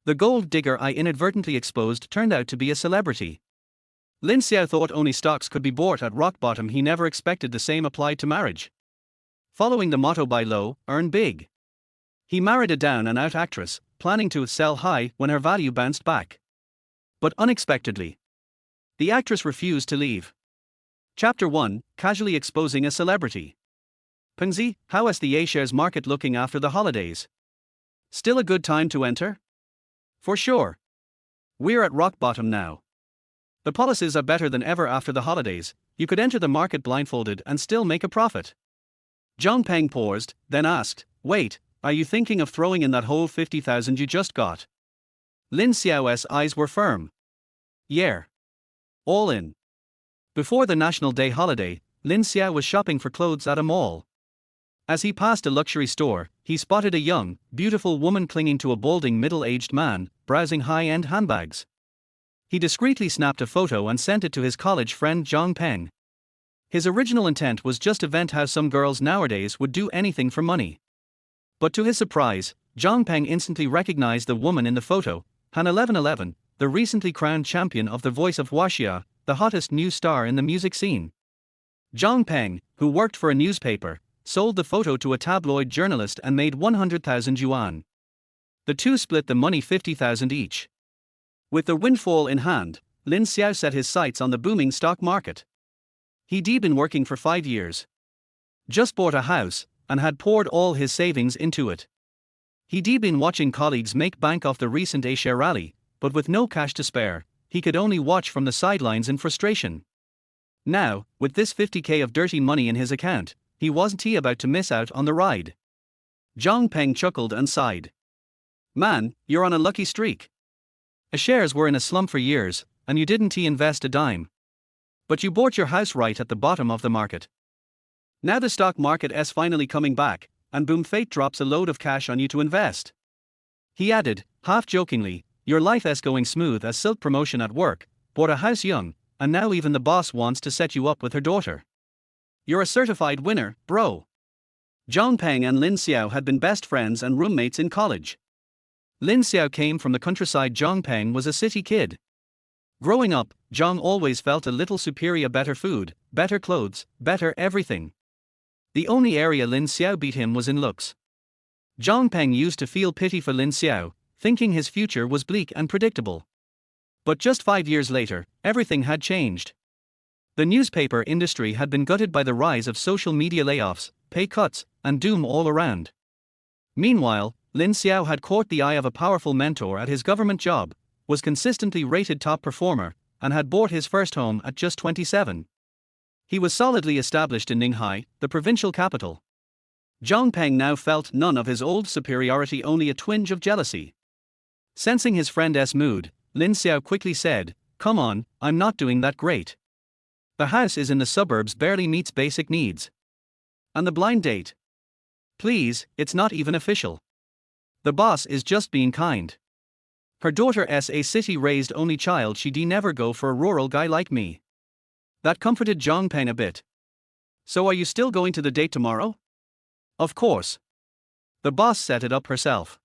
The gold digger I inadvertently exposed turned out to be a celebrity. Lin Xiao thought only stocks could be bought at rock bottom. He never expected the same applied to marriage. Following the motto buy low, earn big. He married a down and out actress, planning to sell high when her value bounced back. But unexpectedly, the actress refused to leave. Chapter 1, Casually Exposing a Celebrity. Pengzi, how is the A-shares market looking after the holidays? Still a good time to enter? For sure. We're at rock bottom now. The policies are better than ever after the holidays. You could enter the market blindfolded and still make a profit. Zhang Peng paused, then asked, wait, are you thinking of throwing in that whole 50,000 you just got? Lin Xiao's eyes were firm. Yeah. All in. Before the National Day holiday, Lin Xiao was shopping for clothes at a mall. As he passed a luxury store, he spotted a young, beautiful woman clinging to a balding middle-aged man, browsing high-end handbags. He discreetly snapped a photo and sent it to his college friend Zhang Peng. His original intent was just to vent how some girls nowadays would do anything for money. But to his surprise, Zhang Peng instantly recognized the woman in the photo, Han 1111, the recently crowned champion of The Voice of Wuxia, the hottest new star in the music scene. Zhang Peng, who worked for a newspaper, sold the photo to a tabloid journalist and made 100,000 yuan. The two split the money 50,000 each. With the windfall in hand, Lin Xiao set his sights on the booming stock market. He'd been working for 5 years. Just bought a house, and had poured all his savings into it. He'd been watching colleagues make bank off the recent A-share rally, but with no cash to spare, he could only watch from the sidelines in frustration. Now, with this 50k of dirty money in his account, he wasn't about to miss out on the ride. Zhang Peng chuckled and sighed. Man, you're on a lucky streak. A-shares were in a slump for years, and you didn't invest a dime. But you bought your house right at the bottom of the market. Now the stock market is finally coming back, and boom, fate drops a load of cash on you to invest. He added, half-jokingly, your life is going smooth as silk. Promotion at work, bought a house young, and now even the boss wants to set you up with her daughter. You're a certified winner, bro. Zhang Peng and Lin Xiao had been best friends and roommates in college. Lin Xiao came from the countryside. Zhang Peng was a city kid. Growing up, Zhang always felt a little superior. Better food, better clothes, better everything. The only area Lin Xiao beat him was in looks. Zhang Peng used to feel pity for Lin Xiao, thinking his future was bleak and predictable. But just 5 years later, everything had changed. The newspaper industry had been gutted by the rise of social media layoffs, pay cuts, and doom all around. Meanwhile, Lin Xiao had caught the eye of a powerful mentor at his government job, was consistently rated top performer, and had bought his first home at just 27. He was solidly established in Ninghai, the provincial capital. Zhang Peng now felt none of his old superiority, only a twinge of jealousy. Sensing his friend's mood, Lin Xiao quickly said, come on, I'm not doing that great. The house is in the suburbs, barely meets basic needs. And the blind date? Please, it's not even official. The boss is just being kind. Her daughter is a city-raised only child. She'd never go for a rural guy like me. That comforted Zhang Peng a bit. So are you still going to the date tomorrow? Of course. The boss set it up herself.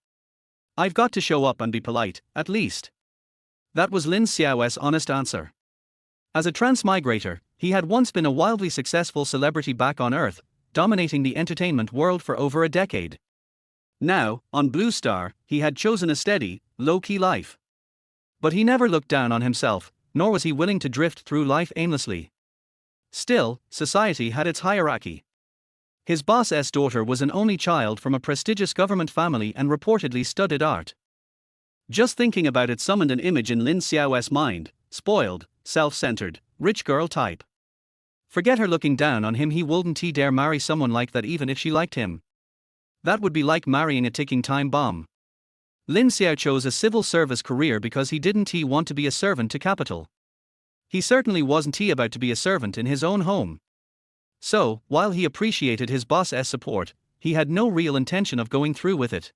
I've got to show up and be polite, at least. That was Lin Xiao's honest answer. As a transmigrator, he had once been a wildly successful celebrity back on Earth, dominating the entertainment world for over a decade. Now, on Blue Star, he had chosen a steady, low-key life. But he never looked down on himself, nor was he willing to drift through life aimlessly. Still, society had its hierarchy. His boss's daughter was an only child from a prestigious government family and reportedly studied art. Just thinking about it summoned an image in Lin Xiao's mind: spoiled, self-centered, rich girl type. Forget her looking down on him, he wouldn't dare marry someone like that even if she liked him. That would be like marrying a ticking time bomb. Lin Xiao chose a civil service career because he didn't want to be a servant to capital. He certainly wasn't about to be a servant in his own home. So, while he appreciated his boss's support, he had no real intention of going through with it.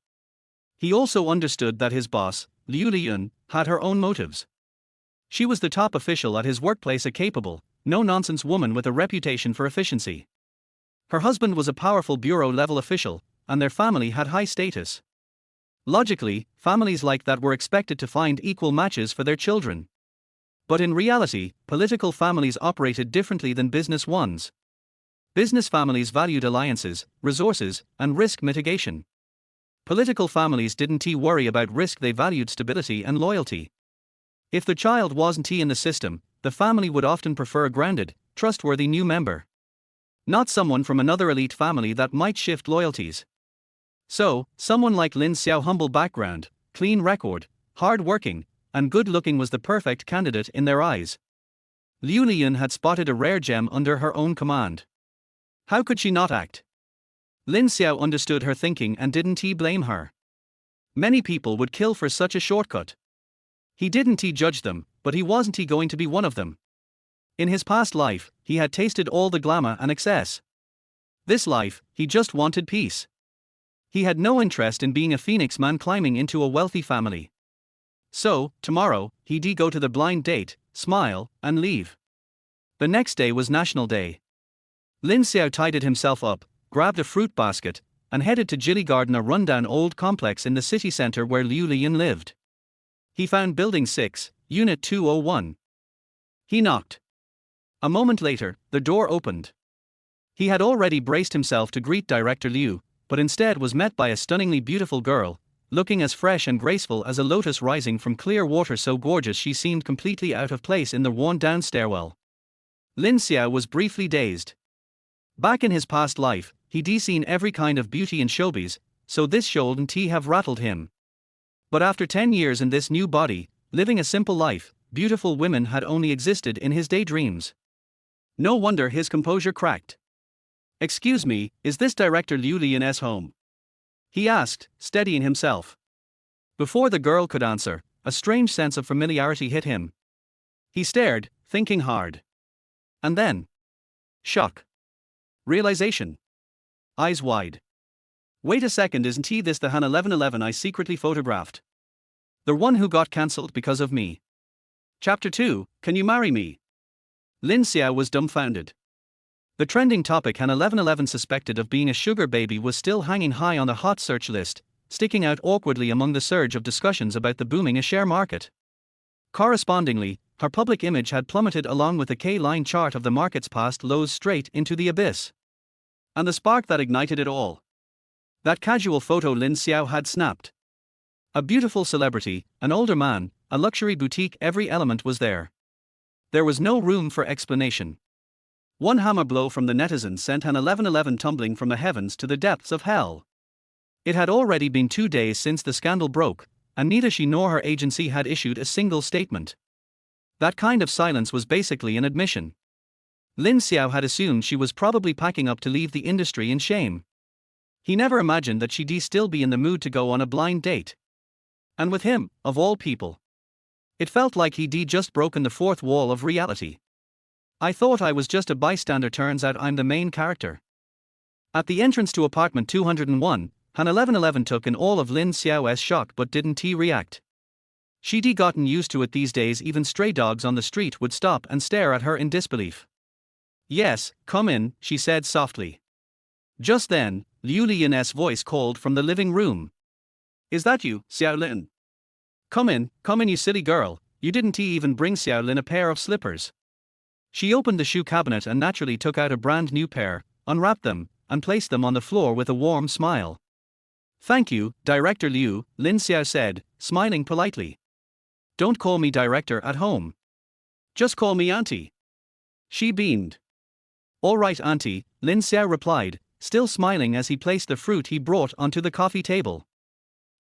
He also understood that his boss, Liu Liyun, had her own motives. She was the top official at his workplace, a capable, no-nonsense woman with a reputation for efficiency. Her husband was a powerful bureau-level official, and their family had high status. Logically, families like that were expected to find equal matches for their children. But in reality, political families operated differently than business ones. Business families valued alliances, resources, and risk mitigation. Political families didn't worry about risk, they valued stability and loyalty. If the child wasn't in the system, the family would often prefer a grounded, trustworthy new member. Not someone from another elite family that might shift loyalties. So, someone like Lin Xiao, humble background, clean record, hard-working, and good-looking, was the perfect candidate in their eyes. Liu Lian had spotted a rare gem under her own command. How could she not act? Lin Xiao understood her thinking and didn't blame her. Many people would kill for such a shortcut. He didn't judge them, but he wasn't going to be one of them. In his past life, he had tasted all the glamour and excess. This life, he just wanted peace. He had no interest in being a phoenix man climbing into a wealthy family. So, tomorrow, he'd go to the blind date, smile, and leave. The next day was National Day. Lin Xiao tidied himself up, grabbed a fruit basket, and headed to Jilly Garden, a rundown old complex in the city center where Liu Lian lived. He found Building 6, Unit 201. He knocked. A moment later, the door opened. He had already braced himself to greet Director Liu, but instead was met by a stunningly beautiful girl, looking as fresh and graceful as a lotus rising from clear water, so gorgeous she seemed completely out of place in the worn-down stairwell. Lin Xiao was briefly dazed. Back in his past life, he'd seen every kind of beauty in showbiz, so this shouldn't have rattled him. But after 10 years in this new body, living a simple life, beautiful women had only existed in his daydreams. No wonder his composure cracked. "Excuse me, is this Director Liu Lian's home?" he asked, steadying himself. Before the girl could answer, a strange sense of familiarity hit him. He stared, thinking hard. And then, shock. Realization. Eyes wide. Wait a second, isn't this the Han 1111 I secretly photographed? The one who got cancelled because of me. Chapter 2, Can You Marry Me? Lin Xiao was dumbfounded. The trending topic Han 1111 suspected of being a sugar baby was still hanging high on the hot search list, sticking out awkwardly among the surge of discussions about the booming share market. Correspondingly, her public image had plummeted along with the K-line chart of the market's past lows straight into the abyss. And the spark that ignited it all. That casual photo Lin Xiao had snapped. A beautiful celebrity, an older man, a luxury boutique, every element was there. There was no room for explanation. One hammer blow from the netizens sent Han 1111 tumbling from the heavens to the depths of hell. It had already been 2 days since the scandal broke, and neither she nor her agency had issued a single statement. That kind of silence was basically an admission. Lin Xiao had assumed she was probably packing up to leave the industry in shame. He never imagined that she'd still be in the mood to go on a blind date. And with him, of all people. It felt like he'd just broken the fourth wall of reality. "I thought I was just a bystander, turns out I'm the main character." At the entrance to apartment 201, Han 1111 took in all of Lin Xiao's shock but didn't react. She'd gotten used to it these days. Even stray dogs on the street would stop and stare at her in disbelief. "Yes, come in," she said softly. Just then, Liu Lian's voice called from the living room. "Is that you, Xiao Lin? Come in, you silly girl, you didn't even bring Xiao Lin a pair of slippers." She opened the shoe cabinet and naturally took out a brand new pair, unwrapped them, and placed them on the floor with a warm smile. "Thank you, Director Liu," Lin Xiao said, smiling politely. "Don't call me director at home. Just call me Auntie." She beamed. "All right, Auntie," Lin Xiao replied, still smiling as he placed the fruit he brought onto the coffee table.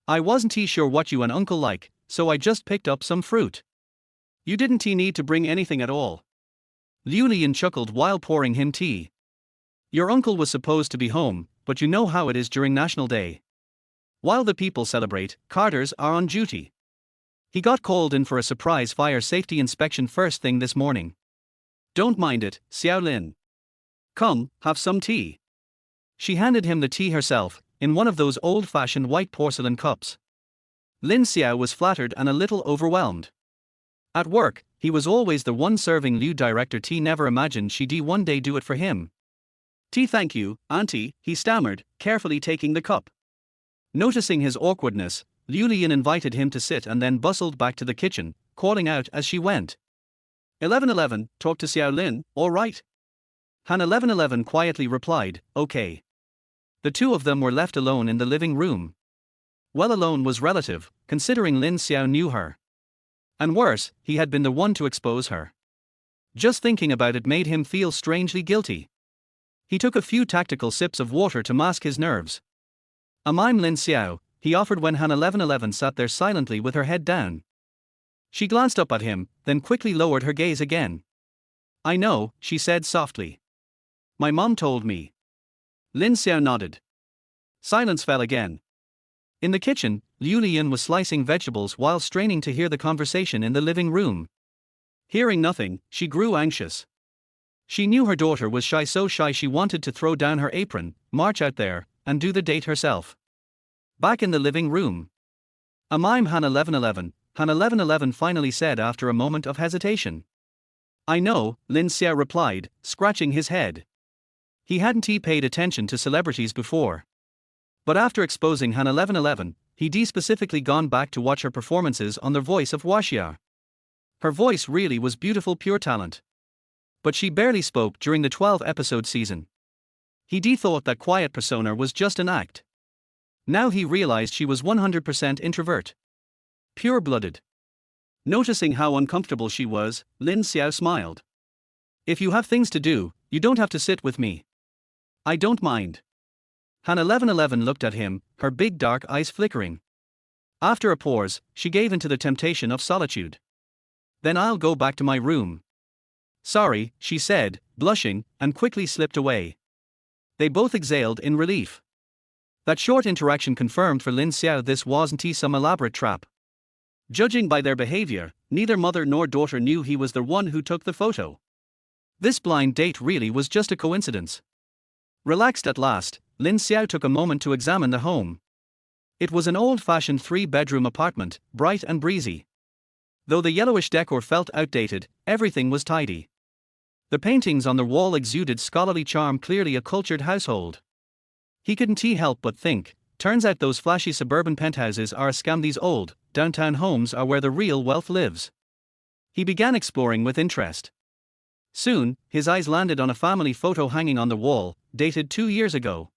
"I wasn't sure what you and Uncle like, so I just picked up some fruit." "You didn't need to bring anything at all." Liu Lian chuckled while pouring him tea. "Your uncle was supposed to be home, but you know how it is during National Day. While the people celebrate, carters are on duty. He got called in for a surprise fire safety inspection first thing this morning. Don't mind it, Xiao Lin. Come, have some tea." She handed him the tea herself, in one of those old-fashioned white porcelain cups. Lin Xiao was flattered and a little overwhelmed. At work, he was always the one serving Liu Director tea, never imagined she'd one day do it for him. "Tea, thank you, Auntie," he stammered, carefully taking the cup. Noticing his awkwardness, Liu Lian invited him to sit and then bustled back to the kitchen, calling out as she went. 1111, talk to Xiao Lin, all right? Han 1111 quietly replied, okay. The two of them were left alone in the living room. Well, alone was relative, considering Lin Xiao knew her. And worse, he had been the one to expose her. Just thinking about it made him feel strangely guilty. He took a few tactical sips of water to mask his nerves. I'm Lin Xiao, he offered when Han 1111 sat there silently with her head down. She glanced up at him, then quickly lowered her gaze again. I know, she said softly. My mom told me. Lin Xiao nodded. Silence fell again. In the kitchen, Liu Lian was slicing vegetables while straining to hear the conversation in the living room. Hearing nothing, she grew anxious. She knew her daughter was shy, so shy she wanted to throw down her apron, march out there, and do the date herself. Back in the living room. I'm Han 1111, Han 1111 finally said after a moment of hesitation. I know, Lin Xiao replied, scratching his head. He hadn't paid attention to celebrities before. But after exposing Han 1111, he'd specifically gone back to watch her performances on The Voice of Waxia. Her voice really was beautiful, pure talent. But she barely spoke during the 12-episode season. He'd thought that quiet persona was just an act. Now he realized she was 100% introvert. Pure-blooded. Noticing how uncomfortable she was, Lin Xiao smiled. If you have things to do, you don't have to sit with me. I don't mind. Han 1111 looked at him, her big dark eyes flickering. After a pause, she gave in to the temptation of solitude. Then I'll go back to my room. Sorry, she said, blushing, and quickly slipped away. They both exhaled in relief. That short interaction confirmed for Lin Xiao this wasn't some elaborate trap. Judging by their behavior, neither mother nor daughter knew he was the one who took the photo. This blind date really was just a coincidence. Relaxed at last, Lin Xiao took a moment to examine the home. It was an old-fashioned 3-bedroom apartment, bright and breezy. Though the yellowish decor felt outdated, everything was tidy. The paintings on the wall exuded scholarly charm, clearly a cultured household. He couldn't help but think, turns out those flashy suburban penthouses are a scam, these old, downtown homes are where the real wealth lives. He began exploring with interest. Soon, his eyes landed on a family photo hanging on the wall, dated 2 years ago.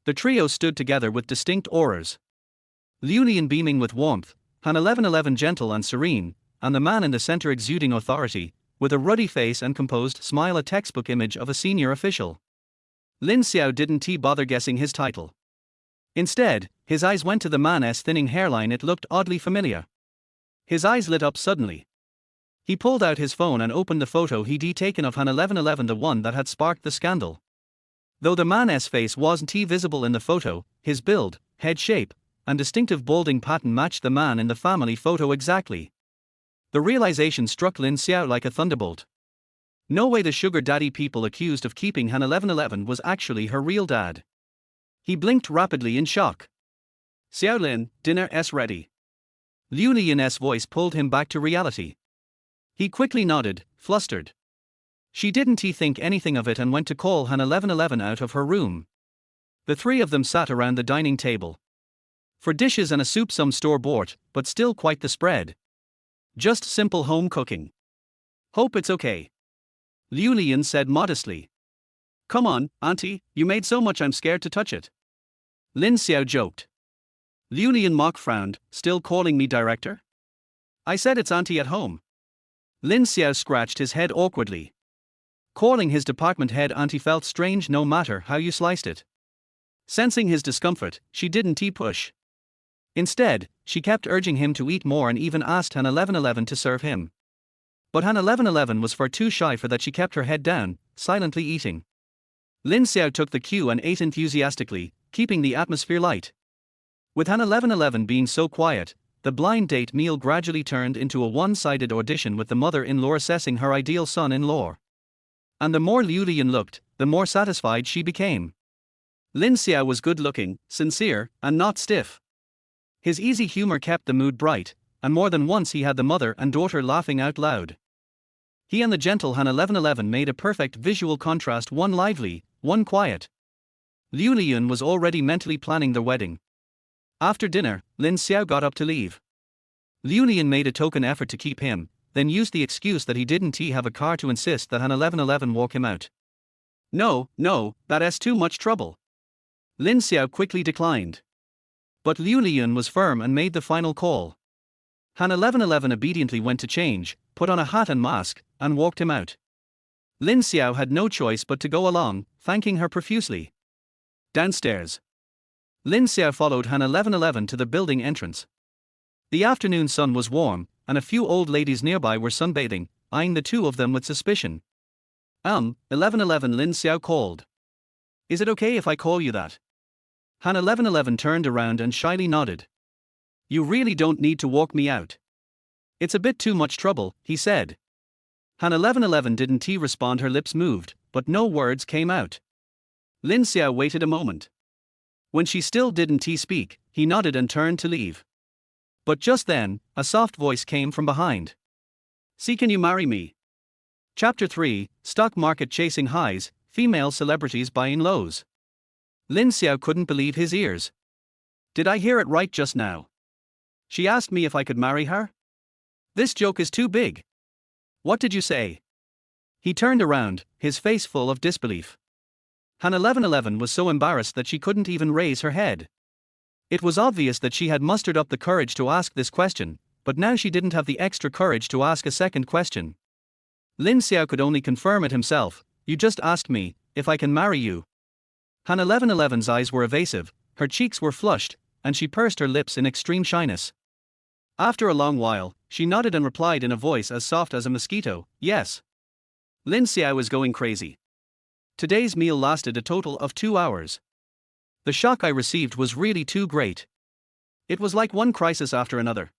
The trio stood together with distinct auras. Liu Lian beaming with warmth, Han 1111 gentle and serene, and the man in the center exuding authority, with a ruddy face and composed smile, a textbook image of a senior official. Lin Xiao didn't bother guessing his title. Instead, his eyes went to the man's thinning hairline. It looked oddly familiar. His eyes lit up suddenly. He pulled out his phone and opened the photo he'd taken of Han 1111, the one that had sparked the scandal. Though the man's face wasn't visible in the photo, his build, head shape, and distinctive balding pattern matched the man in the family photo exactly. The realization struck Lin Xiao like a thunderbolt. No way the sugar daddy people accused of keeping Han 1111 was actually her real dad. He blinked rapidly in shock. Xiao Lin, dinner's ready. Liu Lian's voice pulled him back to reality. He quickly nodded, flustered. She didn't think anything of it and went to call Han 1111 out of her room. The three of them sat around the dining table. For dishes and a soup, some store-bought, but still quite the spread. Just simple home cooking. Hope it's okay. Liu Lian said modestly. Come on, auntie, you made so much I'm scared to touch it. Lin Xiao joked. Liu Lian mock frowned, still calling me director? I said it's auntie at home. Lin Xiao scratched his head awkwardly. Calling his department head auntie felt strange no matter how you sliced it. Sensing his discomfort, she didn't push. Instead, she kept urging him to eat more and even asked Han 1111 to serve him. But Han 1111 was far too shy for that. She kept her head down, silently eating. Lin Xiao took the cue and ate enthusiastically, keeping the atmosphere light. With Han 1111 being so quiet, the blind date meal gradually turned into a one-sided audition with the mother-in-law assessing her ideal son-in-law. And the more Liu Lian looked, the more satisfied she became. Lin Xiao was good-looking, sincere, and not stiff. His easy humor kept the mood bright, and more than once he had the mother and daughter laughing out loud. He and the gentle Han 1111 made a perfect visual contrast, one lively, one quiet. Liu Lian was already mentally planning the wedding. After dinner, Lin Xiao got up to leave. Liu Lian made a token effort to keep him, then used the excuse that he didn't have a car to insist that Han 1111 walk him out. No, that's too much trouble. Lin Xiao quickly declined. But Liu Lian was firm and made the final call. Han 1111 obediently went to change, put on a hat and mask, and walked him out. Lin Xiao had no choice but to go along, thanking her profusely. Downstairs, Lin Xiao followed Han 1111 to the building entrance. The afternoon sun was warm, and a few old ladies nearby were sunbathing, eyeing the two of them with suspicion. 1111, Lin Xiao called. Is it okay if I call you that? Han 1111 turned around and shyly nodded. You really don't need to walk me out. It's a bit too much trouble, he said. Han 1111 didn't respond, her lips moved, but no words came out. Lin Xiao waited a moment. When she still didn't speak, he nodded and turned to leave. But just then, a soft voice came from behind. See, can you marry me? Chapter 3, Stock Market Chasing Highs, Female Celebrities Buying Lows. Lin Xiao couldn't believe his ears. Did I hear it right just now? She asked me if I could marry her? This joke is too big. What did you say? He turned around, his face full of disbelief. Han 1111 was so embarrassed that she couldn't even raise her head. It was obvious that she had mustered up the courage to ask this question, but now she didn't have the extra courage to ask a second question. Lin Xiao could only confirm it himself. You just asked me if I can marry you. Han 1111's eyes were evasive, her cheeks were flushed, and she pursed her lips in extreme shyness. After a long while, she nodded and replied in a voice as soft as a mosquito, yes. Lin Xiao was going crazy. Today's meal lasted a total of 2 hours. The shock I received was really too great. It was like one crisis after another.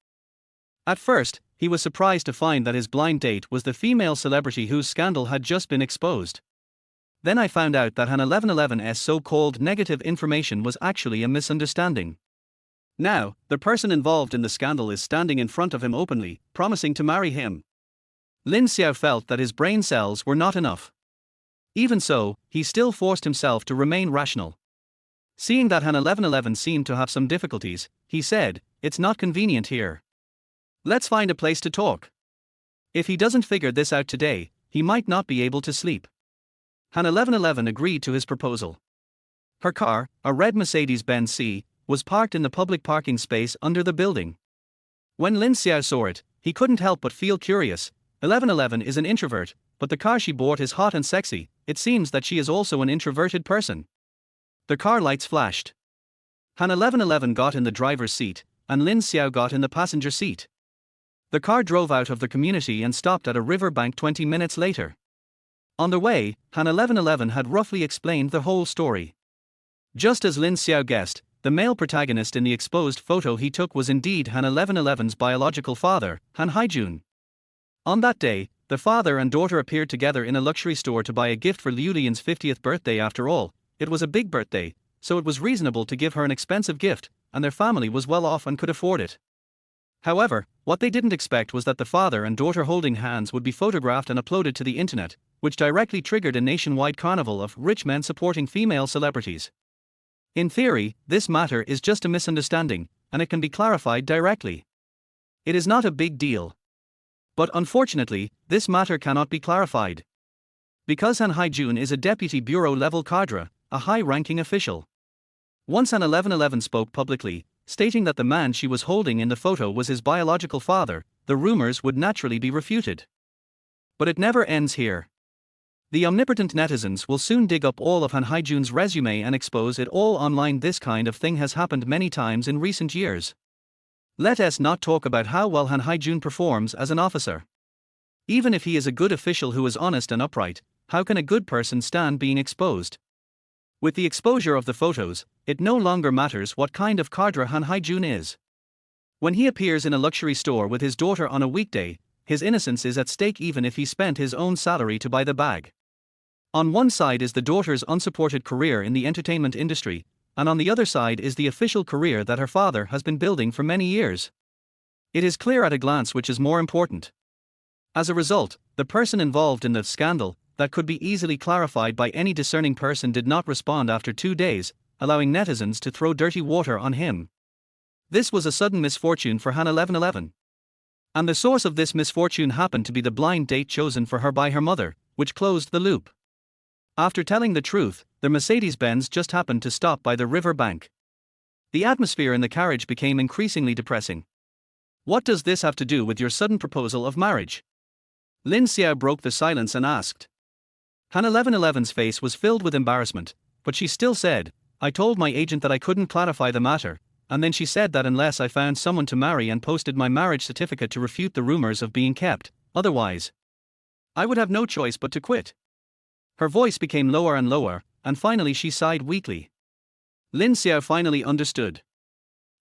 At first, he was surprised to find that his blind date was the female celebrity whose scandal had just been exposed. Then I found out that Han 1111's so-called negative information was actually a misunderstanding. Now, the person involved in the scandal is standing in front of him openly, promising to marry him. Lin Xiao felt that his brain cells were not enough. Even so, he still forced himself to remain rational. Seeing that Han 1111 seemed to have some difficulties, he said, it's not convenient here. Let's find a place to talk. If he doesn't figure this out today, he might not be able to sleep. Han 1111 agreed to his proposal. Her car, a red Mercedes-Benz C, was parked in the public parking space under the building. When Lin Xiao saw it, he couldn't help but feel curious. 1111 is an introvert, but the car she bought is hot and sexy. It seems that she is also an introverted person. The car lights flashed. Han 1111 got in the driver's seat, and Lin Xiao got in the passenger seat. The car drove out of the community and stopped at a riverbank 20 minutes later. On the way, Han 1111 had roughly explained the whole story. Just as Lin Xiao guessed, the male protagonist in the exposed photo he took was indeed Han 1111's biological father, Han Haijun. On that day, the father and daughter appeared together in a luxury store to buy a gift for Liu Lian's 50th birthday. After all, it was a big birthday, so it was reasonable to give her an expensive gift, and their family was well off and could afford it. However, what they didn't expect was that the father and daughter holding hands would be photographed and uploaded to the internet, which directly triggered a nationwide carnival of rich men supporting female celebrities. In theory, this matter is just a misunderstanding, and it can be clarified directly. It is not a big deal. But unfortunately, this matter cannot be clarified. Because Han Haijun is a deputy bureau-level cadre, a high-ranking official. Once Han 1111 spoke publicly, stating that the man she was holding in the photo was his biological father, the rumors would naturally be refuted. But it never ends here. The omnipotent netizens will soon dig up all of Han Haijun's resume and expose it all online. This kind of thing has happened many times in recent years. Let us not talk about how well Han Haijun performs as an officer. Even if he is a good official who is honest and upright, how can a good person stand being exposed? With the exposure of the photos, it no longer matters what kind of cadre Han Haijun is. When he appears in a luxury store with his daughter on a weekday, his innocence is at stake even if he spent his own salary to buy the bag. On one side is the daughter's unsupported career in the entertainment industry, and on the other side is the official career that her father has been building for many years. It is clear at a glance which is more important. As a result, the person involved in the scandal, that could be easily clarified by any discerning person, did not respond after 2 days, allowing netizens to throw dirty water on him. This was a sudden misfortune for Han 1111. And the source of this misfortune happened to be the blind date chosen for her by her mother, which closed the loop. After telling the truth, the Mercedes-Benz just happened to stop by the river bank. The atmosphere in the carriage became increasingly depressing. What does this have to do with your sudden proposal of marriage? Lin Xiao broke the silence and asked. Han 1111's face was filled with embarrassment, but she still said, I told my agent that I couldn't clarify the matter, and then she said that unless I found someone to marry and posted my marriage certificate to refute the rumors of being kept, otherwise, I would have no choice but to quit. Her voice became lower and lower, and finally she sighed weakly. Lin Xiao finally understood.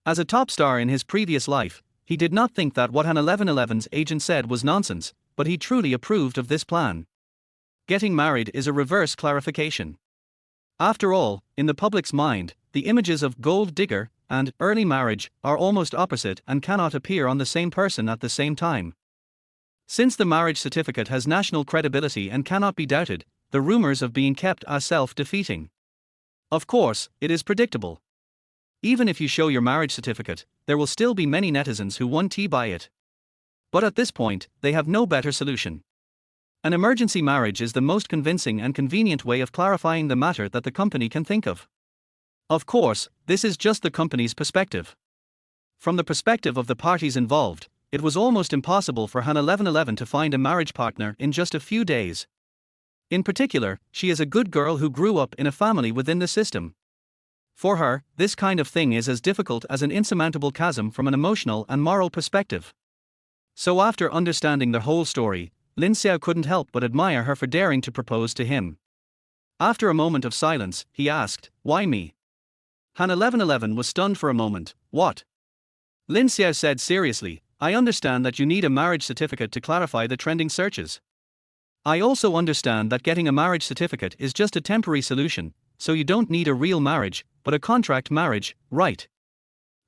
As a top star in his previous life, he did not think that what Han 1111's agent said was nonsense, but he truly approved of this plan. Getting married is a reverse clarification. After all, in the public's mind, the images of gold digger and early marriage are almost opposite and cannot appear on the same person at the same time. Since the marriage certificate has national credibility and cannot be doubted, the rumors of being kept are self-defeating. Of course, it is predictable. Even if you show your marriage certificate, there will still be many netizens who want to buy it. But at this point, they have no better solution. An emergency marriage is the most convincing and convenient way of clarifying the matter that the company can think of. Of course, this is just the company's perspective. From the perspective of the parties involved, it was almost impossible for Han 1111 to find a marriage partner in just a few days. In particular, she is a good girl who grew up in a family within the system. For her, this kind of thing is as difficult as an insurmountable chasm from an emotional and moral perspective. So after understanding the whole story, Lin Xiao couldn't help but admire her for daring to propose to him. After a moment of silence, he asked, why me? Han 1111 was stunned for a moment. What? Lin Xiao said seriously, I understand that you need a marriage certificate to clarify the trending searches. I also understand that getting a marriage certificate is just a temporary solution, so you don't need a real marriage, but a contract marriage, right?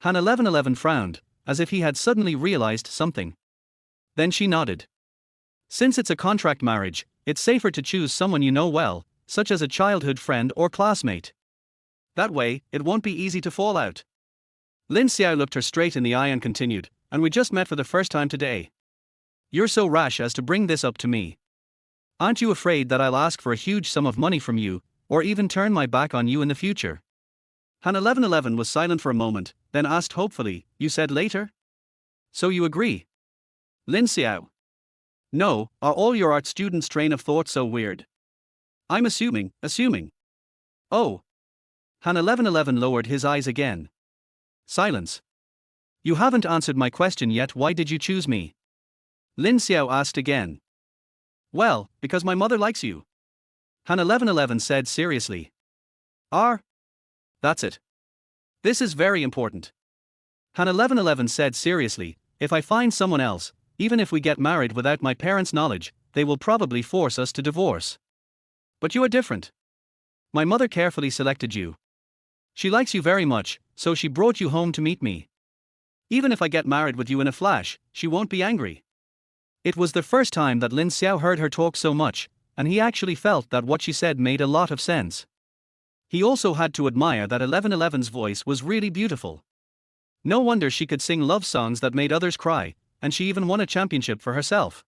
Han 1111 frowned, as if he had suddenly realized something. Then she nodded. Since it's a contract marriage, it's safer to choose someone you know well, such as a childhood friend or classmate. That way, it won't be easy to fall out. Lin Xiao looked her straight in the eye and continued, and we just met for the first time today. You're so rash as to bring this up to me. Aren't you afraid that I'll ask for a huge sum of money from you, or even turn my back on you in the future? Han 1111 was silent for a moment, then asked hopefully, you said later? So you agree? Lin Xiao. No, are all your art students' train of thought so weird? I'm assuming. Oh. Han 1111 lowered his eyes again. Silence. You haven't answered my question yet. Why did you choose me? Lin Xiao asked again. Well, because my mother likes you. Han 1111 said seriously. That's it. This is very important. Han 1111 said seriously, if I find someone else, even if we get married without my parents' knowledge, they will probably force us to divorce. But you are different. My mother carefully selected you. She likes you very much, so she brought you home to meet me. Even if I get married with you in a flash, she won't be angry. It was the first time that Lin Xiao heard her talk so much, and he actually felt that what she said made a lot of sense. He also had to admire that 1111's voice was really beautiful. No wonder she could sing love songs that made others cry, and she even won a championship for herself.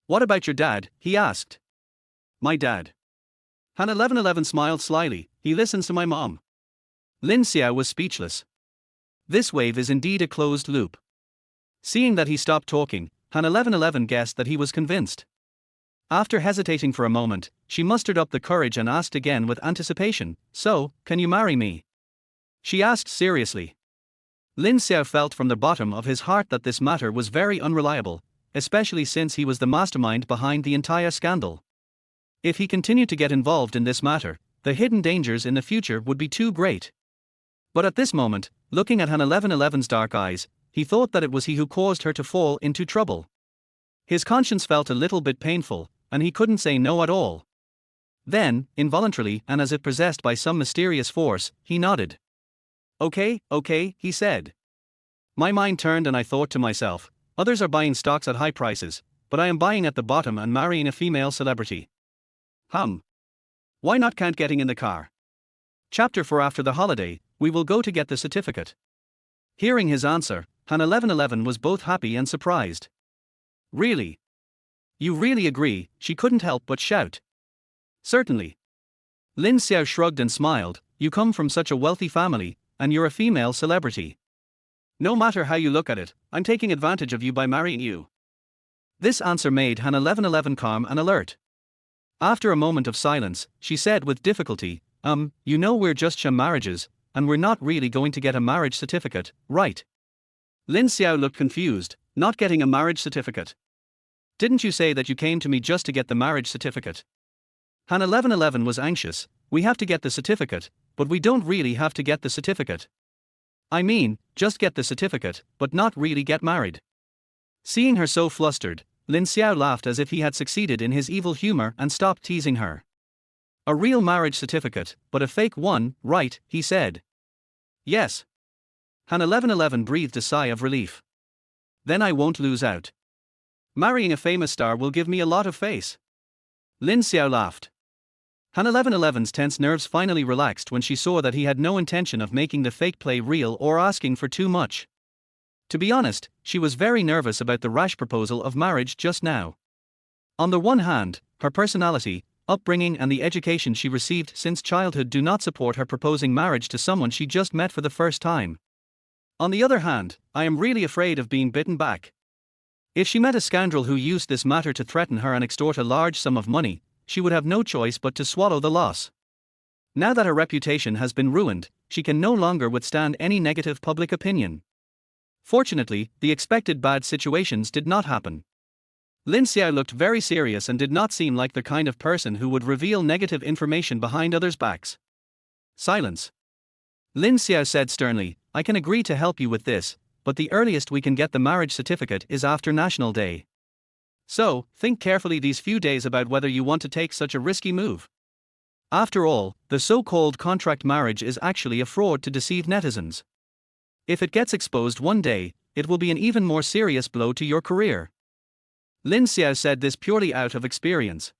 What about your dad? He asked. My dad. Han 1111 smiled slyly, he listens to my mom. Lin Xiao was speechless. This wave is indeed a closed loop. Seeing that he stopped talking, Han 1111 guessed that he was convinced. After hesitating for a moment, she mustered up the courage and asked again with anticipation, so, can you marry me? She asked seriously. Lin Xiao felt from the bottom of his heart that this matter was very unreliable, especially since he was the mastermind behind the entire scandal. If he continued to get involved in this matter, the hidden dangers in the future would be too great. But at this moment, looking at Han 1111's dark eyes, he thought that it was he who caused her to fall into trouble. His conscience felt a little bit painful, and he couldn't say no at all. Then, involuntarily and as if possessed by some mysterious force, he nodded. Okay, he said. My mind turned and I thought to myself, others are buying stocks at high prices, but I am buying at the bottom and marrying a female celebrity. Why not? Can't getting in the car. Chapter 4. After the holiday, we will go to get the certificate. Hearing his answer, Han 1111 was both happy and surprised. Really? You really agree? She couldn't help but shout. Certainly. Lin Xiao shrugged and smiled. You come from such a wealthy family, and you're a female celebrity. No matter how you look at it, I'm taking advantage of you by marrying you. This answer made Han 1111 calm and alert. After a moment of silence, she said with difficulty, you know we're just sham marriages, and we're not really going to get a marriage certificate, right? Lin Xiao looked confused. Not getting a marriage certificate? Didn't you say that you came to me just to get the marriage certificate? Han 1111 was anxious. We have to get the certificate, but we don't really have to get the certificate. I mean, just get the certificate, but not really get married. Seeing her so flustered, Lin Xiao laughed as if he had succeeded in his evil humor and stopped teasing her. A real marriage certificate, but a fake one, right? He said. Yes. Han 1111 breathed a sigh of relief. Then I won't lose out. Marrying a famous star will give me a lot of face. Lin Xiao laughed. Han 1111's tense nerves finally relaxed when she saw that he had no intention of making the fake play real or asking for too much. To be honest, she was very nervous about the rash proposal of marriage just now. On the one hand, her personality, upbringing and the education she received since childhood do not support her proposing marriage to someone she just met for the first time. On the other hand, I am really afraid of being bitten back. If she met a scoundrel who used this matter to threaten her and extort a large sum of money, she would have no choice but to swallow the loss. Now that her reputation has been ruined, she can no longer withstand any negative public opinion. Fortunately, the expected bad situations did not happen. Lin Xiao looked very serious and did not seem like the kind of person who would reveal negative information behind others' backs. Silence. Lin Xiao said sternly, I can agree to help you with this, but the earliest we can get the marriage certificate is after National Day. So, think carefully these few days about whether you want to take such a risky move. After all, the so-called contract marriage is actually a fraud to deceive netizens. If it gets exposed one day, it will be an even more serious blow to your career. Lin Xiao said this purely out of experience.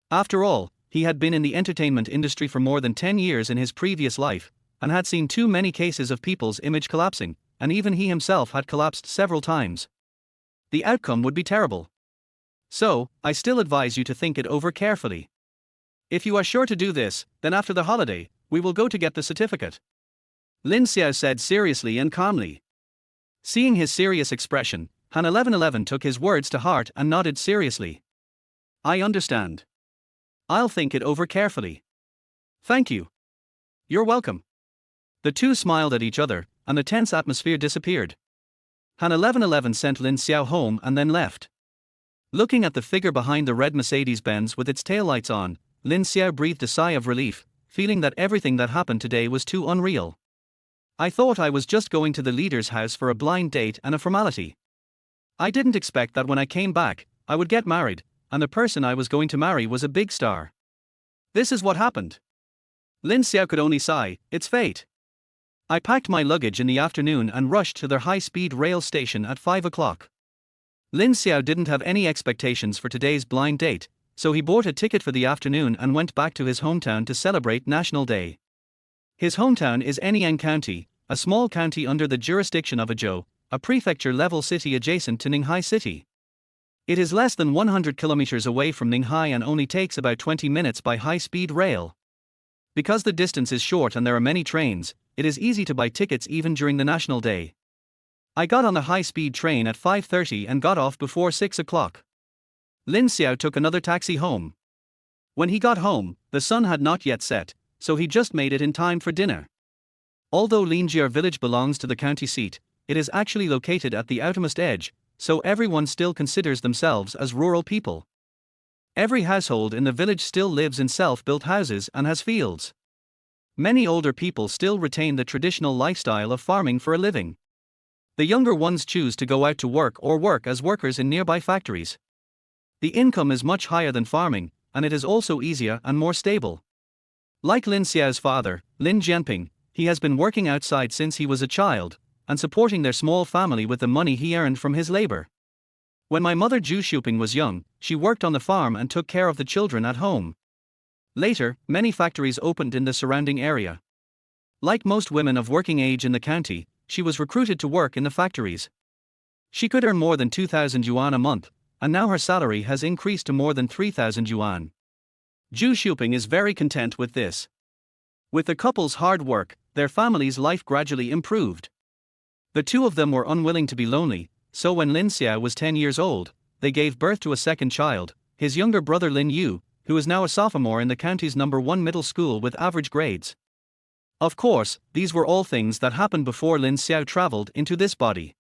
After all, he had been in the entertainment industry for more than 10 years in his previous life, and had seen too many cases of people's image collapsing, and even he himself had collapsed several times. The outcome would be terrible. So, I still advise you to think it over carefully. If you are sure to do this, then after the holiday, we will go to get the certificate. Lin Xiao said seriously and calmly. Seeing his serious expression, Han 1111 took his words to heart and nodded seriously. I understand. I'll think it over carefully. Thank you. You're welcome. The two smiled at each other, and the tense atmosphere disappeared. Han 1111 sent Lin Xiao home and then left. Looking at the figure behind the red Mercedes-Benz with its taillights on, Lin Xiao breathed a sigh of relief, feeling that everything that happened today was too unreal. I thought I was just going to the leader's house for a blind date and a formality. I didn't expect that when I came back, I would get married, and the person I was going to marry was a big star. This is what happened. Lin Xiao could only sigh, it's fate. I packed my luggage in the afternoon and rushed to their high-speed rail station at 5 o'clock. Lin Xiao didn't have any expectations for today's blind date, so he bought a ticket for the afternoon and went back to his hometown to celebrate National Day. His hometown is Anyang County, a small county under the jurisdiction of Azhou, a prefecture-level city adjacent to Ninghai City. It is less than 100 kilometers away from Ninghai and only takes about 20 minutes by high-speed rail. Because the distance is short and there are many trains, it is easy to buy tickets even during the National Day. I got on the high-speed train at 5:30 and got off before 6 o'clock. Lin Xiao took another taxi home. When he got home, the sun had not yet set, so he just made it in time for dinner. Although Lin Xiao village belongs to the county seat, it is actually located at the outermost edge, so everyone still considers themselves as rural people. Every household in the village still lives in self-built houses and has fields. Many older people still retain the traditional lifestyle of farming for a living. The younger ones choose to go out to work or work as workers in nearby factories. The income is much higher than farming, and it is also easier and more stable. Like Lin Xiao's father, Lin Peng, he has been working outside since he was a child, and supporting their small family with the money he earned from his labor. When my mother Zhu Shuping was young, she worked on the farm and took care of the children at home. Later, many factories opened in the surrounding area. Like most women of working age in the county, she was recruited to work in the factories. She could earn more than 2,000 yuan a month, and now her salary has increased to more than 3,000 yuan. Zhu Xiuping is very content with this. With the couple's hard work, their family's life gradually improved. The two of them were unwilling to be lonely, so when Lin Xiao was 10 years old, they gave birth to a second child, his younger brother Lin Yu, who is now a sophomore in the county's #1 middle school with average grades. Of course, these were all things that happened before Lin Xiao traveled into this body.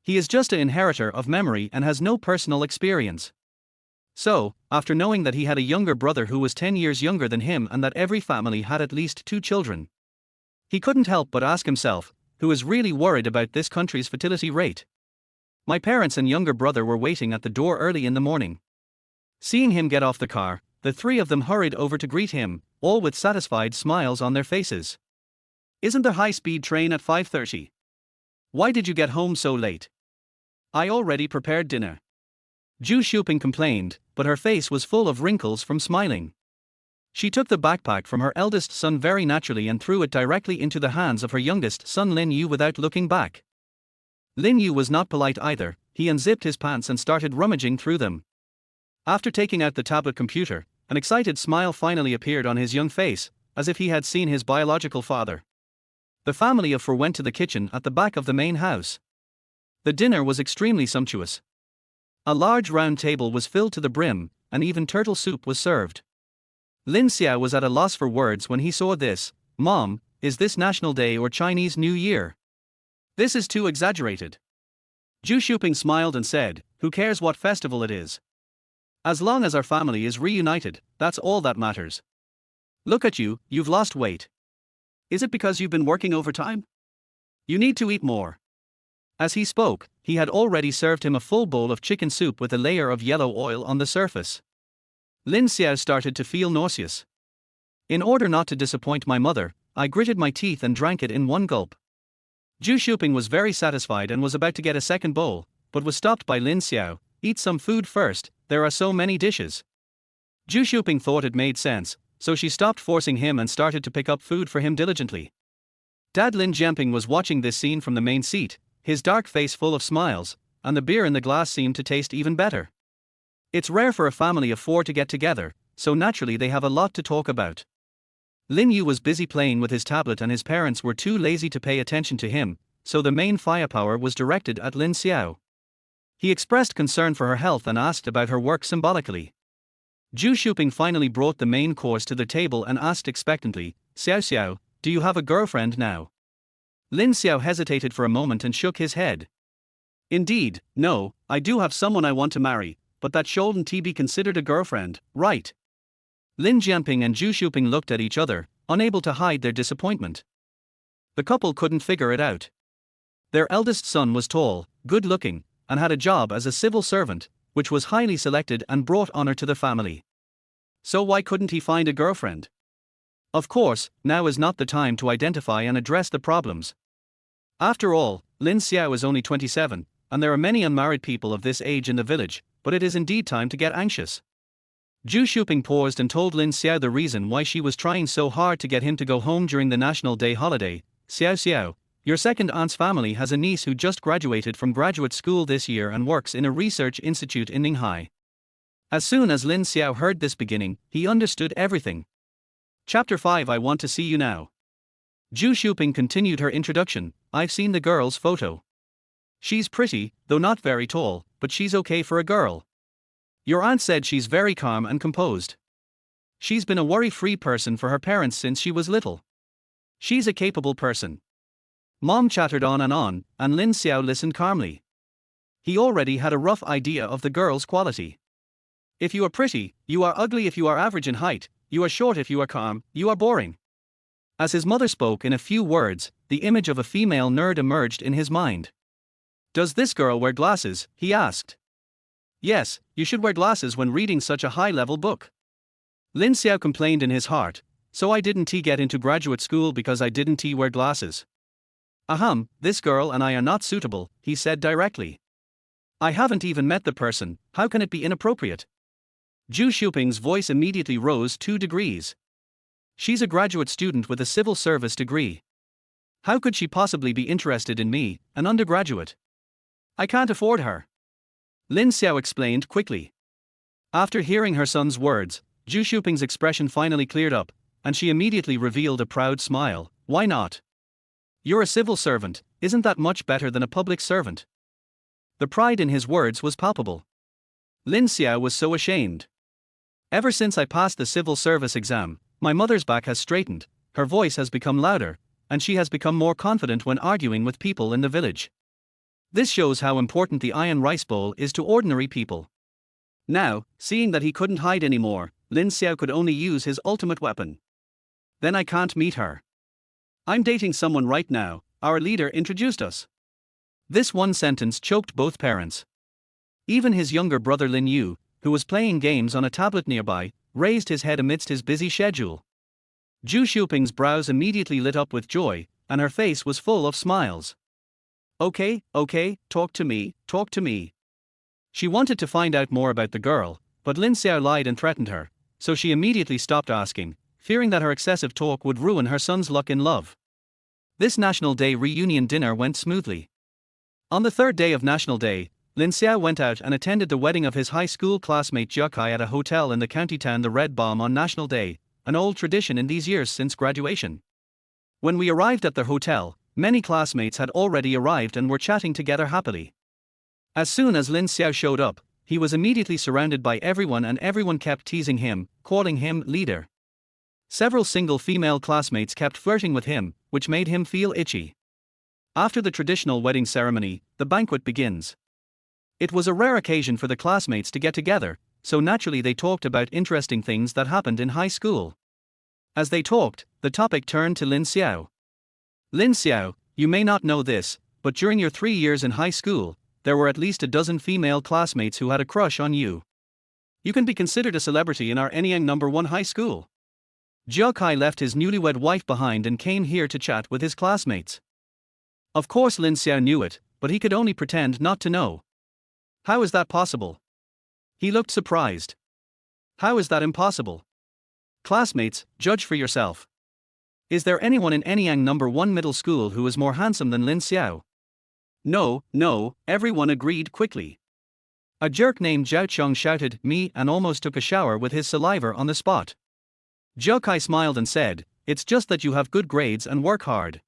He is just an inheritor of memory and has no personal experience. So, after knowing that he had a younger brother who was 10 years younger than him and that every family had at least 2 children, he couldn't help but ask himself, who is really worried about this country's fertility rate? My parents and younger brother were waiting at the door early in the morning. Seeing him get off the car, the three of them hurried over to greet him, all with satisfied smiles on their faces. Isn't the high-speed train at 5:30? Why did you get home so late? I already prepared dinner. Zhu Xiuping complained, but her face was full of wrinkles from smiling. She took the backpack from her eldest son very naturally and threw it directly into the hands of her youngest son Lin Yu without looking back. Lin Yu was not polite either, he unzipped his pants and started rummaging through them. After taking out the tablet computer, an excited smile finally appeared on his young face, as if he had seen his biological father. The family of four went to the kitchen at the back of the main house. The dinner was extremely sumptuous. A large round table was filled to the brim, and even turtle soup was served. Lin Xiao was at a loss for words when he saw this. Mom, is this National Day or Chinese New Year? This is too exaggerated. Zhu Xiuping smiled and said, who cares what festival it is? As long as our family is reunited, that's all that matters. Look at you, you've lost weight. Is it because you've been working overtime? You need to eat more. As he spoke, he had already served him a full bowl of chicken soup with a layer of yellow oil on the surface. Lin Xiao started to feel nauseous. In order not to disappoint my mother, I gritted my teeth and drank it in one gulp. Zhu Xiuping was very satisfied and was about to get a second bowl, but was stopped by Lin Xiao. Eat some food first, there are so many dishes. Zhu Xiuping thought it made sense, so she stopped forcing him and started to pick up food for him diligently. Dad Lin Xiaoping was watching this scene from the main seat, his dark face full of smiles, and the beer in the glass seemed to taste even better. It's rare for a family of four to get together, so naturally they have a lot to talk about. Lin Yu was busy playing with his tablet and his parents were too lazy to pay attention to him, so the main firepower was directed at Lin Xiao. He expressed concern for her health and asked about her work symbolically. Zhu Xiuping finally brought the main course to the table and asked expectantly, Xiao Xiao, do you have a girlfriend now? Lin Xiao hesitated for a moment and shook his head. Indeed, no, I do have someone I want to marry, but that shouldn't be considered a girlfriend, right? Lin Jianping and Zhu Xiuping looked at each other, unable to hide their disappointment. The couple couldn't figure it out. Their eldest son was tall, good-looking, and had a job as a civil servant, which was highly selected and brought honor to the family. So why couldn't he find a girlfriend? Of course, now is not the time to identify and address the problems. After all, Lin Xiao is only 27, and there are many unmarried people of this age in the village, but it is indeed time to get anxious. Zhu Xiuping paused and told Lin Xiao the reason why she was trying so hard to get him to go home during the National Day holiday. Xiao Xiao, your second aunt's family has a niece who just graduated from graduate school this year and works in a research institute in Ninghai. As soon as Lin Xiao heard this beginning, he understood everything. Chapter 5 I want to see you now. Zhu Xiuping continued her introduction. I've seen the girl's photo. She's pretty, though not very tall, but she's okay for a girl. Your aunt said she's very calm and composed. She's been a worry-free person for her parents since she was little. She's a capable person. Mom chattered on, and Lin Xiao listened calmly. He already had a rough idea of the girl's quality. If you are pretty, you are ugly if you are average in height, you are short if you are calm, you are boring. As his mother spoke in a few words, the image of a female nerd emerged in his mind. Does this girl wear glasses? He asked. Yes, you should wear glasses when reading such a high-level book. Lin Xiao complained in his heart, so I didn't get into graduate school because I didn't wear glasses. This girl and I are not suitable, he said directly. I haven't even met the person, how can it be inappropriate? Zhu Xiuping's voice immediately rose 2 degrees. She's a graduate student with a civil service degree. How could she possibly be interested in me, an undergraduate? I can't afford her. Lin Xiao explained quickly. After hearing her son's words, Zhu Shuping's expression finally cleared up, and she immediately revealed a proud smile. Why not? You're a civil servant, isn't that much better than a public servant? The pride in his words was palpable. Lin Xiao was so ashamed. Ever since I passed the civil service exam, my mother's back has straightened, her voice has become louder, and she has become more confident when arguing with people in the village. This shows how important the iron rice bowl is to ordinary people. Now, seeing that he couldn't hide anymore, Lin Xiao could only use his ultimate weapon. Then I can't meet her. I'm dating someone right now, our leader introduced us. This one sentence choked both parents. Even his younger brother Lin Yu, who was playing games on a tablet nearby, raised his head amidst his busy schedule. Zhu Shuping's brows immediately lit up with joy, and her face was full of smiles. Okay, talk to me. She wanted to find out more about the girl, but Lin Xiao lied and threatened her, so she immediately stopped asking, fearing that her excessive talk would ruin her son's luck in love. This National Day reunion dinner went smoothly. On the third day of National Day, Lin Xiao went out and attended the wedding of his high school classmate Jia Kai at a hotel in the county town the Red Bomb on National Day, an old tradition in these years since graduation. When we arrived at the hotel, many classmates had already arrived and were chatting together happily. As soon as Lin Xiao showed up, he was immediately surrounded by everyone and everyone kept teasing him, calling him leader. Several single female classmates kept flirting with him, which made him feel itchy. After the traditional wedding ceremony, the banquet begins. It was a rare occasion for the classmates to get together, so naturally they talked about interesting things that happened in high school. As they talked, the topic turned to Lin Xiao. Lin Xiao, you may not know this, but during your 3 years in high school, there were at least a dozen female classmates who had a crush on you. You can be considered a celebrity in our Anyang number 1 high school. Jia Kai left his newlywed wife behind and came here to chat with his classmates. Of course Lin Xiao knew it, but he could only pretend not to know. How is that possible? He looked surprised. How is that impossible? Classmates, judge for yourself. Is there anyone in Anyang number 1 middle school who is more handsome than Lin Xiao? No, everyone agreed quickly. A jerk named Zhao Chong shouted, me, and almost took a shower with his saliva on the spot. Zhao Kai smiled and said, it's just that you have good grades and work hard.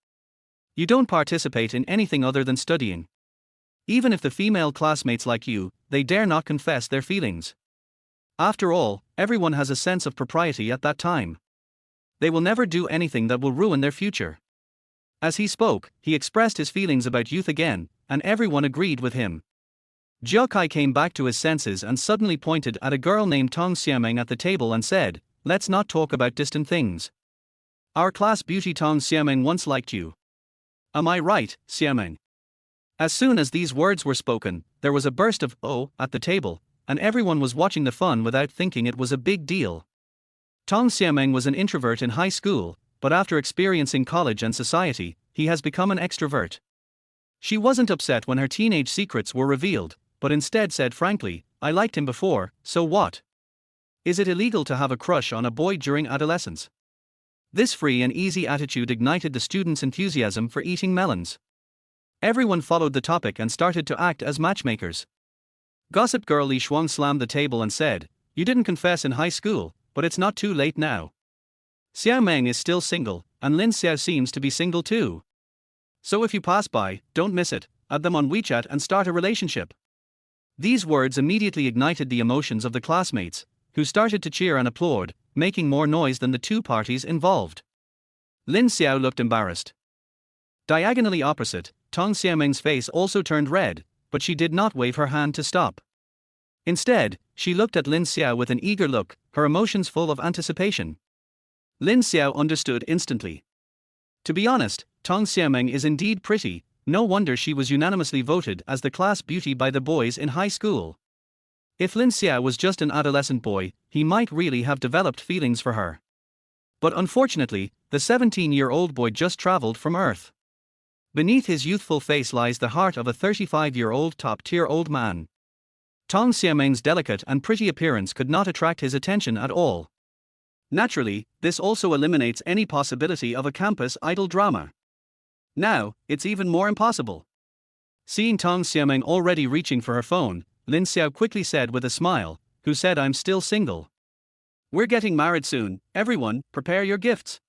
You don't participate in anything other than studying. Even if the female classmates like you, they dare not confess their feelings. After all, everyone has a sense of propriety at that time. They will never do anything that will ruin their future. As he spoke, he expressed his feelings about youth again, and everyone agreed with him. Jia Kai came back to his senses and suddenly pointed at a girl named Tong Xiameng at the table and said, let's not talk about distant things. Our class beauty Tong Xiameng once liked you. Am I right, Xiameng? As soon as these words were spoken, there was a burst of "oh" at the table, and everyone was watching the fun without thinking it was a big deal. Tong Xiameng was an introvert in high school, but after experiencing college and society, he has become an extrovert. She wasn't upset when her teenage secrets were revealed, but instead said frankly, I liked him before, so what? Is it illegal to have a crush on a boy during adolescence? This free and easy attitude ignited the students' enthusiasm for eating melons. Everyone followed the topic and started to act as matchmakers. Gossip girl Li Shuang slammed the table and said, you didn't confess in high school, but it's not too late now. Xiao Meng is still single, and Lin Xiao seems to be single too. So if you pass by, don't miss it, add them on WeChat and start a relationship. These words immediately ignited the emotions of the classmates, who started to cheer and applaud, making more noise than the two parties involved. Lin Xiao looked embarrassed. Diagonally opposite, Tong Xiameng's face also turned red, but she did not wave her hand to stop. Instead, she looked at Lin Xiao with an eager look, her emotions full of anticipation. Lin Xiao understood instantly. To be honest, Tong Xiameng is indeed pretty, no wonder she was unanimously voted as the class beauty by the boys in high school. If Lin Xiao was just an adolescent boy, he might really have developed feelings for her. But unfortunately, the 17-year-old boy just traveled from Earth. Beneath his youthful face lies the heart of a 35-year-old top-tier old man. Tong Xiameng's delicate and pretty appearance could not attract his attention at all. Naturally, this also eliminates any possibility of a campus idol drama. Now, it's even more impossible. Seeing Tang Xiameng already reaching for her phone, Lin Xiao quickly said with a smile, "Who said I'm still single? We're getting married soon, everyone, prepare your gifts."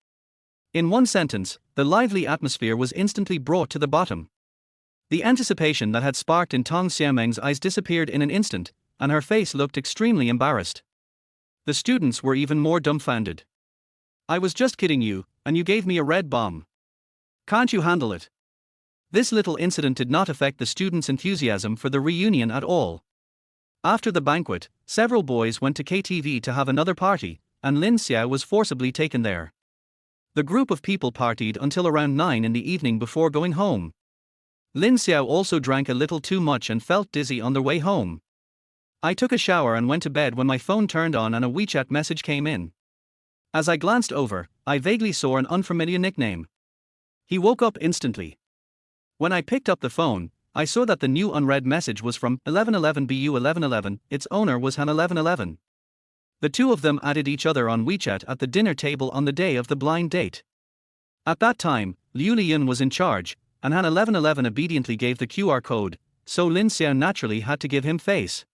In one sentence, the lively atmosphere was instantly brought to the bottom. The anticipation that had sparked in Tang Xiameng's eyes disappeared in an instant, and her face looked extremely embarrassed. The students were even more dumbfounded. "I was just kidding you, and you gave me a red bomb. Can't you handle it?" This little incident did not affect the students' enthusiasm for the reunion at all. After the banquet, several boys went to KTV to have another party, and Lin Xiao was forcibly taken there. The group of people partied until around 9 in the evening before going home. Lin Xiao also drank a little too much and felt dizzy on their way home. "I took a shower and went to bed when my phone turned on and a WeChat message came in. As I glanced over, I vaguely saw an unfamiliar nickname. He woke up instantly. When I picked up the phone, I saw that the new unread message was from 1111 BU 1111, its owner was Han 1111. The two of them added each other on WeChat at the dinner table on the day of the blind date. At that time, Liu Liyun was in charge, and Han 1111 obediently gave the QR code, so Lin Xiao naturally had to give him face.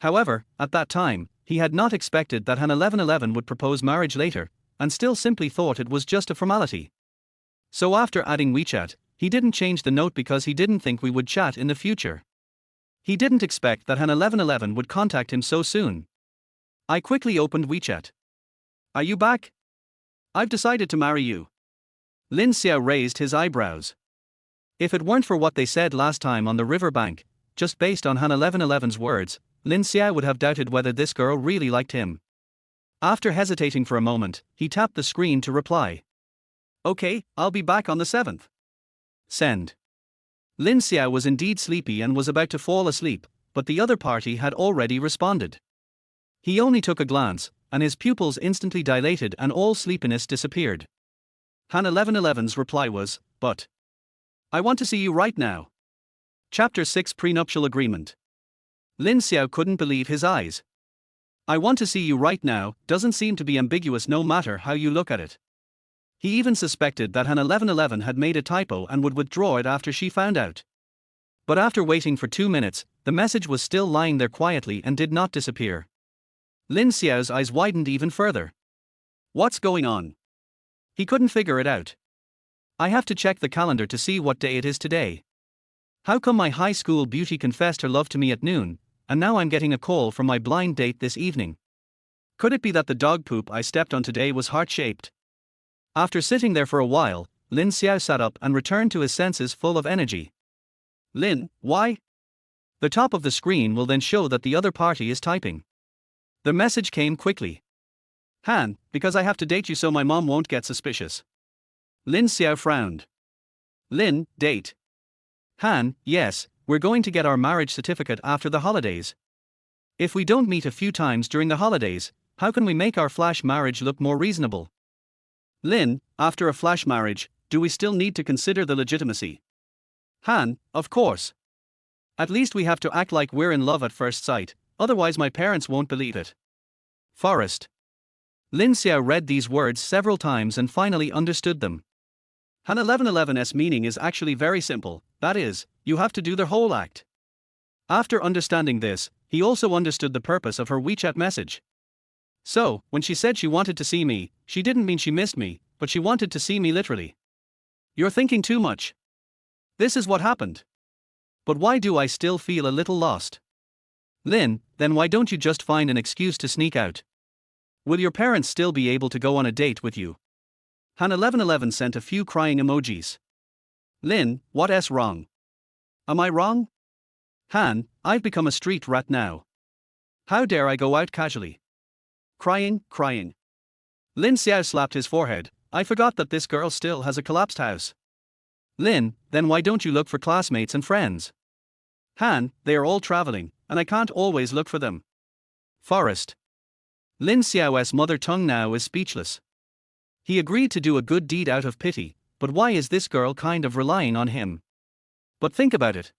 However, at that time, he had not expected that Han 1111 would propose marriage later, and still simply thought it was just a formality. So after adding WeChat, he didn't change the note because he didn't think we would chat in the future. He didn't expect that Han 1111 would contact him so soon. I quickly opened WeChat. "Are you back? I've decided to marry you." Lin Xiao raised his eyebrows. If it weren't for what they said last time on the riverbank, just based on Han 1111's words, Lin Xiao would have doubted whether this girl really liked him. After hesitating for a moment, he tapped the screen to reply. "Okay, I'll be back on the 7th. Send." Lin Xiao was indeed sleepy and was about to fall asleep, but the other party had already responded. He only took a glance, and his pupils instantly dilated and all sleepiness disappeared. Han 1111's reply was, "But I want to see you right now." Chapter 6 Prenuptial Agreement. Lin Xiao couldn't believe his eyes. "I want to see you right now" doesn't seem to be ambiguous no matter how you look at it. He even suspected that Han 1111 had made a typo and would withdraw it after she found out. But after waiting for 2 minutes, the message was still lying there quietly and did not disappear. Lin Xiao's eyes widened even further. What's going on? He couldn't figure it out. I have to check the calendar to see what day it is today. How come my high school beauty confessed her love to me at noon, and now I'm getting a call from my blind date this evening? Could it be that the dog poop I stepped on today was heart-shaped? After sitting there for a while, Lin Xiao sat up and returned to his senses full of energy. "Lin, why?" The top of the screen will then show that the other party is typing. The message came quickly. "Han, because I have to date you so my mom won't get suspicious." Lin Xiao frowned. "Lin, date?" "Han, yes, we're going to get our marriage certificate after the holidays. If we don't meet a few times during the holidays, how can we make our flash marriage look more reasonable?" "Lin, after a flash marriage, do we still need to consider the legitimacy?" "Han, of course. At least we have to act like we're in love at first sight, otherwise my parents won't believe it." Forest. Lin Xiao read these words several times and finally understood them. Han 1111's meaning is actually very simple, that is, you have to do the whole act. After understanding this, he also understood the purpose of her WeChat message. So, when she said she wanted to see me, she didn't mean she missed me, but she wanted to see me literally. "You're thinking too much. This is what happened. But why do I still feel a little lost?" "Lin, then why don't you just find an excuse to sneak out? Will your parents still be able to go on a date with you?" Han 1111 sent a few crying emojis. "Lin, what's wrong? Am I wrong? Han, I've become a street rat now. How dare I go out casually? Crying. Lin Xiao slapped his forehead. "I forgot that this girl still has a collapsed house." "Lin, then why don't you look for classmates and friends?" "Han, they are all traveling, and I can't always look for them." Forest. Lin Xiao's mother tongue now is speechless. He agreed to do a good deed out of pity, but why is this girl kind of relying on him? But think about it.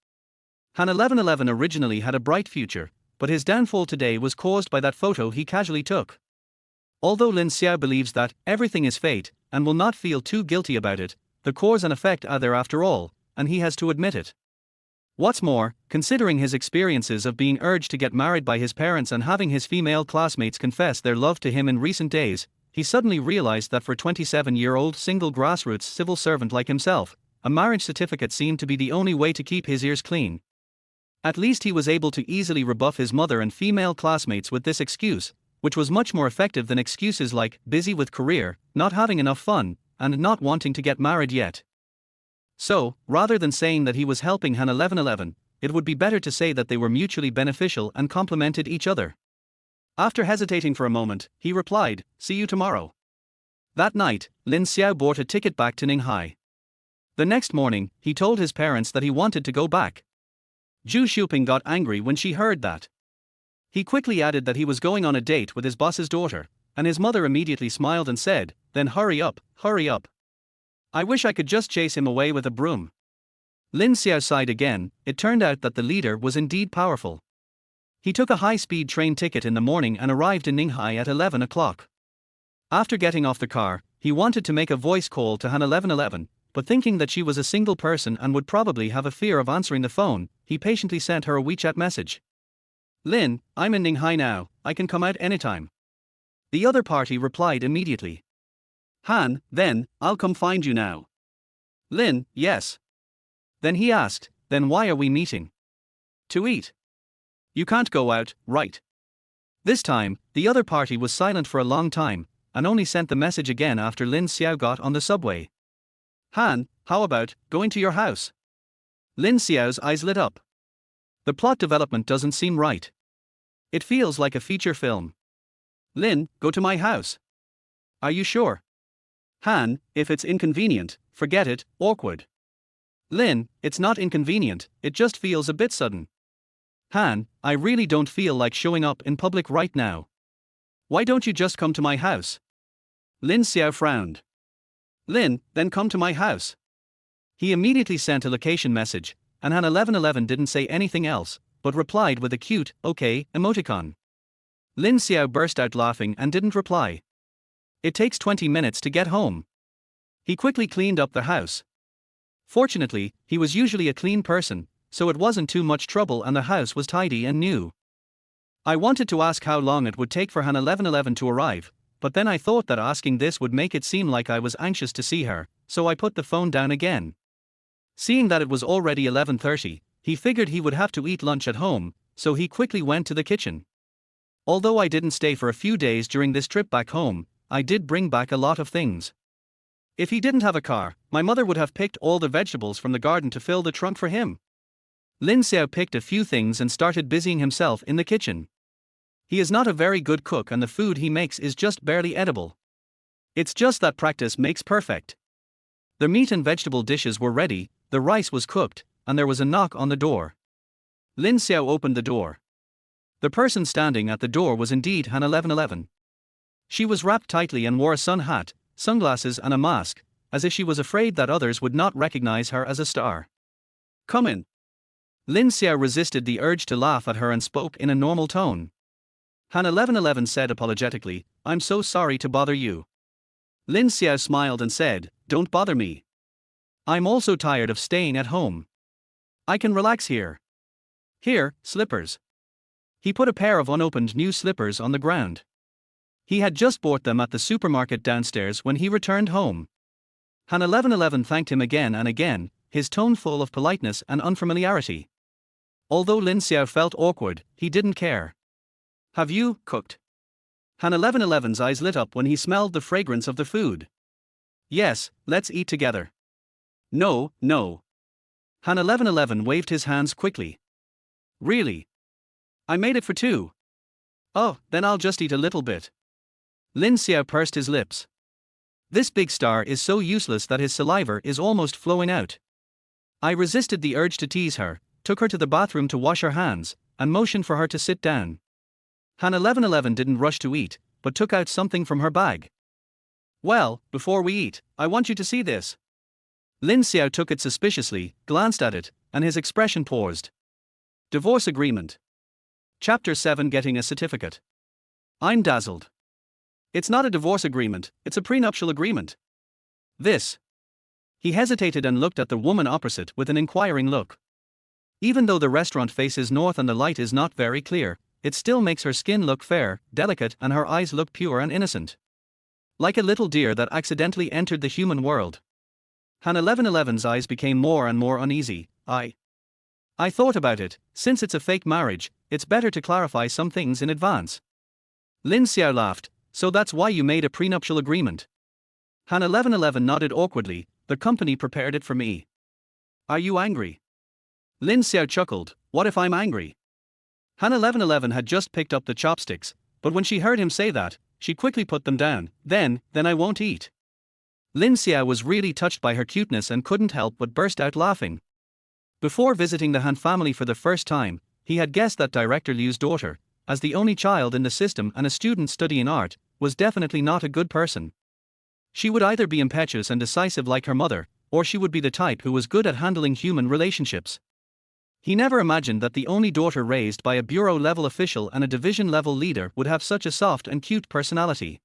Han 1111 originally had a bright future, but his downfall today was caused by that photo he casually took. Although Lin Xiao believes that everything is fate and will not feel too guilty about it, the cause and effect are there after all, and he has to admit it. What's more, considering his experiences of being urged to get married by his parents and having his female classmates confess their love to him in recent days, he suddenly realized that for a 27-year-old single grassroots civil servant like himself, a marriage certificate seemed to be the only way to keep his ears clean. At least he was able to easily rebuff his mother and female classmates with this excuse, which was much more effective than excuses like busy with career, not having enough fun, and not wanting to get married yet. So, rather than saying that he was helping Han 1111, it would be better to say that they were mutually beneficial and complemented each other. After hesitating for a moment, he replied, "See you tomorrow." That night, Lin Xiao bought a ticket back to Ninghai. The next morning, he told his parents that he wanted to go back. Zhu Xiuping got angry when she heard that. He quickly added that he was going on a date with his boss's daughter, and his mother immediately smiled and said, "Then hurry up, hurry up. I wish I could just chase him away with a broom." Lin Xiao sighed again. It turned out that the leader was indeed powerful. He took a high-speed train ticket in the morning and arrived in Ninghai at 11 o'clock. After getting off the car, he wanted to make a voice call to Han 1111, but thinking that she was a single person and would probably have a fear of answering the phone, he patiently sent her a WeChat message. "Lin, I'm in Ninghai now, I can come out anytime." The other party replied immediately. "Han, then, I'll come find you now." Lin, "Yes." Then he asked, "Then why are we meeting?" "To eat." "You can't go out, right?" This time, the other party was silent for a long time, and only sent the message again after Lin Xiao got on the subway. "Han, how about going to your house?" Lin Xiao's eyes lit up. The plot development doesn't seem right. It feels like a feature film. "Lin, go to my house." "Are you sure?" "Han, if it's inconvenient, forget it, awkward." "Lin, it's not inconvenient, it just feels a bit sudden." "Han, I really don't feel like showing up in public right now. Why don't you just come to my house?" Lin Xiao frowned. "Lin, then come to my house." He immediately sent a location message, and Han 1111 didn't say anything else, but replied with a cute, "okay" emoticon. Lin Xiao burst out laughing and didn't reply. It takes 20 minutes to get home. He quickly cleaned up the house. Fortunately, he was usually a clean person, so it wasn't too much trouble and the house was tidy and new. I wanted to ask how long it would take for Han 1111 to arrive, but then I thought that asking this would make it seem like I was anxious to see her, so I put the phone down again. Seeing that it was already 11:30, he figured he would have to eat lunch at home, so he quickly went to the kitchen. Although I didn't stay for a few days during this trip back home, I did bring back a lot of things. If he didn't have a car, my mother would have picked all the vegetables from the garden to fill the trunk for him. Lin Xiao picked a few things and started busying himself in the kitchen. He is not a very good cook and the food he makes is just barely edible. It's just that practice makes perfect. The meat and vegetable dishes were ready, the rice was cooked, and there was a knock on the door. Lin Xiao opened the door. The person standing at the door was indeed Han 1111. She was wrapped tightly and wore a sun hat, sunglasses and a mask, as if she was afraid that others would not recognize her as a star. "Come in." Lin Xiao resisted the urge to laugh at her and spoke in a normal tone. Han 1111 said apologetically, "I'm so sorry to bother you." Lin Xiao smiled and said, "Don't bother me. I'm also tired of staying at home. I can relax here. Here, slippers." He put a pair of unopened new slippers on the ground. He had just bought them at the supermarket downstairs when he returned home. Han 1111 thanked him again and again, his tone full of politeness and unfamiliarity. Although Lin Xiao felt awkward, he didn't care. "Have you cooked?" Han 1111's eyes lit up when he smelled the fragrance of the food. "Yes, let's eat together." "No, no." Han 1111 waved his hands quickly. "Really? I made it for two." "Oh, then I'll just eat a little bit." Lin Xiao pursed his lips. This big star is so useless that his saliva is almost flowing out. I resisted the urge to tease her, took her to the bathroom to wash her hands, and motioned for her to sit down. Han 1111 didn't rush to eat, but took out something from her bag. "Well, before we eat, I want you to see this." Lin Xiao took it suspiciously, glanced at it, and his expression paused. Divorce agreement. Chapter 7 Getting a certificate. I'm dazzled. It's not a divorce agreement, it's a prenuptial agreement. This He hesitated and looked at the woman opposite with an inquiring look. Even though the restaurant faces north and the light is not very clear, it still makes her skin look fair, delicate, and her eyes look pure and innocent. Like a little deer that accidentally entered the human world. Han 1111's eyes became more and more uneasy. I thought about it, since it's a fake marriage, it's better to clarify some things in advance. Lin Xiao laughed, so that's why you made a prenuptial agreement. Han 1111 nodded awkwardly, the company prepared it for me. Are you angry? Lin Xiao chuckled, what if I'm angry? Han 1111 had just picked up the chopsticks, but when she heard him say that, she quickly put them down. Then I won't eat. Lin Xiao was really touched by her cuteness and couldn't help but burst out laughing. Before visiting the Han family for the first time, he had guessed that Director Liu's daughter, as the only child in the system and a student studying art, was definitely not a good person. She would either be impetuous and decisive like her mother, or she would be the type who was good at handling human relationships. He never imagined that the only daughter raised by a bureau-level official and a division-level leader would have such a soft and cute personality.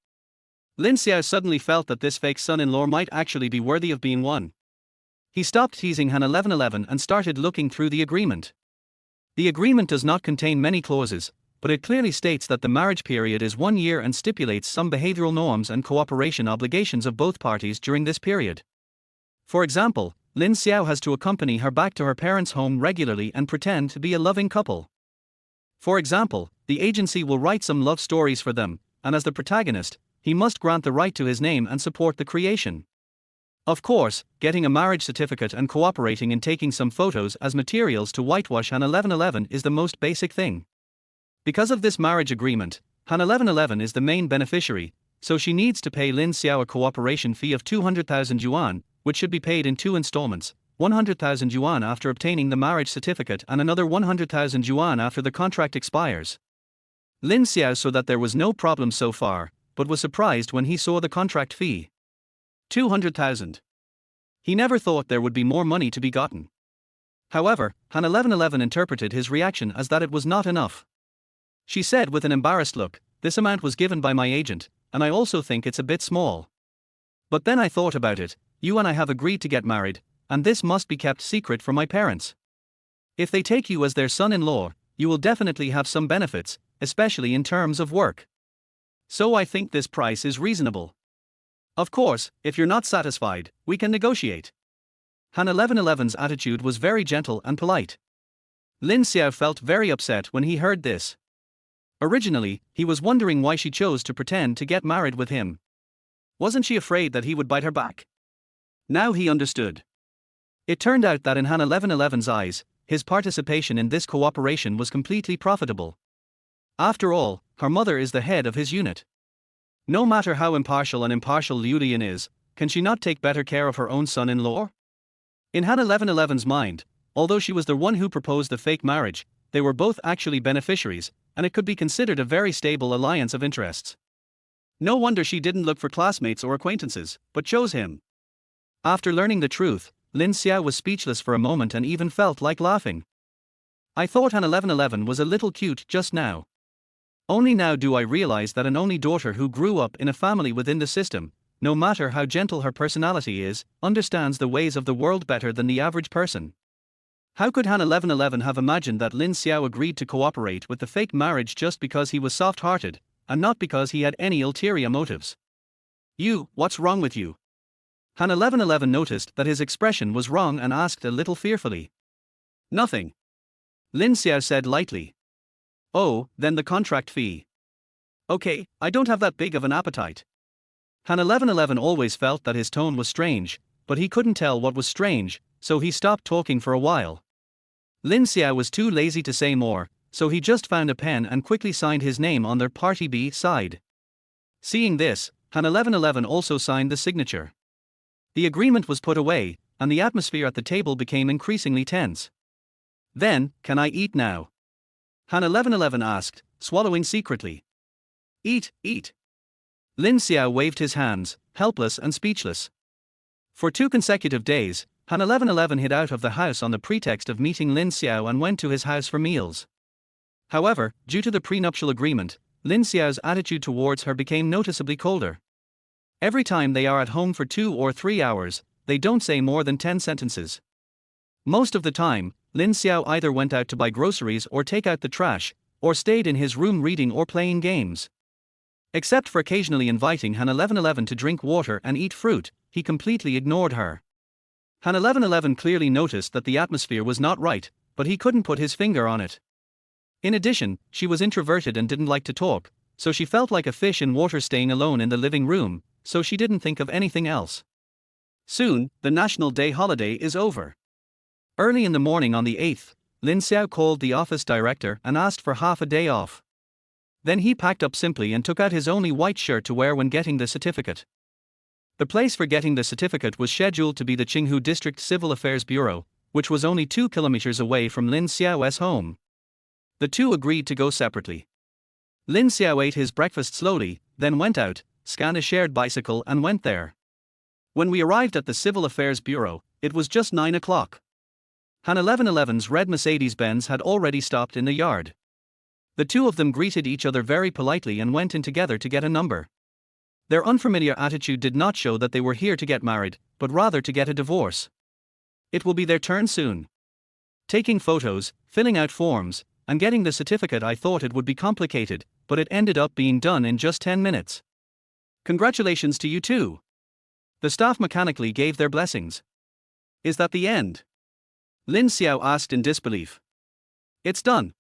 Lin Xiao suddenly felt that this fake son-in-law might actually be worthy of being won. He stopped teasing Han 1111 and started looking through the agreement. The agreement does not contain many clauses, but it clearly states that the marriage period is 1 year and stipulates some behavioral norms and cooperation obligations of both parties during this period. For example, Lin Xiao has to accompany her back to her parents' home regularly and pretend to be a loving couple. For example, the agency will write some love stories for them, and as the protagonist, he must grant the right to his name and support the creation. Of course, getting a marriage certificate and cooperating in taking some photos as materials to whitewash Han 1111 is the most basic thing. Because of this marriage agreement, Han 1111 is the main beneficiary, so she needs to pay Lin Xiao a cooperation fee of 200,000 yuan, which should be paid in 2 installments, 100,000 yuan after obtaining the marriage certificate and another 100,000 yuan after the contract expires. Lin Xiao saw that there was no problem so far, but was surprised when he saw the contract fee. 200,000. He never thought there would be more money to be gotten. However, Han 1111 interpreted his reaction as that it was not enough. She said with an embarrassed look, this amount was given by my agent, and I also think it's a bit small. But then I thought about it, you and I have agreed to get married, and this must be kept secret from my parents. If they take you as their son-in-law, you will definitely have some benefits, especially in terms of work. So I think this price is reasonable. Of course, if you're not satisfied, we can negotiate. Han 1111's attitude was very gentle and polite. Lin Xiao felt very upset when he heard this. Originally, he was wondering why she chose to pretend to get married with him. Wasn't she afraid that he would bite her back? Now he understood. It turned out that in Han 1111's eyes, his participation in this cooperation was completely profitable. After all, her mother is the head of his unit. No matter how impartial Liu Lian is, can she not take better care of her own son-in-law? In Han 1111's mind, although she was the one who proposed the fake marriage, they were both actually beneficiaries, and it could be considered a very stable alliance of interests. No wonder she didn't look for classmates or acquaintances, but chose him. After learning the truth, Lin Xiao was speechless for a moment and even felt like laughing. I thought Han 1111 was a little cute just now. Only now do I realize that an only daughter who grew up in a family within the system, no matter how gentle her personality is, understands the ways of the world better than the average person. How could Han 1111 have imagined that Lin Xiao agreed to cooperate with the fake marriage just because he was soft-hearted, and not because he had any ulterior motives? What's wrong with you? Han 1111 noticed that his expression was wrong and asked a little fearfully. Nothing. Lin Xiao said lightly. Oh, then the contract fee. Okay, I don't have that big of an appetite. Han 1111 always felt that his tone was strange, but he couldn't tell what was strange, so he stopped talking for a while. Lin Xiao was too lazy to say more, so he just found a pen and quickly signed his name on their Party B side. Seeing this, Han 1111 also signed the signature. The agreement was put away, and the atmosphere at the table became increasingly tense. Then, can I eat now? Han 1111 asked, swallowing secretly. Eat. Lin Xiao waved his hands, helpless and speechless. For 2 consecutive days, Han 1111 hid out of the house on the pretext of meeting Lin Xiao and went to his house for meals. However, due to the prenuptial agreement, Lin Xiao's attitude towards her became noticeably colder. Every time they are at home for 2 or 3 hours, they don't say more than 10 sentences. Most of the time, Lin Xiao either went out to buy groceries or take out the trash, or stayed in his room reading or playing games. Except for occasionally inviting Han 1111 to drink water and eat fruit, he completely ignored her. Han 1111 clearly noticed that the atmosphere was not right, but he couldn't put his finger on it. In addition, she was introverted and didn't like to talk, so she felt like a fish in water staying alone in the living room, so she didn't think of anything else. Soon, the National Day holiday is over. Early in the morning on the 8th, Lin Xiao called the office director and asked for half a day off. Then he packed up simply and took out his only white shirt to wear when getting the certificate. The place for getting the certificate was scheduled to be the Qinghu District Civil Affairs Bureau, which was only 2 kilometers away from Lin Xiao's home. The two agreed to go separately. Lin Xiao ate his breakfast slowly, then went out, scanned a shared bicycle and went there. When we arrived at the Civil Affairs Bureau, it was just 9 o'clock. Han 1111's red Mercedes-Benz had already stopped in the yard. The two of them greeted each other very politely and went in together to get a number. Their unfamiliar attitude did not show that they were here to get married, but rather to get a divorce. It will be their turn soon. Taking photos, filling out forms, and getting the certificate, I thought it would be complicated, but it ended up being done in just 10 minutes. Congratulations to you too. The staff mechanically gave their blessings. Is that the end? Lin Xiao asked in disbelief. It's done.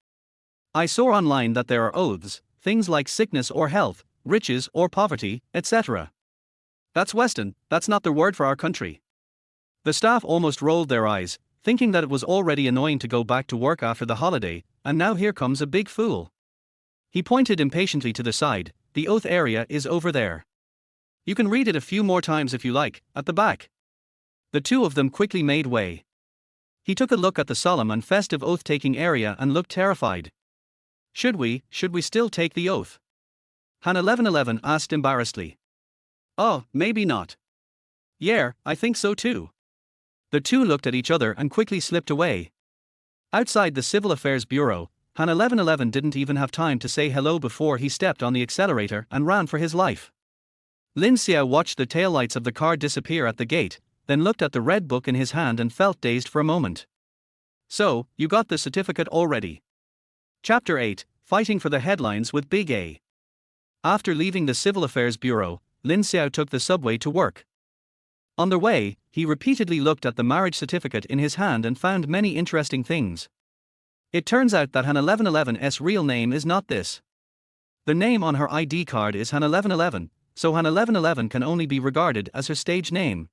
I saw online that there are oaths, things like sickness or health, riches or poverty, etc. That's Western, that's not the word for our country. The staff almost rolled their eyes, thinking that it was already annoying to go back to work after the holiday, and now here comes a big fool. He pointed impatiently to the side. The oath area is over there. You can read it a few more times if you like, at the back. The two of them quickly made way. He took a look at the solemn and festive oath-taking area and looked terrified. Should we still take the oath? Han 1111 asked embarrassedly. Oh, maybe not. Yeah, I think so too. The two looked at each other and quickly slipped away. Outside the Civil Affairs Bureau, Han 1111 didn't even have time to say hello before he stepped on the accelerator and ran for his life. Lin Xiao watched the taillights of the car disappear at the gate, then looked at the red book in his hand and felt dazed for a moment. So, you got the certificate already. Chapter 8, Fighting for the Headlines with Big A. After leaving the Civil Affairs Bureau, Lin Xiao took the subway to work. On the way, he repeatedly looked at the marriage certificate in his hand and found many interesting things. It turns out that Han 1111's real name is not this. The name on her ID card is Han 1111, so Han 1111 can only be regarded as her stage name.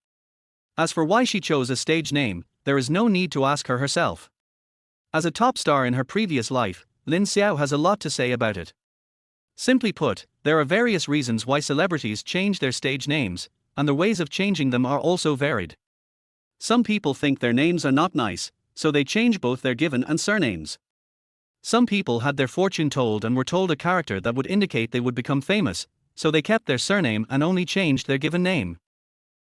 As for why she chose a stage name, there is no need to ask her herself. As a top star in her previous life, Lin Xiao has a lot to say about it. Simply put, there are various reasons why celebrities change their stage names, and the ways of changing them are also varied. Some people think their names are not nice, so they change both their given and surnames. Some people had their fortune told and were told a character that would indicate they would become famous, so they kept their surname and only changed their given name.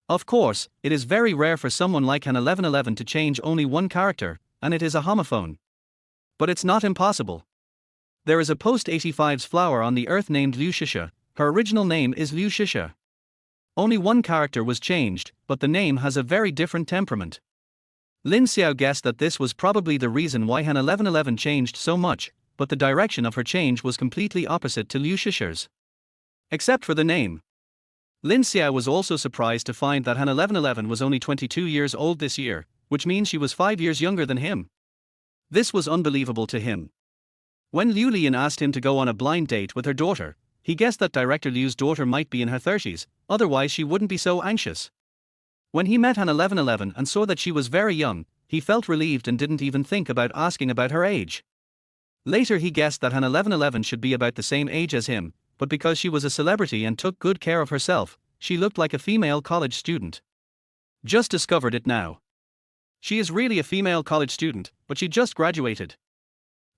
Of course, it is very rare for someone like Han 1111 to change only one character, and it is a homophone. But it's not impossible. There is a post-85's flower on the earth named Liu Shisha. Her original name is Liu Shisha. Only one character was changed, but the name has a very different temperament. Lin Xiao guessed that this was probably the reason why Han 1111 changed so much, but the direction of her change was completely opposite to Liu Shisha's. Except for the name. Lin Xiao was also surprised to find that Han 1111 was only 22 years old this year, which means she was 5 years younger than him. This was unbelievable to him. When Liu Lian asked him to go on a blind date with her daughter, he guessed that director Liu's daughter might be in her 30s, otherwise she wouldn't be so anxious. When he met Han 1111 and saw that she was very young, he felt relieved and didn't even think about asking about her age. Later he guessed that Han 1111 should be about the same age as him, but because she was a celebrity and took good care of herself, she looked like a female college student. Just discovered it now. She is really a female college student, but she just graduated.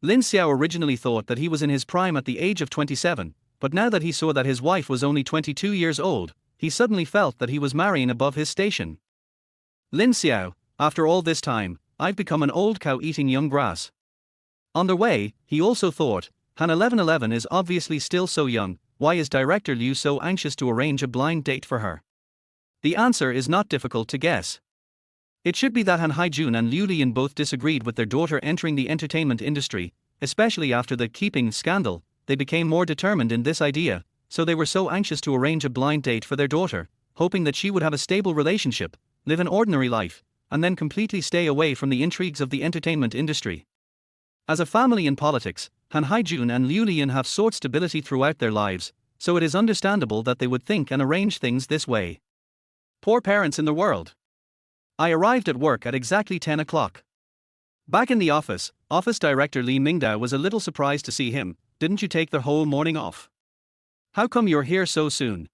Lin Xiao originally thought that he was in his prime at the age of 27, but now that he saw that his wife was only 22 years old, he suddenly felt that he was marrying above his station. Lin Xiao, after all this time, I've become an old cow eating young grass. On the way, he also thought, Han 1111 is obviously still so young, why is director Liu so anxious to arrange a blind date for her? The answer is not difficult to guess. It should be that Han Haijun and Liu Lian both disagreed with their daughter entering the entertainment industry, especially after the keeping scandal. They became more determined in this idea, so they were so anxious to arrange a blind date for their daughter, hoping that she would have a stable relationship, live an ordinary life, and then completely stay away from the intrigues of the entertainment industry. As a family in politics, Han Haijun and Liu Lian have sought stability throughout their lives, so it is understandable that they would think and arrange things this way. Poor parents in the world. I arrived at work at exactly 10 o'clock. Back in the office director Li Mingdao was a little surprised to see him. Didn't you take the whole morning off? How come you're here so soon?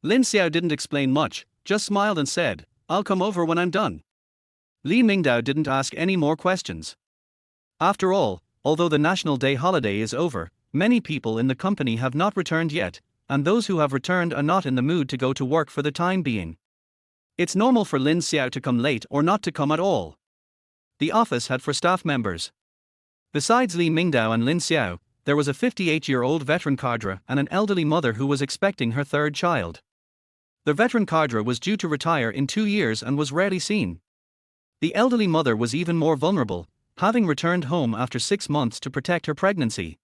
Lin Xiao didn't explain much, just smiled and said, I'll come over when I'm done. Li Mingdao didn't ask any more questions. After all, although the National Day holiday is over, many people in the company have not returned yet, and those who have returned are not in the mood to go to work for the time being. It's normal for Lin Xiao to come late or not to come at all. The office had for staff members. Besides Li Mingdao and Lin Xiao, there was a 58-year-old veteran cadre and an elderly mother who was expecting her third child. The veteran cadre was due to retire in 2 years and was rarely seen. The elderly mother was even more vulnerable, having returned home after 6 months to protect her pregnancy.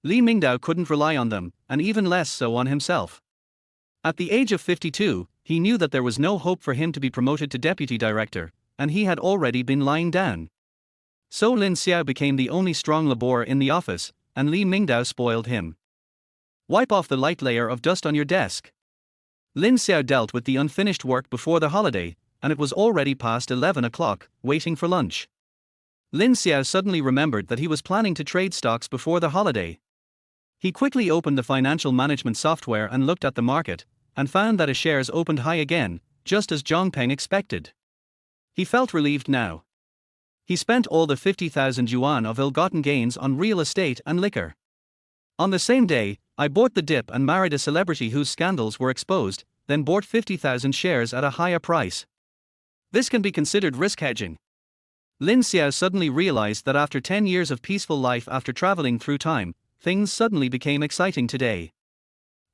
Li Mingdao couldn't rely on them, and even less so on himself. At the age of 52, he knew that there was no hope for him to be promoted to deputy director, and he had already been lying down. So Lin Xiao became the only strong laborer in the office, and Li Mingdao spoiled him. Wipe off the light layer of dust on your desk. Lin Xiao dealt with the unfinished work before the holiday, and it was already past 11 o'clock, waiting for lunch. Lin Xiao suddenly remembered that he was planning to trade stocks before the holiday. He quickly opened the financial management software and looked at the market, and found that his shares opened high again, just as Zhang Peng expected. He felt relieved now. He spent all the 50,000 yuan of ill-gotten gains on real estate and liquor. On the same day, I bought the dip and married a celebrity whose scandals were exposed, then bought 50,000 shares at a higher price. This can be considered risk hedging. Lin Xiao suddenly realized that after 10 years of peaceful life after traveling through time, things suddenly became exciting today.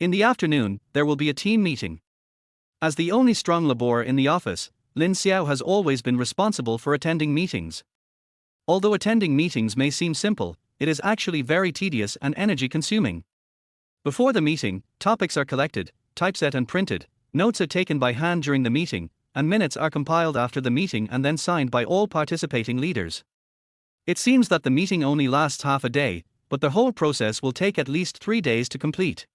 In the afternoon, there will be a team meeting. As the only strong laborer in the office, Lin Xiao has always been responsible for attending meetings. Although attending meetings may seem simple, it is actually very tedious and energy-consuming. Before the meeting, topics are collected, typeset and printed, notes are taken by hand during the meeting, and minutes are compiled after the meeting and then signed by all participating leaders. It seems that the meeting only lasts half a day, but the whole process will take at least 3 days to complete.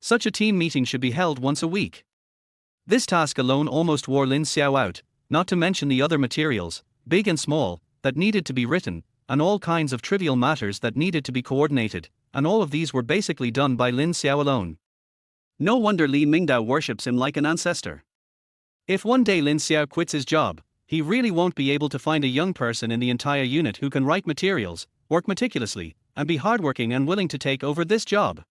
Such a team meeting should be held once a week. This task alone almost wore Lin Xiao out, not to mention the other materials, big and small, that needed to be written, and all kinds of trivial matters that needed to be coordinated, and all of these were basically done by Lin Xiao alone. No wonder Li Mingdao worships him like an ancestor. If one day Lin Xiao quits his job, he really won't be able to find a young person in the entire unit who can write materials, work meticulously, and be hardworking and willing to take over this job.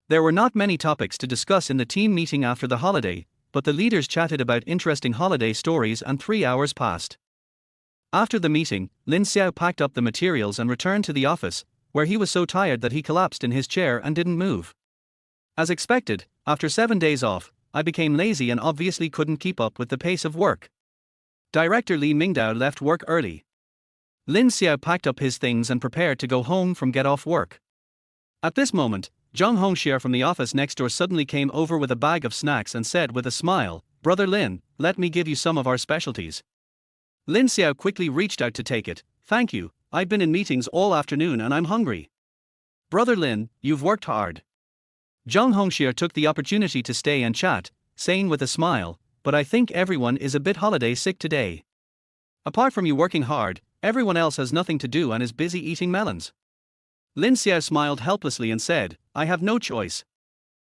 There were not many topics to discuss in the team meeting after the holiday, but the leaders chatted about interesting holiday stories and 3 hours passed. After the meeting, Lin Xiao packed up the materials and returned to the office, where he was so tired that he collapsed in his chair and didn't move. As expected, after 7 days off, I became lazy and obviously couldn't keep up with the pace of work. Director Li Mingdao left work early. Lin Xiao packed up his things and prepared to go home from get off work. At this moment, Zhang Hongxie from the office next door suddenly came over with a bag of snacks and said with a smile, "Brother Lin, let me give you some of our specialties." Lin Xiao quickly reached out to take it. "Thank you, I've been in meetings all afternoon and I'm hungry." "Brother Lin, you've worked hard." Zhang Hongxie took the opportunity to stay and chat, saying with a smile, "But I think everyone is a bit holiday sick today. Apart from you working hard, everyone else has nothing to do and is busy eating melons." Lin Xiao smiled helplessly and said, "I have no choice."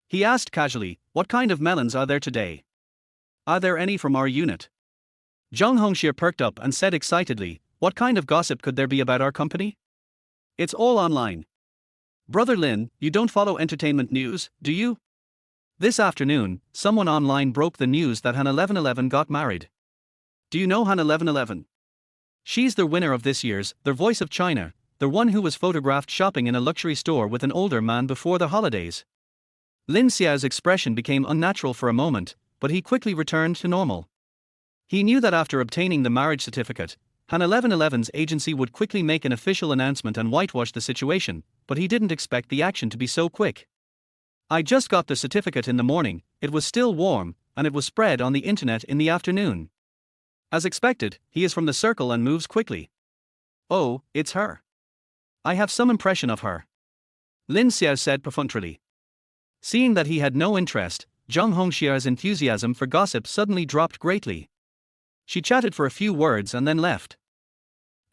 He asked casually, "What kind of melons are there today? Are there any from our unit?" Zhang Hongxie perked up and said excitedly, "What kind of gossip could there be about our company? It's all online. Brother Lin, you don't follow entertainment news, do you? This afternoon, someone online broke the news that Han 1111 got married. Do you know Han 1111? She's the winner of this year's The Voice of China, the one who was photographed shopping in a luxury store with an older man before the holidays." Lin Xiao's expression became unnatural for a moment, but he quickly returned to normal. He knew that after obtaining the marriage certificate, Han 1111's agency would quickly make an official announcement and whitewash the situation, but he didn't expect the action to be so quick. "I just got the certificate in the morning, it was still warm, and it was spread on the internet in the afternoon." As expected, he is from the circle and moves quickly. "Oh, it's her. I have some impression of her," Lin Xiao said perfunctorily. Seeing that he had no interest, Zhang Hongxia's enthusiasm for gossip suddenly dropped greatly. She chatted for a few words and then left.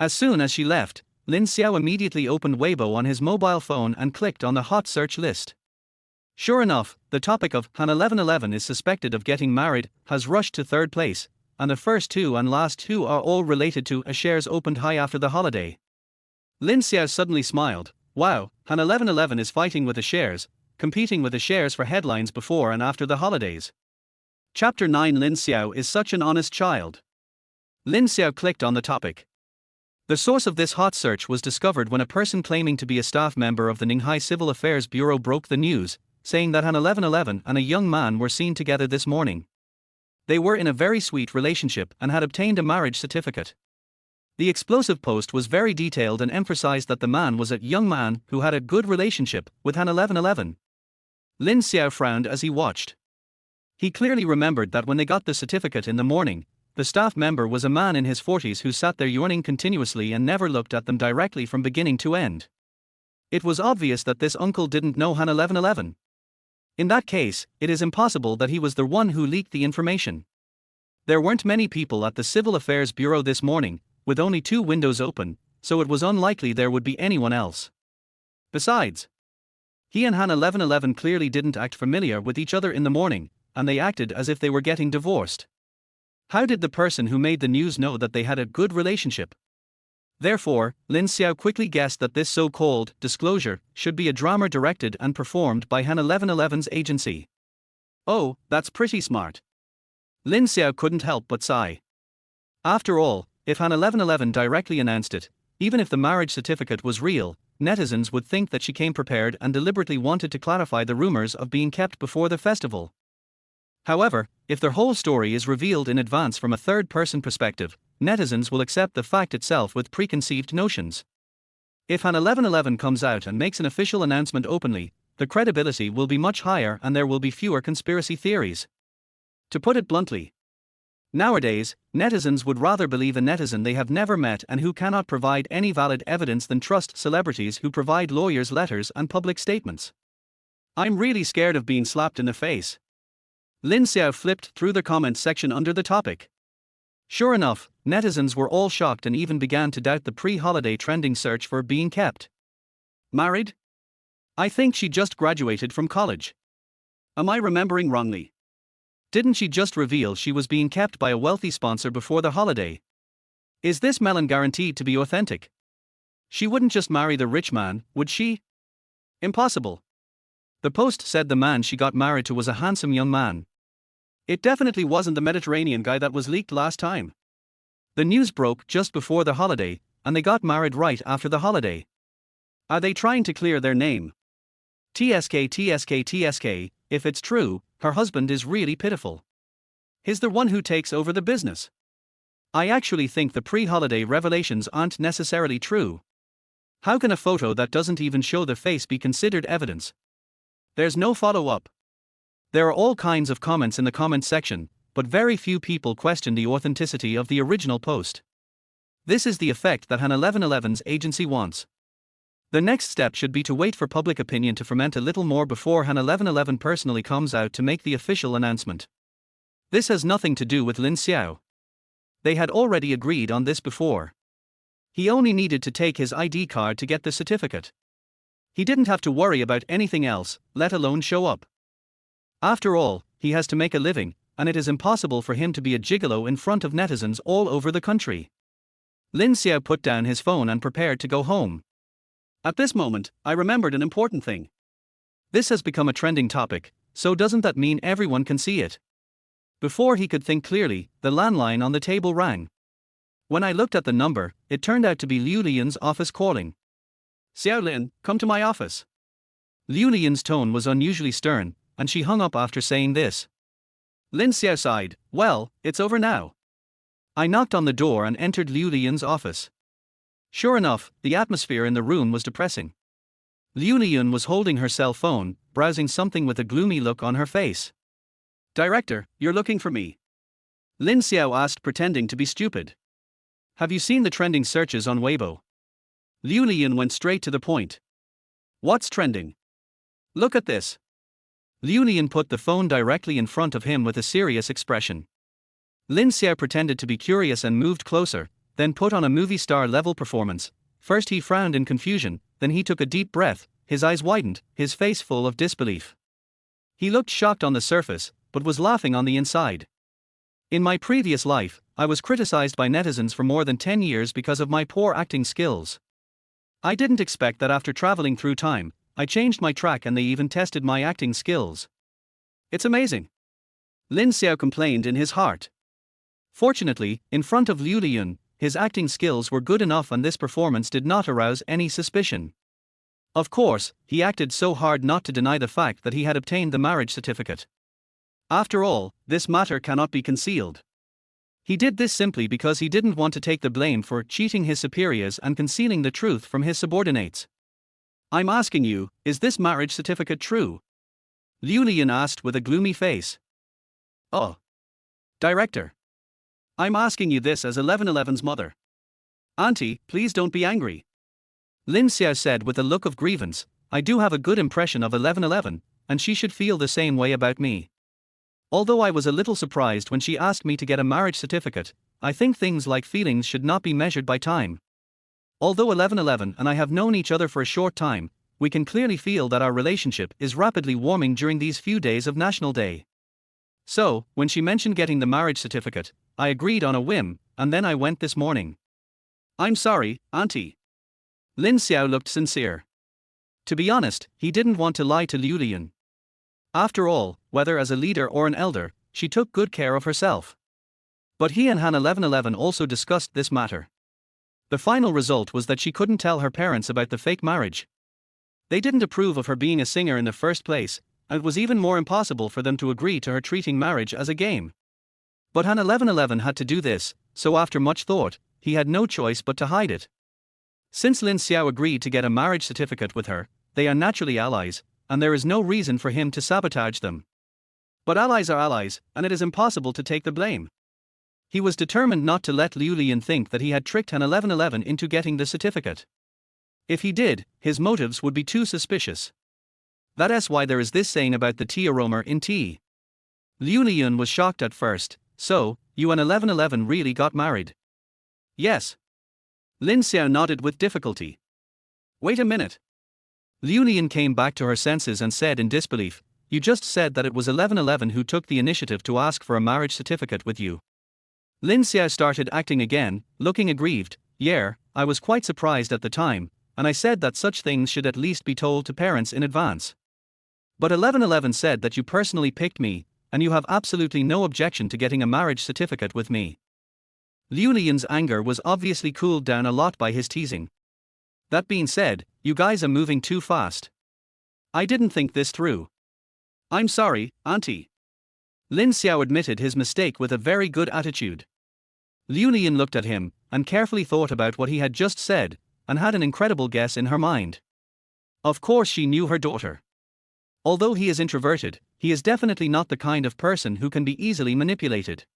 As soon as she left, Lin Xiao immediately opened Weibo on his mobile phone and clicked on the hot search list. Sure enough, the topic of Han 1111 is suspected of getting married has rushed to third place, and the first two and last two are all related to shares opened high after the holiday. Lin Xiao suddenly smiled. Wow, Han 1111 is fighting with the shares, competing with the shares for headlines before and after the holidays. Chapter 9. Lin Xiao is such an honest child. Lin Xiao clicked on the topic. The source of this hot search was discovered when a person claiming to be a staff member of the Ninghai Civil Affairs Bureau broke the news, saying that Han 1111 and a young man were seen together this morning. They were in a very sweet relationship and had obtained a marriage certificate. The explosive post was very detailed and emphasized that the man was a young man who had a good relationship with Han 1111. Lin Xiao frowned as he watched. He clearly remembered that when they got the certificate in the morning, the staff member was a man in his 40s who sat there yawning continuously and never looked at them directly from beginning to end. It was obvious that this uncle didn't know Han 1111. In that case, it is impossible that he was the one who leaked the information. There weren't many people at the Civil Affairs Bureau this morning, with only 2 windows open, so it was unlikely there would be anyone else. Besides, he and Han 1111 clearly didn't act familiar with each other in the morning, and they acted as if they were getting divorced. How did the person who made the news know that they had a good relationship? Therefore, Lin Xiao quickly guessed that this so-called disclosure should be a drama directed and performed by Han 1111's agency. Oh, that's pretty smart. Lin Xiao couldn't help but sigh. After all, if Han 1111 directly announced it, even if the marriage certificate was real, netizens would think that she came prepared and deliberately wanted to clarify the rumors of being kept before the festival. However, if their whole story is revealed in advance from a third-person perspective, netizens will accept the fact itself with preconceived notions. If Han 1111 comes out and makes an official announcement openly, the credibility will be much higher and there will be fewer conspiracy theories. To put it bluntly, nowadays, netizens would rather believe a netizen they have never met and who cannot provide any valid evidence than trust celebrities who provide lawyers' letters and public statements. I'm really scared of being slapped in the face. Lin Xiao flipped through the comments section under the topic. Sure enough, netizens were all shocked and even began to doubt the pre-holiday trending search for being kept married? I think she just graduated from college. Am I remembering wrongly? Didn't she just reveal she was being kept by a wealthy sponsor before the holiday? Is this melon guaranteed to be authentic? She wouldn't just marry the rich man, would she? Impossible. The post said the man she got married to was a handsome young man. It definitely wasn't the Mediterranean guy that was leaked last time. The news broke just before the holiday, and they got married right after the holiday. Are they trying to clear their name? TSK, if it's true, her husband is really pitiful. He's the one who takes over the business. I actually think the pre-holiday revelations aren't necessarily true. How can a photo that doesn't even show the face be considered evidence? There's no follow-up. There are all kinds of comments in the comments section, but very few people question the authenticity of the original post. This is the effect that Han 1111's agency wants. The next step should be to wait for public opinion to ferment a little more before Han 1111 personally comes out to make the official announcement. This has nothing to do with Lin Xiao. They had already agreed on this before. He only needed to take his ID card to get the certificate. He didn't have to worry about anything else, let alone show up. After all, he has to make a living, and it is impossible for him to be a gigolo in front of netizens all over the country. Lin Xiao put down his phone and prepared to go home. At this moment, I remembered an important thing. This has become a trending topic, so doesn't that mean everyone can see it? Before he could think clearly, the landline on the table rang. When I looked at the number, it turned out to be Liu Lian's office calling. Xiao Lin, come to my office. Liu Lian's tone was unusually stern, and she hung up after saying this. Lin Xiao sighed. Well, it's over now. I knocked on the door and entered Liu Liyun's office. Sure enough, the atmosphere in the room was depressing. Liu Liyun was holding her cell phone, browsing something with a gloomy look on her face. Director, you're looking for me? Lin Xiao asked, pretending to be stupid. Have you seen the trending searches on Weibo? Liu Liyun went straight to the point. What's trending? Look at this. Liu Liyun put the phone directly in front of him with a serious expression. Lin Xiao pretended to be curious and moved closer, then put on a movie star level performance. First he frowned in confusion, then he took a deep breath, his eyes widened, his face full of disbelief. He looked shocked on the surface, but was laughing on the inside. In my previous life, I was criticized by netizens for more than 10 years because of my poor acting skills. I didn't expect that after traveling through time, I changed my track and they even tested my acting skills. It's amazing. Lin Xiao complained in his heart. Fortunately, in front of Liu Liyun, his acting skills were good enough and this performance did not arouse any suspicion. Of course, he acted so hard not to deny the fact that he had obtained the marriage certificate. After all, this matter cannot be concealed. He did this simply because he didn't want to take the blame for cheating his superiors and concealing the truth from his subordinates. I'm asking you, is this marriage certificate true? Liu Liyun asked with a gloomy face. Oh. Director. I'm asking you this as 1111's mother. Auntie, please don't be angry. Lin Xiao said with a look of grievance, I do have a good impression of 1111, and she should feel the same way about me. Although I was a little surprised when she asked me to get a marriage certificate, I think things like feelings should not be measured by time. Although 1111 and I have known each other for a short time, we can clearly feel that our relationship is rapidly warming during these few days of National Day. So, when she mentioned getting the marriage certificate, I agreed on a whim, and then I went this morning. I'm sorry, Auntie. Lin Xiao looked sincere. To be honest, he didn't want to lie to Liu Liyun. After all, whether as a leader or an elder, she took good care of herself. But he and Han 1111 also discussed this matter. The final result was that she couldn't tell her parents about the fake marriage. They didn't approve of her being a singer in the first place, and it was even more impossible for them to agree to her treating marriage as a game. But Han 1111 had to do this, so after much thought, he had no choice but to hide it. Since Lin Xiao agreed to get a marriage certificate with her, they are naturally allies, and there is no reason for him to sabotage them. But allies are allies, and it is impossible to take the blame. He was determined not to let Liu Liyun think that he had tricked Han 1111 into getting the certificate. If he did, his motives would be too suspicious. That's why there is this saying about the tea aroma in tea. Liu Liyun was shocked at first. So, you and 1111 really got married? Yes. Lin Xiao nodded with difficulty. Wait a minute. Liu Liyun came back to her senses and said in disbelief, you just said that it was 1111 who took the initiative to ask for a marriage certificate with you. Lin Xiao started acting again, looking aggrieved. Yeah, I was quite surprised at the time, and I said that such things should at least be told to parents in advance. But 1111 said that you personally picked me, and you have absolutely no objection to getting a marriage certificate with me. Liu Liyun's anger was obviously cooled down a lot by his teasing. That being said, you guys are moving too fast. I didn't think this through. I'm sorry, Auntie. Lin Xiao admitted his mistake with a very good attitude. Liu Liyun looked at him, and carefully thought about what he had just said, and had an incredible guess in her mind. Of course she knew her daughter. Although he is introverted, he is definitely not the kind of person who can be easily manipulated.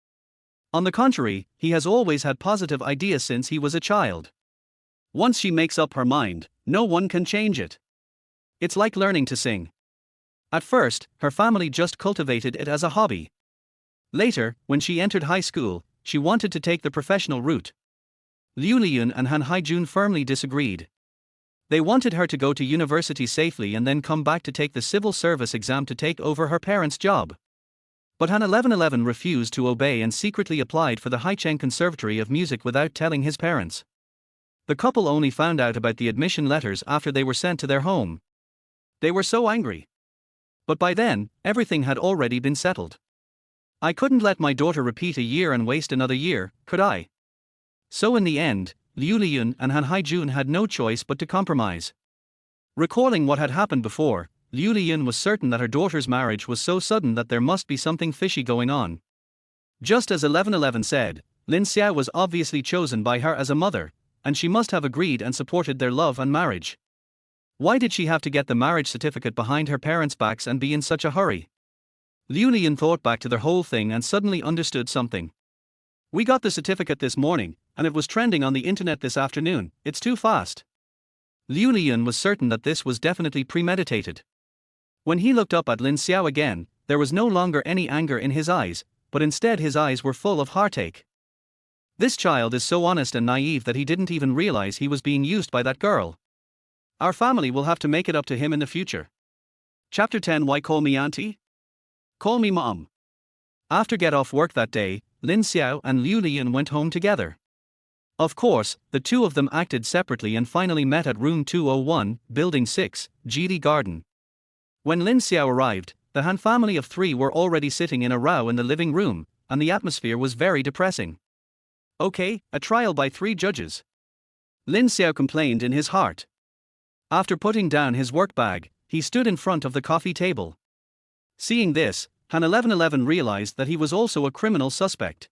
On the contrary, he has always had positive ideas since he was a child. Once she makes up her mind, no one can change it. It's like learning to sing. At first, her family just cultivated it as a hobby. Later, when she entered high school, she wanted to take the professional route. Liu Liyun and Han Haijun firmly disagreed. They wanted her to go to university safely and then come back to take the civil service exam to take over her parents' job. But Han 1111 refused to obey and secretly applied for the Haicheng Conservatory of Music without telling his parents. The couple only found out about the admission letters after they were sent to their home. They were so angry. But by then, everything had already been settled. I couldn't let my daughter repeat a year and waste another year, could I? So in the end, Liu Liyun and Han Haijun had no choice but to compromise. Recalling what had happened before, Liu Lian was certain that her daughter's marriage was so sudden that there must be something fishy going on. Just as 1111 said, Lin Xiao was obviously chosen by her as a mother, and she must have agreed and supported their love and marriage. Why did she have to get the marriage certificate behind her parents' backs and be in such a hurry? Liu Lian thought back to the whole thing and suddenly understood something. We got the certificate this morning, and it was trending on the internet this afternoon. It's too fast. Liu Lian was certain that this was definitely premeditated. When he looked up at Lin Xiao again, there was no longer any anger in his eyes, but instead his eyes were full of heartache. This child is so honest and naive that he didn't even realize he was being used by that girl. Our family will have to make it up to him in the future. Chapter 10. Why call me auntie? Call me mom. After get off work that day, Lin Xiao and Liu Lian went home together. Of course, the two of them acted separately and finally met at room 201, building 6, Geely Garden. When Lin Xiao arrived, the Han family of 3 were already sitting in a row in the living room, and the atmosphere was very depressing. Okay, a trial by 3 judges. Lin Xiao complained in his heart. After putting down his work bag, he stood in front of the coffee table. Seeing this, Han 1111 realized that he was also a criminal suspect.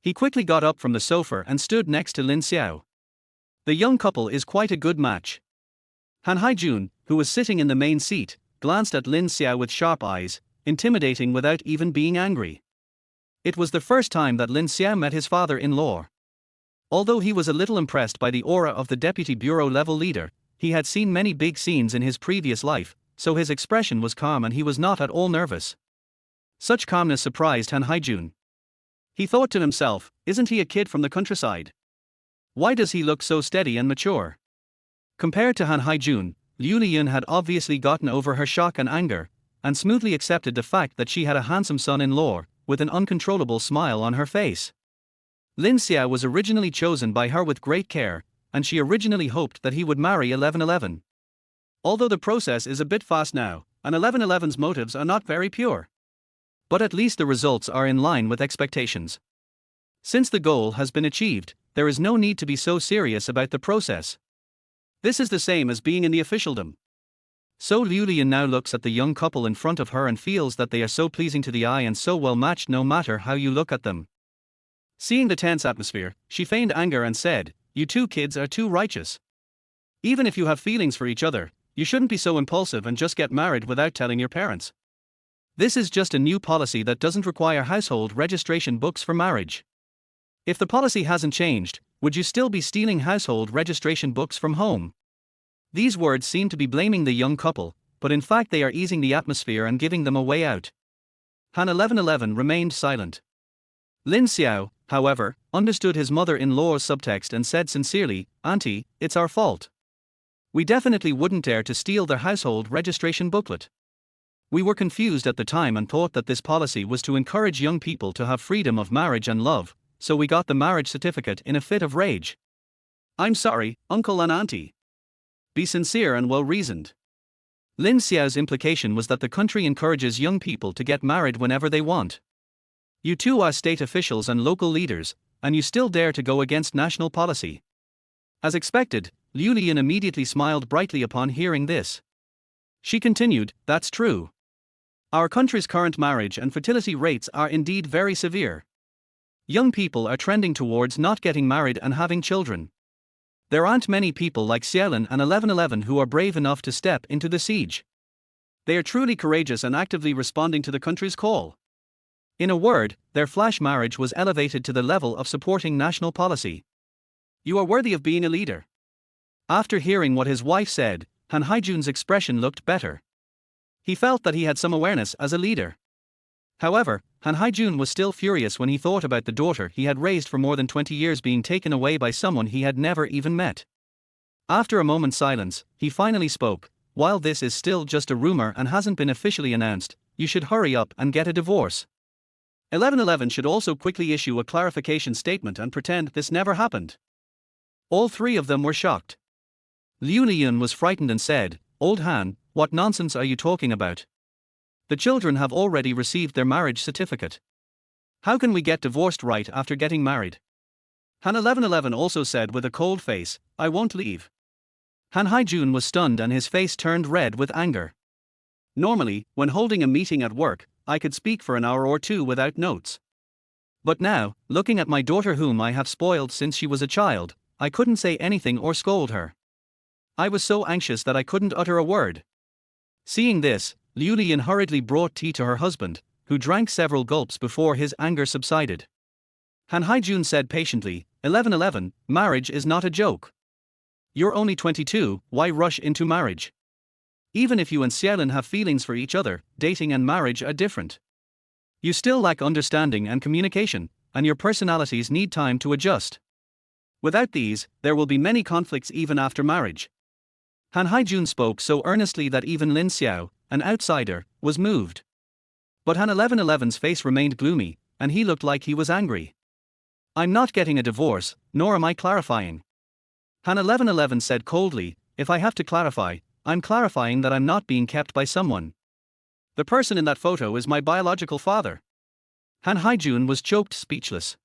He quickly got up from the sofa and stood next to Lin Xiao. The young couple is quite a good match. Han Haijun, who was sitting in the main seat, glanced at Lin Xiao with sharp eyes, intimidating without even being angry. It was the first time that Lin Xiao met his father-in-law. Although he was a little impressed by the aura of the deputy bureau-level leader, he had seen many big scenes in his previous life, so his expression was calm and he was not at all nervous. Such calmness surprised Han Haijun. He thought to himself, isn't he a kid from the countryside? Why does he look so steady and mature? Compared to Han Haijun, Liu Lian had obviously gotten over her shock and anger, and smoothly accepted the fact that she had a handsome son-in-law, with an uncontrollable smile on her face. Lin Xiao was originally chosen by her with great care, and she originally hoped that he would marry 1111. Although the process is a bit fast now, and 1111's motives are not very pure. But at least the results are in line with expectations. Since the goal has been achieved, there is no need to be so serious about the process. This is the same as being in the officialdom. So Liu Lian now looks at the young couple in front of her and feels that they are so pleasing to the eye and so well matched no matter how you look at them. Seeing the tense atmosphere, she feigned anger and said, "You two kids are too righteous. Even if you have feelings for each other, you shouldn't be so impulsive and just get married without telling your parents. This is just a new policy that doesn't require household registration books for marriage. If the policy hasn't changed, would you still be stealing household registration books from home?" These words seem to be blaming the young couple, but in fact they are easing the atmosphere and giving them a way out. Han 1111 remained silent. Lin Xiao, however, understood his mother-in-law's subtext and said sincerely, "Auntie, it's our fault. We definitely wouldn't dare to steal their household registration booklet. We were confused at the time and thought that this policy was to encourage young people to have freedom of marriage and love, so we got the marriage certificate in a fit of rage. I'm sorry, uncle and auntie. Be sincere and well-reasoned." Lin Xiao's implication was that the country encourages young people to get married whenever they want. You two are state officials and local leaders, and you still dare to go against national policy. As expected, Liu Lian immediately smiled brightly upon hearing this. She continued, "That's true. Our country's current marriage and fertility rates are indeed very severe. Young people are trending towards not getting married and having children. There aren't many people like Xiaolin and 1111 who are brave enough to step into the siege. They are truly courageous and actively responding to the country's call. In a word, their flash marriage was elevated to the level of supporting national policy. You are worthy of being a leader." After hearing what his wife said, Han Haijun's expression looked better. He felt that he had some awareness as a leader. However, Han Haijun was still furious when he thought about the daughter he had raised for more than 20 years being taken away by someone he had never even met. After a moment's silence, he finally spoke, "While this is still just a rumor and hasn't been officially announced, you should hurry up and get a divorce. 1111 should also quickly issue a clarification statement and pretend this never happened." All 3 of them were shocked. Liu Lian was frightened and said, "Old Han, what nonsense are you talking about? The children have already received their marriage certificate. How can we get divorced right after getting married?" Han 1111 also said with a cold face, "I won't leave." Han Haijun was stunned and his face turned red with anger. Normally, when holding a meeting at work, I could speak for an hour or two without notes. But now, looking at my daughter whom I have spoiled since she was a child, I couldn't say anything or scold her. I was so anxious that I couldn't utter a word. Seeing this, Liu Lian hurriedly brought tea to her husband, who drank several gulps before his anger subsided. Han Haijun said patiently, 1111, marriage is not a joke. You're only 22, why rush into marriage? Even if you and Xiaolin have feelings for each other, dating and marriage are different. You still lack understanding and communication, and your personalities need time to adjust. Without these, there will be many conflicts even after marriage. Han Haijun spoke so earnestly that even Lin Xiao, an outsider, was moved. But Han 1111's face remained gloomy, and he looked like he was angry. I'm not getting a divorce, nor am I clarifying. Han 1111 said coldly, if I have to clarify, I'm clarifying that I'm not being kept by someone. The person in that photo is my biological father. Han Haijun was choked speechless.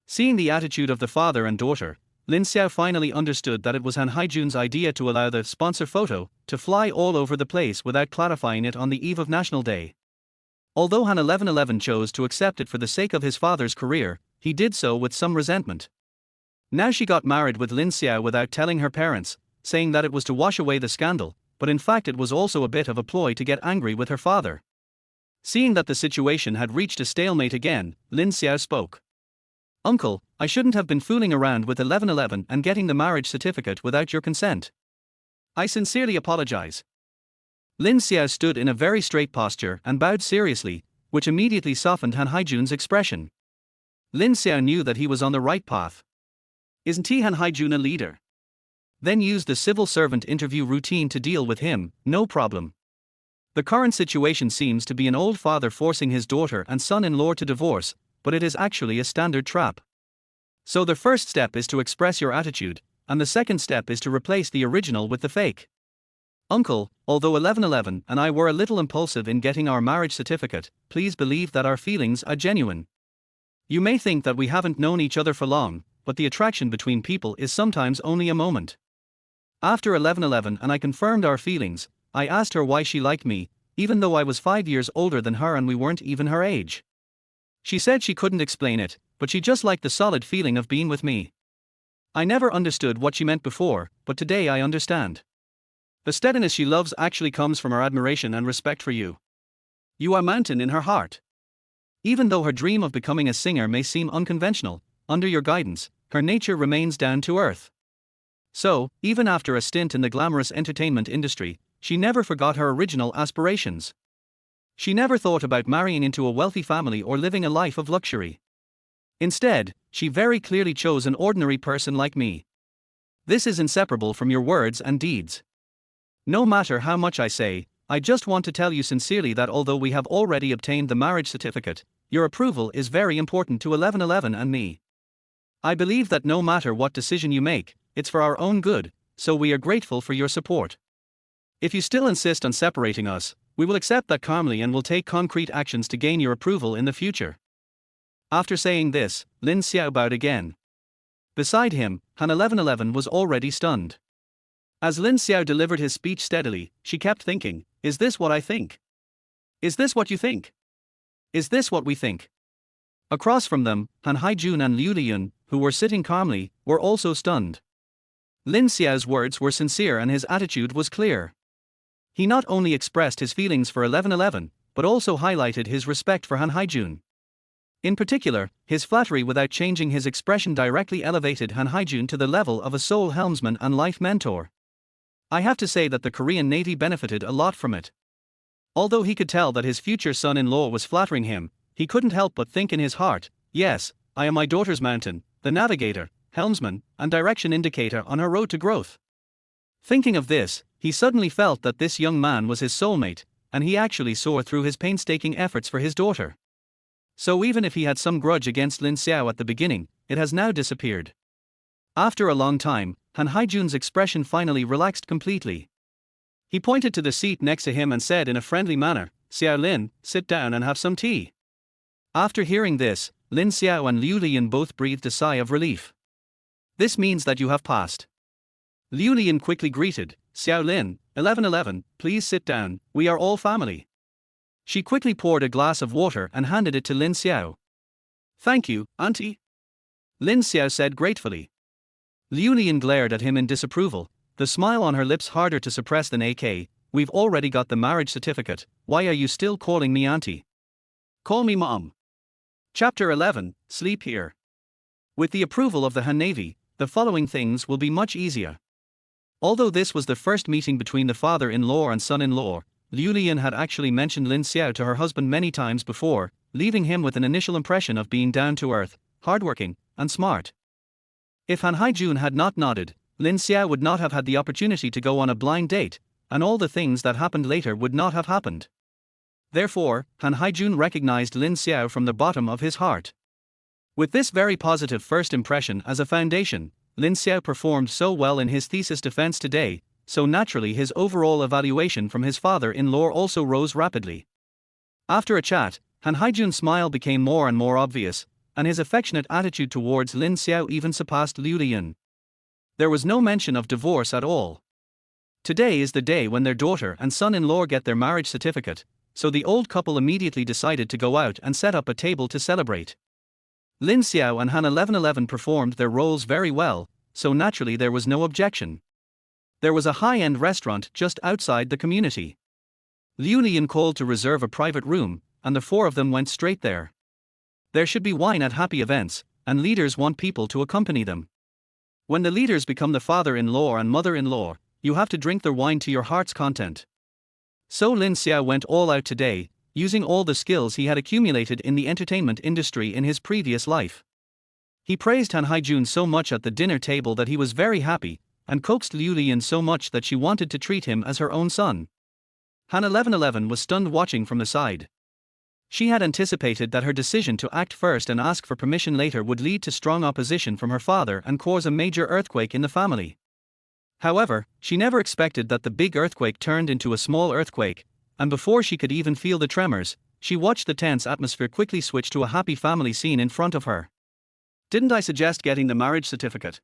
Seeing the attitude of the father and daughter, Lin Xiao finally understood that it was Han Haijun's idea to allow the sponsor photo to fly all over the place without clarifying it on the eve of National Day. Although Han 1111 chose to accept it for the sake of his father's career, he did so with some resentment. Now she got married with Lin Xiao without telling her parents, saying that it was to wash away the scandal, but in fact it was also a bit of a ploy to get angry with her father. Seeing that the situation had reached a stalemate again, Lin Xiao spoke. Uncle, I shouldn't have been fooling around with 1111 and getting the marriage certificate without your consent. I sincerely apologize. Lin Xiao stood in a very straight posture and bowed seriously, which immediately softened Han Haijun's expression. Lin Xiao knew that he was on the right path. Isn't he Han Haijun a leader? Then use the civil servant interview routine to deal with him, no problem. The current situation seems to be an old father forcing his daughter and son-in-law to divorce, but it is actually a standard trap. So the first step is to express your attitude, and the second step is to replace the original with the fake. Uncle, although 1111 and I were a little impulsive in getting our marriage certificate, please believe that our feelings are genuine. You may think that we haven't known each other for long, but the attraction between people is sometimes only a moment. After 1111 and I confirmed our feelings, I asked her why she liked me, even though I was 5 years older than her and we weren't even her age. She said she couldn't explain it, but she just liked the solid feeling of being with me. I never understood what she meant before, but today I understand. The steadiness she loves actually comes from her admiration and respect for you. You are mountain in her heart. Even though her dream of becoming a singer may seem unconventional, under your guidance, her nature remains down to earth. So, even after a stint in the glamorous entertainment industry, she never forgot her original aspirations. She never thought about marrying into a wealthy family or living a life of luxury. Instead, she very clearly chose an ordinary person like me. This is inseparable from your words and deeds. No matter how much I say, I just want to tell you sincerely that although we have already obtained the marriage certificate, your approval is very important to 1111 and me. I believe that no matter what decision you make, it's for our own good, so we are grateful for your support. If you still insist on separating us, we will accept that calmly and will take concrete actions to gain your approval in the future. After saying this, Lin Xiao bowed again. Beside him, Han 1111 was already stunned. As Lin Xiao delivered his speech steadily, she kept thinking, is this what I think? Is this what you think? Is this what we think? Across from them, Han Haijun and Liu Liyun, who were sitting calmly, were also stunned. Lin Xiao's words were sincere and his attitude was clear. He not only expressed his feelings for 1111, but also highlighted his respect for Han Haijun. In particular, his flattery without changing his expression directly elevated Han Haijun to the level of a soul helmsman and life mentor. I have to say that the Korean Navy benefited a lot from it. Although he could tell that his future son-in-law was flattering him, he couldn't help but think in his heart, yes, I am my daughter's mountain, the navigator, helmsman, and direction indicator on her road to growth. Thinking of this, he suddenly felt that this young man was his soulmate, and he actually saw through his painstaking efforts for his daughter. So even if he had some grudge against Lin Xiao at the beginning, it has now disappeared. After a long time, Han Haijun's expression finally relaxed completely. He pointed to the seat next to him and said in a friendly manner, Xiao Lin, sit down and have some tea. After hearing this, Lin Xiao and Liu Lian both breathed a sigh of relief. This means that you have passed. Liu Lian quickly greeted, Xiao Lin, 11:11, please sit down, we are all family. She quickly poured a glass of water and handed it to Lin Xiao. Thank you, auntie. Lin Xiao said gratefully. Liu Lian glared at him in disapproval, the smile on her lips harder to suppress than AK. We've already got the marriage certificate, why are you still calling me auntie? Call me mom. Chapter 11, Sleep Here. With the approval of the Han Navy, the following things will be much easier. Although this was the first meeting between the father-in-law and son-in-law, Liu Lian had actually mentioned Lin Xiao to her husband many times before, leaving him with an initial impression of being down-to-earth, hardworking, and smart. If Han Haijun had not nodded, Lin Xiao would not have had the opportunity to go on a blind date, and all the things that happened later would not have happened. Therefore, Han Haijun recognized Lin Xiao from the bottom of his heart. With this very positive first impression as a foundation, Lin Xiao performed so well in his thesis defense today, so naturally his overall evaluation from his father-in-law also rose rapidly. After a chat, Han Haijun's smile became more and more obvious, and his affectionate attitude towards Lin Xiao even surpassed Liu Lian. There was no mention of divorce at all. Today is the day when their daughter and son-in-law get their marriage certificate, so the old couple immediately decided to go out and set up a table to celebrate. Lin Xiao and Han 1111 performed their roles very well, so naturally there was no objection. There was a high-end restaurant just outside the community. Liu Lian called to reserve a private room, and the four of them went straight there. There should be wine at happy events, and leaders want people to accompany them. When the leaders become the father-in-law and mother-in-law, you have to drink their wine to your heart's content. So Lin Xiao went all out today, using all the skills he had accumulated in the entertainment industry in his previous life. He praised Han Haijun so much at the dinner table that he was very happy, and coaxed Liu Lian so much that she wanted to treat him as her own son. Han 1111 was stunned watching from the side. She had anticipated that her decision to act first and ask for permission later would lead to strong opposition from her father and cause a major earthquake in the family. However, she never expected that the big earthquake turned into a small earthquake, and before she could even feel the tremors, she watched the tense atmosphere quickly switch to a happy family scene in front of her. Didn't I suggest getting the marriage certificate?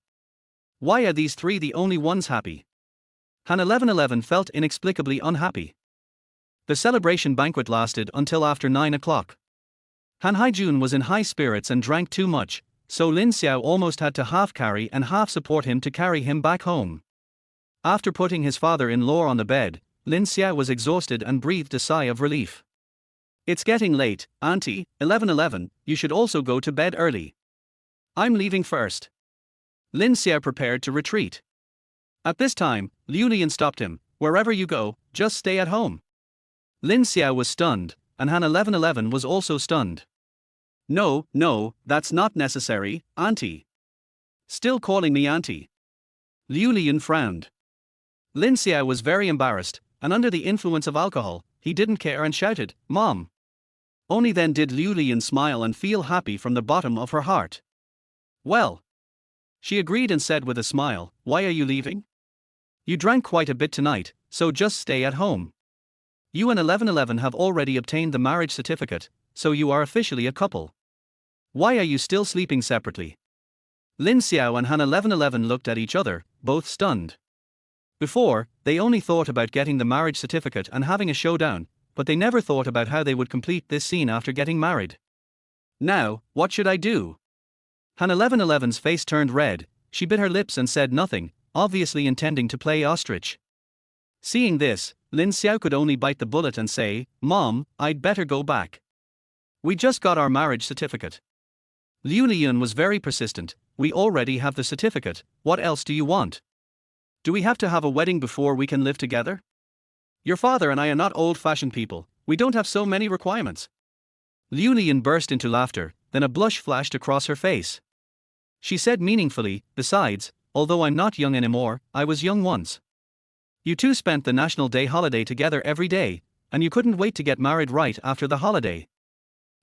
Why are these three the only ones happy? Han 1111 felt inexplicably unhappy. The celebration banquet lasted until after 9 o'clock. Han Haijun was in high spirits and drank too much, so Lin Xiao almost had to half carry and half support him to carry him back home. After putting his father-in-law on the bed, Lin Xiao was exhausted and breathed a sigh of relief. It's getting late, auntie, 11:11, you should also go to bed early. I'm leaving first. Lin Xiao prepared to retreat. At this time, Liu Lian stopped him, wherever you go, just stay at home. Lin Xiao was stunned, and Han 1111 was also stunned. No, that's not necessary, auntie. Still calling me auntie. Liu Lian frowned. Lin Xiao was very embarrassed, and under the influence of alcohol, he didn't care and shouted, Mom. Only then did Liu Lian smile and feel happy from the bottom of her heart. Well. She agreed and said with a smile, why are you leaving? You drank quite a bit tonight, so just stay at home. You and 1111 have already obtained the marriage certificate, so you are officially a couple. Why are you still sleeping separately? Lin Xiao and Han 1111 looked at each other, both stunned. Before, they only thought about getting the marriage certificate and having a showdown, but they never thought about how they would complete this scene after getting married. Now, what should I do? Han 1111's face turned red, she bit her lips and said nothing, obviously intending to play ostrich. Seeing this, Lin Xiao could only bite the bullet and say, Mom, I'd better go back. We just got our marriage certificate. Liu Lian was very persistent, we already have the certificate, what else do you want? Do we have to have a wedding before we can live together? Your father and I are not old-fashioned people, we don't have so many requirements. Liu Lian burst into laughter, then a blush flashed across her face. She said meaningfully, besides, although I'm not young anymore, I was young once. You two spent the National Day holiday together every day, and you couldn't wait to get married right after the holiday.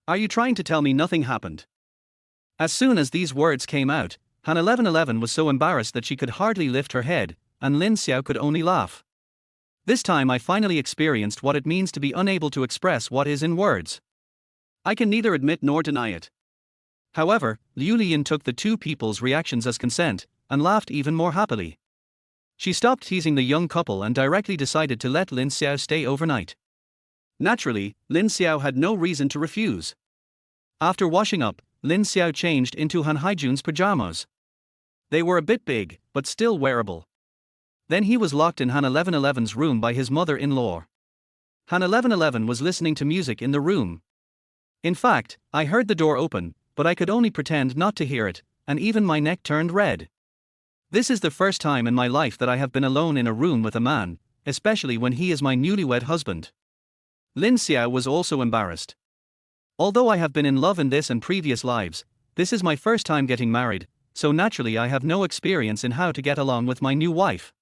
Are you trying to tell me nothing happened? As soon as these words came out, Han 1111 was so embarrassed that she could hardly lift her head, and Lin Xiao could only laugh. This time I finally experienced what it means to be unable to express what is in words. I can neither admit nor deny it. However, Liu Lian took the two people's reactions as consent, and laughed even more happily. She stopped teasing the young couple and directly decided to let Lin Xiao stay overnight. Naturally, Lin Xiao had no reason to refuse. After washing up, Lin Xiao changed into Han Haijun's pajamas. They were a bit big, but still wearable. Then he was locked in Han 1111's room by his mother-in-law. Han 1111 was listening to music in the room. In fact, I heard the door open, but I could only pretend not to hear it, and even my neck turned red. This is the first time in my life that I have been alone in a room with a man, especially when he is my newlywed husband. Lin Xiao was also embarrassed. Although I have been in love in this and previous lives, this is my first time getting married, so naturally I have no experience in how to get along with my new wife.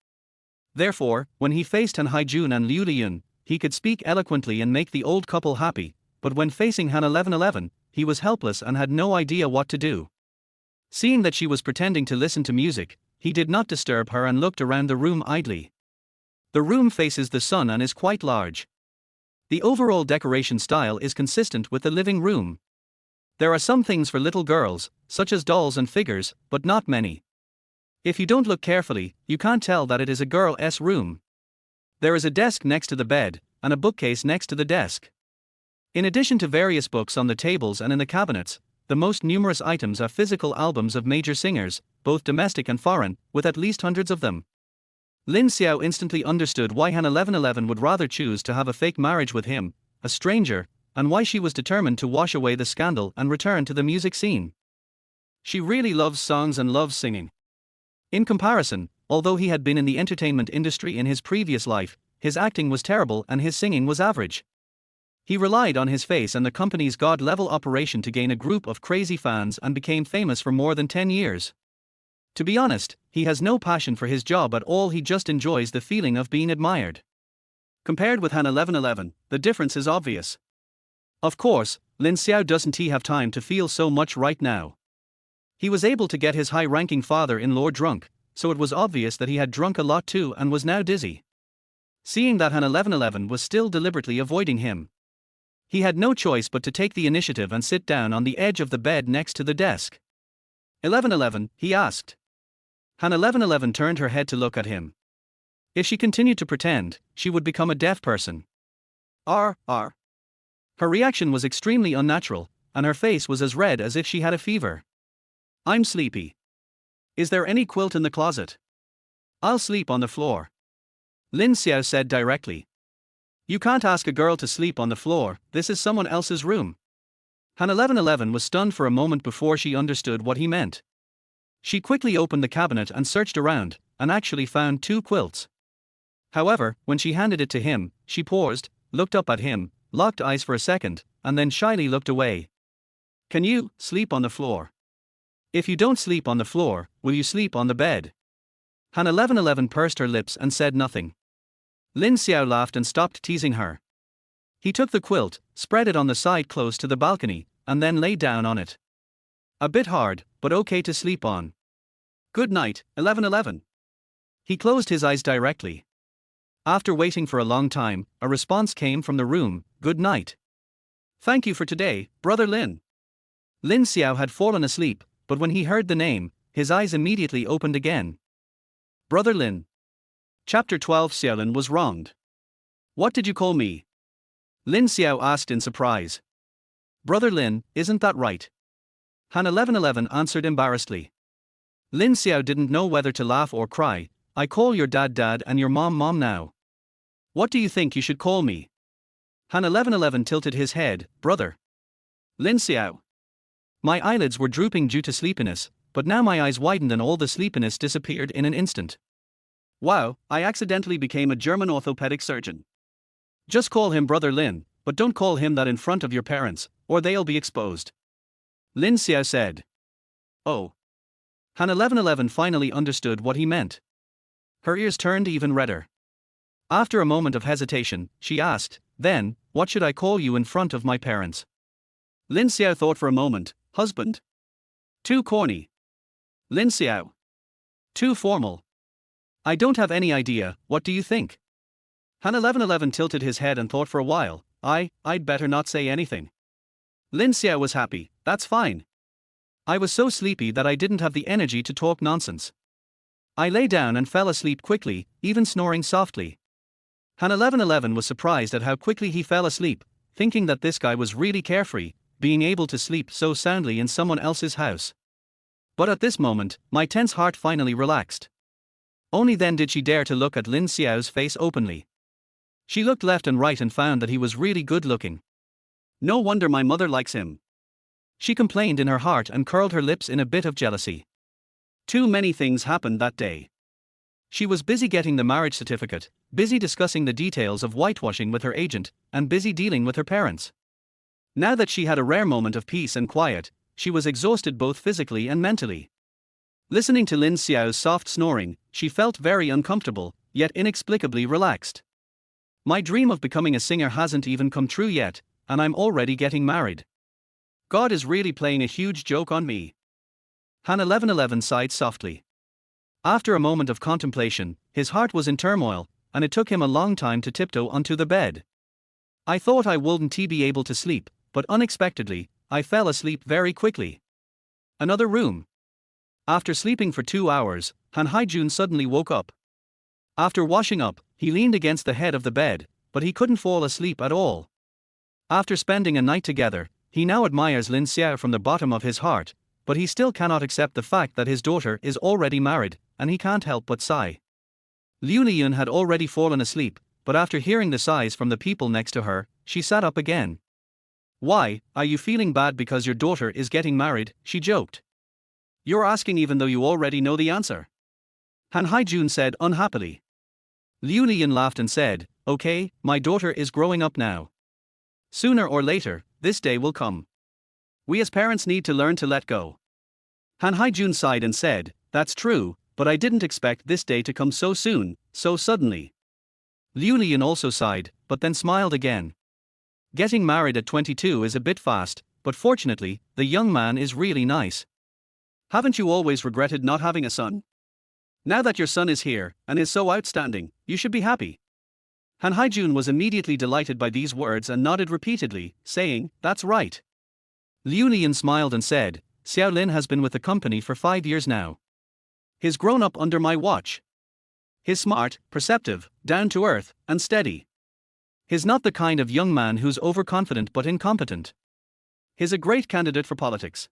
Therefore, when he faced Han Haijun and Liu Liyun, he could speak eloquently and make the old couple happy, but when facing Han 1111, he was helpless and had no idea what to do. Seeing that she was pretending to listen to music, he did not disturb her and looked around the room idly. The room faces the sun and is quite large. The overall decoration style is consistent with the living room. There are some things for little girls, such as dolls and figures, but not many. If you don't look carefully, you can't tell that it is a girl's room. There is a desk next to the bed, and a bookcase next to the desk. In addition to various books on the tables and in the cabinets, the most numerous items are physical albums of major singers, both domestic and foreign, with at least hundreds of them. Lin Xiao instantly understood why Han 1111 would rather choose to have a fake marriage with him, a stranger, and why she was determined to wash away the scandal and return to the music scene. She really loves songs and loves singing. In comparison, although he had been in the entertainment industry in his previous life, his acting was terrible and his singing was average. He relied on his face and the company's god-level operation to gain a group of crazy fans and became famous for more than 10 years. To be honest, he has no passion for his job at all, he just enjoys the feeling of being admired. Compared with Han 1111, the difference is obvious. Of course, Lin Xiao doesn't have time to feel so much right now. He was able to get his high-ranking father-in-law drunk, so it was obvious that he had drunk a lot too and was now dizzy. Seeing that Han 1111 was still deliberately avoiding him, he had no choice but to take the initiative and sit down on the edge of the bed next to the desk. 1111, he asked. Han 1111 turned her head to look at him. If she continued to pretend, she would become a deaf person. Her reaction was extremely unnatural, and her face was as red as if she had a fever. I'm sleepy. Is there any quilt in the closet? I'll sleep on the floor. Lin Xiao said directly. You can't ask a girl to sleep on the floor, this is someone else's room. Han 1111 was stunned for a moment before she understood what he meant. She quickly opened the cabinet and searched around, and actually found 2 quilts. However, when she handed it to him, she paused, looked up at him, locked eyes for a second, and then shyly looked away. Can you sleep on the floor? If you don't sleep on the floor, will you sleep on the bed? Han 1111 pursed her lips and said nothing. Lin Xiao laughed and stopped teasing her. He took the quilt, spread it on the side close to the balcony, and then lay down on it. A bit hard, but okay to sleep on. Good night, 1111. He closed his eyes directly. After waiting for a long time, a response came from the room, good night. Thank you for today, Brother Lin. Lin Xiao had fallen asleep, but when he heard the name, his eyes immediately opened again. Brother Lin. Chapter 12. Xiaolin was wronged. What did you call me? Lin Xiao asked in surprise. Brother Lin, isn't that right? Han 1111 answered embarrassedly. Lin Xiao didn't know whether to laugh or cry. I call your dad dad and your mom now. What do you think you should call me? Han 1111 tilted his head, brother. Lin Xiao. My eyelids were drooping due to sleepiness, but now my eyes widened and all the sleepiness disappeared in an instant. Wow, I accidentally became a German orthopedic surgeon. Just call him Brother Lin, but don't call him that in front of your parents, or they'll be exposed. Lin Xiao said. Oh. Han 1111 finally understood what he meant. Her ears turned even redder. After a moment of hesitation, she asked, then, what should I call you in front of my parents? Lin Xiao thought for a moment, husband. Too corny. Lin Xiao. Too formal. I don't have any idea, what do you think? Han 1111 tilted his head and thought for a while, I'd better not say anything. Lin Xiao was happy, that's fine. I was so sleepy that I didn't have the energy to talk nonsense. I lay down and fell asleep quickly, even snoring softly. Han 1111 was surprised at how quickly he fell asleep, thinking that this guy was really carefree, being able to sleep so soundly in someone else's house. But at this moment, my tense heart finally relaxed. Only then did she dare to look at Lin Xiao's face openly. She looked left and right and found that he was really good looking. No wonder my mother likes him, she complained in her heart and curled her lips in a bit of jealousy. Too many things happened that day. She was busy getting the marriage certificate, busy discussing the details of whitewashing with her agent, and busy dealing with her parents. Now that she had a rare moment of peace and quiet, she was exhausted both physically and mentally. Listening to Lin Xiao's soft snoring, she felt very uncomfortable, yet inexplicably relaxed. My dream of becoming a singer hasn't even come true yet, and I'm already getting married. God is really playing a huge joke on me. Han 1111 sighed softly. After a moment of contemplation, his heart was in turmoil, and it took him a long time to tiptoe onto the bed. I thought I wouldn't be able to sleep, but unexpectedly, I fell asleep very quickly. Another room. After sleeping for 2 hours, Han Haijun suddenly woke up. After washing up, he leaned against the head of the bed, but he couldn't fall asleep at all. After spending a night together, he now admires Lin Xiao from the bottom of his heart, but he still cannot accept the fact that his daughter is already married, and he can't help but sigh. Liu Liyun had already fallen asleep, but after hearing the sighs from the people next to her, she sat up again. Why, are you feeling bad because your daughter is getting married? She joked. You're asking even though you already know the answer, Han Haijun said unhappily. Liu Liyun laughed and said, okay, my daughter is growing up now. Sooner or later, this day will come. We as parents need to learn to let go. Han Haijun sighed and said, that's true, but I didn't expect this day to come so soon, so suddenly. Liu Liyun also sighed, but then smiled again. Getting married at 22 is a bit fast, but fortunately, the young man is really nice. Haven't you always regretted not having a son? Now that your son is here, and is so outstanding, you should be happy. Han Haijun was immediately delighted by these words and nodded repeatedly, saying, that's right. Liu Liyun smiled and said, Xiao Lin has been with the company for 5 years now. He's grown up under my watch. He's smart, perceptive, down-to-earth, and steady. He's not the kind of young man who's overconfident but incompetent. He's a great candidate for politics.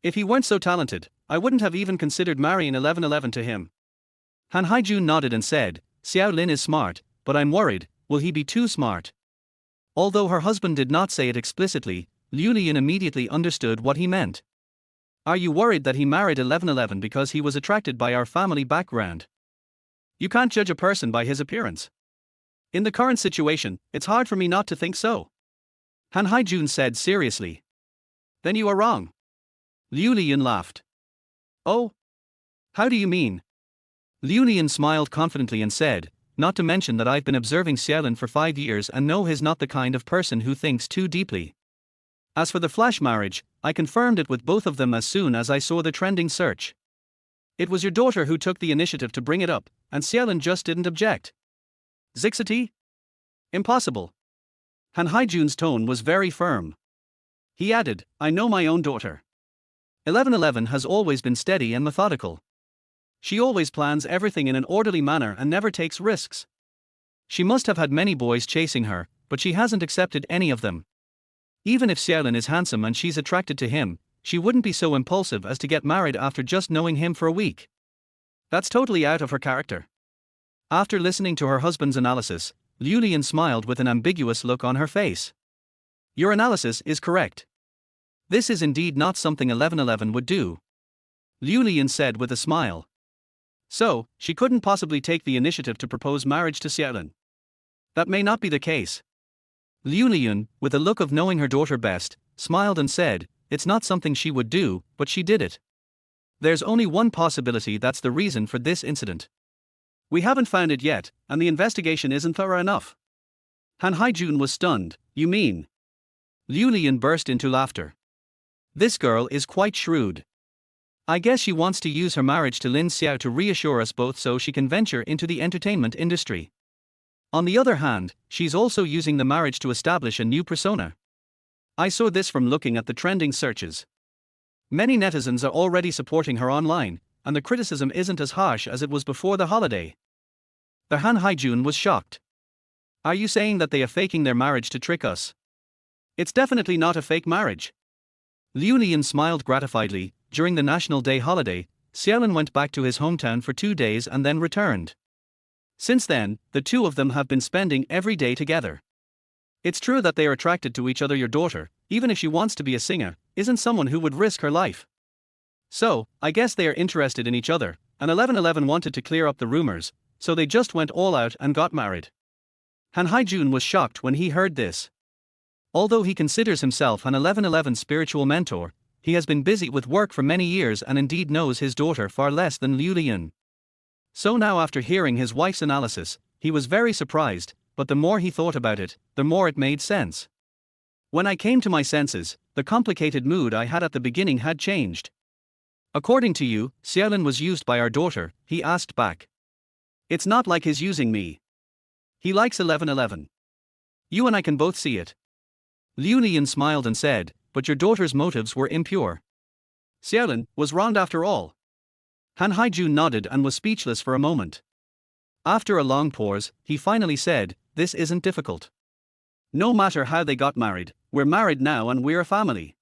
If he weren't so talented, I wouldn't have even considered marrying 1111 to him. Han Haijun nodded and said, Xiao Lin is smart, but I'm worried, will he be too smart? Although her husband did not say it explicitly, Liu Liyun immediately understood what he meant. Are you worried that he married 1111 because he was attracted by our family background? You can't judge a person by his appearance. In the current situation, it's hard for me not to think so, Han Haijun said seriously. Then you are wrong. Liu Liyun laughed. Oh? How do you mean? Liu Liyun smiled confidently and said, not to mention that I've been observing Xiaolin for 5 years and know he's not the kind of person who thinks too deeply. As for the flash marriage, I confirmed it with both of them as soon as I saw the trending search. It was your daughter who took the initiative to bring it up, and Xiaolin just didn't object. Zixity? Impossible. Han Haijun's tone was very firm. He added, I know my own daughter. 1111 has always been steady and methodical. She always plans everything in an orderly manner and never takes risks. She must have had many boys chasing her, but she hasn't accepted any of them. Even if Xiaolin is handsome and she's attracted to him, she wouldn't be so impulsive as to get married after just knowing him for a week. That's totally out of her character. After listening to her husband's analysis, Liu Liyun smiled with an ambiguous look on her face. Your analysis is correct. This is indeed not something 1111 would do, Liu Liyun said with a smile. So, she couldn't possibly take the initiative to propose marriage to Xiaolin. That may not be the case. Liu Liyun, with a look of knowing her daughter best, smiled and said, it's not something she would do, but she did it. There's only one possibility that's the reason for this incident. We haven't found it yet, and the investigation isn't thorough enough. Han Haijun was stunned. You mean? Liu Liyun burst into laughter. This girl is quite shrewd. I guess she wants to use her marriage to Lin Xiao to reassure us both so she can venture into the entertainment industry. On the other hand, she's also using the marriage to establish a new persona. I saw this from looking at the trending searches. Many netizens are already supporting her online, and the criticism isn't as harsh as it was before the holiday. The Han Haijun was shocked. Are you saying that they are faking their marriage to trick us? It's definitely not a fake marriage. Liu Lian smiled gratifiedly. During the National Day holiday, Xiaolin went back to his hometown for 2 days and then returned. Since then, the two of them have been spending every day together. It's true that they are attracted to each other. Your daughter, even if she wants to be a singer, isn't someone who would risk her life. So, I guess they are interested in each other, and 1111 wanted to clear up the rumors, so they just went all out and got married. Han Haijun was shocked when he heard this. Although he considers himself an 1111's spiritual mentor, he has been busy with work for many years and indeed knows his daughter far less than Liu Lian. So now, after hearing his wife's analysis, he was very surprised, but the more he thought about it, the more it made sense. When I came to my senses, the complicated mood I had at the beginning had changed. According to you, Xiaolin was used by our daughter, he asked back. It's not like he's using me. He likes 1111. You and I can both see it. Liu Lian smiled and said, but your daughter's motives were impure. Xiaolin was wronged after all. Han Haijun nodded and was speechless for a moment. After a long pause, he finally said, this isn't difficult. No matter how they got married, we're married now and we're a family.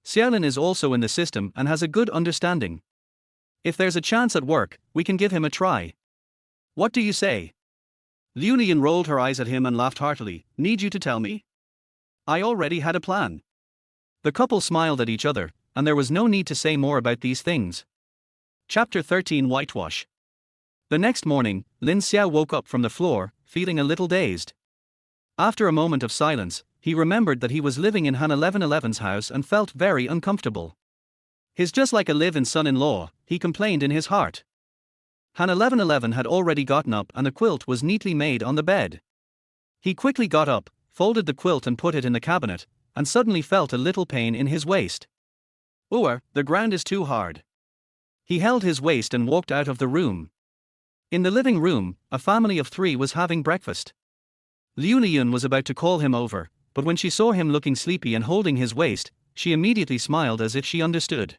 Xiaolin is also in the system and has a good understanding. If there's a chance at work, we can give him a try. What do you say? Liu Lian rolled her eyes at him and laughed heartily. Need you to tell me? I already had a plan. The couple smiled at each other, and there was no need to say more about these things. Chapter 13 Whitewash. The next morning, Lin Xiao woke up from the floor, feeling a little dazed. After a moment of silence, he remembered that he was living in Han 1111's house and felt very uncomfortable. He's just like a live-in son-in-law, he complained in his heart. Han 1111 had already gotten up and the quilt was neatly made on the bed. He quickly got up, folded the quilt and put it in the cabinet, and suddenly felt a little pain in his waist. The ground is too hard. He held his waist and walked out of the room. In the living room, a family of 3 was having breakfast. Liu Lian was about to call him over, but when she saw him looking sleepy and holding his waist, she immediately smiled as if she understood.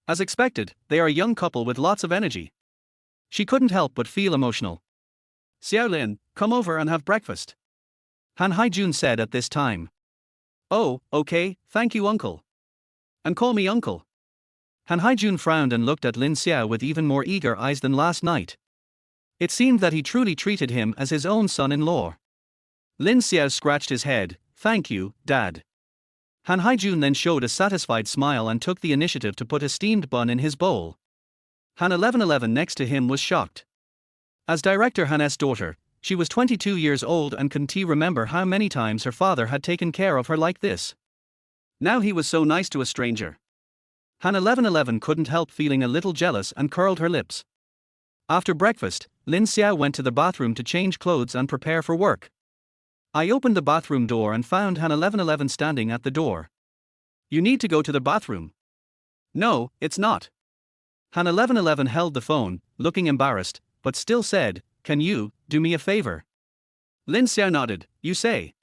As expected, they are a young couple with lots of energy. She couldn't help but feel emotional. Xiaolin, come over and have breakfast. Han Haijun said at this time. Oh, okay, thank you uncle. And call me uncle. Han Haijun frowned and looked at Lin Xiao with even more eager eyes than last night. It seemed that he truly treated him as his own son-in-law. Lin Xiao scratched his head. Thank you, Dad. Han Haijun then showed a satisfied smile and took the initiative to put a steamed bun in his bowl. Han 1111 next to him was shocked. As Director Han's daughter, she was 22 years old and couldn't remember how many times her father had taken care of her like this. Now he was so nice to a stranger. Han 1111 couldn't help feeling a little jealous and curled her lips. After breakfast, Lin Xiao went to the bathroom to change clothes and prepare for work. I opened the bathroom door and found Han 1111 standing at the door. You need to go to the bathroom. No, it's not. Han 1111 held the phone, looking embarrassed, but still said, can you do me a favor? Lin Xiao nodded. You say.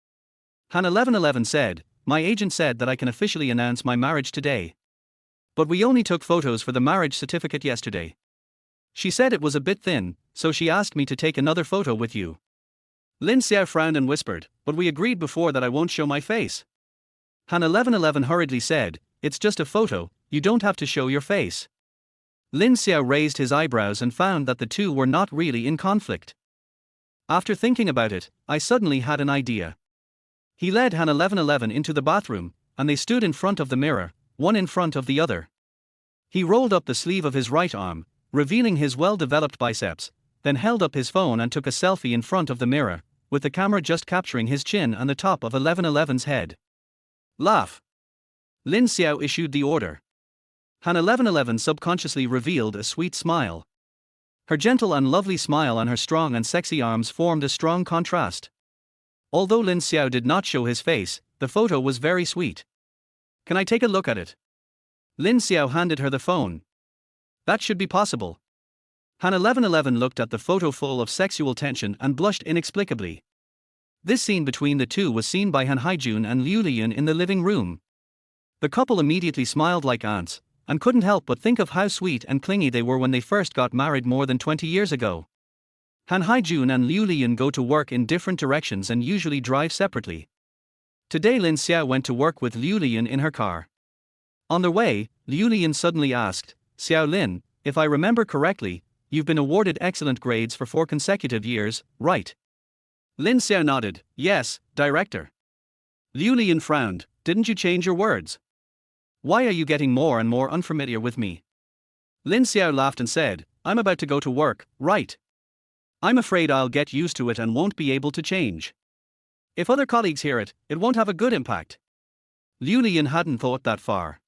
Han 1111 said, my agent said that I can officially announce my marriage today. But we only took photos for the marriage certificate yesterday. She said it was a bit thin, so she asked me to take another photo with you. Lin Xiao frowned and whispered, but we agreed before that I won't show my face. Han 1111 hurriedly said, it's just a photo, you don't have to show your face. Lin Xiao raised his eyebrows and found that the two were not really in conflict. After thinking about it, I suddenly had an idea. He led Han 1111 into the bathroom, and they stood in front of the mirror, one in front of the other. He rolled up the sleeve of his right arm, revealing his well-developed biceps, then held up his phone and took a selfie in front of the mirror, with the camera just capturing his chin and the top of 1111's head. Laugh. Lin Xiao issued the order. Han 1111 subconsciously revealed a sweet smile. Her gentle and lovely smile on her strong and sexy arms formed a strong contrast. Although Lin Xiao did not show his face, the photo was very sweet. Can I take a look at it? Lin Xiao handed her the phone. That should be possible. Han 1111 looked at the photo full of sexual tension and blushed inexplicably. This scene between the two was seen by Han Haijun and Liu Lian in the living room. The couple immediately smiled like ants, and couldn't help but think of how sweet and clingy they were when they first got married more than 20 years ago. Han Haijun and Liu Lian go to work in different directions and usually drive separately. Today Lin Xiao went to work with Liu Lian in her car. On their way, Liu Lian suddenly asked, "Xiao Lin, if I remember correctly, you've been awarded excellent grades for 4 consecutive years, right?" Lin Xiao nodded, "Yes, director." Liu Lian frowned, "Didn't you change your words? Why are you getting more and more unfamiliar with me?" Lin Xiao laughed and said, "I'm about to go to work, right? I'm afraid I'll get used to it and won't be able to change. If other colleagues hear it, it won't have a good impact." Liu Lian hadn't thought that far.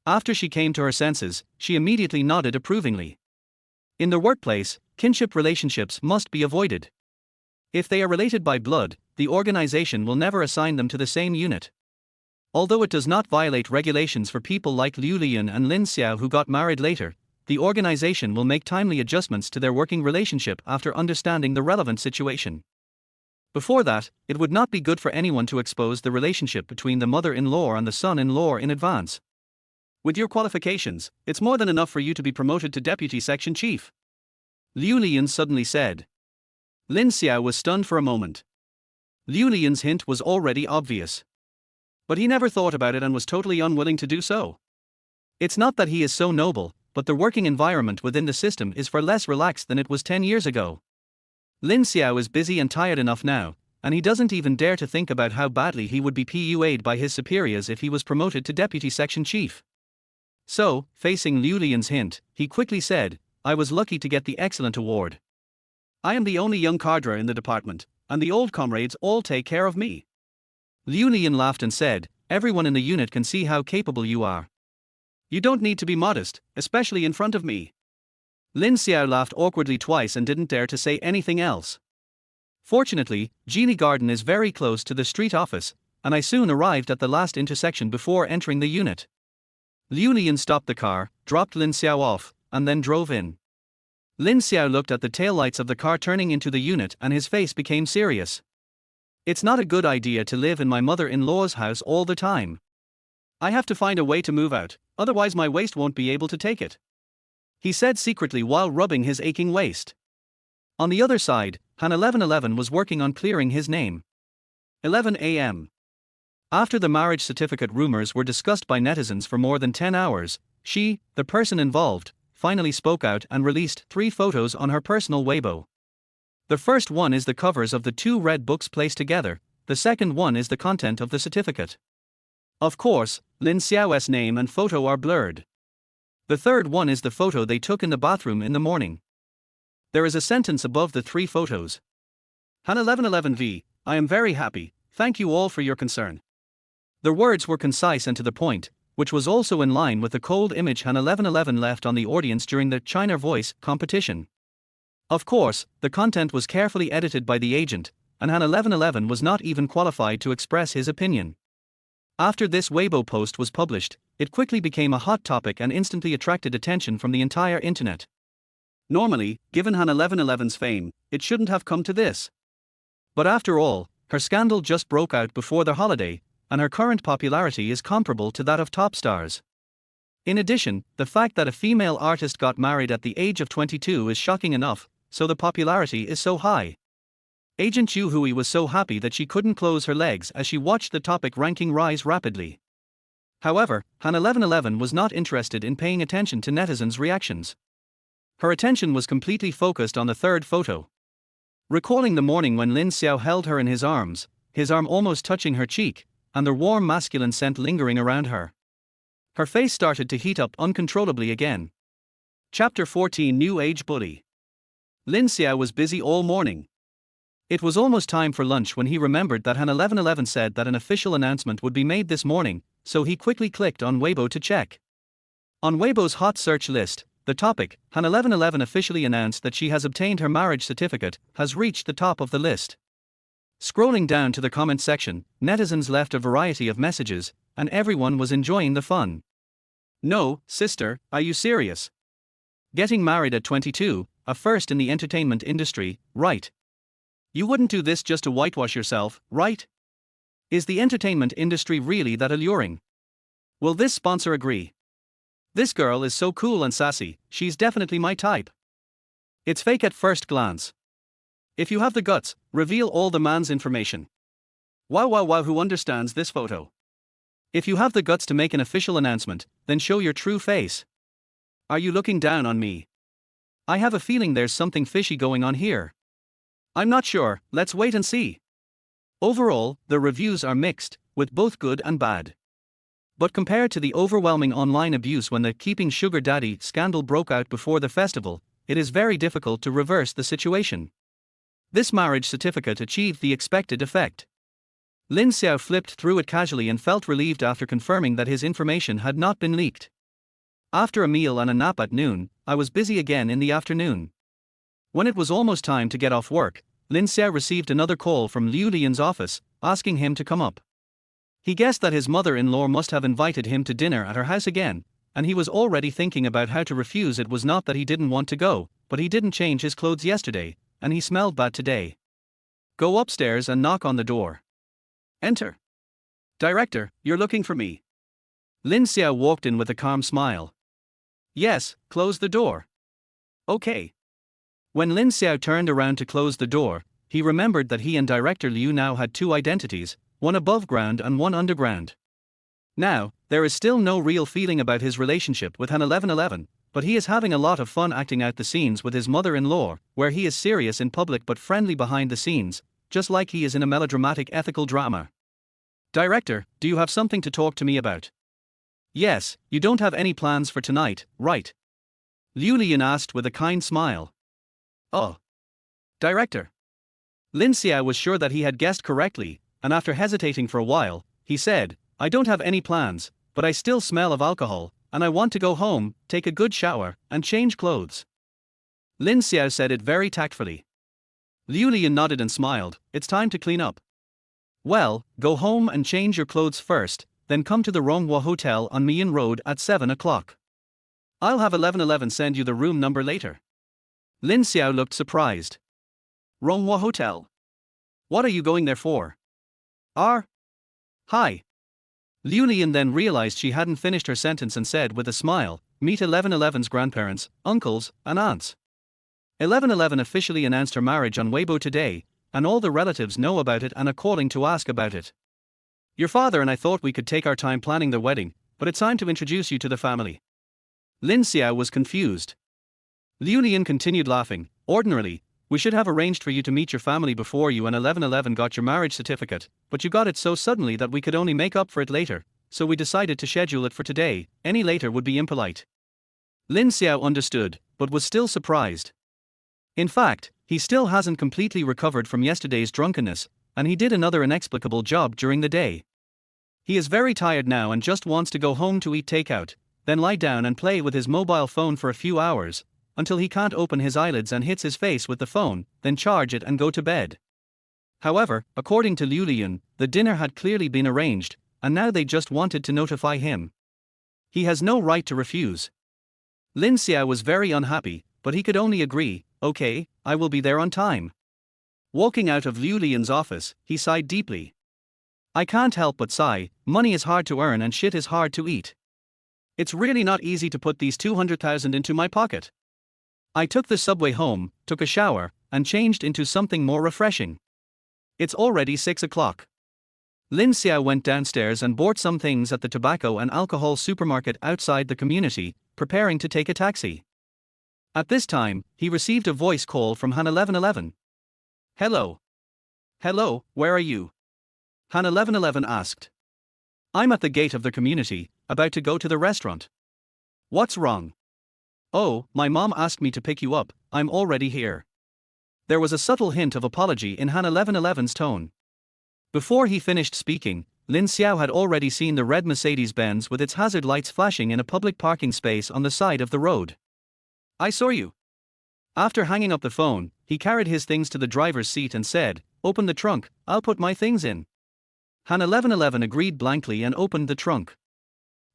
After she came to her senses, she immediately nodded approvingly. In the workplace, kinship relationships must be avoided. If they are related by blood, the organization will never assign them to the same unit. Although it does not violate regulations for people like Liu Lian and Lin Xiao who got married later, the organization will make timely adjustments to their working relationship after understanding the relevant situation. Before that, it would not be good for anyone to expose the relationship between the mother-in-law and the son-in-law in advance. With your qualifications, it's more than enough for you to be promoted to deputy section chief, Liu Lian suddenly said. Lin Xiao was stunned for a moment. Liu Lian's hint was already obvious. But he never thought about it and was totally unwilling to do so. It's not that he is so noble, but the working environment within the system is far less relaxed than it was 10 years ago. Lin Xiao is busy and tired enough now, and he doesn't even dare to think about how badly he would be PUA'd by his superiors if he was promoted to deputy section chief. So, facing Liu Lian's hint, he quickly said, "I was lucky to get the excellent award. I am the only young cadre in the department, and the old comrades all take care of me." Liu Lian laughed and said, "Everyone in the unit can see how capable you are. You don't need to be modest, especially in front of me." Lin Xiao laughed awkwardly twice and didn't dare to say anything else. Fortunately, Geely Garden is very close to the street office, and I soon arrived at the last intersection before entering the unit. Liu Lian stopped the car, dropped Lin Xiao off, and then drove in. Lin Xiao looked at the taillights of the car turning into the unit and his face became serious. "It's not a good idea to live in my mother-in-law's house all the time. I have to find a way to move out, otherwise my waist won't be able to take it," he said secretly while rubbing his aching waist. On the other side, Han 1111 was working on clearing his name. 11 a.m. After the marriage certificate rumors were discussed by netizens for more than 10 hours, she, the person involved, finally spoke out and released 3 photos on her personal Weibo. The first one is the covers of the 2 red books placed together, the second one is the content of the certificate. Of course, Lin Xiao's name and photo are blurred. The third one is the photo they took in the bathroom in the morning. There is a sentence above the 3 photos. Han 1111V, I am very happy, thank you all for your concern. The words were concise and to the point, which was also in line with the cold image Han 1111 left on the audience during the China Voice competition. Of course, the content was carefully edited by the agent, and Han 1111 was not even qualified to express his opinion. After this Weibo post was published, it quickly became a hot topic and instantly attracted attention from the entire internet. Normally, given Han 1111's fame, it shouldn't have come to this. But after all, her scandal just broke out before the holiday, and her current popularity is comparable to that of top stars. In addition, the fact that a female artist got married at the age of 22 is shocking enough, so the popularity is so high. Agent Chu Hui was so happy that she couldn't close her legs as she watched the topic ranking rise rapidly. However, Han 1111 was not interested in paying attention to netizens' reactions. Her attention was completely focused on the third photo. Recalling the morning when Lin Xiao held her in his arm almost touching her cheek, and the warm masculine scent lingering around her. Her face started to heat up uncontrollably again. Chapter 14 New Age Bully. Lin Xiao was busy all morning. It was almost time for lunch when he remembered that Han 1111 said that an official announcement would be made this morning, so he quickly clicked on Weibo to check. On Weibo's hot search list, the topic, Han 1111 officially announced that she has obtained her marriage certificate, has reached the top of the list. Scrolling down to the comment section, netizens left a variety of messages, and everyone was enjoying the fun. "No, sister, are you serious? Getting married at 22, a first in the entertainment industry, right? You wouldn't do this just to whitewash yourself, right? Is the entertainment industry really that alluring? Will this sponsor agree? This girl is so cool and sassy, she's definitely my type. It's fake at first glance. If you have the guts, reveal all the man's information. Wow wow wow, who understands this photo? If you have the guts to make an official announcement, then show your true face. Are you looking down on me? I have a feeling there's something fishy going on here. I'm not sure, let's wait and see. Overall, the reviews are mixed, with both good and bad. But compared to the overwhelming online abuse when the Keeping Sugar Daddy scandal broke out before the festival, it is very difficult to reverse the situation. This marriage certificate achieved the expected effect. Lin Xiao flipped through it casually and felt relieved after confirming that his information had not been leaked. After a meal and a nap at noon, I was busy again in the afternoon. When it was almost time to get off work, Lin Xiao received another call from Liu Lian's office, asking him to come up. He guessed that his mother-in-law must have invited him to dinner at her house again, and he was already thinking about how to refuse. It was not that he didn't want to go, but he didn't change his clothes yesterday, and he smelled bad today. Go upstairs and knock on the door. Enter. Director, you're looking for me. Lin Xiao walked in with a calm smile. Yes, close the door. Okay. When Lin Xiao turned around to close the door, he remembered that he and Director Liu now had two identities, one above ground and one underground. Now, there is still no real feeling about his relationship with Han 1111, but he is having a lot of fun acting out the scenes with his mother-in-law, where he is serious in public but friendly behind the scenes, just like he is in a melodramatic ethical drama. Director, do you have something to talk to me about? Yes, you don't have any plans for tonight, right? Liu Lian asked with a kind smile. Oh. Director. Lin Xiao was sure that he had guessed correctly, and after hesitating for a while, he said, I don't have any plans, but I still smell of alcohol, and I want to go home, take a good shower, and change clothes. Lin Xiao said it very tactfully. Liu Lian nodded and smiled, it's time to clean up. Well, go home and change your clothes first, then come to the Ronghua Hotel on Mian Road at 7 o'clock. I'll have 1111 send you the room number later. Lin Xiao looked surprised. Ronghua Hotel? What are you going there for? Hi. Liu Lian then realized she hadn't finished her sentence and said with a smile, meet 1111's grandparents, uncles, and aunts. 1111 officially announced her marriage on Weibo today, and all the relatives know about it and are calling to ask about it. Your father and I thought we could take our time planning the wedding, but it's time to introduce you to the family. Lin Xiao was confused. Liu Lian continued laughing, ordinarily, we should have arranged for you to meet your family before you and 1111 got your marriage certificate, but you got it so suddenly that we could only make up for it later, so we decided to schedule it for today, any later would be impolite. Lin Xiao understood, but was still surprised. In fact, he still hasn't completely recovered from yesterday's drunkenness, and he did another inexplicable job during the day. He is very tired now and just wants to go home to eat takeout, then lie down and play with his mobile phone for a few hours, until he can't open his eyelids and hits his face with the phone, then charge it and go to bed. However, according to Liu Lian, the dinner had clearly been arranged, and now they just wanted to notify him. He has no right to refuse. Lin Xiao was very unhappy, but he could only agree, okay, I will be there on time. Walking out of Liu Lian's office, he sighed deeply. I can't help but sigh, money is hard to earn and shit is hard to eat. It's really not easy to put these 200,000 into my pocket. I took the subway home, took a shower, and changed into something more refreshing. It's already 6 o'clock. Lin Xiao went downstairs and bought some things at the tobacco and alcohol supermarket outside the community, preparing to take a taxi. At this time, he received a voice call from Han 1111. Hello. Hello, where are you? Han 1111 asked. I'm at the gate of the community, about to go to the restaurant. What's wrong? Oh, my mom asked me to pick you up, I'm already here. There was a subtle hint of apology in Han 1111's tone. Before he finished speaking, Lin Xiao had already seen the red Mercedes-Benz with its hazard lights flashing in a public parking space on the side of the road. I saw you. After hanging up the phone, he carried his things to the driver's seat and said, open the trunk, I'll put my things in. Han 1111 agreed blankly and opened the trunk.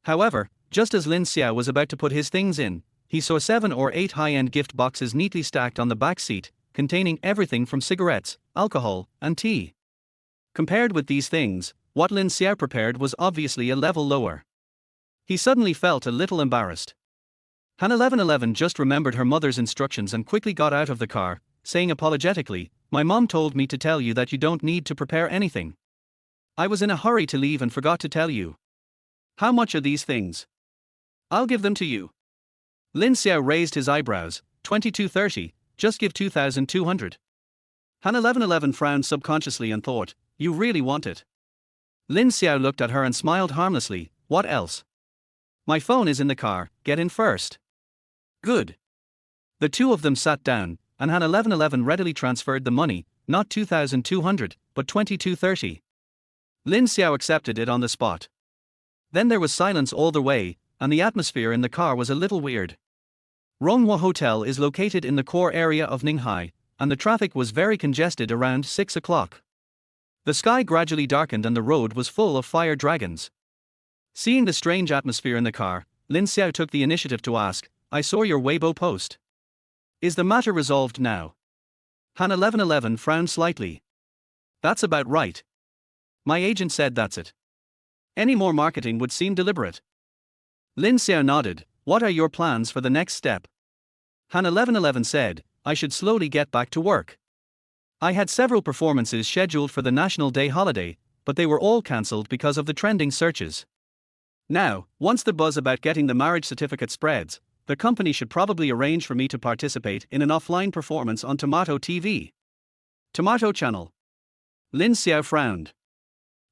However, just as Lin Xiao was about to put his things in, he saw 7 or 8 high-end gift boxes neatly stacked on the back seat, containing everything from cigarettes, alcohol, and tea. Compared with these things, what Lin Xiao prepared was obviously a level lower. He suddenly felt a little embarrassed. Han 1111 just remembered her mother's instructions and quickly got out of the car, saying apologetically, "My mom told me to tell you that you don't need to prepare anything. I was in a hurry to leave and forgot to tell you. How much are these things? I'll give them to you." Lin Xiao raised his eyebrows. 2230, just give 2,200. Han 1111 frowned subconsciously and thought, "You really want it?" Lin Xiao looked at her and smiled harmlessly, "What else? My phone is in the car, get in first." "Good." The two of them sat down, and Han 1111 readily transferred the money, not 2,200, but 2230. Lin Xiao accepted it on the spot. Then there was silence all the way, and the atmosphere in the car was a little weird. Ronghua Hotel is located in the core area of Ninghai, and the traffic was very congested around 6 o'clock. The sky gradually darkened and the road was full of fire dragons. Seeing the strange atmosphere in the car, Lin Xiao took the initiative to ask, "I saw your Weibo post. Is the matter resolved now?" Han 1111 frowned slightly. "That's about right. My agent said that's it. Any more marketing would seem deliberate." Lin Xiao nodded. "What are your plans for the next step?" Han 1111 said, "I should slowly get back to work. I had several performances scheduled for the National Day holiday, but they were all cancelled because of the trending searches. Now, once the buzz about getting the marriage certificate spreads, the company should probably arrange for me to participate in an offline performance on Tomato TV. Tomato Channel." Lin Xiao frowned.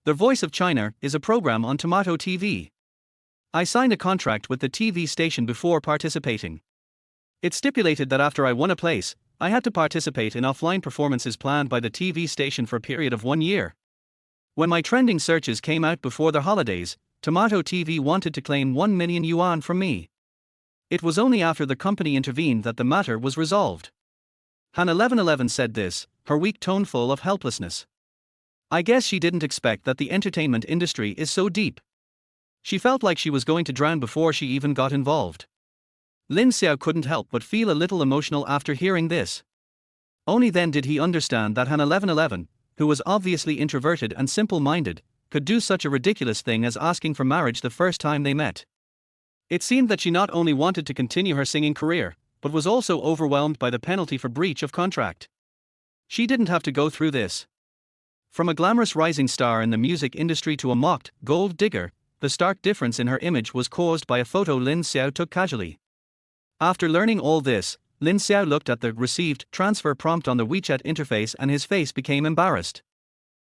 "The Voice of China is a program on Tomato TV. I signed a contract with the TV station before participating. It stipulated that after I won a place, I had to participate in offline performances planned by the TV station for a period of 1 year. When my trending searches came out before the holidays, Tomato TV wanted to claim 1 million yuan from me. It was only after the company intervened that the matter was resolved." Han 1111 said this, her weak tone full of helplessness. I guess she didn't expect that the entertainment industry is so deep. She felt like she was going to drown before she even got involved. Lin Xiao couldn't help but feel a little emotional after hearing this. Only then did he understand that Han 1111, who was obviously introverted and simple-minded, could do such a ridiculous thing as asking for marriage the first time they met. It seemed that she not only wanted to continue her singing career, but was also overwhelmed by the penalty for breach of contract. She didn't have to go through this. From a glamorous rising star in the music industry to a mocked gold digger, the stark difference in her image was caused by a photo Lin Xiao took casually. After learning all this, Lin Xiao looked at the received transfer prompt on the WeChat interface and his face became embarrassed.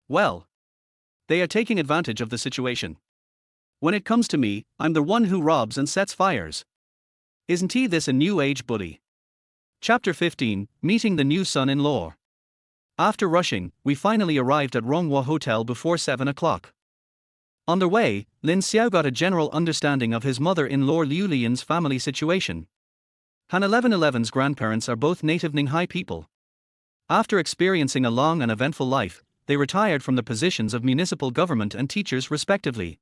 Well, they are taking advantage of the situation. When it comes to me, I'm the one who robs and sets fires. Isn't he this a new age bully? Chapter 15, Meeting the New Son-in-Law. After rushing, we finally arrived at Ronghua Hotel before 7 o'clock. On the way, Lin Xiao got a general understanding of his mother-in-law Liu Lian's family situation. Han 1111's grandparents are both native Ninghai people. After experiencing a long and eventful life, they retired from the positions of municipal government and teachers respectively.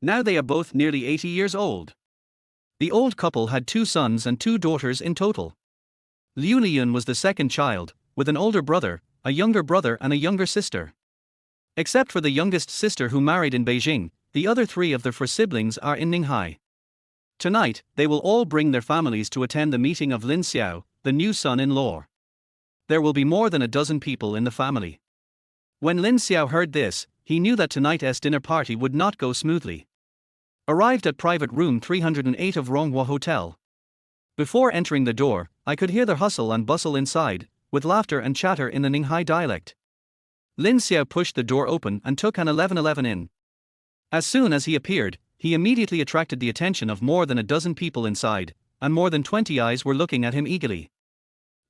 Now they are both nearly 80 years old. The old couple had 2 sons and 2 daughters in total. Liu Lian was the second child, with an older brother, a younger brother and a younger sister. Except for the youngest sister who married in Beijing, the other 3 of their 4 siblings are in Ninghai. Tonight, they will all bring their families to attend the meeting of Lin Xiao, the new son-in-law. There will be more than a dozen people in the family. When Lin Xiao heard this, he knew that tonight's dinner party would not go smoothly. Arrived at private room 308 of Ronghua Hotel. Before entering the door, I could hear the hustle and bustle inside, with laughter and chatter in the Ninghai dialect. Lin Xiao pushed the door open and took Han 1111 in. As soon as he appeared, he immediately attracted the attention of more than a dozen people inside, and more than 20 eyes were looking at him eagerly.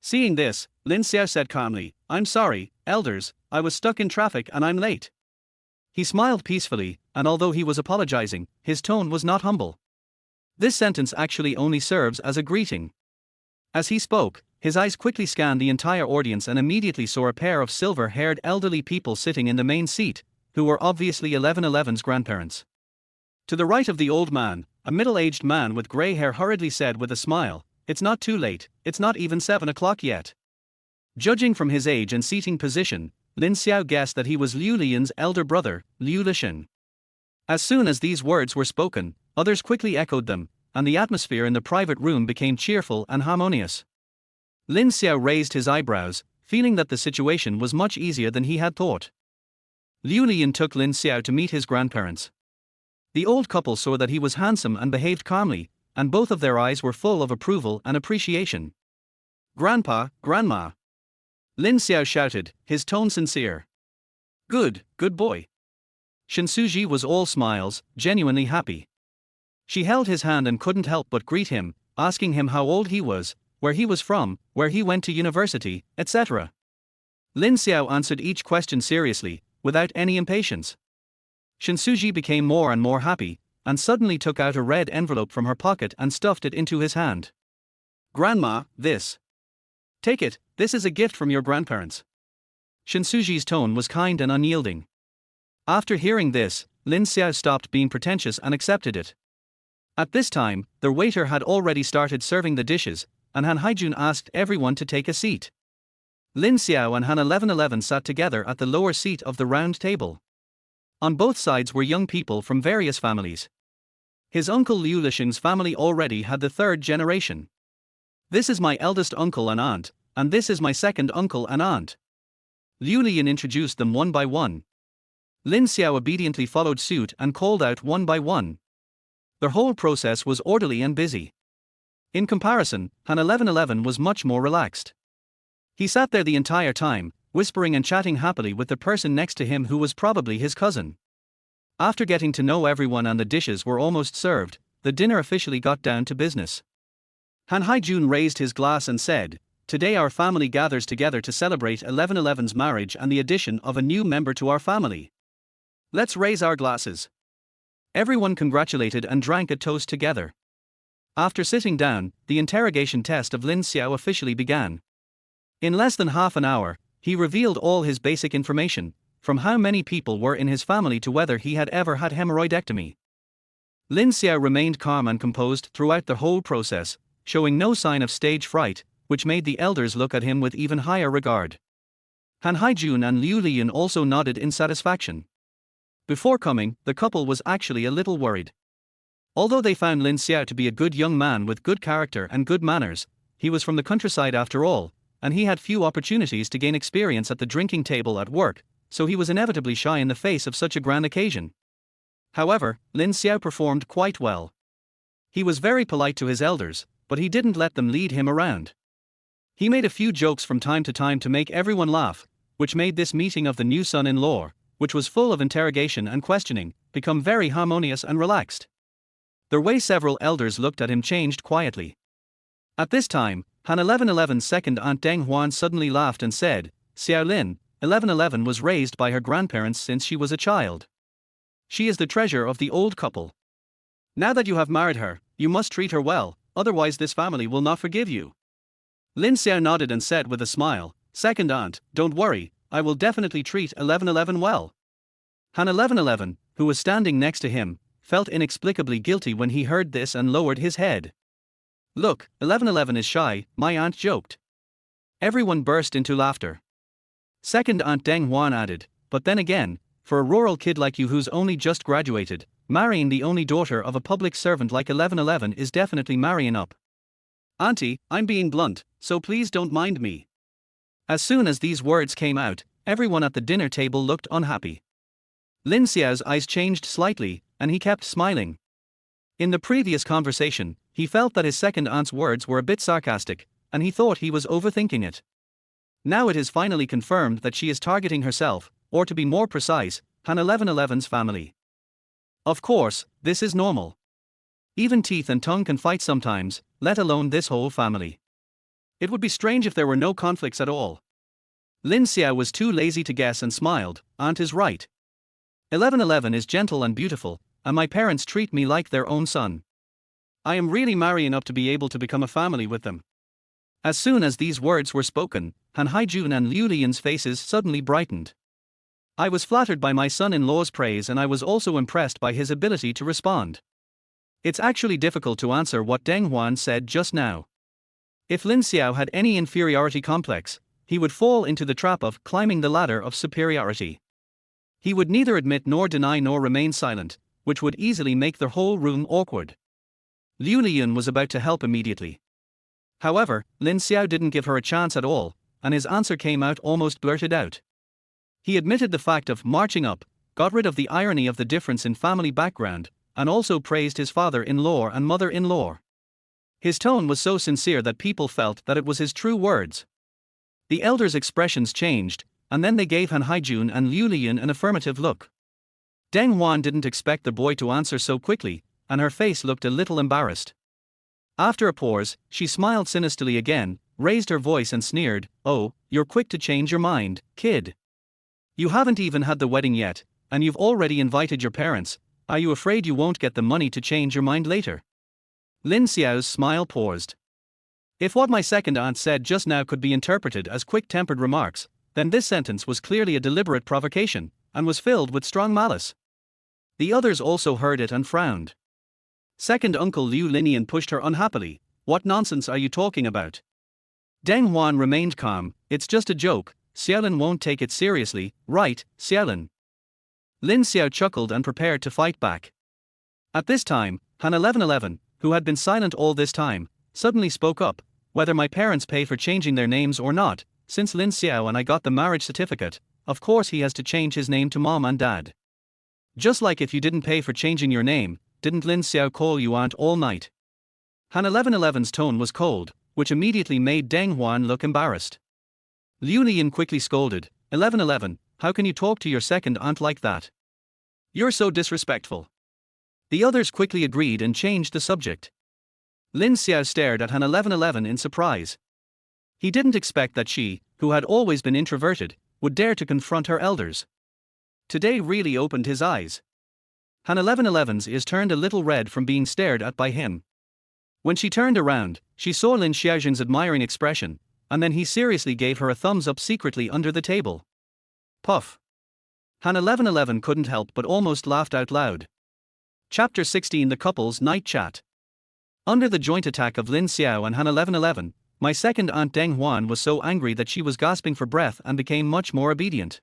Seeing this, Lin Xiao said calmly, "I'm sorry, elders, I was stuck in traffic and I'm late." He smiled peacefully, and although he was apologizing, his tone was not humble. This sentence actually only serves as a greeting. As he spoke, his eyes quickly scanned the entire audience and immediately saw a pair of silver-haired elderly people sitting in the main seat, who were obviously 1111's grandparents. To the right of the old man, a middle-aged man with grey hair hurriedly said with a smile, "It's not too late, it's not even 7 o'clock yet." Judging from his age and seating position, Lin Xiao guessed that he was Liu Lian's elder brother, Liu Lishan. As soon as these words were spoken, others quickly echoed them, and the atmosphere in the private room became cheerful and harmonious. Lin Xiao raised his eyebrows, feeling that the situation was much easier than he had thought. Liu Lian took Lin Xiao to meet his grandparents. The old couple saw that he was handsome and behaved calmly, and both of their eyes were full of approval and appreciation. "Grandpa, Grandma!" Lin Xiao shouted, his tone sincere. Good boy." Shen Suji was all smiles, genuinely happy. She held his hand and couldn't help but greet him, asking him how old he was, where he was from, where he went to university, etc. Lin Xiao answered each question seriously, without any impatience. Shen Suji became more and more happy, and suddenly took out a red envelope from her pocket and stuffed it into his hand. "Grandma, this. Take it, this is a gift from your grandparents." Shen Suji's tone was kind and unyielding. After hearing this, Lin Xiao stopped being pretentious and accepted it. At this time, the waiter had already started serving the dishes, and Han Haijun asked everyone to take a seat. Lin Xiao and Han 1111 sat together at the lower seat of the round table. On both sides were young people from various families. His uncle Liu Lixing's family already had the third generation. "This is my eldest uncle and aunt, and this is my second uncle and aunt." Liu Lian introduced them one by one. Lin Xiao obediently followed suit and called out one by one. The whole process was orderly and busy. In comparison, Han 1111 was much more relaxed. He sat there the entire time, whispering and chatting happily with the person next to him who was probably his cousin. After getting to know everyone and the dishes were almost served, the dinner officially got down to business. Han Haijun raised his glass and said, "Today our family gathers together to celebrate 1111's marriage and the addition of a new member to our family. Let's raise our glasses." Everyone congratulated and drank a toast together. After sitting down, the interrogation test of Lin Xiao officially began. In less than half an hour, he revealed all his basic information, from how many people were in his family to whether he had ever had hemorrhoidectomy. Lin Xiao remained calm and composed throughout the whole process, showing no sign of stage fright, which made the elders look at him with even higher regard. Han Haijun and Liu Lian also nodded in satisfaction. Before coming, the couple was actually a little worried. Although they found Lin Xiao to be a good young man with good character and good manners, he was from the countryside after all, and he had few opportunities to gain experience at the drinking table at work, so he was inevitably shy in the face of such a grand occasion. However, Lin Xiao performed quite well. He was very polite to his elders, but he didn't let them lead him around. He made a few jokes from time to time to make everyone laugh, which made this meeting of the new son-in-law, which was full of interrogation and questioning, become very harmonious and relaxed. The way several elders looked at him changed quietly. At this time, Han 1111's second aunt Deng Huan suddenly laughed and said, "Xiao Lin, 1111 was raised by her grandparents since she was a child. She is the treasure of the old couple. Now that you have married her, you must treat her well, otherwise this family will not forgive you." Lin Xiao nodded and said with a smile, "Second aunt, don't worry, I will definitely treat 1111 well." Han 1111, who was standing next to him, felt inexplicably guilty when he heard this and lowered his head. "Look, 1111 is shy," my aunt joked. Everyone burst into laughter. Second aunt Deng Huan added, "But then again, for a rural kid like you who's only just graduated, marrying the only daughter of a public servant like 1111 is definitely marrying up. Auntie, I'm being blunt, so please don't mind me." As soon as these words came out, everyone at the dinner table looked unhappy. Lin Xiao's eyes changed slightly, and he kept smiling. In the previous conversation, he felt that his second aunt's words were a bit sarcastic, and he thought he was overthinking it. Now it is finally confirmed that she is targeting herself, or to be more precise, Han 1111's family. Of course, this is normal. Even teeth and tongue can fight sometimes, let alone this whole family. It would be strange if there were no conflicts at all. Lin Xiao was too lazy to guess and smiled, "Aunt is right. 1111 is gentle and beautiful, and my parents treat me like their own son. I am really marrying up to be able to become a family with them." As soon as these words were spoken, Han Haijun and Liu Lian's faces suddenly brightened. "I was flattered by my son-in-law's praise and I was also impressed by his ability to respond. It's actually difficult to answer what Deng Huan said just now. If Lin Xiao had any inferiority complex, he would fall into the trap of climbing the ladder of superiority. He would neither admit nor deny nor remain silent, which would easily make the whole room awkward. Liu Liyun was about to help immediately. However, Lin Xiao didn't give her a chance at all, and his answer came out almost blurted out. He admitted the fact of marching up, got rid of the irony of the difference in family background, and also praised his father-in-law and mother-in-law. His tone was so sincere that people felt that it was his true words. The elders' expressions changed, and then they gave Han Haijun and Liu Liyun an affirmative look. Deng Huan didn't expect the boy to answer so quickly, and her face looked a little embarrassed. After a pause, she smiled sinisterly again, raised her voice and sneered, "Oh, you're quick to change your mind, kid. You haven't even had the wedding yet, and you've already invited your parents. Are you afraid you won't get the money to change your mind later?" Lin Xiao's smile paused. If what my second aunt said just now could be interpreted as quick-tempered remarks, then this sentence was clearly a deliberate provocation, and was filled with strong malice. The others also heard it and frowned. Second uncle Liu Linian pushed her unhappily. "What nonsense are you talking about?" Deng Huan remained calm. "It's just a joke, Xiaolin won't take it seriously, right, Xiaolin?" Lin Xiao chuckled and prepared to fight back. At this time, Han 1111, who had been silent all this time, suddenly spoke up. "Whether my parents pay for changing their names or not, since Lin Xiao and I got the marriage certificate, of course he has to change his name to mom and dad. Just like if you didn't pay for changing your name, didn't Lin Xiao call you aunt all night?" Han 1111's tone was cold, which immediately made Deng Huan look embarrassed. Liu Lian quickly scolded, 1111, how can you talk to your second aunt like that? You're so disrespectful." The others quickly agreed and changed the subject. Lin Xiao stared at Han 1111 in surprise. He didn't expect that she, who had always been introverted, would dare to confront her elders. Today really opened his eyes. Han 1111's ears turned a little red from being stared at by him. When she turned around, she saw Lin Xiaojun's admiring expression, and then he seriously gave her a thumbs up secretly under the table. Puff. Han 1111 couldn't help but almost laughed out loud. Chapter 16: The Couple's Night Chat. Under the joint attack of Lin Xiao and Han 1111, my second aunt Deng Huan was so angry that she was gasping for breath and became much more obedient.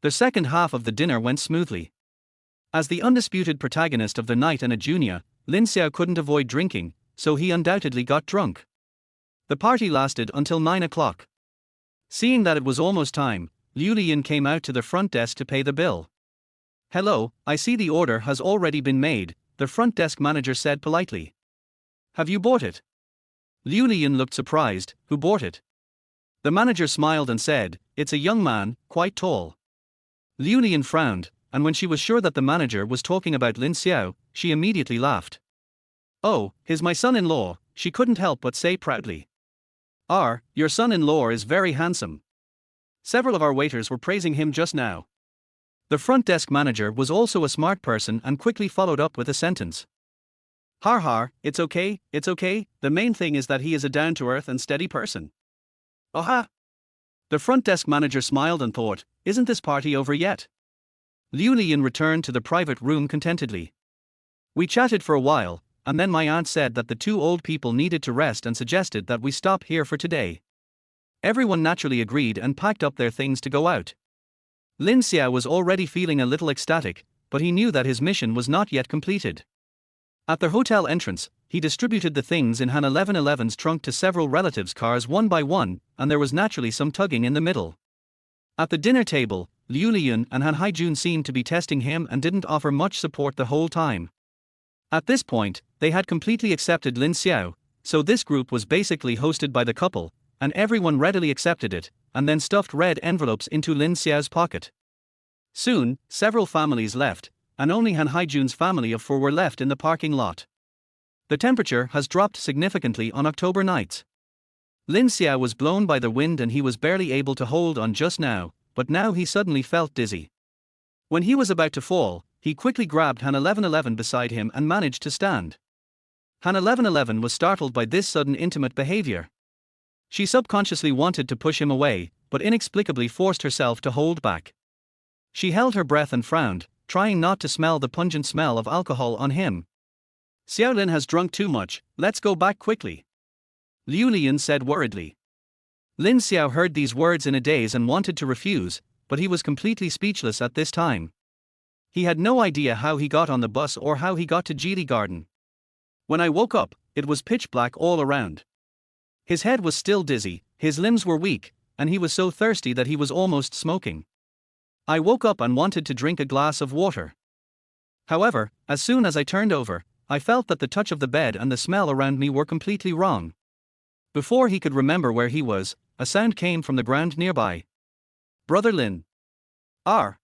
The second half of the dinner went smoothly. As the undisputed protagonist of the night and a junior, Lin Xiao couldn't avoid drinking, so he undoubtedly got drunk. The party lasted until 9 o'clock. Seeing that it was almost time, Liu Lian came out to the front desk to pay the bill. "Hello, I see the order has already been made," the front desk manager said politely. "Have you bought it?" Liu Lian looked surprised. "Who bought it?" The manager smiled and said, "It's a young man, quite tall." Liu Lian frowned, and when she was sure that the manager was talking about Lin Xiao, she immediately laughed. "Oh, he's my son-in-law," she couldn't help but say proudly. Your son-in-law is very handsome. Several of our waiters were praising him just now." The front desk manager was also a smart person and quickly followed up with a sentence. Har, it's okay, the main thing is that he is a down-to-earth and steady person." Oha! The front desk manager smiled and thought, isn't this party over yet? Liu Lian returned to the private room contentedly. We chatted for a while, and then my aunt said that the two old people needed to rest and suggested that we stop here for today. Everyone naturally agreed and packed up their things to go out. Lin Xiao was already feeling a little ecstatic, but he knew that his mission was not yet completed. At the hotel entrance, he distributed the things in Han 1111's trunk to several relatives' cars one by one, and there was naturally some tugging in the middle. At the dinner table, Liu Liyun and Han Haijun seemed to be testing him and didn't offer much support the whole time. At this point, they had completely accepted Lin Xiao, so this group was basically hosted by the couple, and everyone readily accepted it, and then stuffed red envelopes into Lin Xiao's pocket. Soon, several families left, and only Han Haijun's family of 4 were left in the parking lot. The temperature has dropped significantly on October nights. Lin Xiao was blown by the wind and he was barely able to hold on just now, but now he suddenly felt dizzy. When he was about to fall, he quickly grabbed Han 1111 beside him and managed to stand. Han 1111 was startled by this sudden intimate behavior. She subconsciously wanted to push him away, but inexplicably forced herself to hold back. She held her breath and frowned, trying not to smell the pungent smell of alcohol on him. "Xiaolin has drunk too much, let's go back quickly," Liu Lian said worriedly. Lin Xiao heard these words in a daze and wanted to refuse, but he was completely speechless at this time. He had no idea how he got on the bus or how he got to Geely Garden. When I woke up, it was pitch black all around. His head was still dizzy, his limbs were weak, and he was so thirsty that he was almost smoking. I woke up and wanted to drink a glass of water. However, as soon as I turned over, I felt that the touch of the bed and the smell around me were completely wrong. Before he could remember where he was, a sound came from the ground nearby. Brother Lin. R.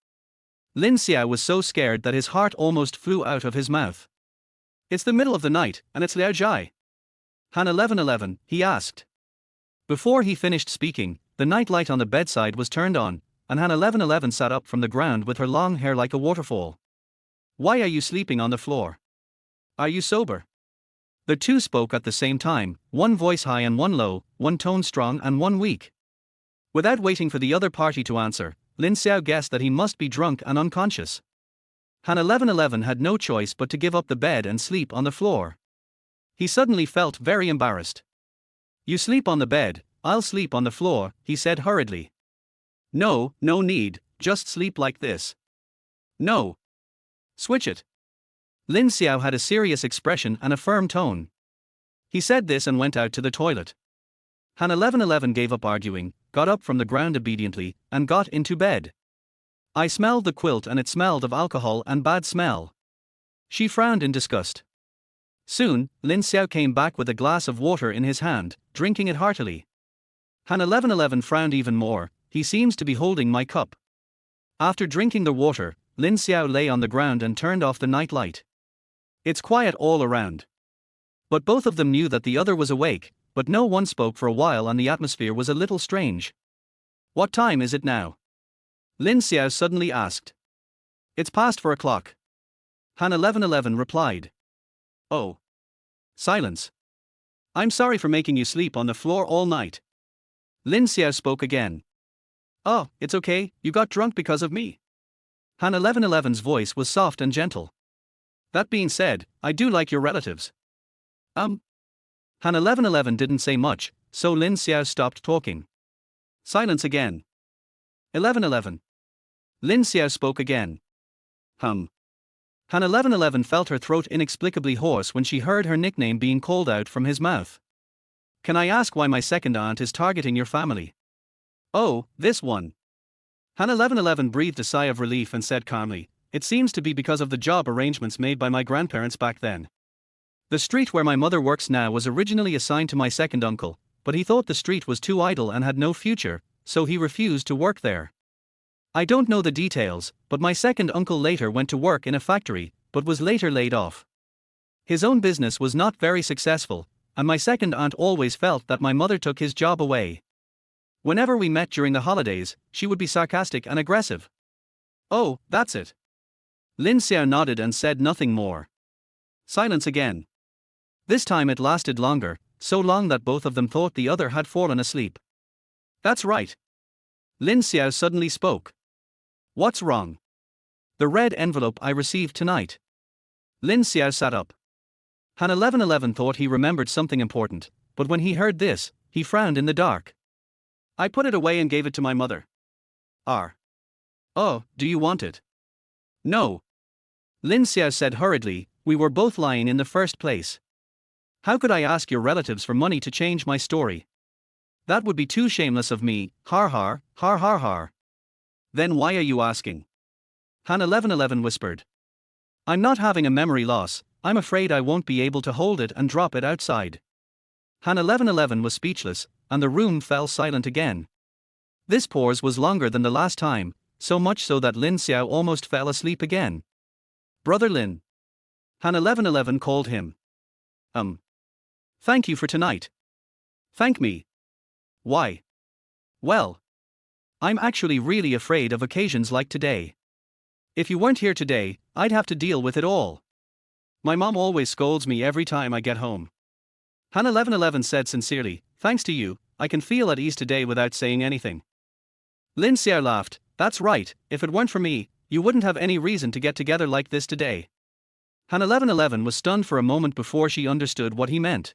Lin Xiao was so scared that his heart almost flew out of his mouth. It's the middle of the night, and it's Liao Jai. Han 1111, he asked. Before he finished speaking, the night light on the bedside was turned on, and Han 1111 sat up from the ground with her long hair like a waterfall. Why are you sleeping on the floor? Are you sober? The two spoke at the same time, one voice high and one low, one tone strong and one weak. Without waiting for the other party to answer, Lin Xiao guessed that he must be drunk and unconscious. Han 1111 had no choice but to give up the bed and sleep on the floor. He suddenly felt very embarrassed. You sleep on the bed, I'll sleep on the floor, he said hurriedly. No need, just sleep like this. No. Switch it. Lin Xiao had a serious expression and a firm tone. He said this and went out to the toilet. Han 1111 gave up arguing, got up from the ground obediently, and got into bed. I smelled the quilt and it smelled of alcohol and bad smell. She frowned in disgust. Soon, Lin Xiao came back with a glass of water in his hand, drinking it heartily. Han 1111 frowned even more, he seems to be holding my cup. After drinking the water, Lin Xiao lay on the ground and turned off the night light. It's quiet all around. But both of them knew that the other was awake, but no one spoke for a while and the atmosphere was a little strange. What time is it now? Lin Xiao suddenly asked. It's past 4 o'clock. Han 1111 replied. Oh. Silence. I'm sorry for making you sleep on the floor all night. Lin Xiao spoke again. Oh, it's okay, you got drunk because of me. Han 1111's voice was soft and gentle. That being said, I do like your relatives. Han 1111 didn't say much, so Lin Xiao stopped talking. Silence again. 1111. Lin Xiao spoke again. Han 1111 felt her throat inexplicably hoarse when she heard her nickname being called out from his mouth. Can I ask why my second aunt is targeting your family? Oh, this one. Han 1111 breathed a sigh of relief and said calmly, it seems to be because of the job arrangements made by my grandparents back then. The street where my mother works now was originally assigned to my second uncle, but he thought the street was too idle and had no future, so he refused to work there. I don't know the details, but my second uncle later went to work in a factory, but was later laid off. His own business was not very successful, and my second aunt always felt that my mother took his job away. Whenever we met during the holidays, she would be sarcastic and aggressive. Oh, that's it. Lin Xiao nodded and said nothing more. Silence again. This time it lasted longer, so long that both of them thought the other had fallen asleep. That's right. Lin Xiao suddenly spoke. What's wrong? The red envelope I received tonight. Lin Xiao sat up. Han 1111 thought he remembered something important, but when he heard this, he frowned in the dark. I put it away and gave it to my mother. Oh, do you want it? No. Lin Xiao said hurriedly, we were both lying in the first place. How could I ask your relatives for money to change my story? That would be too shameless of me, har har, har har har. Then why are you asking? Han 1111 whispered. I'm not having a memory loss, I'm afraid I won't be able to hold it and drop it outside. Han 1111 was speechless, and the room fell silent again. This pause was longer than the last time, so much so that Lin Xiao almost fell asleep again. Brother Lin. Han 1111 called him. Thank you for tonight. Thank me. Why? Well, I'm actually really afraid of occasions like today. If you weren't here today, I'd have to deal with it all. My mom always scolds me every time I get home. Han 1111 said sincerely, thanks to you, I can feel at ease today without saying anything. Lin Xiao laughed, that's right, if it weren't for me, you wouldn't have any reason to get together like this today. Han 1111 was stunned for a moment before she understood what he meant.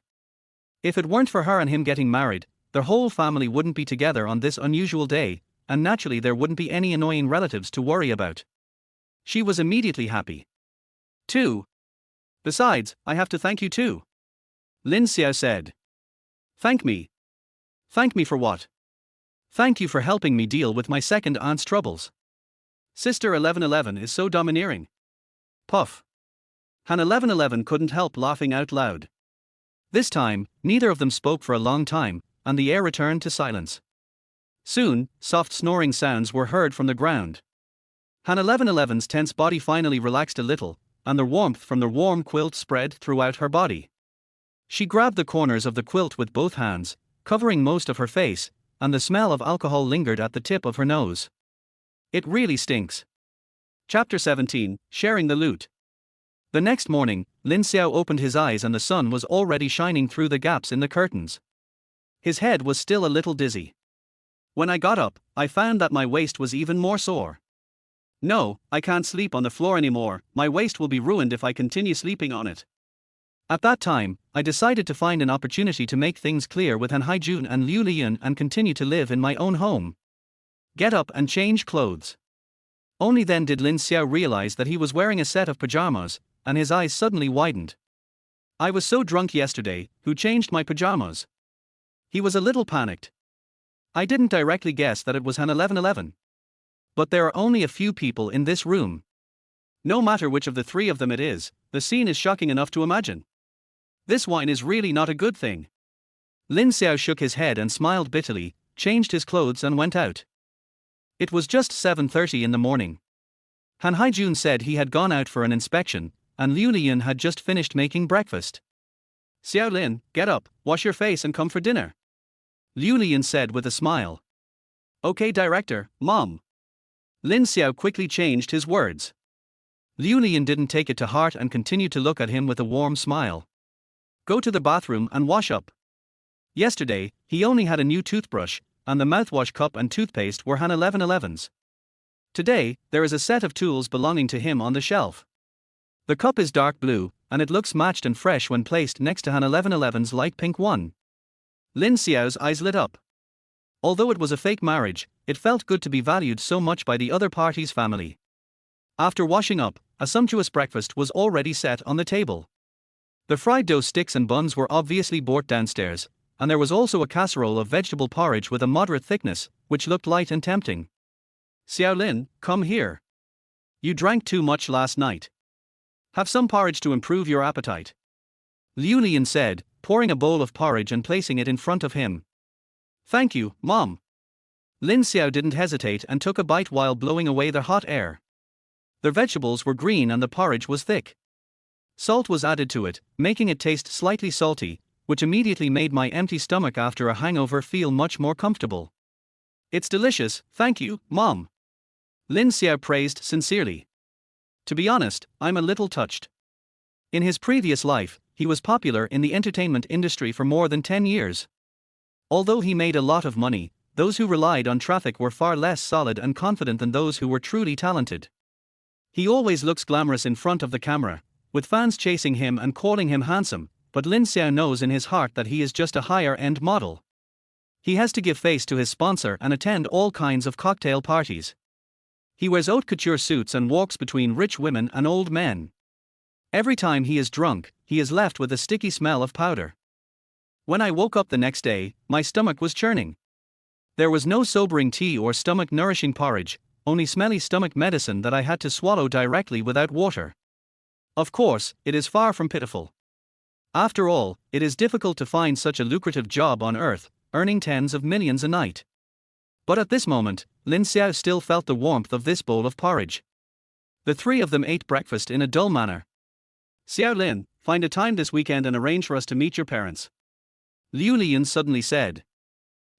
If it weren't for her and him getting married, their whole family wouldn't be together on this unusual day, and naturally there wouldn't be any annoying relatives to worry about. She was immediately happy. 2. Besides, I have to thank you too. Lin Xiao said. Thank me. Thank me for what? Thank you for helping me deal with my second aunt's troubles. Sister 1111 is so domineering. Puff. Han 1111 couldn't help laughing out loud. This time, neither of them spoke for a long time, and the air returned to silence. Soon, soft snoring sounds were heard from the ground. Han 1111's tense body finally relaxed a little, and the warmth from the warm quilt spread throughout her body. She grabbed the corners of the quilt with both hands, covering most of her face, and the smell of alcohol lingered at the tip of her nose. It really stinks. Chapter 17, Sharing the Loot. The next morning, Lin Xiao opened his eyes and the sun was already shining through the gaps in the curtains. His head was still a little dizzy. When I got up, I found that my waist was even more sore. No, I can't sleep on the floor anymore, my waist will be ruined if I continue sleeping on it. At that time, I decided to find an opportunity to make things clear with Han Haijun and Liu Lian and continue to live in my own home. Get up and change clothes. Only then did Lin Xiao realize that he was wearing a set of pajamas, and his eyes suddenly widened. I was so drunk yesterday, who changed my pajamas? He was a little panicked. I didn't directly guess that it was Han 1111. But there are only a few people in this room. No matter which of the three of them it is, the scene is shocking enough to imagine. This wine is really not a good thing. Lin Xiao shook his head and smiled bitterly, changed his clothes and went out. It was just 7:30 in the morning. Han Haijun said he had gone out for an inspection, and Liu Lian had just finished making breakfast. Xiao Lin, get up, wash your face and come for dinner. Liu Lian said with a smile. Okay director, mom. Lin Xiao quickly changed his words. Liu Lian didn't take it to heart and continued to look at him with a warm smile. Go to the bathroom and wash up. Yesterday, he only had a new toothbrush, and the mouthwash cup and toothpaste were Han 1111's. Today, there is a set of tools belonging to him on the shelf. The cup is dark blue, and it looks matched and fresh when placed next to Han 1111's light pink one. Lin Xiao's eyes lit up. Although it was a fake marriage, it felt good to be valued so much by the other party's family. After washing up, a sumptuous breakfast was already set on the table. The fried dough sticks and buns were obviously brought downstairs, and there was also a casserole of vegetable porridge with a moderate thickness, which looked light and tempting. Xiao Lin, come here. You drank too much last night. Have some porridge to improve your appetite. Liu Lian said, pouring a bowl of porridge and placing it in front of him. Thank you, Mom. Lin Xiao didn't hesitate and took a bite while blowing away the hot air. The vegetables were green and the porridge was thick. Salt was added to it, making it taste slightly salty, which immediately made my empty stomach after a hangover feel much more comfortable. It's delicious, thank you, Mom. Lin Xiao praised sincerely. To be honest, I'm a little touched. In his previous life, he was popular in the entertainment industry for more than 10 years. Although he made a lot of money, those who relied on traffic were far less solid and confident than those who were truly talented. He always looks glamorous in front of the camera, with fans chasing him and calling him handsome, but Lin Xiao knows in his heart that he is just a higher-end model. He has to give face to his sponsor and attend all kinds of cocktail parties. He wears haute couture suits and walks between rich women and old men. Every time he is drunk, he is left with a sticky smell of powder. When I woke up the next day, my stomach was churning. There was no sobering tea or stomach-nourishing porridge, only smelly stomach medicine that I had to swallow directly without water. Of course, it is far from pitiful. After all, it is difficult to find such a lucrative job on earth, earning tens of millions a night. But at this moment, Lin Xiao still felt the warmth of this bowl of porridge. The three of them ate breakfast in a dull manner. Xiao Lin, find a time this weekend and arrange for us to meet your parents. Liu Lian suddenly said.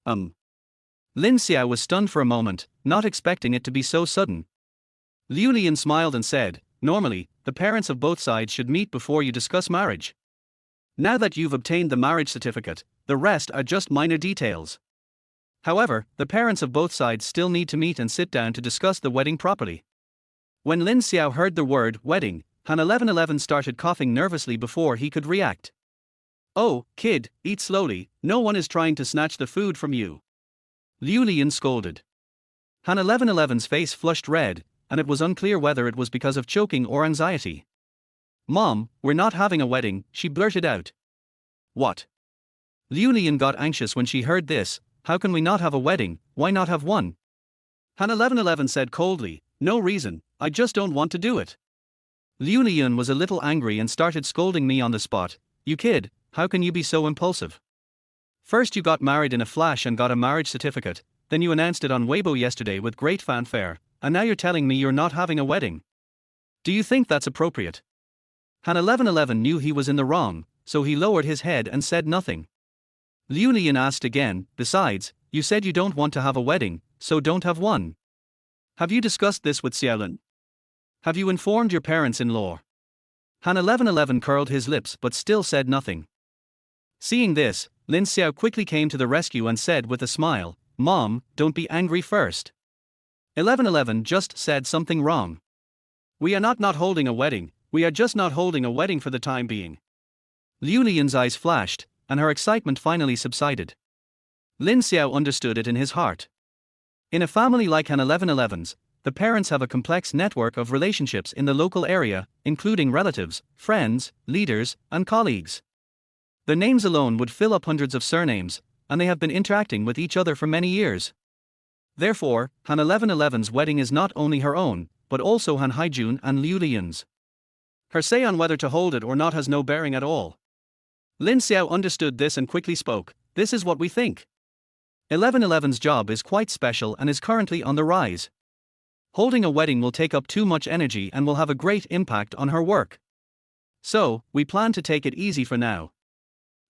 Lin Xiao was stunned for a moment, not expecting it to be so sudden. Liu Lian smiled and said, normally, the parents of both sides should meet before you discuss marriage. Now that you've obtained the marriage certificate, the rest are just minor details. However, the parents of both sides still need to meet and sit down to discuss the wedding properly. When Lin Xiao heard the word wedding, Han 1111 started coughing nervously before he could react. Oh, kid, eat slowly, no one is trying to snatch the food from you. Liu Lian scolded. Han 1111's face flushed red, and it was unclear whether it was because of choking or anxiety. "Mom, we're not having a wedding," she blurted out. "What?" Liu Lian got anxious when she heard this. "How can we not have a wedding? Why not have one?" Han 1111 said coldly, "No reason, I just don't want to do it." Liu Lian was a little angry and started scolding me on the spot. "You kid, how can you be so impulsive? First you got married in a flash and got a marriage certificate, then you announced it on Weibo yesterday with great fanfare, and now you're telling me you're not having a wedding. Do you think that's appropriate?" Han 1111 knew he was in the wrong, so he lowered his head and said nothing. Liu Lian asked again, "Besides, you said you don't want to have a wedding, so don't have one. Have you discussed this with Xiaolin? Have you informed your parents-in-law?" Han 1111 curled his lips but still said nothing. Seeing this, Lin Xiao quickly came to the rescue and said with a smile, "Mom, don't be angry first. 1111 just said something wrong. We are not holding a wedding, we are just not holding a wedding for the time being." Liu Lian's eyes flashed, and her excitement finally subsided. Lin Xiao understood it in his heart. In a family like Han 1111's, the parents have a complex network of relationships in the local area, including relatives, friends, leaders, and colleagues. The names alone would fill up hundreds of surnames, and they have been interacting with each other for many years. Therefore, Han 1111's wedding is not only her own, but also Han Haijun and Liu Lian's. Her say on whether to hold it or not has no bearing at all. Lin Xiao understood this and quickly spoke, "This is what we think. 1111's job is quite special and is currently on the rise. Holding a wedding will take up too much energy and will have a great impact on her work. So, we plan to take it easy for now.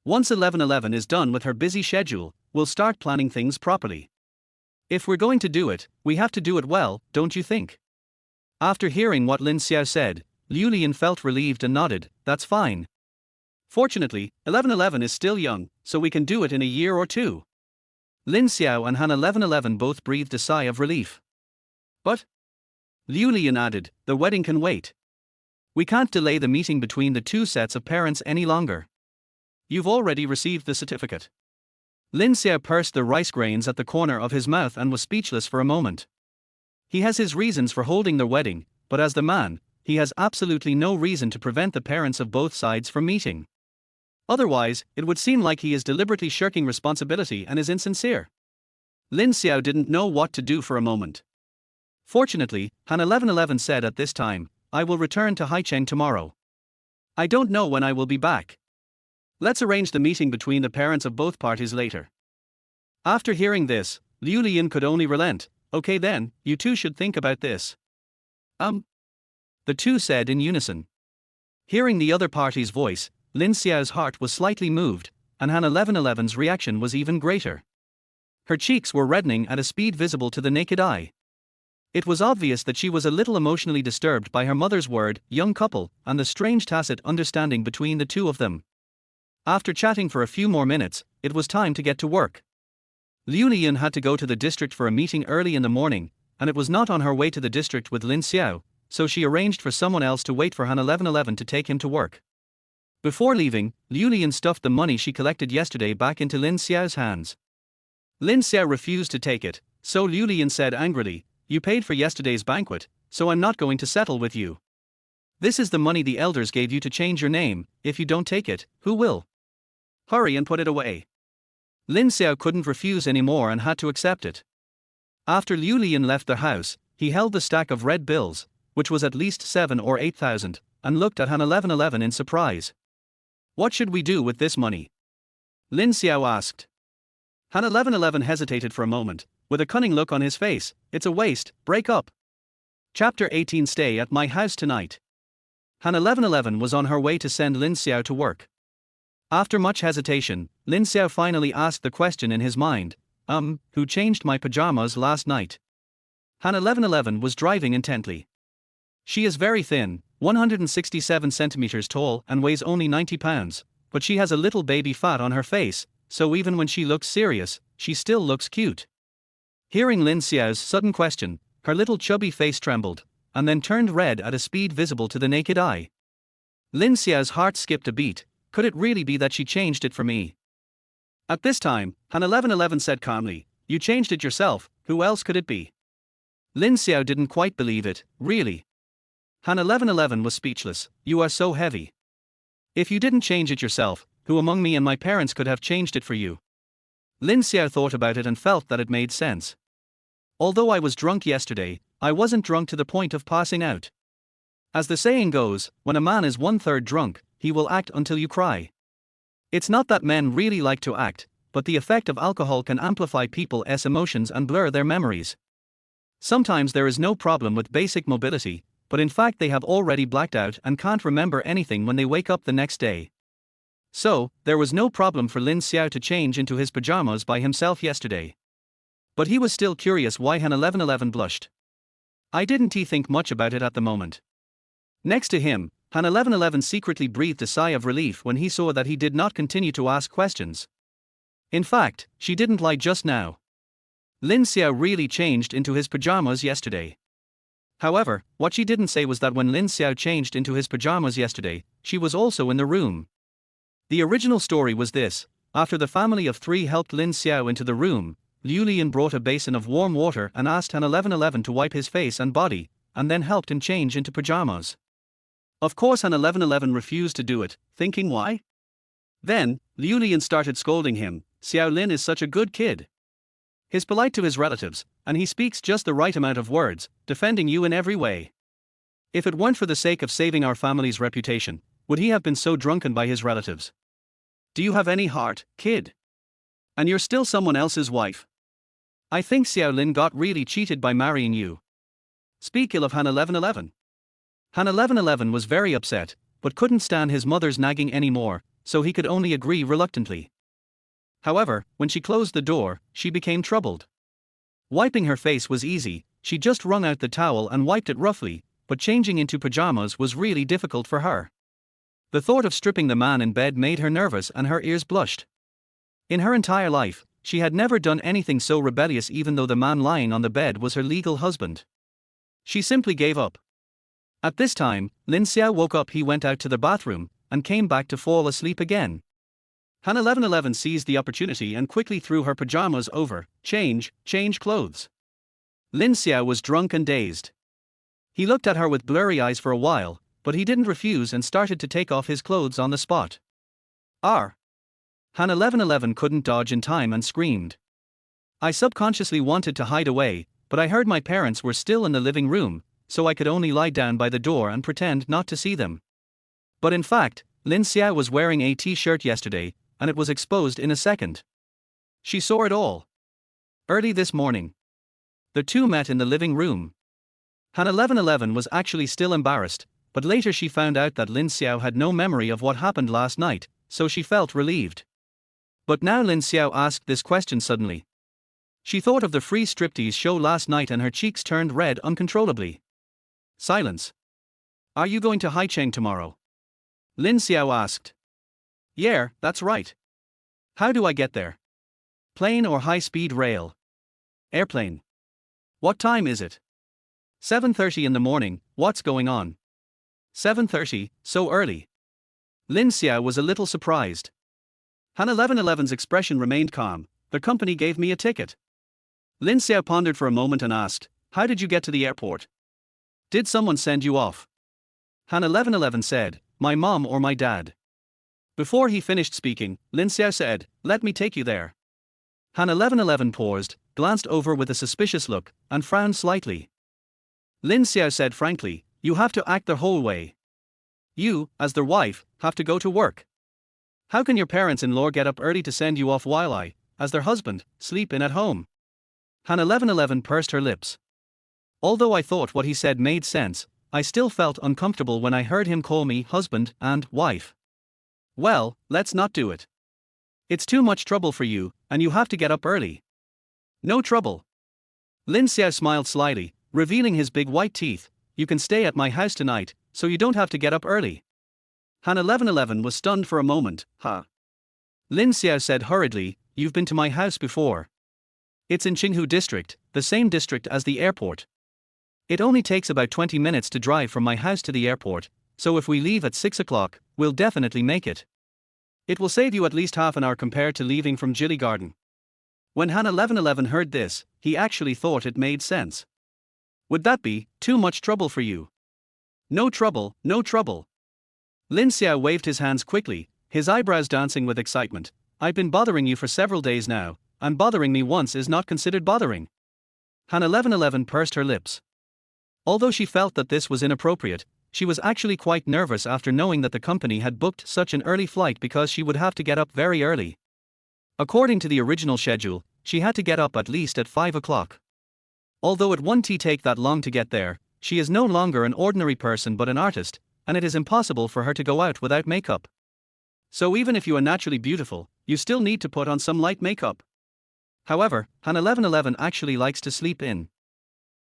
Once 1111 is done with her busy schedule, we'll start planning things properly. If we're going to do it, we have to do it well, don't you think?" After hearing what Lin Xiao said, Liu Lian felt relieved and nodded, "That's fine. Fortunately, 1111 is still young, so we can do it in a year or two." Lin Xiao and Han 1111 both breathed a sigh of relief. "But," Liu Lian added, "the wedding can wait. We can't delay the meeting between the two sets of parents any longer. You've already received the certificate." Lin Xiao pursed the rice grains at the corner of his mouth and was speechless for a moment. He has his reasons for holding the wedding, but as the man, he has absolutely no reason to prevent the parents of both sides from meeting. Otherwise, it would seem like he is deliberately shirking responsibility and is insincere. Lin Xiao didn't know what to do for a moment. Fortunately, Han 1111 said at this time, "I will return to Haicheng tomorrow. I don't know when I will be back. Let's arrange the meeting between the parents of both parties later." After hearing this, Liu Lian could only relent. "Okay then, you two should think about this." The two said in unison. Hearing the other party's voice, Lin Xiao's heart was slightly moved, and Han 1111's reaction was even greater. Her cheeks were reddening at a speed visible to the naked eye. It was obvious that she was a little emotionally disturbed by her mother's word, "young couple," and the strange tacit understanding between the two of them. After chatting for a few more minutes, it was time to get to work. Liu Lian had to go to the district for a meeting early in the morning, and it was not on her way to the district with Lin Xiao, so she arranged for someone else to wait for Han 1111 to take him to work. Before leaving, Liu Lian stuffed the money she collected yesterday back into Lin Xiao's hands. Lin Xiao refused to take it, so Liu Lian said angrily, "You paid for yesterday's banquet, so I'm not going to settle with you. This is the money the elders gave you to change your name. If you don't take it, who will? Hurry and put it away." Lin Xiao couldn't refuse anymore and had to accept it. After Liu Lian left the house, he held the stack of red bills, which was at least 7 or 8,000, and looked at Han 1111 in surprise. "What should we do with this money?" Lin Xiao asked. Han 1111 hesitated for a moment, with a cunning look on his face. "It's a waste, break up." Chapter 18. Stay at my house tonight. Han 1111 was on her way to send Lin Xiao to work. After much hesitation, Lin Xiao finally asked the question in his mind, who changed my pajamas last night?" Han 1111 was driving intently. She is very thin, 167 centimeters tall and weighs only 90 pounds, but she has a little baby fat on her face, so even when she looks serious, she still looks cute. Hearing Lin Xiao's sudden question, her little chubby face trembled, and then turned red at a speed visible to the naked eye. Lin Xiao's heart skipped a beat. Could it really be that she changed it for me? At this time, Han 1111 said calmly, "You changed it yourself, who else could it be?" Lin Xiao didn't quite believe it, really. Han 1111 was speechless. You are so heavy. If you didn't change it yourself, who among me and my parents could have changed it for you? Lin Xiao thought about it and felt that it made sense. Although I was drunk yesterday, I wasn't drunk to the point of passing out. As the saying goes, when a man is 1/3 drunk, he will act until you cry. It's not that men really like to act, but the effect of alcohol can amplify people's emotions and blur their memories. Sometimes there is no problem with basic mobility, but in fact they have already blacked out and can't remember anything when they wake up the next day. So, there was no problem for Lin Xiao to change into his pajamas by himself yesterday. But he was still curious why Han 1111 blushed. I didn't think much about it at the moment. Next to him, Han 1111 secretly breathed a sigh of relief when he saw that he did not continue to ask questions. In fact, she didn't lie just now. Lin Xiao really changed into his pajamas yesterday. However, what she didn't say was that when Lin Xiao changed into his pajamas yesterday, she was also in the room. The original story was this: after the family of 3 helped Lin Xiao into the room, Liu Lian brought a basin of warm water and asked Han 1111 to wipe his face and body, and then helped him change into pajamas. Of course Han 1111 refused to do it, thinking why? Then, Liu Lian started scolding him. Xiao Lin is such a good kid. He's polite to his relatives, and he speaks just the right amount of words, defending you in every way. If it weren't for the sake of saving our family's reputation, would he have been so drunken by his relatives? Do you have any heart, kid? And you're still someone else's wife. I think Xiao Lin got really cheated by marrying you. Speak ill of Han 1111. Han 1111 was very upset, but couldn't stand his mother's nagging anymore, so he could only agree reluctantly. However, when she closed the door, she became troubled. Wiping her face was easy, she just wrung out the towel and wiped it roughly, but changing into pajamas was really difficult for her. The thought of stripping the man in bed made her nervous and her ears blushed. In her entire life, she had never done anything so rebellious, even though the man lying on the bed was her legal husband. She simply gave up. At this time, Lin Xiao woke up. He went out to the bathroom and came back to fall asleep again. Han 1111 seized the opportunity and quickly threw her pajamas over. Change clothes. Lin Xiao was drunk and dazed. He looked at her with blurry eyes for a while, but he didn't refuse and started to take off his clothes on the spot. Han 1111 couldn't dodge in time and screamed. I subconsciously wanted to hide away, but I heard my parents were still in the living room, so I could only lie down by the door and pretend not to see them. But in fact, Lin Xiao was wearing a t-shirt yesterday, and it was exposed in a second. She saw it all. Early this morning, the two met in the living room. Han 1111 was actually still embarrassed, but later she found out that Lin Xiao had no memory of what happened last night, so she felt relieved. But now Lin Xiao asked this question suddenly. She thought of the free striptease show last night and her cheeks turned red uncontrollably. Silence. Are you going to Haicheng tomorrow? Lin Xiao asked. Yeah, that's right. How do I get there? Plane or high-speed rail? Airplane. What time is it? 7:30 in the morning. What's going on? 7:30, so early. Lin Xiao was a little surprised. Han 1111's expression remained calm. The company gave me a ticket. Lin Xiao pondered for a moment and asked, how did you get to the airport? Did someone send you off? Han 1111 said, my mom or my dad. Before he finished speaking, Lin Xiao said, let me take you there. Han 1111 paused, glanced over with a suspicious look, and frowned slightly. Lin Xiao said frankly, you have to act the whole way. You, as their wife, have to go to work. How can your parents-in-law get up early to send you off while I, as their husband, sleep in at home? Han 1111 pursed her lips. Although I thought what he said made sense, I still felt uncomfortable when I heard him call me husband and wife. Well, let's not do it. It's too much trouble for you, and you have to get up early. No trouble. Lin Xiao smiled slyly, revealing his big white teeth. You can stay at my house tonight, so you don't have to get up early. Han 1111 was stunned for a moment. Huh? Lin Xiao said hurriedly, you've been to my house before. It's in Qinghu district, the same district as the airport. It only takes about 20 minutes to drive from my house to the airport, so if we leave at 6 o'clock, we'll definitely make it. It will save you at least half an hour compared to leaving from Jilly Garden. When Han 1111 heard this, he actually thought it made sense. Would that be too much trouble for you? No trouble, no trouble. Lin Xiao waved his hands quickly, his eyebrows dancing with excitement. I've been bothering you for several days now, and bothering me once is not considered bothering. Han 1111 pursed her lips. Although she felt that this was inappropriate, she was actually quite nervous after knowing that the company had booked such an early flight because she would have to get up very early. According to the original schedule, she had to get up at least at 5 o'clock. Although it won't take that long to get there, she is no longer an ordinary person but an artist, and it is impossible for her to go out without makeup. So even if you are naturally beautiful, you still need to put on some light makeup. However, Han 1111 actually likes to sleep in.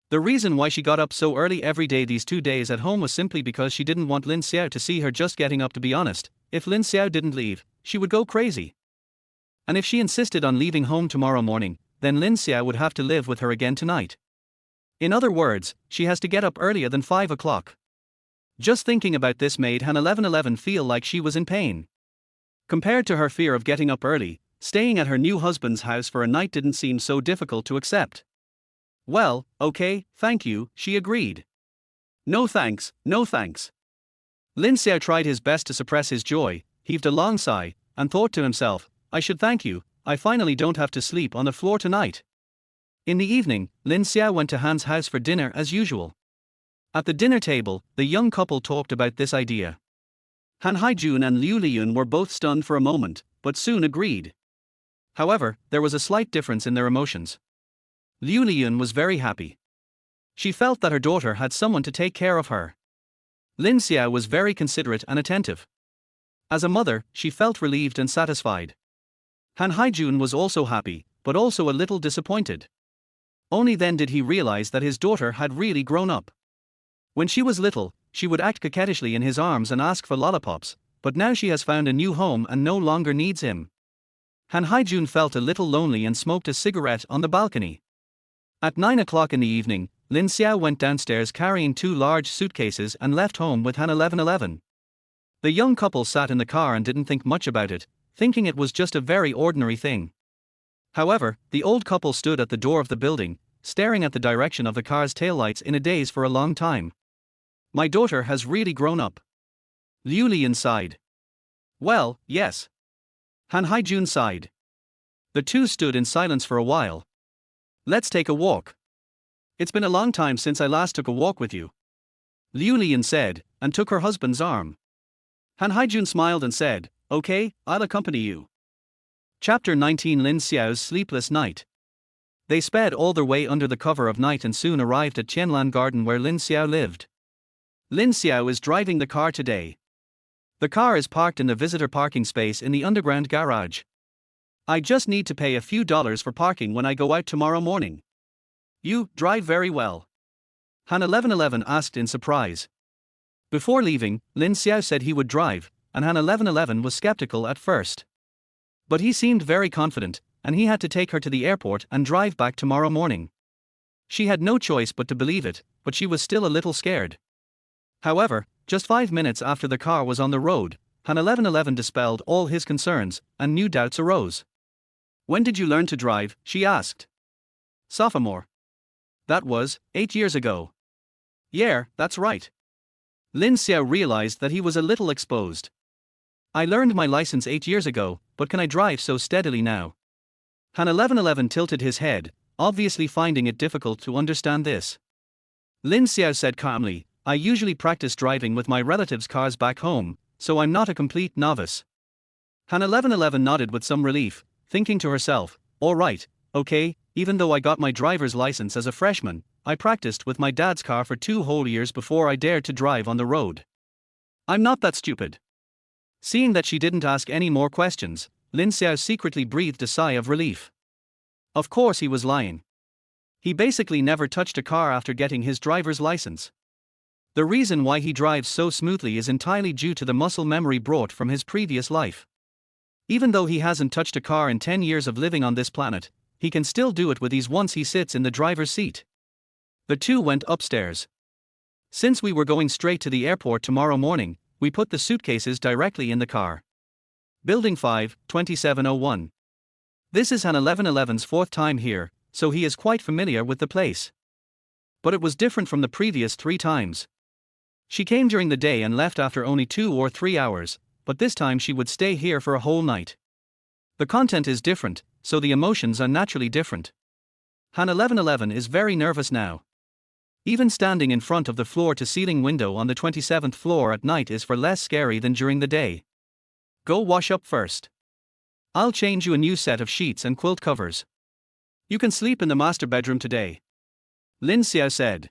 The reason why she got up so early every day these 2 days at home was simply because she didn't want Lin Xiao to see her just getting up. To be honest, if Lin Xiao didn't leave, she would go crazy. And if she insisted on leaving home tomorrow morning, then Lin Xiao would have to live with her again tonight. In other words, she has to get up earlier than 5 o'clock. Just thinking about this made Han 1111 feel like she was in pain. Compared to her fear of getting up early, staying at her new husband's house for a night didn't seem so difficult to accept. Well, okay, thank you, she agreed. No thanks, no thanks. Lin Xiao tried his best to suppress his joy, heaved a long sigh, and thought to himself, I should thank you, I finally don't have to sleep on the floor tonight. In the evening, Lin Xiao went to Han's house for dinner as usual. At the dinner table, the young couple talked about this idea. Han Haijun and Liu Liyun were both stunned for a moment, but soon agreed. However, there was a slight difference in their emotions. Liu Liyun was very happy. She felt that her daughter had someone to take care of her. Lin Xiao was very considerate and attentive. As a mother, she felt relieved and satisfied. Han Haijun was also happy, but also a little disappointed. Only then did he realize that his daughter had really grown up. When she was little, she would act coquettishly in his arms and ask for lollipops, but now she has found a new home and no longer needs him. Han Haijun felt a little lonely and smoked a cigarette on the balcony. At 9 o'clock in the evening, Lin Xiao went downstairs carrying 2 large suitcases and left home with Han 1111. The young couple sat in the car and didn't think much about it, thinking it was just a very ordinary thing. However, the old couple stood at the door of the building, staring at the direction of the car's taillights in a daze for a long time. My daughter has really grown up. Liu Lian sighed. Well, yes. Han Haijun sighed. The two stood in silence for a while. Let's take a walk. It's been a long time since I last took a walk with you, Liu Lian said, and took her husband's arm. Han Haijun smiled and said, Okay, I'll accompany you. Chapter 19 Lin Xiao's Sleepless Night. They sped all their way under the cover of night and soon arrived at Qianlan Garden where Lin Xiao lived. Lin Xiao is driving the car today. The car is parked in the visitor parking space in the underground garage. I just need to pay a few dollars for parking when I go out tomorrow morning. You drive very well, Han 1111 asked in surprise. Before leaving, Lin Xiao said he would drive, and Han 1111 was skeptical at first. But he seemed very confident, and he had to take her to the airport and drive back tomorrow morning. She had no choice but to believe it, but she was still a little scared. However, just 5 minutes after the car was on the road, Han 1111 dispelled all his concerns, and new doubts arose. When did you learn to drive? She asked. Sophomore. That was 8 years ago. Yeah, that's right. Lin Xiao realized that he was a little exposed. I learned my license 8 years ago, but can I drive so steadily now? Han 1111 tilted his head, obviously finding it difficult to understand this. Lin Xiao said calmly, I usually practice driving with my relatives' cars back home, so I'm not a complete novice. Han 1111 nodded with some relief, thinking to herself, all right, okay, even though I got my driver's license as a freshman, I practiced with my dad's car for 2 whole years before I dared to drive on the road. I'm not that stupid. Seeing that she didn't ask any more questions, Lin Xiao secretly breathed a sigh of relief. Of course he was lying. He basically never touched a car after getting his driver's license. The reason why he drives so smoothly is entirely due to the muscle memory brought from his previous life. Even though he hasn't touched a car in 10 years of living on this planet, he can still do it with ease once he sits in the driver's seat. The two went upstairs. Since we were going straight to the airport tomorrow morning, we put the suitcases directly in the car. Building 5, 2701. This is Han 1111's 4th time here, so he is quite familiar with the place. But it was different from the previous 3 times. She came during the day and left after only 2 or 3 hours, but this time she would stay here for a whole night. The content is different, so the emotions are naturally different. Han 1111 is very nervous now. Even standing in front of the floor-to-ceiling window on the 27th floor at night is far less scary than during the day. Go wash up first. I'll change you a new set of sheets and quilt covers. You can sleep in the master bedroom today. Lin Xiao said.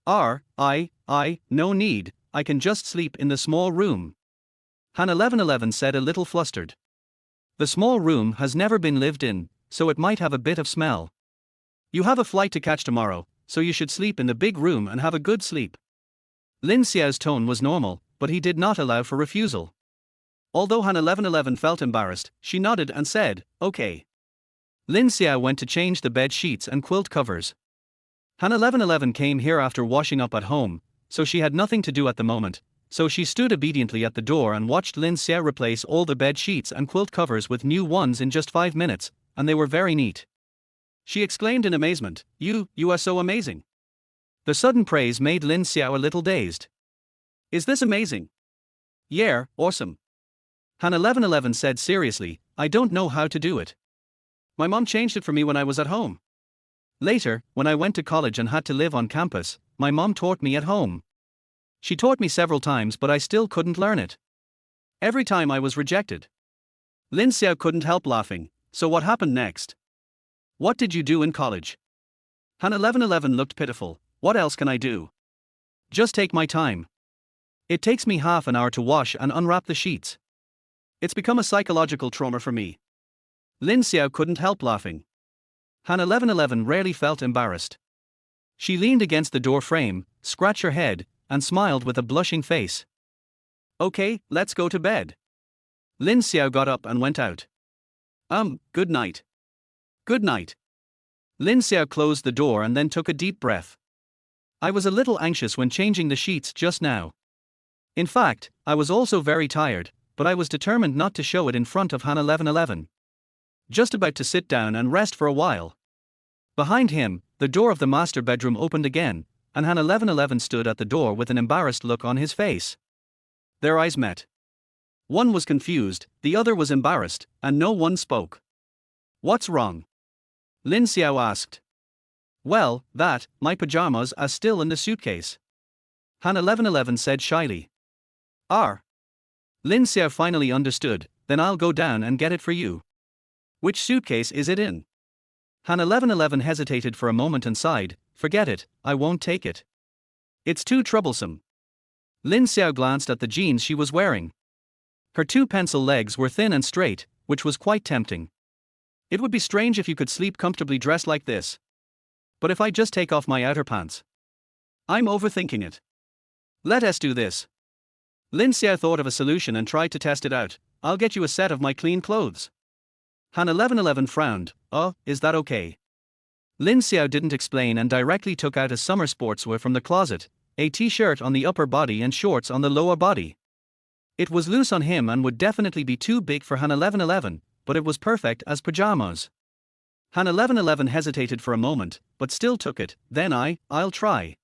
No need, I can just sleep in the small room. Han 1111 said, a little flustered. The small room has never been lived in, so it might have a bit of smell. You have a flight to catch tomorrow, so you should sleep in the big room and have a good sleep. Lin Xiao's tone was normal, but he did not allow for refusal. Although Han 1111 felt embarrassed, she nodded and said, okay. Lin Xiao went to change the bed sheets and quilt covers. Han 1111 came here after washing up at home, so she had nothing to do at the moment, so she stood obediently at the door and watched Lin Xiao replace all the bed sheets and quilt covers with new ones in just 5 minutes, and they were very neat. She exclaimed in amazement, You are so amazing. The sudden praise made Lin Xiao a little dazed. Is this amazing? Yeah, awesome. Han 1111 said seriously, I don't know how to do it. My mom changed it for me when I was at home. Later, when I went to college and had to live on campus, my mom taught me at home. She taught me several times, but I still couldn't learn it. Every time I was rejected. Lin Xiao couldn't help laughing. So what happened next? What did you do in college? Han 1111 looked pitiful. What else can I do? Just take my time. It takes me half an hour to wash and unwrap the sheets. It's become a psychological trauma for me. Lin Xiao couldn't help laughing. Han 1111 rarely felt embarrassed. She leaned against the door frame, scratched her head, and smiled with a blushing face. Okay, let's go to bed. Lin Xiao got up and went out. Good night. Good night. Lin Xiao closed the door and then took a deep breath. I was a little anxious when changing the sheets just now. In fact, I was also very tired, but I was determined not to show it in front of Han 1111. Just about to sit down and rest for a while. Behind him, the door of the master bedroom opened again, and Han 1111 stood at the door with an embarrassed look on his face. Their eyes met. One was confused, the other was embarrassed, and no one spoke. What's wrong? Lin Xiao asked. Well, my pajamas are still in the suitcase. Han 1111 said shyly. Lin Xiao finally understood, then I'll go down and get it for you. Which suitcase is it in? Han 1111 hesitated for a moment and sighed, forget it, I won't take it. It's too troublesome. Lin Xiao glanced at the jeans she was wearing. Her 2 pencil legs were thin and straight, which was quite tempting. It would be strange if you could sleep comfortably dressed like this. But if I just take off my outer pants? I'm overthinking it. Let us do this. Lin Xiao thought of a solution and tried to test it out. I'll get you a set of my clean clothes. Han 1111 frowned. Is that okay? Lin Xiao didn't explain and directly took out a summer sportswear from the closet, a t-shirt on the upper body and shorts on the lower body. It was loose on him and would definitely be too big for Han 1111, but it was perfect as pajamas. Han 1111 hesitated for a moment, but still took it. Then I'll try.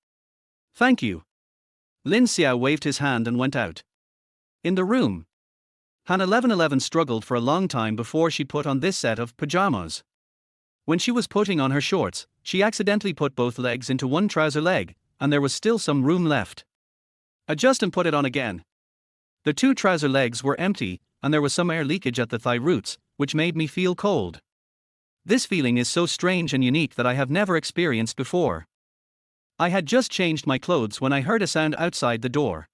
Thank you. Lin Xiao waved his hand and went out. In the room, Han 1111 struggled for a long time before she put on this set of pajamas. When she was putting on her shorts, she accidentally put both legs into one trouser leg, and there was still some room left. Adjust and put it on again. The 2 trouser legs were empty, and there was some air leakage at the thigh roots, which made me feel cold. This feeling is so strange and unique that I have never experienced before. I had just changed my clothes when I heard a sound outside the door.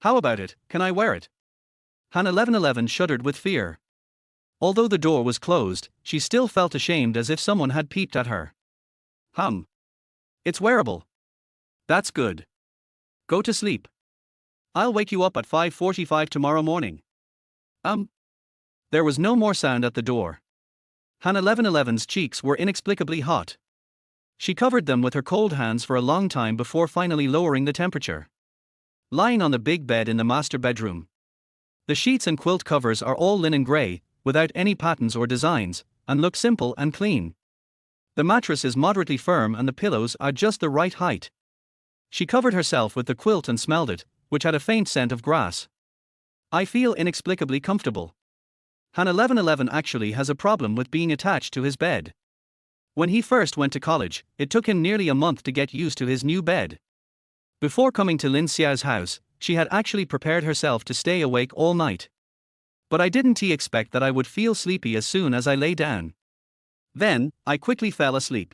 How about it, can I wear it? Han 1111 shuddered with fear. Although the door was closed, she still felt ashamed as if someone had peeped at her. It's wearable. That's good. Go to sleep. I'll wake you up at 5:45 tomorrow morning. There was no more sound at the door. Han 1111's cheeks were inexplicably hot. She covered them with her cold hands for a long time before finally lowering the temperature. Lying on the big bed in the master bedroom. The sheets and quilt covers are all linen gray, without any patterns or designs, and look simple and clean. The mattress is moderately firm and the pillows are just the right height. She covered herself with the quilt and smelled it, which had a faint scent of grass. I feel inexplicably comfortable. Han 1111 actually has a problem with being attached to his bed. When he first went to college, it took him nearly a month to get used to his new bed. Before coming to Lin Xiao's house, she had actually prepared herself to stay awake all night. But I didn't expect that I would feel sleepy as soon as I lay down. Then, I quickly fell asleep.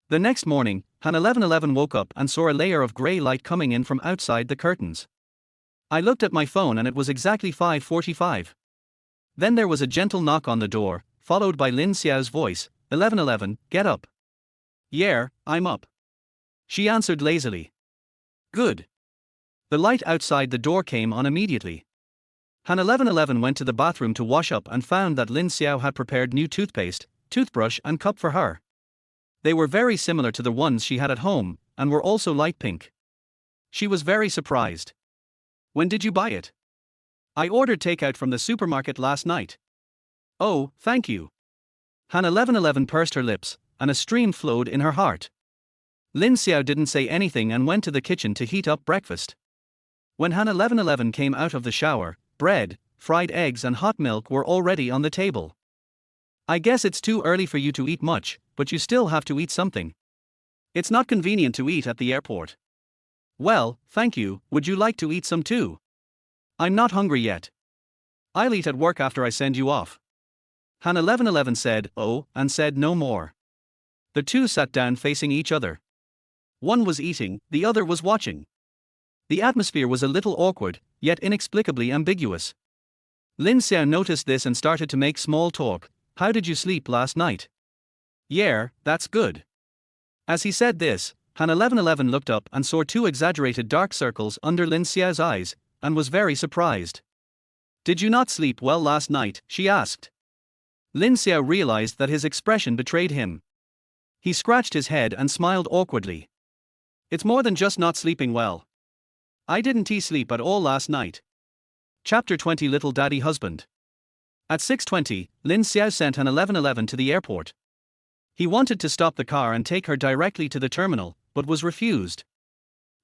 The next morning, Han 1111 woke up and saw a layer of grey light coming in from outside the curtains. I looked at my phone and it was exactly 5:45. Then there was a gentle knock on the door, followed by Lin Xiao's voice, 1111, get up. Yeah, I'm up. She answered lazily. Good. The light outside the door came on immediately. Han 1111 went to the bathroom to wash up and found that Lin Xiao had prepared new toothpaste, toothbrush and cup for her. They were very similar to the ones she had at home, and were also light pink. She was very surprised. When did you buy it? I ordered takeout from the supermarket last night. Oh, thank you. Han 1111 pursed her lips, and a stream flowed in her heart. Lin Xiao didn't say anything and went to the kitchen to heat up breakfast. When Han 1111 came out of the shower, bread, fried eggs and hot milk were already on the table. I guess it's too early for you to eat much, but you still have to eat something. It's not convenient to eat at the airport. Well, thank you, would you like to eat some too? I'm not hungry yet. I'll eat at work after I send you off. Han 1111 said, oh, and said no more. The two sat down facing each other. One was eating, the other was watching. The atmosphere was a little awkward, yet inexplicably ambiguous. Lin Xiao noticed this and started to make small talk. How did you sleep last night? Yeah, that's good. As he said this, Han 1111 looked up and saw two exaggerated dark circles under Lin Xiao's eyes, and was very surprised. Did you not sleep well last night? She asked. Lin Xiao realized that his expression betrayed him. He scratched his head and smiled awkwardly. It's more than just not sleeping well. I didn't sleep at all last night. Chapter 20 Little Daddy Husband. At 6:20, Lin Xiao sent Han 1111 to the airport. He wanted to stop the car and take her directly to the terminal, but was refused.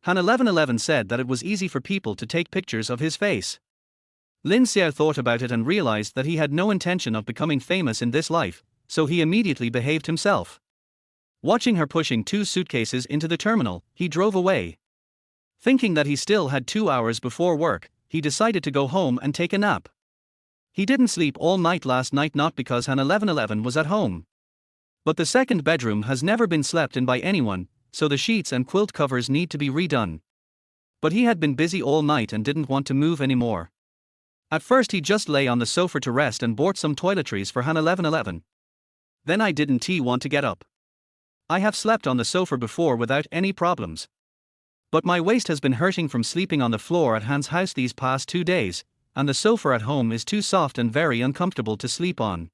Han 1111 said that it was easy for people to take pictures of his face. Lin Xiao thought about it and realized that he had no intention of becoming famous in this life, so he immediately behaved himself. Watching her pushing two suitcases into the terminal, he drove away. Thinking that he still had 2 hours before work, he decided to go home and take a nap. He didn't sleep all night last night, not because Han 1111 was at home. But the second bedroom has never been slept in by anyone, so the sheets and quilt covers need to be redone. But he had been busy all night and didn't want to move anymore. At first he just lay on the sofa to rest and bought some toiletries for Han 1111. Then I didn't want to get up. I have slept on the sofa before without any problems. But my waist has been hurting from sleeping on the floor at Han's house these past 2 days, and the sofa at home is too soft and very uncomfortable to sleep on.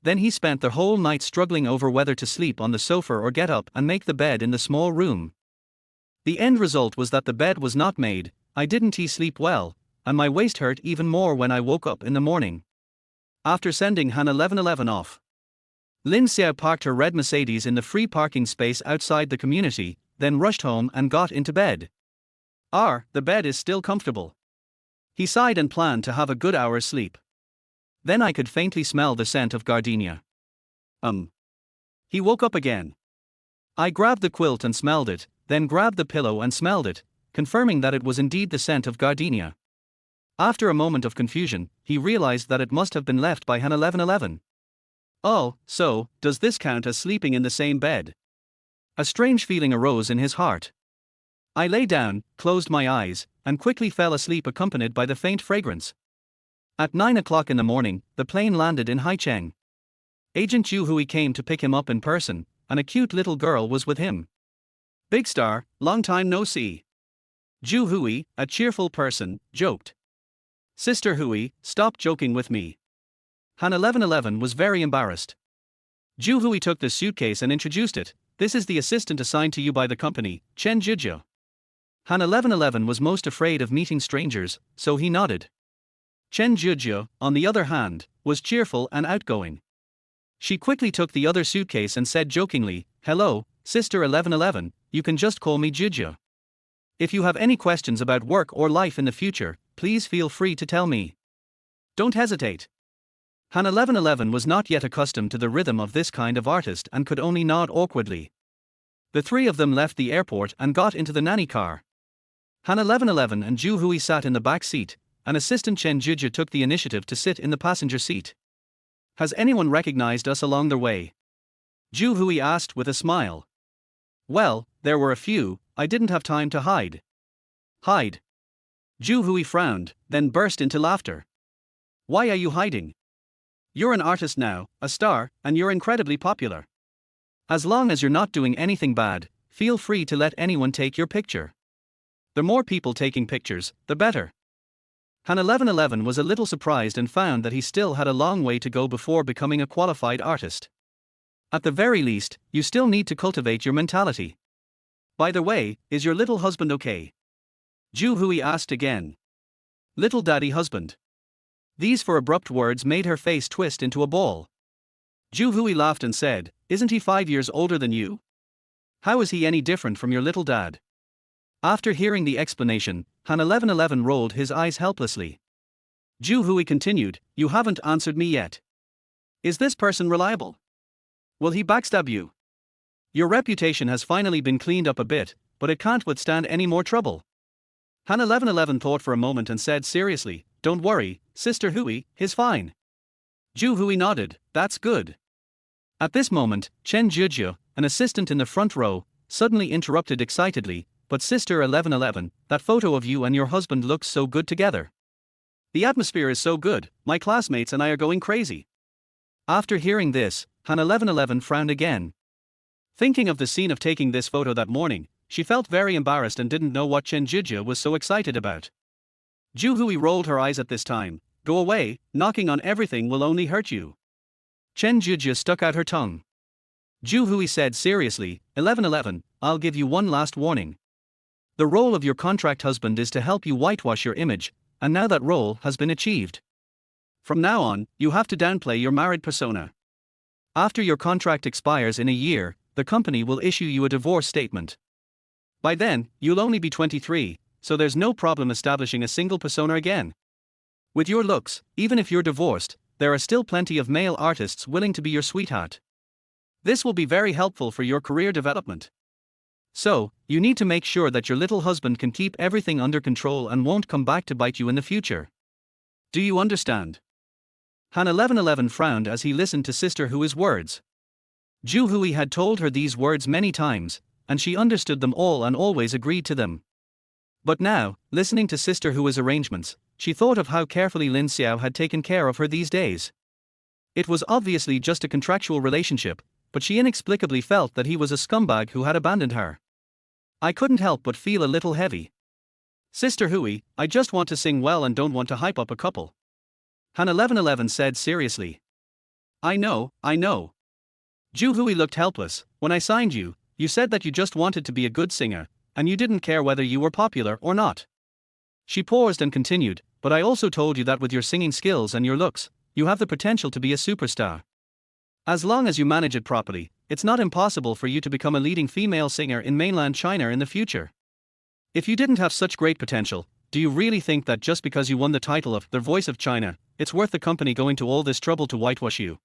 Then he spent the whole night struggling over whether to sleep on the sofa or get up and make the bed in the small room. The end result was that the bed was not made, I didn't sleep well, and my waist hurt even more when I woke up in the morning. After sending Han 1111 off, Lin Xiao parked her red Mercedes in the free parking space outside the community, then rushed home and got into bed. The bed is still comfortable. He sighed and planned to have a good hour's sleep. Then I could faintly smell the scent of gardenia. He woke up again. I grabbed the quilt and smelled it, then grabbed the pillow and smelled it, confirming that it was indeed the scent of gardenia. After a moment of confusion, he realized that it must have been left by Han 1111. Oh, so, does this count as sleeping in the same bed? A strange feeling arose in his heart. I lay down, closed my eyes, and quickly fell asleep, accompanied by the faint fragrance. At 9 o'clock in the morning, the plane landed in Haicheng. Agent Zhu Hui came to pick him up in person, and a cute little girl was with him. Big star, long time no see. Zhu Hui, a cheerful person, joked. Sister Hui, stop joking with me. Han 1111 was very embarrassed. Zhu Hui took the suitcase and introduced it. This is the assistant assigned to you by the company, Chen Zhizhe. Han 1111 was most afraid of meeting strangers, so he nodded. Chen Zhizhe, on the other hand, was cheerful and outgoing. She quickly took the other suitcase and said jokingly, "Hello, Sister 1111, you can just call me Juju. If you have any questions about work or life in the future, please feel free to tell me. Don't hesitate." Han 1111 was not yet accustomed to the rhythm of this kind of artist and could only nod awkwardly. The three of them left the airport and got into the nanny car. Han 1111 and Zhu Hui sat in the back seat, and assistant Chen Juju took the initiative to sit in the passenger seat. "Has anyone recognized us along the way?" Zhu Hui asked with a smile. "Well, there were a few, I didn't have time to hide." "Hide?" Zhu Hui frowned, then burst into laughter. "Why are you hiding? You're an artist now, a star, and you're incredibly popular. As long as you're not doing anything bad, feel free to let anyone take your picture. The more people taking pictures, the better." Han 1111 was a little surprised and found that he still had a long way to go before becoming a qualified artist. At the very least, you still need to cultivate your mentality. "By the way, is your little husband okay?" Zhu Hui asked again. "Little daddy husband." These four abrupt words made her face twist into a ball. Zhu Hui laughed and said, "Isn't he 5 years older than you? How is he any different from your little dad?" After hearing the explanation, Han 1111 rolled his eyes helplessly. Zhu Hui continued, "You haven't answered me yet. Is this person reliable? Will he backstab you? Your reputation has finally been cleaned up a bit, but it can't withstand any more trouble." Han 1111 thought for a moment and said seriously, "Don't worry, Sister Hui, he's fine." Zhu Hui nodded, "That's good." At this moment, Chen Juju, an assistant in the front row, suddenly interrupted excitedly, "But Sister 1111, that photo of you and your husband looks so good together. The atmosphere is so good, my classmates and I are going crazy." After hearing this, Han 1111 frowned again. Thinking of the scene of taking this photo that morning, she felt very embarrassed and didn't know what Chen Juju was so excited about. Zhu Hui rolled her eyes at this time. "Go away, knocking on everything will only hurt you." Chen Juju stuck out her tongue. Zhu Hui said seriously, 1111, "I'll give you one last warning. The role of your contract husband is to help you whitewash your image, and now that role has been achieved. From now on, you have to downplay your married persona. After your contract expires in a year, the company will issue you a divorce statement. By then, you'll only be 23, so there's no problem establishing a single persona again. With your looks, even if you're divorced, there are still plenty of male artists willing to be your sweetheart. This will be very helpful for your career development. So, you need to make sure that your little husband can keep everything under control and won't come back to bite you in the future. Do you understand?" Han 1111 frowned as he listened to Sister Hui's words. Zhu Hui had told her these words many times, and she understood them all and always agreed to them. But now, listening to Sister Hui's arrangements, she thought of how carefully Lin Xiao had taken care of her these days. It was obviously just a contractual relationship, but she inexplicably felt that he was a scumbag who had abandoned her. "I couldn't help but feel a little heavy. Sister Hui, I just want to sing well and don't want to hype up a couple." Han 1111 said seriously. I know. Zhu Hui looked helpless. "When I signed you, you said that you just wanted to be a good singer, and you didn't care whether you were popular or not." She paused and continued, "But I also told you that with your singing skills and your looks, you have the potential to be a superstar. As long as you manage it properly, it's not impossible for you to become a leading female singer in mainland China in the future. If you didn't have such great potential, do you really think that just because you won the title of the Voice of China, it's worth the company going to all this trouble to whitewash you?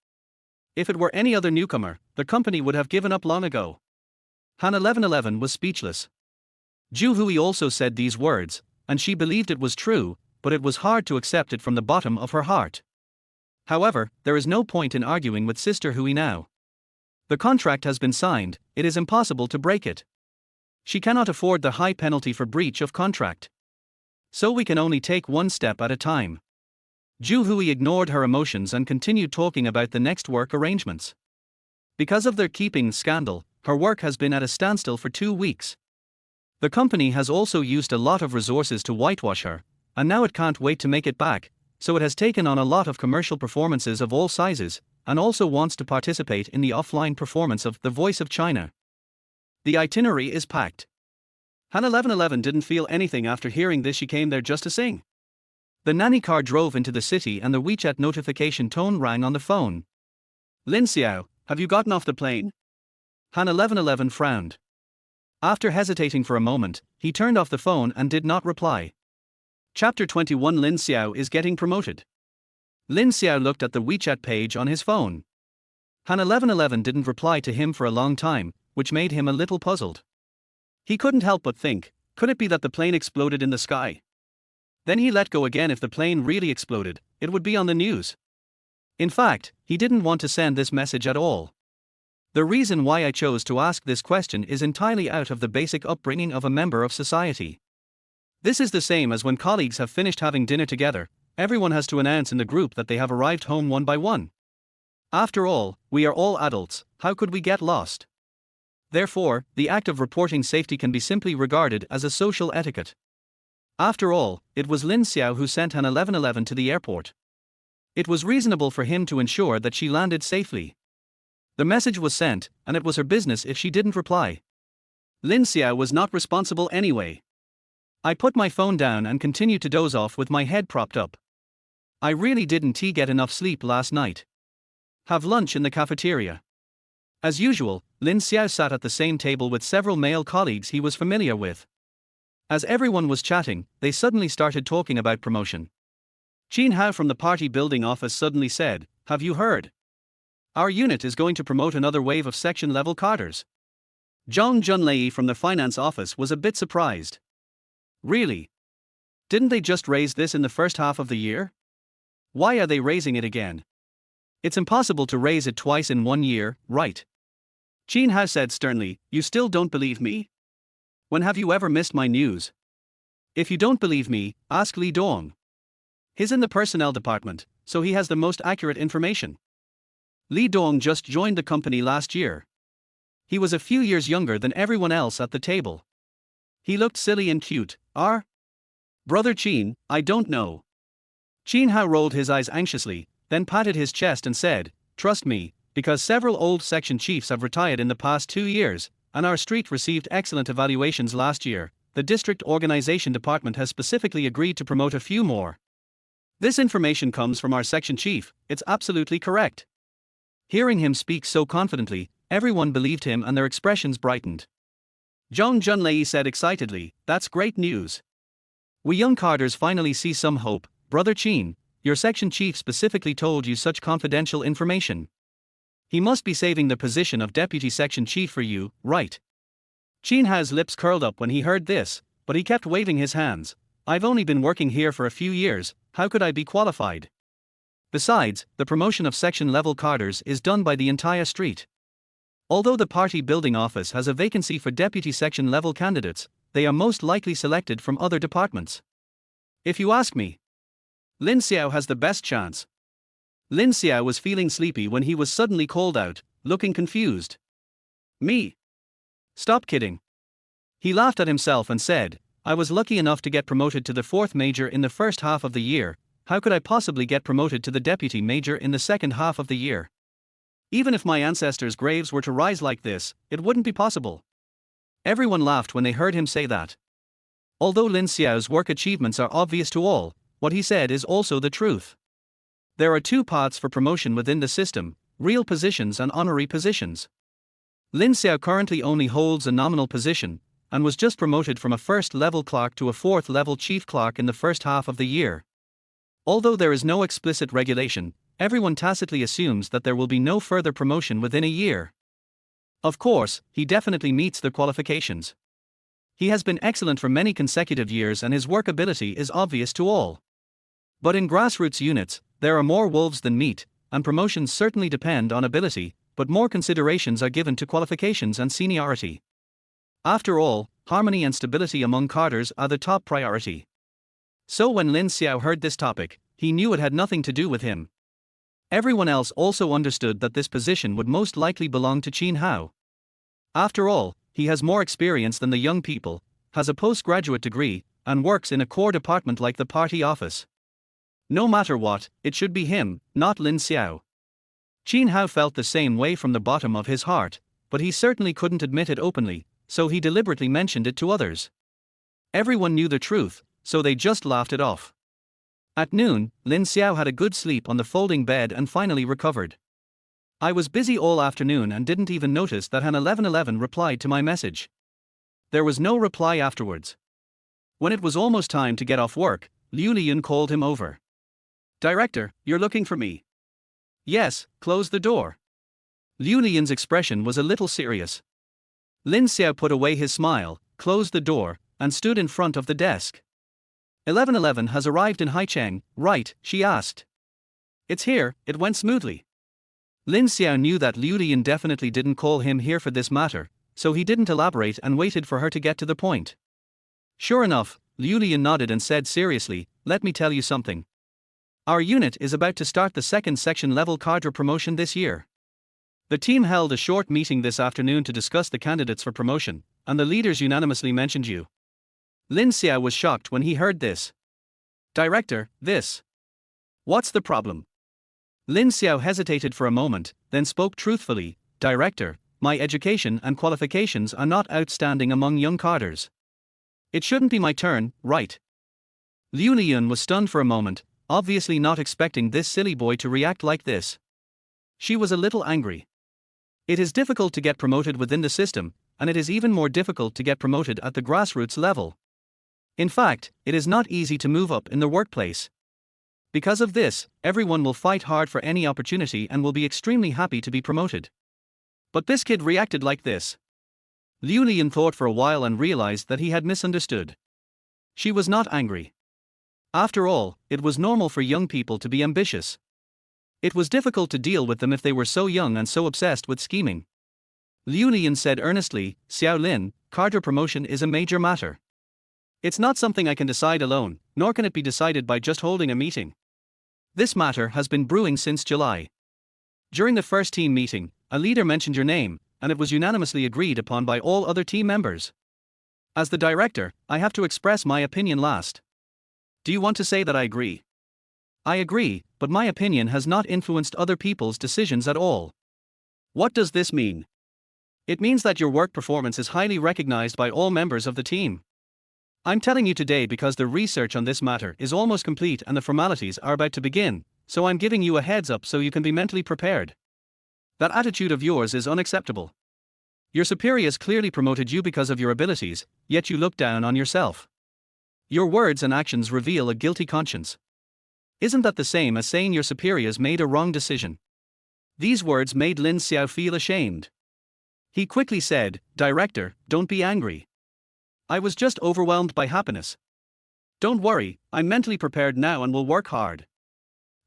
If it were any other newcomer, the company would have given up long ago." Han 1111 was speechless. Zhu Hui also said these words, and she believed it was true, but it was hard to accept it from the bottom of her heart. However, there is no point in arguing with Sister Hui now. The contract has been signed, it is impossible to break it. She cannot afford the high penalty for breach of contract. So we can only take one step at a time. Zhu Hui ignored her emotions and continued talking about the next work arrangements. Because of their keeping scandal, her work has been at a standstill for 2 weeks. The company has also used a lot of resources to whitewash her, and now it can't wait to make it back, so it has taken on a lot of commercial performances of all sizes, and also wants to participate in the offline performance of The Voice of China. The itinerary is packed. Han 1111 didn't feel anything after hearing this. She came there just to sing. The nanny car drove into the city and the WeChat notification tone rang on the phone. Lin Xiao, have you gotten off the plane? Han 1111 frowned. After hesitating for a moment, he turned off the phone and did not reply. Chapter 21 Lin Xiao is getting promoted. Lin Xiao looked at the WeChat page on his phone. Han 1111 didn't reply to him for a long time, which made him a little puzzled. He couldn't help but think, could it be that the plane exploded in the sky? Then he let go again. If the plane really exploded, it would be on the news. In fact, he didn't want to send this message at all. The reason why I chose to ask this question is entirely out of the basic upbringing of a member of society. This is the same as when colleagues have finished having dinner together, everyone has to announce in the group that they have arrived home one by one. After all, we are all adults, how could we get lost? Therefore, the act of reporting safety can be simply regarded as a social etiquette. After all, it was Lin Xiao who sent Han 1111 to the airport. It was reasonable for him to ensure that she landed safely. The message was sent, and it was her business if she didn't reply. Lin Xiao was not responsible anyway. I put my phone down and continued to doze off with my head propped up. I really didn't get enough sleep last night. Have lunch in the cafeteria. As usual, Lin Xiao sat at the same table with several male colleagues he was familiar with. As everyone was chatting, they suddenly started talking about promotion. Qin Hao from the party building office suddenly said, "Have you heard? Our unit is going to promote another wave of section-level cadres." Zhang Junlei from the finance office was a bit surprised. Really? Didn't they just raise this in the first half of the year? Why are they raising it again? It's impossible to raise it twice in 1 year, right? Qin Hao said sternly, "You still don't believe me? When have you ever missed my news? If you don't believe me, ask Li Dong. He's in the personnel department, so he has the most accurate information. Li Dong just joined the company last year. He was a few years younger than everyone else at the table. He looked silly and cute. Brother Qin, I don't know." Qin Hao rolled his eyes anxiously, then patted his chest and said, "Trust me, because several old section chiefs have retired in the past 2 years, and our street received excellent evaluations last year, the district organization department has specifically agreed to promote a few more. This information comes from our section chief, it's absolutely correct." Hearing him speak so confidently, everyone believed him and their expressions brightened. Zhang Junlei said excitedly, "That's great news. We young cadres finally see some hope. Brother Qin, your section chief specifically told you such confidential information. He must be saving the position of deputy section chief for you, right?" Qin Hao's lips curled up when he heard this, but he kept waving his hands. "I've only been working here for a few years, how could I be qualified? Besides, the promotion of section-level cadres is done by the entire street. Although the party building office has a vacancy for deputy section-level candidates, they are most likely selected from other departments. If you ask me, Lin Xiao has the best chance." Lin Xiao was feeling sleepy when he was suddenly called out, looking confused. "Me? Stop kidding." He laughed at himself and said, "I was lucky enough to get promoted to the 4th major in the first half of the year, how could I possibly get promoted to the deputy major in the second half of the year? Even if my ancestors' graves were to rise like this, it wouldn't be possible." Everyone laughed when they heard him say that. Although Lin Xiao's work achievements are obvious to all, what he said is also the truth. There are 2 paths for promotion within the system, real positions and honorary positions. Lin Xiao currently only holds a nominal position, and was just promoted from a 1st-level clerk to a 4th-level chief clerk in the first half of the year. Although there is no explicit regulation, everyone tacitly assumes that there will be no further promotion within a year. Of course, he definitely meets the qualifications. He has been excellent for many consecutive years and his work ability is obvious to all. But in grassroots units, there are more wolves than meat, and promotions certainly depend on ability, but more considerations are given to qualifications and seniority. After all, harmony and stability among cadres are the top priority. So when Lin Xiao heard this topic, he knew it had nothing to do with him. Everyone else also understood that this position would most likely belong to Qin Hao. After all, he has more experience than the young people, has a postgraduate degree, and works in a core department like the party office. No matter what, it should be him, not Lin Xiao. Qin Hao felt the same way from the bottom of his heart, but he certainly couldn't admit it openly, so he deliberately mentioned it to others. Everyone knew the truth, so they just laughed it off. At noon, Lin Xiao had a good sleep on the folding bed and finally recovered. I was busy all afternoon and didn't even notice that Han 1111 replied to my message. There was no reply afterwards. When it was almost time to get off work, Liu Liyun called him over. Director, you're looking for me. Yes, close the door. Liu Liyun's expression was a little serious. Lin Xiao put away his smile, closed the door, and stood in front of the desk. 1111 has arrived in Haicheng, right? She asked. It's here, it went smoothly. Lin Xiao knew that Liu Liyun definitely didn't call him here for this matter, so he didn't elaborate and waited for her to get to the point. Sure enough, Liu Liyun nodded and said seriously, let me tell you something. Our unit is about to start the second section level cadre promotion this year. The team held a short meeting this afternoon to discuss the candidates for promotion, and the leaders unanimously mentioned you. Lin Xiao was shocked when he heard this. Director, this. What's the problem? Lin Xiao hesitated for a moment, then spoke truthfully, Director, my education and qualifications are not outstanding among young cadres. It shouldn't be my turn, right? Liu Liyun was stunned for a moment, obviously not expecting this silly boy to react like this. She was a little angry. It is difficult to get promoted within the system, and it is even more difficult to get promoted at the grassroots level. In fact, it is not easy to move up in the workplace. Because of this, everyone will fight hard for any opportunity and will be extremely happy to be promoted. But this kid reacted like this. Liu Liyun thought for a while and realized that he had misunderstood. She was not angry. After all, it was normal for young people to be ambitious. It was difficult to deal with them if they were so young and so obsessed with scheming. Liu Liyun said earnestly, Xiao Lin, cadre promotion is a major matter. It's not something I can decide alone, nor can it be decided by just holding a meeting. This matter has been brewing since July. During the first team meeting, a leader mentioned your name, and it was unanimously agreed upon by all other team members. As the director, I have to express my opinion last. Do you want to say that I agree? I agree, but my opinion has not influenced other people's decisions at all. What does this mean? It means that your work performance is highly recognized by all members of the team. I'm telling you today because the research on this matter is almost complete and the formalities are about to begin, so I'm giving you a heads up so you can be mentally prepared. That attitude of yours is unacceptable. Your superiors clearly promoted you because of your abilities, yet you look down on yourself. Your words and actions reveal a guilty conscience. Isn't that the same as saying your superiors made a wrong decision? These words made Lin Xiao feel ashamed. He quickly said, Director, don't be angry. I was just overwhelmed by happiness. Don't worry, I'm mentally prepared now and will work hard.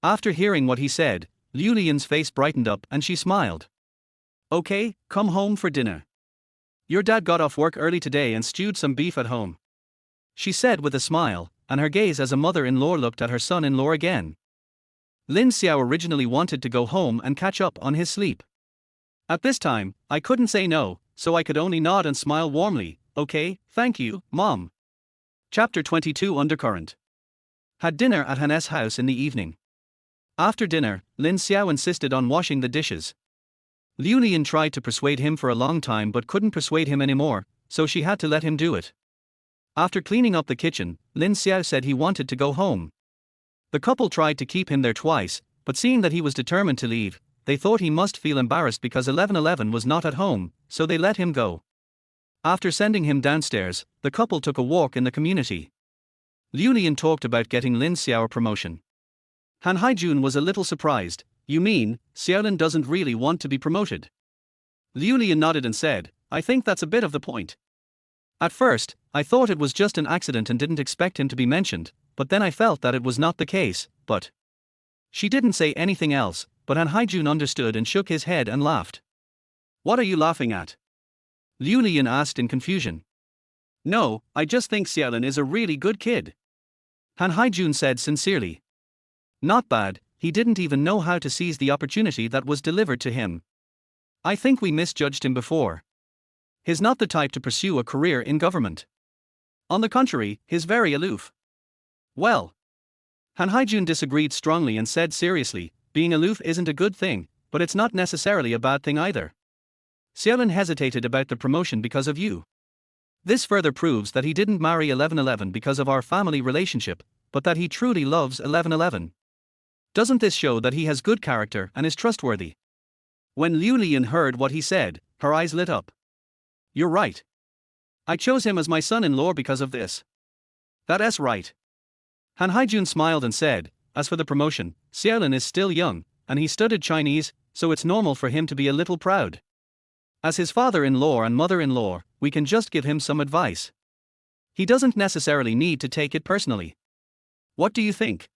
After hearing what he said, Liu Liyun's face brightened up and she smiled. Okay, come home for dinner. Your dad got off work early today and stewed some beef at home. She said with a smile, and her gaze as a mother-in-law looked at her son-in-law again. Lin Xiao originally wanted to go home and catch up on his sleep. At this time, I couldn't say no, so I could only nod and smile warmly. Okay, thank you, Mom. Chapter 22 Undercurrent. Had dinner at Han's house in the evening. After dinner, Lin Xiao insisted on washing the dishes. Liu Liyun tried to persuade him for a long time but couldn't persuade him anymore, so she had to let him do it. After cleaning up the kitchen, Lin Xiao said he wanted to go home. The couple tried to keep him there twice, but seeing that he was determined to leave, they thought he must feel embarrassed because 1111 was not at home, so they let him go. After sending him downstairs, the couple took a walk in the community. Liu Liyun talked about getting Lin Xiao a promotion. Han Haijun was a little surprised. You mean, Xiaolin doesn't really want to be promoted? Liu Liyun nodded and said, I think that's a bit of the point. At first, I thought it was just an accident and didn't expect him to be mentioned, but then I felt that it was not the case, but... She didn't say anything else, but Han Haijun understood and shook his head and laughed. What are you laughing at? Liu Liyun asked in confusion. No, I just think Xiaolin is a really good kid. Han Haijun said sincerely. Not bad, he didn't even know how to seize the opportunity that was delivered to him. I think we misjudged him before. He's not the type to pursue a career in government. On the contrary, he's very aloof. Well. Han Haijun disagreed strongly and said seriously, being aloof isn't a good thing, but it's not necessarily a bad thing either. Xiaolin hesitated about the promotion because of you. This further proves that he didn't marry 1111 because of our family relationship, but that he truly loves 1111. Doesn't this show that he has good character and is trustworthy? When Liu Lian heard what he said, her eyes lit up. You're right. I chose him as my son-in-law because of this. That's right. Han Haijun smiled and said, as for the promotion, Xiaolin is still young, and he studied Chinese, so it's normal for him to be a little proud. As his father-in-law and mother-in-law, we can just give him some advice. He doesn't necessarily need to take it personally. What do you think?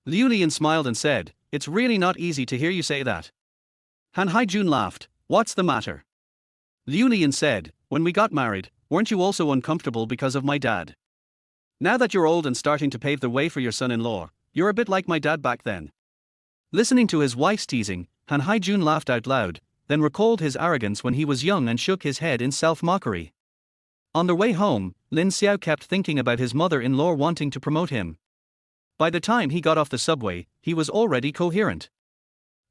Liu Lian smiled and said, it's really not easy to hear you say that. Han Haijun laughed, what's the matter? Liu Lian said, when we got married, weren't you also uncomfortable because of my dad? Now that you're old and starting to pave the way for your son-in-law, you're a bit like my dad back then. Listening to his wife's teasing, Han Haijun laughed out loud, then recalled his arrogance when he was young and shook his head in self-mockery. On their way home, Lin Xiao kept thinking about his mother-in-law wanting to promote him. By the time he got off the subway, he was already coherent.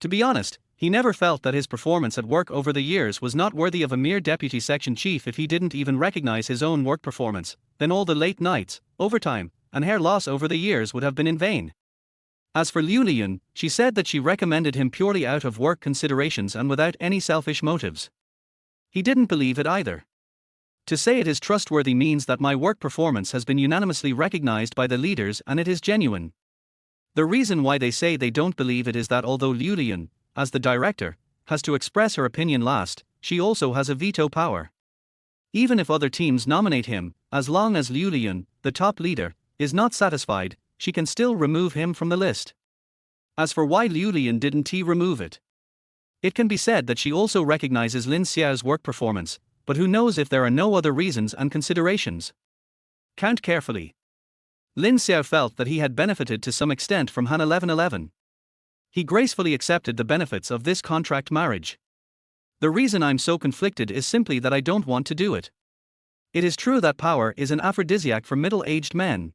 To be honest, he never felt that his performance at work over the years was not worthy of a mere deputy section chief if he didn't even recognize his own work performance, then all the late nights, overtime, and hair loss over the years would have been in vain. As for Liu Lian, she said that she recommended him purely out of work considerations and without any selfish motives. He didn't believe it either. To say it is trustworthy means that my work performance has been unanimously recognized by the leaders and it is genuine. The reason why they say they don't believe it is that although Liu Lian, as the director, has to express her opinion last, she also has a veto power. Even if other teams nominate him, as long as Liu Lian, the top leader, is not satisfied, she can still remove him from the list. As for why Liu Lian didn't remove it, it can be said that she also recognizes Lin Xiao's work performance, but who knows if there are no other reasons and considerations. Count carefully. Lin Xiao felt that he had benefited to some extent from Han 1111. He gracefully accepted the benefits of this contract marriage. The reason I'm so conflicted is simply that I don't want to do it. It is true that power is an aphrodisiac for middle-aged men.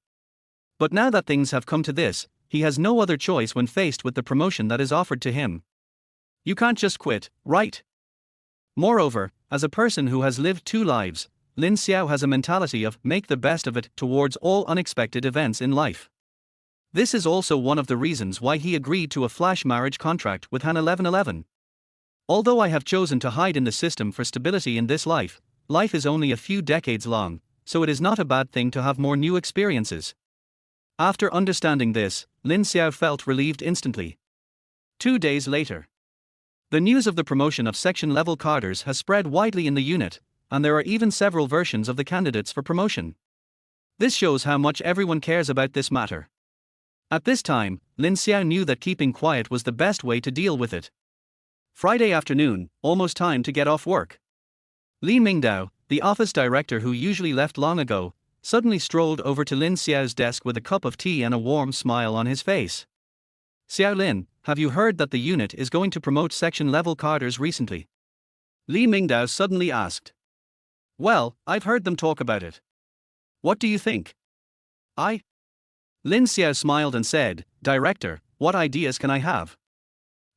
But now that things have come to this, he has no other choice when faced with the promotion that is offered to him. You can't just quit, right? Moreover, as a person who has lived two lives, Lin Xiao has a mentality of make the best of it towards all unexpected events in life. This is also one of the reasons why he agreed to a flash marriage contract with Han 1111. Although I have chosen to hide in the system for stability in this life, life is only a few decades long, so it is not a bad thing to have more new experiences. After understanding this, Lin Xiao felt relieved instantly. 2 days later, the news of the promotion of section-level cadres has spread widely in the unit, and there are even several versions of the candidates for promotion. This shows how much everyone cares about this matter. At this time, Lin Xiao knew that keeping quiet was the best way to deal with it. Friday afternoon, almost time to get off work. Li Mingdao, the office director who usually left long ago, suddenly strolled over to Lin Xiao's desk with a cup of tea and a warm smile on his face. Xiao Lin, have you heard that the unit is going to promote section-level cadres recently? Li Mingdao suddenly asked. Well, I've heard them talk about it. What do you think? Lin Xiao smiled and said, Director, what ideas can I have?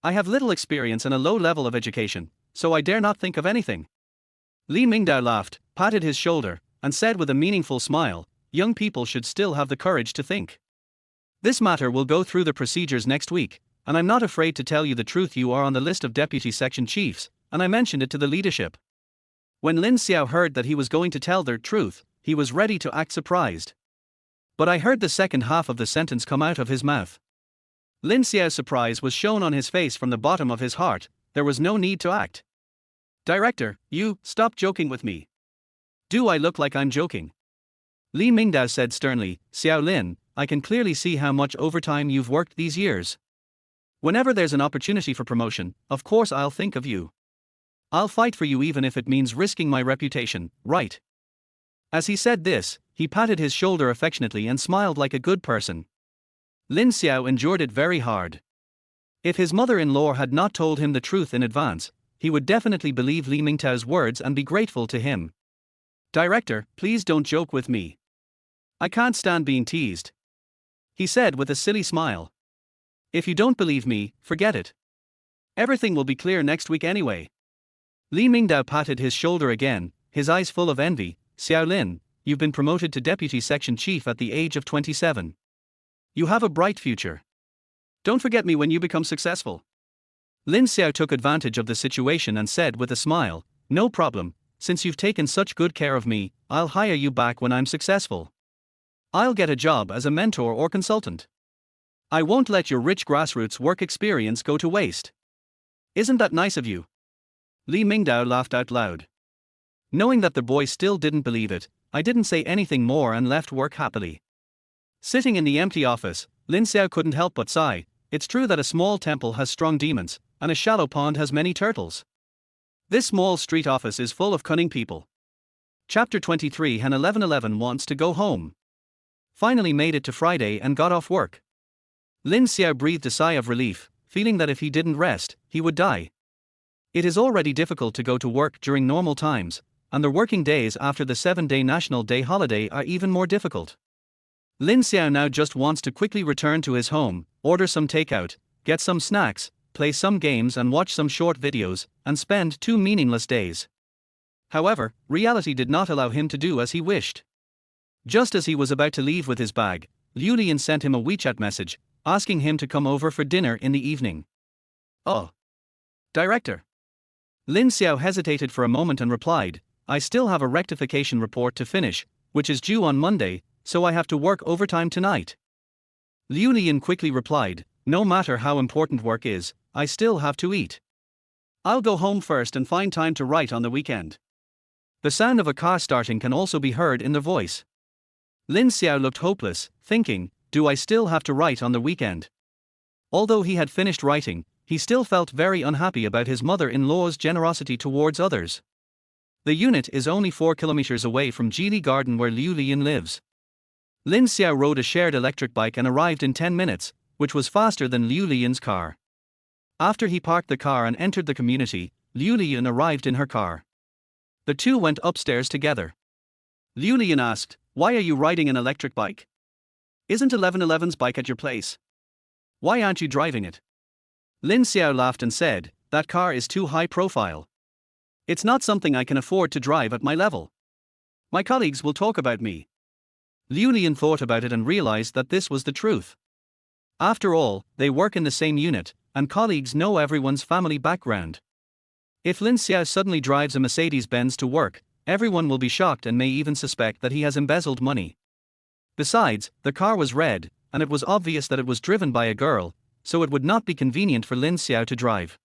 I have little experience and a low level of education, so I dare not think of anything. Li Mingdao laughed, patted his shoulder, and said with a meaningful smile, young people should still have the courage to think. This matter will go through the procedures next week, and I'm not afraid to tell you the truth, you are on the list of deputy section chiefs, and I mentioned it to the leadership. When Lin Xiao heard that he was going to tell the truth, he was ready to act surprised. But I heard the second half of the sentence come out of his mouth. Lin Xiao's surprise was shown on his face from the bottom of his heart. There was no need to act. Director, stop joking with me. Do I look like I'm joking? Li Mingdao said sternly, Xiao Lin, I can clearly see how much overtime you've worked these years. Whenever there's an opportunity for promotion, of course I'll think of you. I'll fight for you even if it means risking my reputation, right? As he said this, he patted his shoulder affectionately and smiled like a good person. Lin Xiao endured it very hard. If his mother-in-law had not told him the truth in advance, he would definitely believe Li Mingdao's words and be grateful to him. Director, please don't joke with me. I can't stand being teased. He said with a silly smile. If you don't believe me, forget it. Everything will be clear next week anyway. Li Mingdao patted his shoulder again, his eyes full of envy. Xiao Lin, you've been promoted to deputy section chief at the age of 27. You have a bright future. Don't forget me when you become successful. Lin Xiao took advantage of the situation and said with a smile, "No problem, since you've taken such good care of me, I'll hire you back when I'm successful. I'll get a job as a mentor or consultant. I won't let your rich grassroots work experience go to waste. Isn't that nice of you?" Li Mingdao laughed out loud. Knowing that the boy still didn't believe it, I didn't say anything more and left work happily. Sitting in the empty office, Lin Xiao couldn't help but sigh. It's true that a small temple has strong demons, and a shallow pond has many turtles. This small street office is full of cunning people. Chapter 23. Han 1111 wants to go home. Finally made it to Friday and got off work. Lin Xiao breathed a sigh of relief, feeling that if he didn't rest, he would die. It is already difficult to go to work during normal times, and the working days after the 7-day National Day holiday are even more difficult. Lin Xiao now just wants to quickly return to his home, order some takeout, get some snacks, play some games and watch some short videos, and spend 2 meaningless days. However, reality did not allow him to do as he wished. Just as he was about to leave with his bag, Liu Lian sent him a WeChat message, asking him to come over for dinner in the evening. "Oh. Director." Lin Xiao hesitated for a moment and replied, "I still have a rectification report to finish, which is due on Monday, so I have to work overtime tonight." Liu Lian quickly replied, "No matter how important work is, I still have to eat. I'll go home first and find time to write on the weekend." The sound of a car starting can also be heard in the voice. Lin Xiao looked hopeless, thinking, "Do I still have to write on the weekend?" Although he had finished writing, he still felt very unhappy about his mother-in-law's generosity towards others. The unit is only 4 kilometers away from Jili Garden where Liu Lian lives. Lin Xiao rode a shared electric bike and arrived in 10 minutes, which was faster than Liu Lian's car. After he parked the car and entered the community, Liu Lian arrived in her car. The two went upstairs together. Liu Lian asked, "Why are you riding an electric bike? Isn't 1111's bike at your place? Why aren't you driving it?" Lin Xiao laughed and said, "That car is too high profile. It's not something I can afford to drive at my level. My colleagues will talk about me." Liu Lian thought about it and realized that this was the truth. After all, they work in the same unit, and colleagues know everyone's family background. If Lin Xiao suddenly drives a Mercedes-Benz to work, everyone will be shocked and may even suspect that he has embezzled money. Besides, the car was red, and it was obvious that it was driven by a girl, so it would not be convenient for Lin Xiao to drive.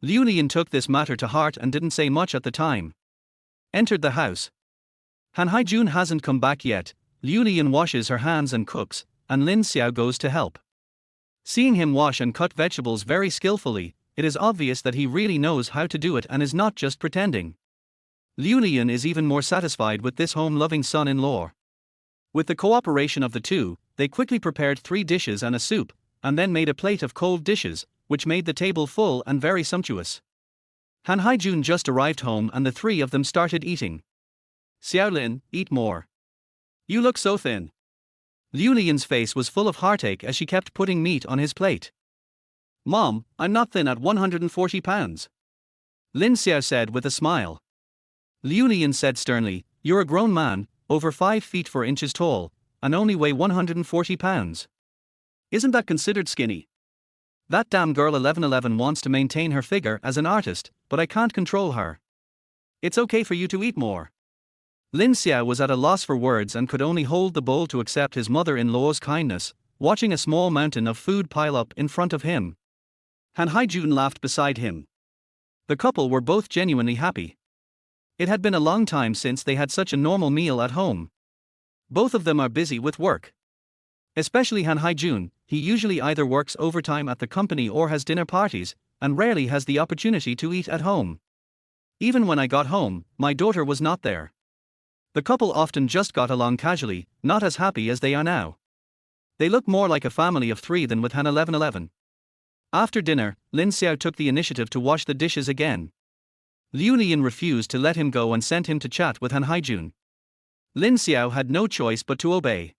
Liu Lian took this matter to heart and didn't say much at the time. Entered the house. Han Haijun hasn't come back yet. Liu Lian washes her hands and cooks, and Lin Xiao goes to help. Seeing him wash and cut vegetables very skillfully, it is obvious that he really knows how to do it and is not just pretending. Liu Lian is even more satisfied with this home-loving son-in-law. With the cooperation of the two, they quickly prepared 3 dishes and a soup, and then made a plate of cold dishes, which made the table full and very sumptuous. Han Haijun just arrived home and the 3 of them started eating. "Xiaolin, eat more. You look so thin." Liu Lian's face was full of heartache as she kept putting meat on his plate. "Mom, I'm not thin at 140 pounds. Lin Xiao said with a smile. Liu Lian said sternly, "You're a grown man, over 5 feet 4 inches tall, and only weigh 140 pounds. Isn't that considered skinny? That damn girl 1111 wants to maintain her figure as an artist, but I can't control her. It's okay for you to eat more." Lin Xiao was at a loss for words and could only hold the bowl to accept his mother-in-law's kindness, watching a small mountain of food pile up in front of him. Han Haijun laughed beside him. The couple were both genuinely happy. It had been a long time since they had such a normal meal at home. Both of them are busy with work. Especially Han Haijun, he usually either works overtime at the company or has dinner parties, and rarely has the opportunity to eat at home. Even when I got home, my daughter was not there. The couple often just got along casually, not as happy as they are now. They look more like a family of 3 than with Han 1111. After dinner, Lin Xiao took the initiative to wash the dishes again. Liu Lian refused to let him go and sent him to chat with Han Haijun. Lin Xiao had no choice but to obey.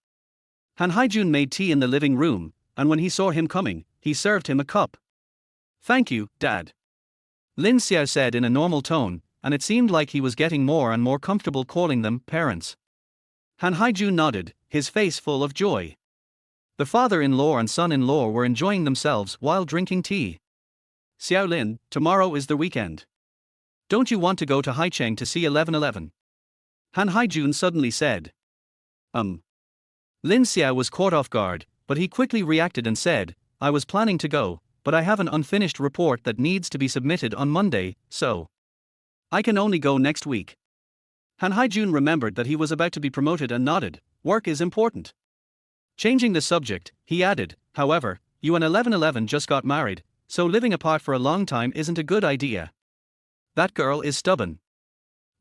Han Haijun made tea in the living room, and when he saw him coming, he served him a cup. "Thank you, Dad," Lin Xiao said in a normal tone, and it seemed like he was getting more and more comfortable calling them parents. Han Haijun nodded, his face full of joy. The father-in-law and son-in-law were enjoying themselves while drinking tea. Xiao Lin, tomorrow is the weekend. Don't you want to go to Haicheng to see 1111? Han Haijun suddenly said. Lin Xiao was caught off guard, but he quickly reacted and said, I was planning to go, but I have an unfinished report that needs to be submitted on Monday, so I can only go next week. Han Haijun remembered that he was about to be promoted and nodded. Work is important. Changing the subject, he added, however, you and 1111 just got married, so living apart for a long time isn't a good idea. That girl is stubborn.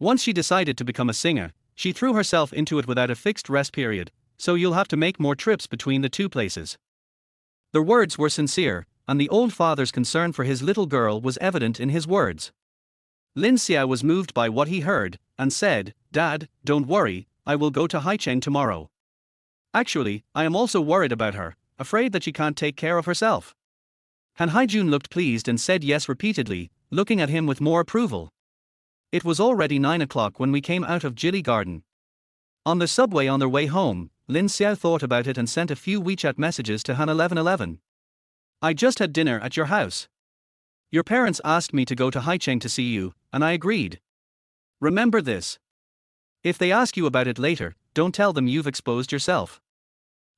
Once she decided to become a singer, she threw herself into it without a fixed rest period, so you'll have to make more trips between the two places. The words were sincere, and the old father's concern for his little girl was evident in his words. Lin Xiao was moved by what he heard, and said, Dad, don't worry, I will go to Haicheng tomorrow. Actually, I am also worried about her, afraid that she can't take care of herself. Han Haijun looked pleased and said yes repeatedly, looking at him with more approval. It was already 9 o'clock when we came out of Jilly Garden. On the subway on their way home, Lin Xiao thought about it and sent a few WeChat messages to Han 1111. I just had dinner at your house. Your parents asked me to go to Haicheng to see you, and I agreed. Remember this. If they ask you about it later, don't tell them you've exposed yourself.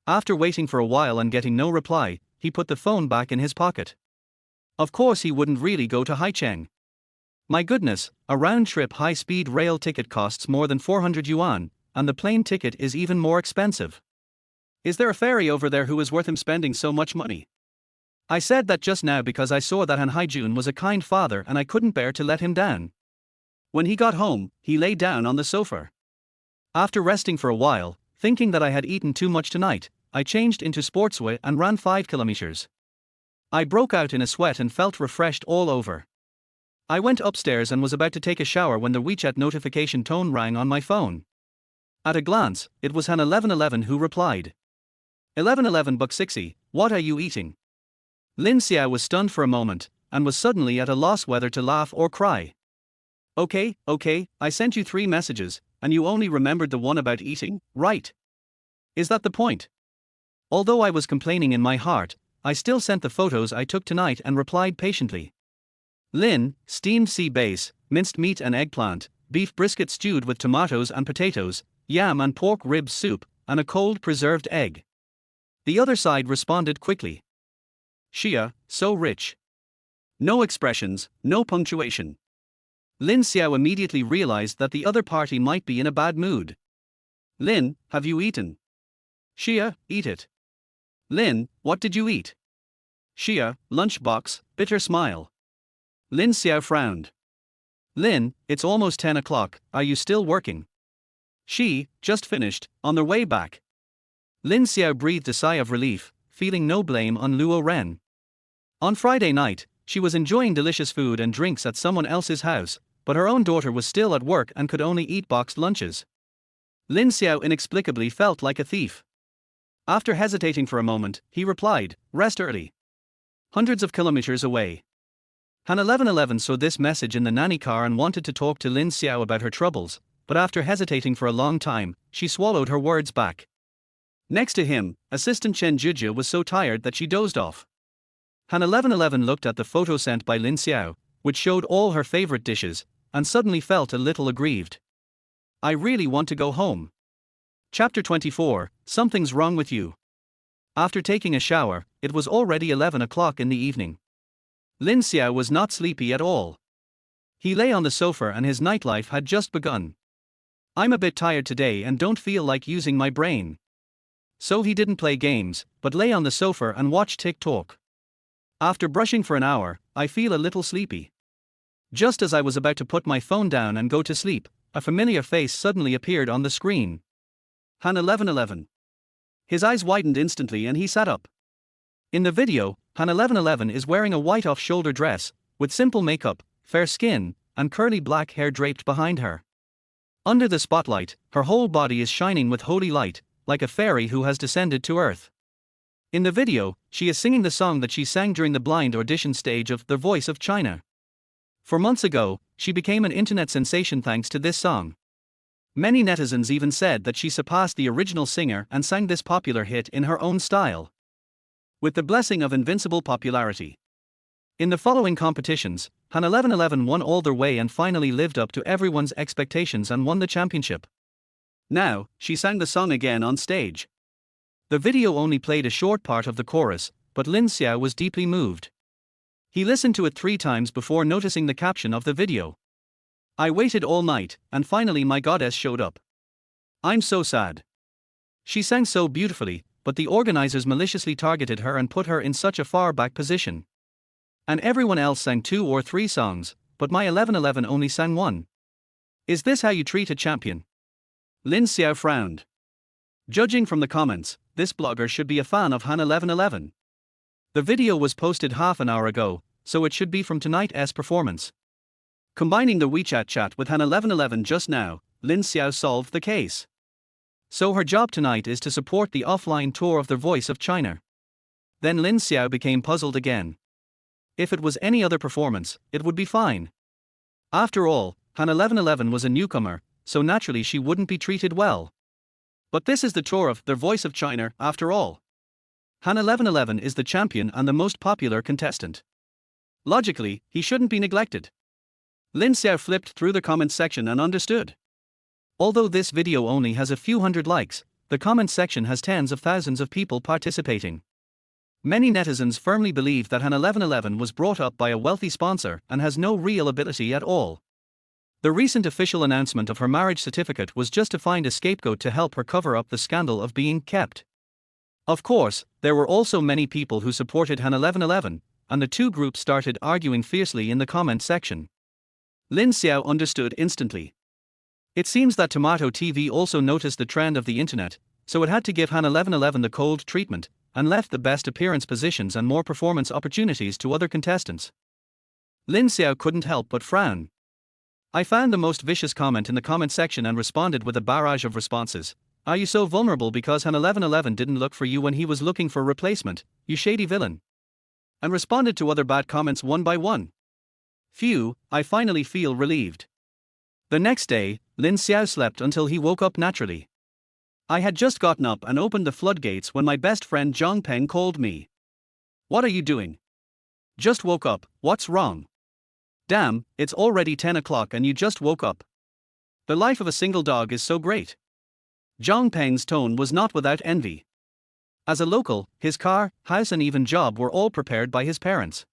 After waiting for a while and getting no reply, he put the phone back in his pocket. Of course he wouldn't really go to Haicheng. My goodness, a round-trip high-speed rail ticket costs more than 400 yuan, and the plane ticket is even more expensive. Is there a ferry over there who is worth him spending so much money? I said that just now because I saw that Han Haijun was a kind father and I couldn't bear to let him down. When he got home, he lay down on the sofa. After resting for a while, thinking that I had eaten too much tonight, I changed into sportswear and ran 5 kilometers. I broke out in a sweat and felt refreshed all over. I went upstairs and was about to take a shower when the WeChat notification tone rang on my phone. At a glance, it was Han 1111 who replied. 1111 buck 60, what are you eating? Lin Xiao was stunned for a moment, and was suddenly at a loss whether to laugh or cry. Okay, I sent you 3 messages, and you only remembered the one about eating, right? Is that the point? Although I was complaining in my heart, I still sent the photos I took tonight and replied patiently. Lin, steamed sea bass, minced meat and eggplant, beef brisket stewed with tomatoes and potatoes, yam and pork rib soup, and a cold preserved egg. The other side responded quickly. Xia, so rich. No expressions, no punctuation. Lin Xiao immediately realized that the other party might be in a bad mood. Lin, have you eaten? Xia, eat it. Lin, what did you eat? Xia, lunchbox, bitter smile. Lin Xiao frowned. Lin, it's almost 10 o'clock, are you still working? She, just finished, on their way back. Lin Xiao breathed a sigh of relief, feeling no blame on Luo Ren. On Friday night, she was enjoying delicious food and drinks at someone else's house, but her own daughter was still at work and could only eat boxed lunches. Lin Xiao inexplicably felt like a thief. After hesitating for a moment, he replied, rest early. Hundreds of kilometers away. Han 1111 saw this message in the nanny car and wanted to talk to Lin Xiao about her troubles, but after hesitating for a long time, she swallowed her words back. Next to him, assistant Chen Zhuzhe was so tired that she dozed off. Han 1111 looked at the photo sent by Lin Xiao, which showed all her favorite dishes, and suddenly felt a little aggrieved. I really want to go home. Chapter 24, Something's Wrong with You. After taking a shower, it was already 11 o'clock in the evening. Lin Xiao was not sleepy at all. He lay on the sofa and his nightlife had just begun. I'm a bit tired today and don't feel like using my brain. So he didn't play games, but lay on the sofa and watched TikTok. After brushing for an hour, I feel a little sleepy. Just as I was about to put my phone down and go to sleep, a familiar face suddenly appeared on the screen. Han 1111. His eyes widened instantly and he sat up. In the video, Han 1111 is wearing a white off-shoulder dress, with simple makeup, fair skin, and curly black hair draped behind her. Under the spotlight, her whole body is shining with holy light, like a fairy who has descended to earth. In the video, she is singing the song that she sang during the blind audition stage of The Voice of China. 4 months ago, she became an internet sensation thanks to this song. Many netizens even said that she surpassed the original singer and sang this popular hit in her own style. With the blessing of invincible popularity. In the following competitions, Han 1111 won all their way and finally lived up to everyone's expectations and won the championship. Now, she sang the song again on stage. The video only played a short part of the chorus, but Lin Xiao was deeply moved. He listened to it 3 times before noticing the caption of the video. "I waited all night, and finally my goddess showed up. I'm so sad." She sang so beautifully, but the organizers maliciously targeted her and put her in such a far back position. And everyone else sang 2 or 3 songs, but my 1111 only sang 1. Is this how you treat a champion? Lin Xiao frowned. Judging from the comments, this blogger should be a fan of Han 1111. The video was posted half an hour ago, so it should be from tonight's performance. Combining the WeChat chat with Han 1111 just now, Lin Xiao solved the case. So her job tonight is to support the offline tour of The Voice of China. Then Lin Xiao became puzzled again. If it was any other performance, it would be fine. After all, Han 1111 was a newcomer, so naturally she wouldn't be treated well. But this is the tour of The Voice of China, after all. Han 1111 is the champion and the most popular contestant. Logically, he shouldn't be neglected. Lin Xiao flipped through the comments section and understood. Although this video only has a few hundred likes, the comments section has tens of thousands of people participating. Many netizens firmly believe that Han 1111 was brought up by a wealthy sponsor and has no real ability at all. The recent official announcement of her marriage certificate was just to find a scapegoat to help her cover up the scandal of being kept. Of course, there were also many people who supported Han 1111, and the two groups started arguing fiercely in the comment section. Lin Xiao understood instantly. It seems that Tomato TV also noticed the trend of the internet, so it had to give Han 1111 the cold treatment, and left the best appearance positions and more performance opportunities to other contestants. Lin Xiao couldn't help but frown. I found the most vicious comment in the comment section and responded with a barrage of responses. "Are you so vulnerable because Han 1111 didn't look for you when he was looking for a replacement, you shady villain?" And responded to other bad comments one by one. Phew, I finally feel relieved. The next day, Lin Xiao slept until he woke up naturally. I had just gotten up and opened the floodgates when my best friend Zhang Peng called me. "What are you doing?" "Just woke up, what's wrong?" "Damn, it's already 10 o'clock and you just woke up. The life of a single dog is so great." Zhang Peng's tone was not without envy. As a local, his car, house and even job were all prepared by his parents.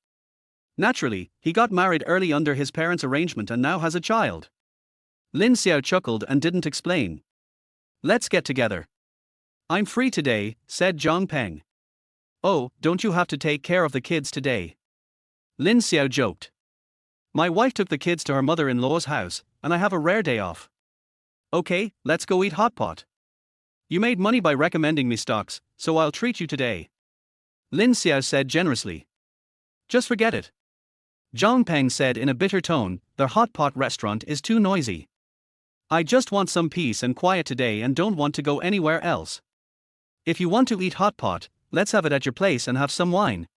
Naturally, he got married early under his parents' arrangement and now has a child. Lin Xiao chuckled and didn't explain. "Let's get together." "I'm free today," said Zhang Peng. "Oh, don't you have to take care of the kids today?" Lin Xiao joked. "My wife took the kids to her mother-in-law's house, and I have a rare day off." "Okay, let's go eat hot pot. You made money by recommending me stocks, so I'll treat you today," Lin Xiao said generously. "Just forget it." Zhang Peng said in a bitter tone, "The hot pot restaurant is too noisy. I just want some peace and quiet today and don't want to go anywhere else. If you want to eat hot pot, let's have it at your place and have some wine.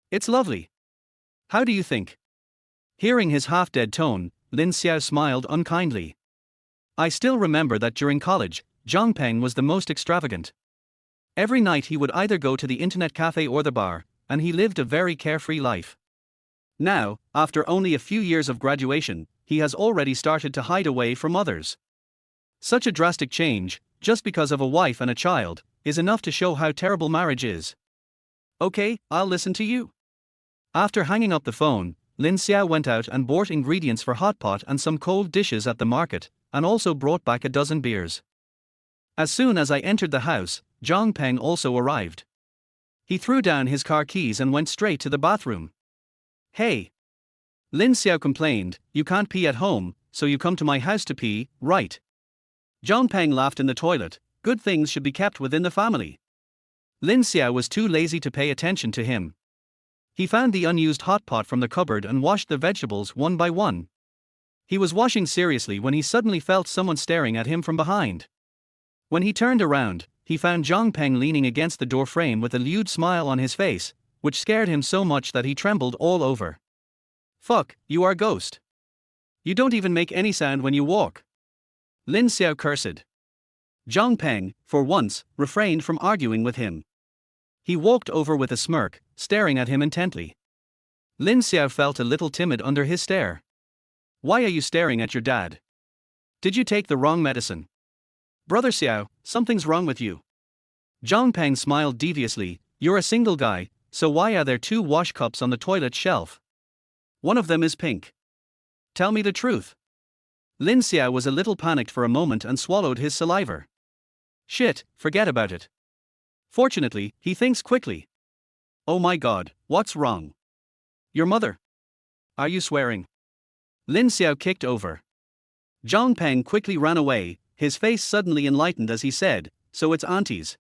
It's lovely. How do you think?" Hearing his half-dead tone, Lin Xiao smiled unkindly. I still remember that during college, Zhang Peng was the most extravagant. Every night he would either go to the internet cafe or the bar, and he lived a very carefree life. Now, after only a few years of graduation, he has already started to hide away from others. Such a drastic change, just because of a wife and a child, is enough to show how terrible marriage is. "Okay, I'll listen to you." After hanging up the phone, Lin Xiao went out and bought ingredients for hot pot and some cold dishes at the market, and also brought back a dozen beers. As soon as I entered the house, Zhang Peng also arrived. He threw down his car keys and went straight to the bathroom. "Hey," Lin Xiao complained, "you can't pee at home, so you come to my house to pee, right?" Zhang Peng laughed in the toilet. "Good things should be kept within the family." Lin Xiao was too lazy to pay attention to him. He found the unused hot pot from the cupboard and washed the vegetables one by one. He was washing seriously when he suddenly felt someone staring at him from behind. When he turned around, he found Zhang Peng leaning against the door frame with a lewd smile on his face, which scared him so much that he trembled all over. "Fuck, you are a ghost. You don't even make any sound when you walk," Lin Xiao cursed. Zhang Peng, for once, refrained from arguing with him. He walked over with a smirk, staring at him intently. Lin Xiao felt a little timid under his stare. Why are you staring at your dad? Did you take the wrong medicine? Brother Xiao, something's wrong with you. Zhang Peng smiled deviously. You're a single guy, so why are there two wash cups on the toilet shelf? One of them is pink. Tell me the truth. Lin Xiao was a little panicked for a moment and swallowed his saliva. Shit, forget about it. Fortunately, he thinks quickly. Oh my god, what's wrong? Your mother? Are you swearing? Lin Xiao kicked over. Zhang Peng quickly ran away, his face suddenly enlightened as he said, so it's aunties.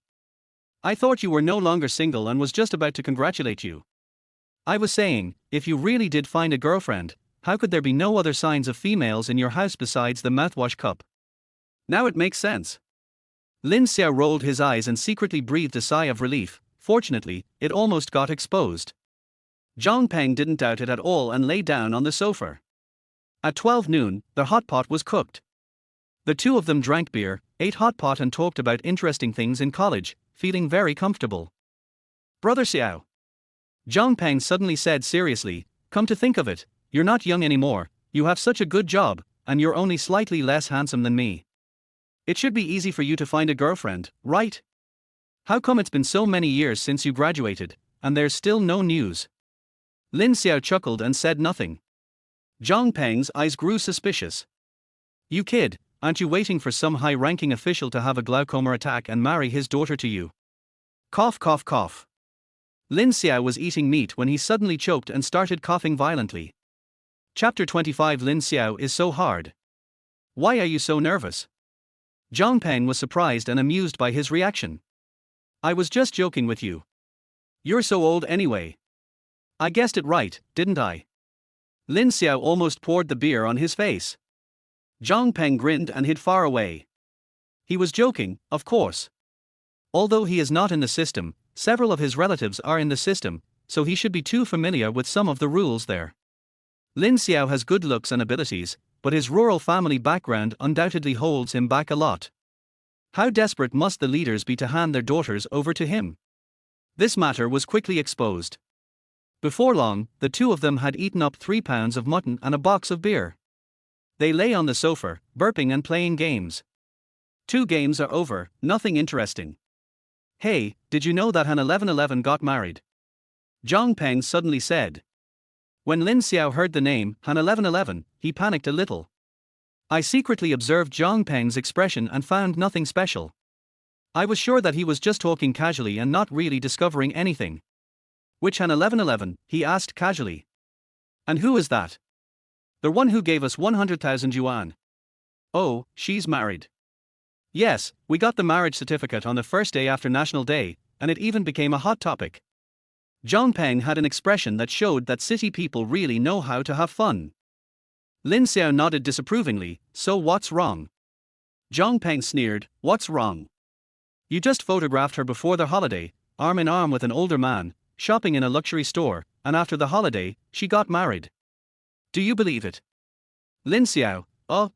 I thought you were no longer single and was just about to congratulate you. I was saying, if you really did find a girlfriend, how could there be no other signs of females in your house besides the mouthwash cup? Now it makes sense. Lin Xiao rolled his eyes and secretly breathed a sigh of relief. Fortunately, it almost got exposed. Zhang Peng didn't doubt it at all and lay down on the sofa. At 12 noon, the hot pot was cooked. The two of them drank beer, ate hot pot and talked about interesting things in college, feeling very comfortable. Brother Xiao. Zhang Peng suddenly said seriously, come to think of it, you're not young anymore, you have such a good job, and you're only slightly less handsome than me. It should be easy for you to find a girlfriend, right? How come it's been so many years since you graduated, and there's still no news? Lin Xiao chuckled and said nothing. Zhang Peng's eyes grew suspicious. You kid, aren't you waiting for some high-ranking official to have a glaucoma attack and marry his daughter to you? Cough cough cough. Lin Xiao was eating meat when he suddenly choked and started coughing violently. Chapter 25 Lin Xiao is so hard. Why are you so nervous? Zhang Peng was surprised and amused by his reaction. I was just joking with you. You're so old anyway. I guessed it right, didn't I? Lin Xiao almost poured the beer on his face. Zhang Peng grinned and hid far away. He was joking, of course. Although he is not in the system, several of his relatives are in the system, so he should be too familiar with some of the rules there. Lin Xiao has good looks and abilities, but his rural family background undoubtedly holds him back a lot. How desperate must the leaders be to hand their daughters over to him? This matter was quickly exposed. Before long, the two of them had eaten up 3 pounds of mutton and a box of beer. They lay on the sofa, burping and playing games. 2 games are over, nothing interesting. Hey, did you know that Han 1111 got married? Zhang Peng suddenly said. When Lin Xiao heard the name, Han 1111, he panicked a little. I secretly observed Zhang Peng's expression and found nothing special. I was sure that he was just talking casually and not really discovering anything. Which Han 1111, he asked casually. And who is that? The one who gave us 100,000 yuan. Oh, she's married. Yes, we got the marriage certificate on the first day after National Day, and it even became a hot topic. Zhang Peng had an expression that showed that city people really know how to have fun. Lin Xiao nodded disapprovingly, so what's wrong? Zhang Peng sneered, what's wrong? You just photographed her before the holiday, arm in arm with an older man, shopping in a luxury store, and after the holiday, she got married. Do you believe it? Lin Xiao,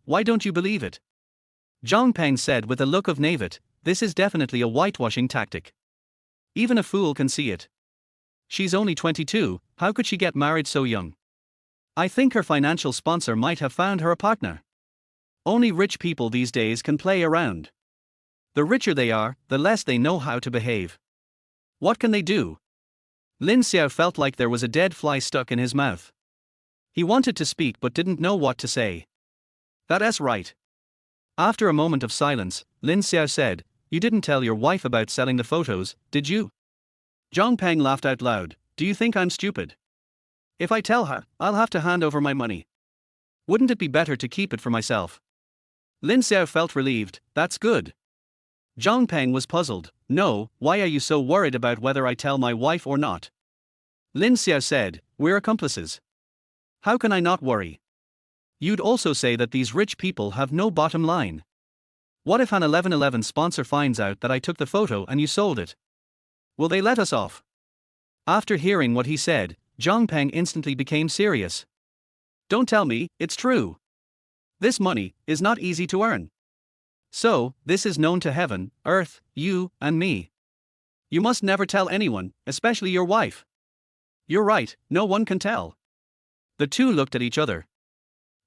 why don't you believe it? Zhang Peng said with a look of naivete, this is definitely a whitewashing tactic. Even a fool can see it. She's only 22, how could she get married so young? I think her financial sponsor might have found her a partner. Only rich people these days can play around. The richer they are, the less they know how to behave. What can they do? Lin Xiao felt like there was a dead fly stuck in his mouth. He wanted to speak but didn't know what to say. That's right. After a moment of silence, Lin Xiao said, you didn't tell your wife about selling the photos, did you? Zhang Peng laughed out loud, do you think I'm stupid? If I tell her, I'll have to hand over my money. Wouldn't it be better to keep it for myself? Lin Xiao felt relieved, that's good. Zhang Peng was puzzled, no, why are you so worried about whether I tell my wife or not? Lin Xiao said, we're accomplices. How can I not worry? You'd also say that these rich people have no bottom line. What if an 1111 sponsor finds out that I took the photo and you sold it? Will they let us off? After hearing what he said, Zhang Peng instantly became serious. Don't tell me, it's true. This money is not easy to earn. So, this is known to heaven, earth, you, and me. You must never tell anyone, especially your wife. You're right, no one can tell. The two looked at each other.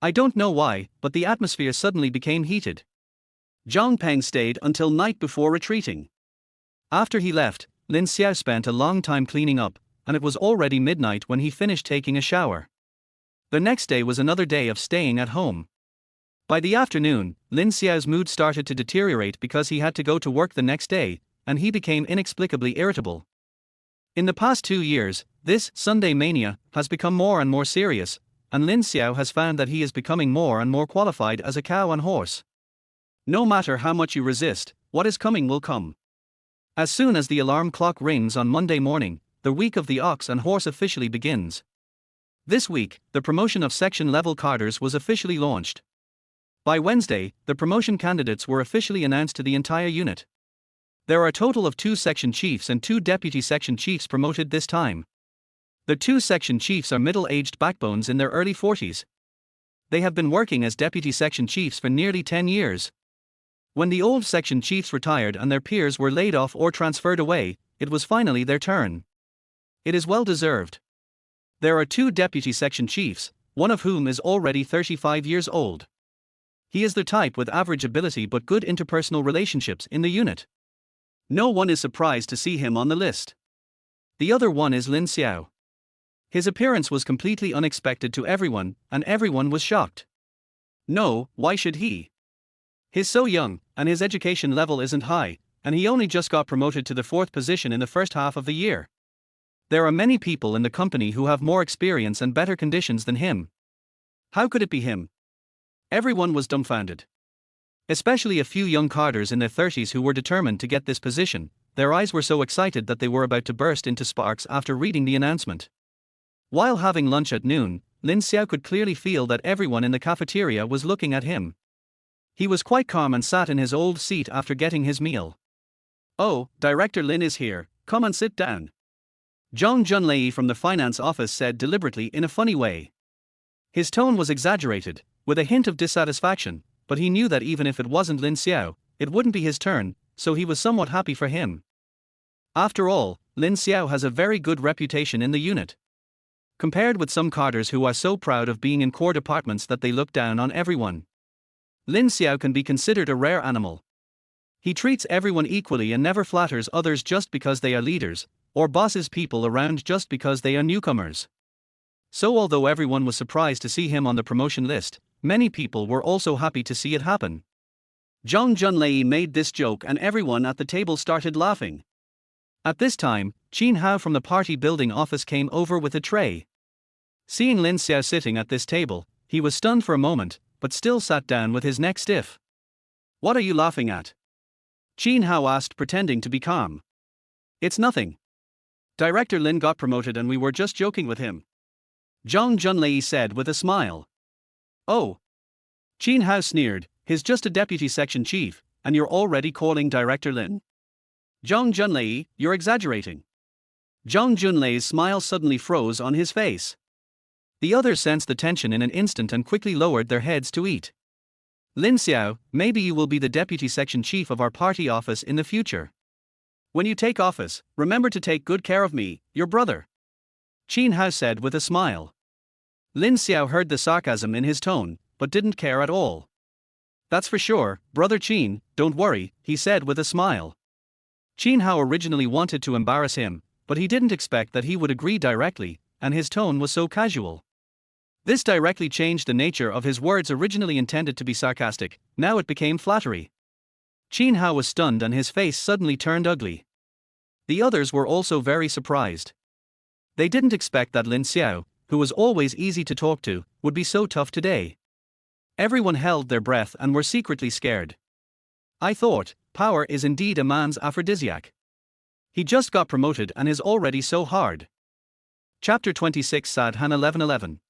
I don't know why, but the atmosphere suddenly became heated. Zhang Peng stayed until night before retreating. After he left, Lin Xiao spent a long time cleaning up, and it was already midnight when he finished taking a shower. The next day was another day of staying at home. By the afternoon, Lin Xiao's mood started to deteriorate because he had to go to work the next day, and he became inexplicably irritable. In the past 2 years, this Sunday mania has become more and more serious, and Lin Xiao has found that he is becoming more and more qualified as a cow and horse. No matter how much you resist, what is coming will come. As soon as the alarm clock rings on Monday morning, the week of the ox and horse officially begins. This week, the promotion of section-level carders was officially launched. By Wednesday, the promotion candidates were officially announced to the entire unit. There are a total of 2 section chiefs and 2 deputy section chiefs promoted this time. The 2 section chiefs are middle-aged backbones in their early 40s. They have been working as deputy section chiefs for nearly 10 years. When the old section chiefs retired and their peers were laid off or transferred away, it was finally their turn. It is well deserved. There are 2 deputy section chiefs, one of whom is already 35 years old. He is the type with average ability but good interpersonal relationships in the unit. No one is surprised to see him on the list. The other one is Lin Xiao. His appearance was completely unexpected to everyone, and everyone was shocked. No, why should he? He's so young, and his education level isn't high, and he only just got promoted to the 4th position in the first half of the year. There are many people in the company who have more experience and better conditions than him. How could it be him? Everyone was dumbfounded. Especially a few young carders in their 30s who were determined to get this position. Their eyes were so excited that they were about to burst into sparks after reading the announcement. While having lunch at noon, Lin Xiao could clearly feel that everyone in the cafeteria was looking at him. He was quite calm and sat in his old seat after getting his meal. "Oh, Director Lin is here, come and sit down," Zhang Junlei from the finance office said deliberately in a funny way. His tone was exaggerated, with a hint of dissatisfaction, but he knew that even if it wasn't Lin Xiao, it wouldn't be his turn, so he was somewhat happy for him. After all, Lin Xiao has a very good reputation in the unit. Compared with some carders who are so proud of being in core departments that they look down on everyone, Lin Xiao can be considered a rare animal. He treats everyone equally and never flatters others just because they are leaders, or bosses people around just because they are newcomers. So although everyone was surprised to see him on the promotion list, many people were also happy to see it happen. Zhang Junlei made this joke and everyone at the table started laughing. At this time, Qin Hao from the party building office came over with a tray. Seeing Lin Xiao sitting at this table, he was stunned for a moment, but still sat down with his neck stiff. "What are you laughing at?" Qin Hao asked, pretending to be calm. "It's nothing. Director Lin got promoted and we were just joking with him," Zhang Junlei said with a smile. "Oh." Qin Hao sneered, "He's just a deputy section chief, and you're already calling Director Lin? Zhang Junlei, you're exaggerating." Zhang Junlei's smile suddenly froze on his face. The others sensed the tension in an instant and quickly lowered their heads to eat. "Lin Xiao, maybe you will be the deputy section chief of our party office in the future. When you take office, remember to take good care of me, your brother," Qin Hao said with a smile. Lin Xiao heard the sarcasm in his tone, but didn't care at all. "That's for sure, brother Qin, don't worry," he said with a smile. Qin Hao originally wanted to embarrass him, but he didn't expect that he would agree directly, and his tone was so casual. This directly changed the nature of his words. Originally intended to be sarcastic, now it became flattery. Qin Hao was stunned and his face suddenly turned ugly. The others were also very surprised. They didn't expect that Lin Xiao, who was always easy to talk to, would be so tough today. Everyone held their breath and were secretly scared. "I thought, power is indeed a man's aphrodisiac. He just got promoted and is already so hard." Chapter 26 Sadhan 1111.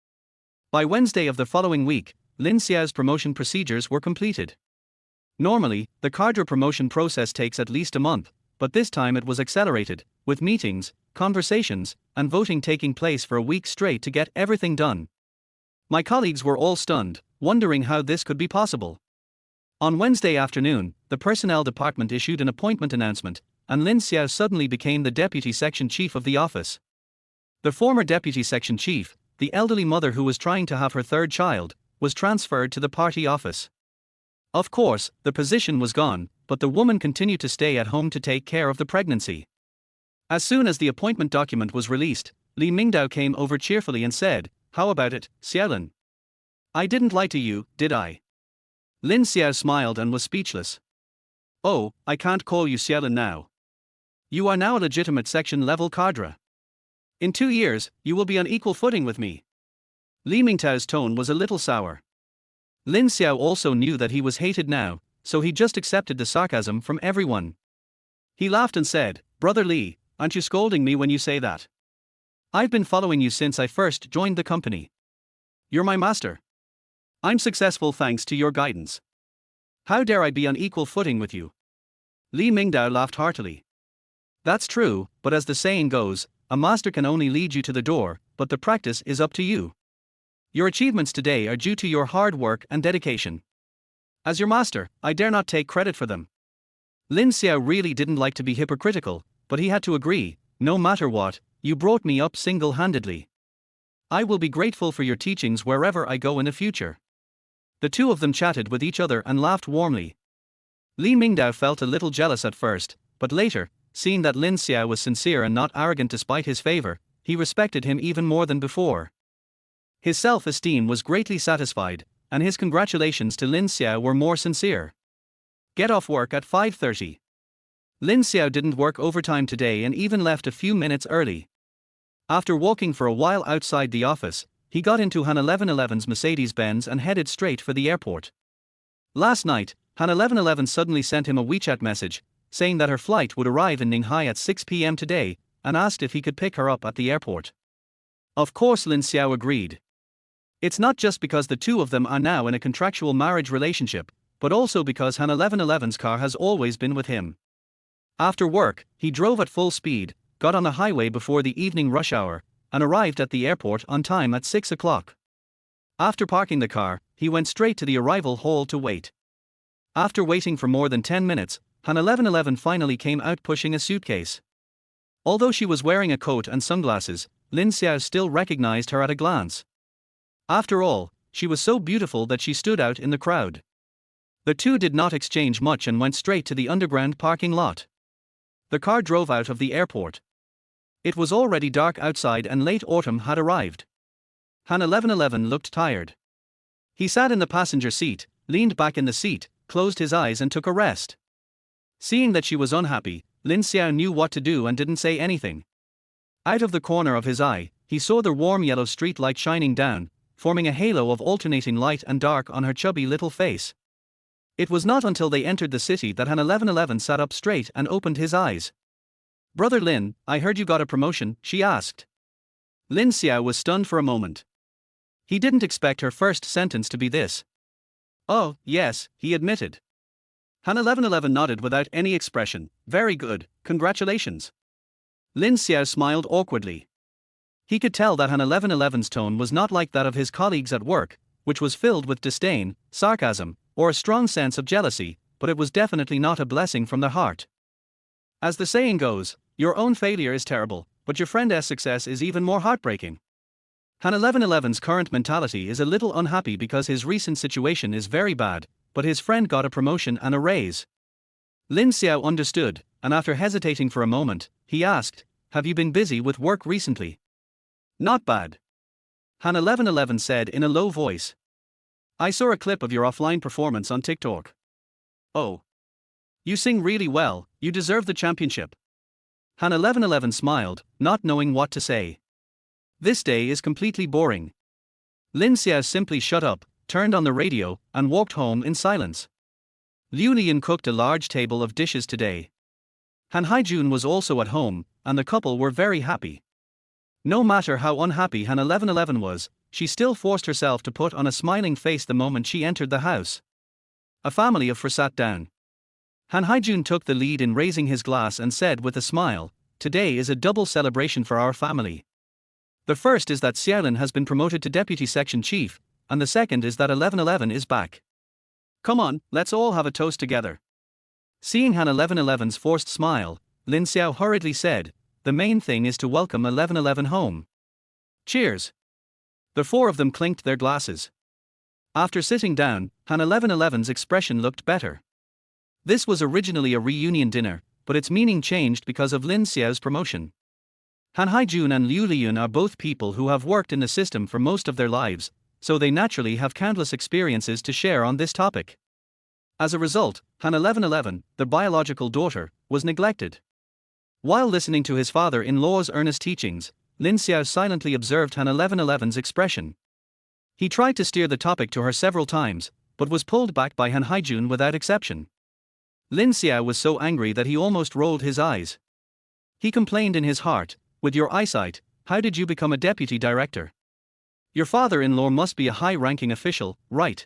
By Wednesday of the following week, Lin Xiao's promotion procedures were completed. Normally, the cadre promotion process takes at least a month, but this time it was accelerated, with meetings, conversations, and voting taking place for a week straight to get everything done. My colleagues were all stunned, wondering how this could be possible. On Wednesday afternoon, the personnel department issued an appointment announcement, and Lin Xiao suddenly became the deputy section chief of the office. The former deputy section chief, the elderly mother who was trying to have her third child, was transferred to the party office. Of course, the position was gone, but the woman continued to stay at home to take care of the pregnancy. As soon as the appointment document was released, Li Mingdao came over cheerfully and said, "How about it, Xiaolin? I didn't lie to you, did I?" Lin Xiao smiled and was speechless. "Oh, I can't call you Xiaolin now. You are now a legitimate section-level cadre. In 2 years, you will be on equal footing with me." Li Mingtao's tone was a little sour. Lin Xiao also knew that he was hated now, so he just accepted the sarcasm from everyone. He laughed and said, "Brother Li, aren't you scolding me when you say that? I've been following you since I first joined the company. You're my master. I'm successful thanks to your guidance. How dare I be on equal footing with you?" Li Mingdao laughed heartily. "That's true, but as the saying goes, a master can only lead you to the door, but the practice is up to you. Your achievements today are due to your hard work and dedication. As your master, I dare not take credit for them." Lin Xiao really didn't like to be hypocritical, but he had to agree, "No matter what, you brought me up single-handedly. I will be grateful for your teachings wherever I go in the future." The two of them chatted with each other and laughed warmly. Li Mingdao felt a little jealous at first, but later, seeing that Lin Xiao was sincere and not arrogant despite his favor, he respected him even more than before. His self-esteem was greatly satisfied, and his congratulations to Lin Xiao were more sincere. "Get off work at 5:30. Lin Xiao didn't work overtime today and even left a few minutes early. After walking for a while outside the office, he got into Han 1111's Mercedes-Benz and headed straight for the airport. Last night, Han 1111 suddenly sent him a WeChat message, saying that her flight would arrive in Ninghai at 6 p.m. today, and asked if he could pick her up at the airport. Of course Lin Xiao agreed. It's not just because the two of them are now in a contractual marriage relationship, but also because Han 1111's car has always been with him. After work, he drove at full speed, got on the highway before the evening rush hour, and arrived at the airport on time at 6 o'clock. After parking the car, he went straight to the arrival hall to wait. After waiting for more than 10 minutes, Han 1111 finally came out pushing a suitcase. Although she was wearing a coat and sunglasses, Lin Xiao still recognized her at a glance. After all, she was so beautiful that she stood out in the crowd. The two did not exchange much and went straight to the underground parking lot. The car drove out of the airport. It was already dark outside and late autumn had arrived. Han 1111 looked tired. He sat in the passenger seat, leaned back in the seat, closed his eyes and took a rest. Seeing that she was unhappy, Lin Xiao knew what to do and didn't say anything. Out of the corner of his eye, he saw the warm yellow street light shining down, forming a halo of alternating light and dark on her chubby little face. It was not until they entered the city that Han 1111 sat up straight and opened his eyes. "Brother Lin, I heard you got a promotion," she asked. Lin Xiao was stunned for a moment. He didn't expect her first sentence to be this. "Oh, yes," he admitted. Han 1111 nodded without any expression. "Very good, congratulations." Lin Xiao smiled awkwardly. He could tell that Han 1111's tone was not like that of his colleagues at work, which was filled with disdain, sarcasm, or a strong sense of jealousy, but it was definitely not a blessing from the heart. As the saying goes, your own failure is terrible, but your friend's success is even more heartbreaking. Han 1111's current mentality is a little unhappy because his recent situation is very bad, but his friend got a promotion and a raise. Lin Xiao understood, and after hesitating for a moment, he asked, "Have you been busy with work recently?" "Not bad," Han 1111 said in a low voice. "I saw a clip of your offline performance on TikTok. Oh. You sing really well, you deserve the championship." Han 1111 smiled, not knowing what to say. This day is completely boring. Lin Xiao simply shut up, turned on the radio, and walked home in silence. Liu Lian cooked a large table of dishes today. Han Haijun was also at home, and the couple were very happy. No matter how unhappy Han 1111 was, she still forced herself to put on a smiling face the moment she entered the house. A family of four sat down. Han Haijun took the lead in raising his glass and said with a smile, "Today is a double celebration for our family. The first is that Xiaolin has been promoted to deputy section chief, and the second is that 1111 is back. Come on, let's all have a toast together." Seeing Han 1111's forced smile, Lin Xiao hurriedly said, the main thing is to welcome 1111 home. Cheers. The four of them clinked their glasses. After sitting down, Han 1111's expression looked better. This was originally a reunion dinner, but its meaning changed because of Lin Xiao's promotion. Han Haijun and Liu Liyun are both people who have worked in the system for most of their lives, so they naturally have countless experiences to share on this topic. As a result, Han 1111, the biological daughter, was neglected. While listening to his father-in-law's earnest teachings, Lin Xiao silently observed Han 1111's expression. He tried to steer the topic to her several times, but was pulled back by Han Haijun without exception. Lin Xiao was so angry that he almost rolled his eyes. He complained in his heart, "With your eyesight, how did you become a deputy director? Your father-in-law must be a high-ranking official, right?"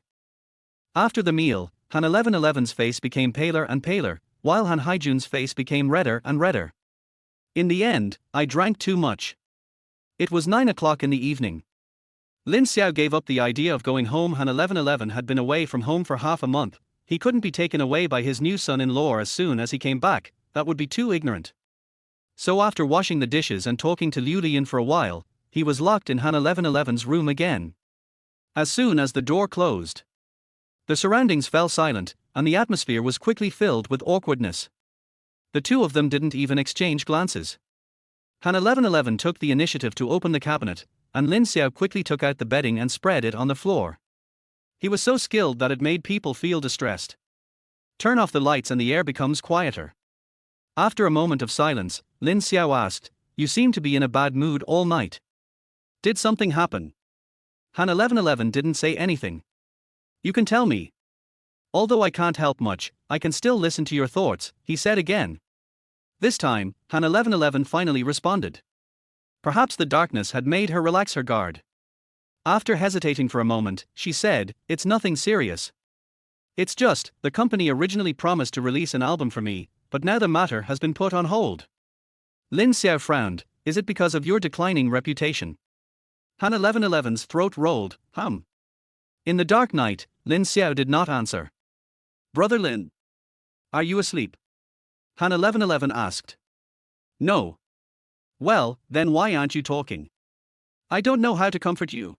After the meal, Han 1111's face became paler and paler, while Han Haijun's face became redder and redder. In the end, I drank too much. It was 9 o'clock in the evening. Lin Xiao gave up the idea of going home. Han 1111 had been away from home for half a month. He couldn't be taken away by his new son-in-law as soon as he came back, that would be too ignorant. So after washing the dishes and talking to Liu Lian for a while, he was locked in Han 1111's room again. As soon as the door closed, the surroundings fell silent, and the atmosphere was quickly filled with awkwardness. The two of them didn't even exchange glances. Han 1111 took the initiative to open the cabinet, and Lin Xiao quickly took out the bedding and spread it on the floor. He was so skilled that it made people feel distressed. Turn off the lights and the air becomes quieter. After a moment of silence, Lin Xiao asked, "You seem to be in a bad mood all night. Did something happen?" Han 1111 didn't say anything. "You can tell me. Although I can't help much, I can still listen to your thoughts," he said again. This time, Han 1111 finally responded. Perhaps the darkness had made her relax her guard. After hesitating for a moment, she said, "It's nothing serious. It's just, the company originally promised to release an album for me, but now the matter has been put on hold." Lin Xiao frowned. "Is it because of your declining reputation?" Han 1111's throat rolled. In the dark night, Lin Xiao did not answer. "Brother Lin, are you asleep?" Han 1111 asked. "No." "Well, then why aren't you talking?" "I don't know how to comfort you."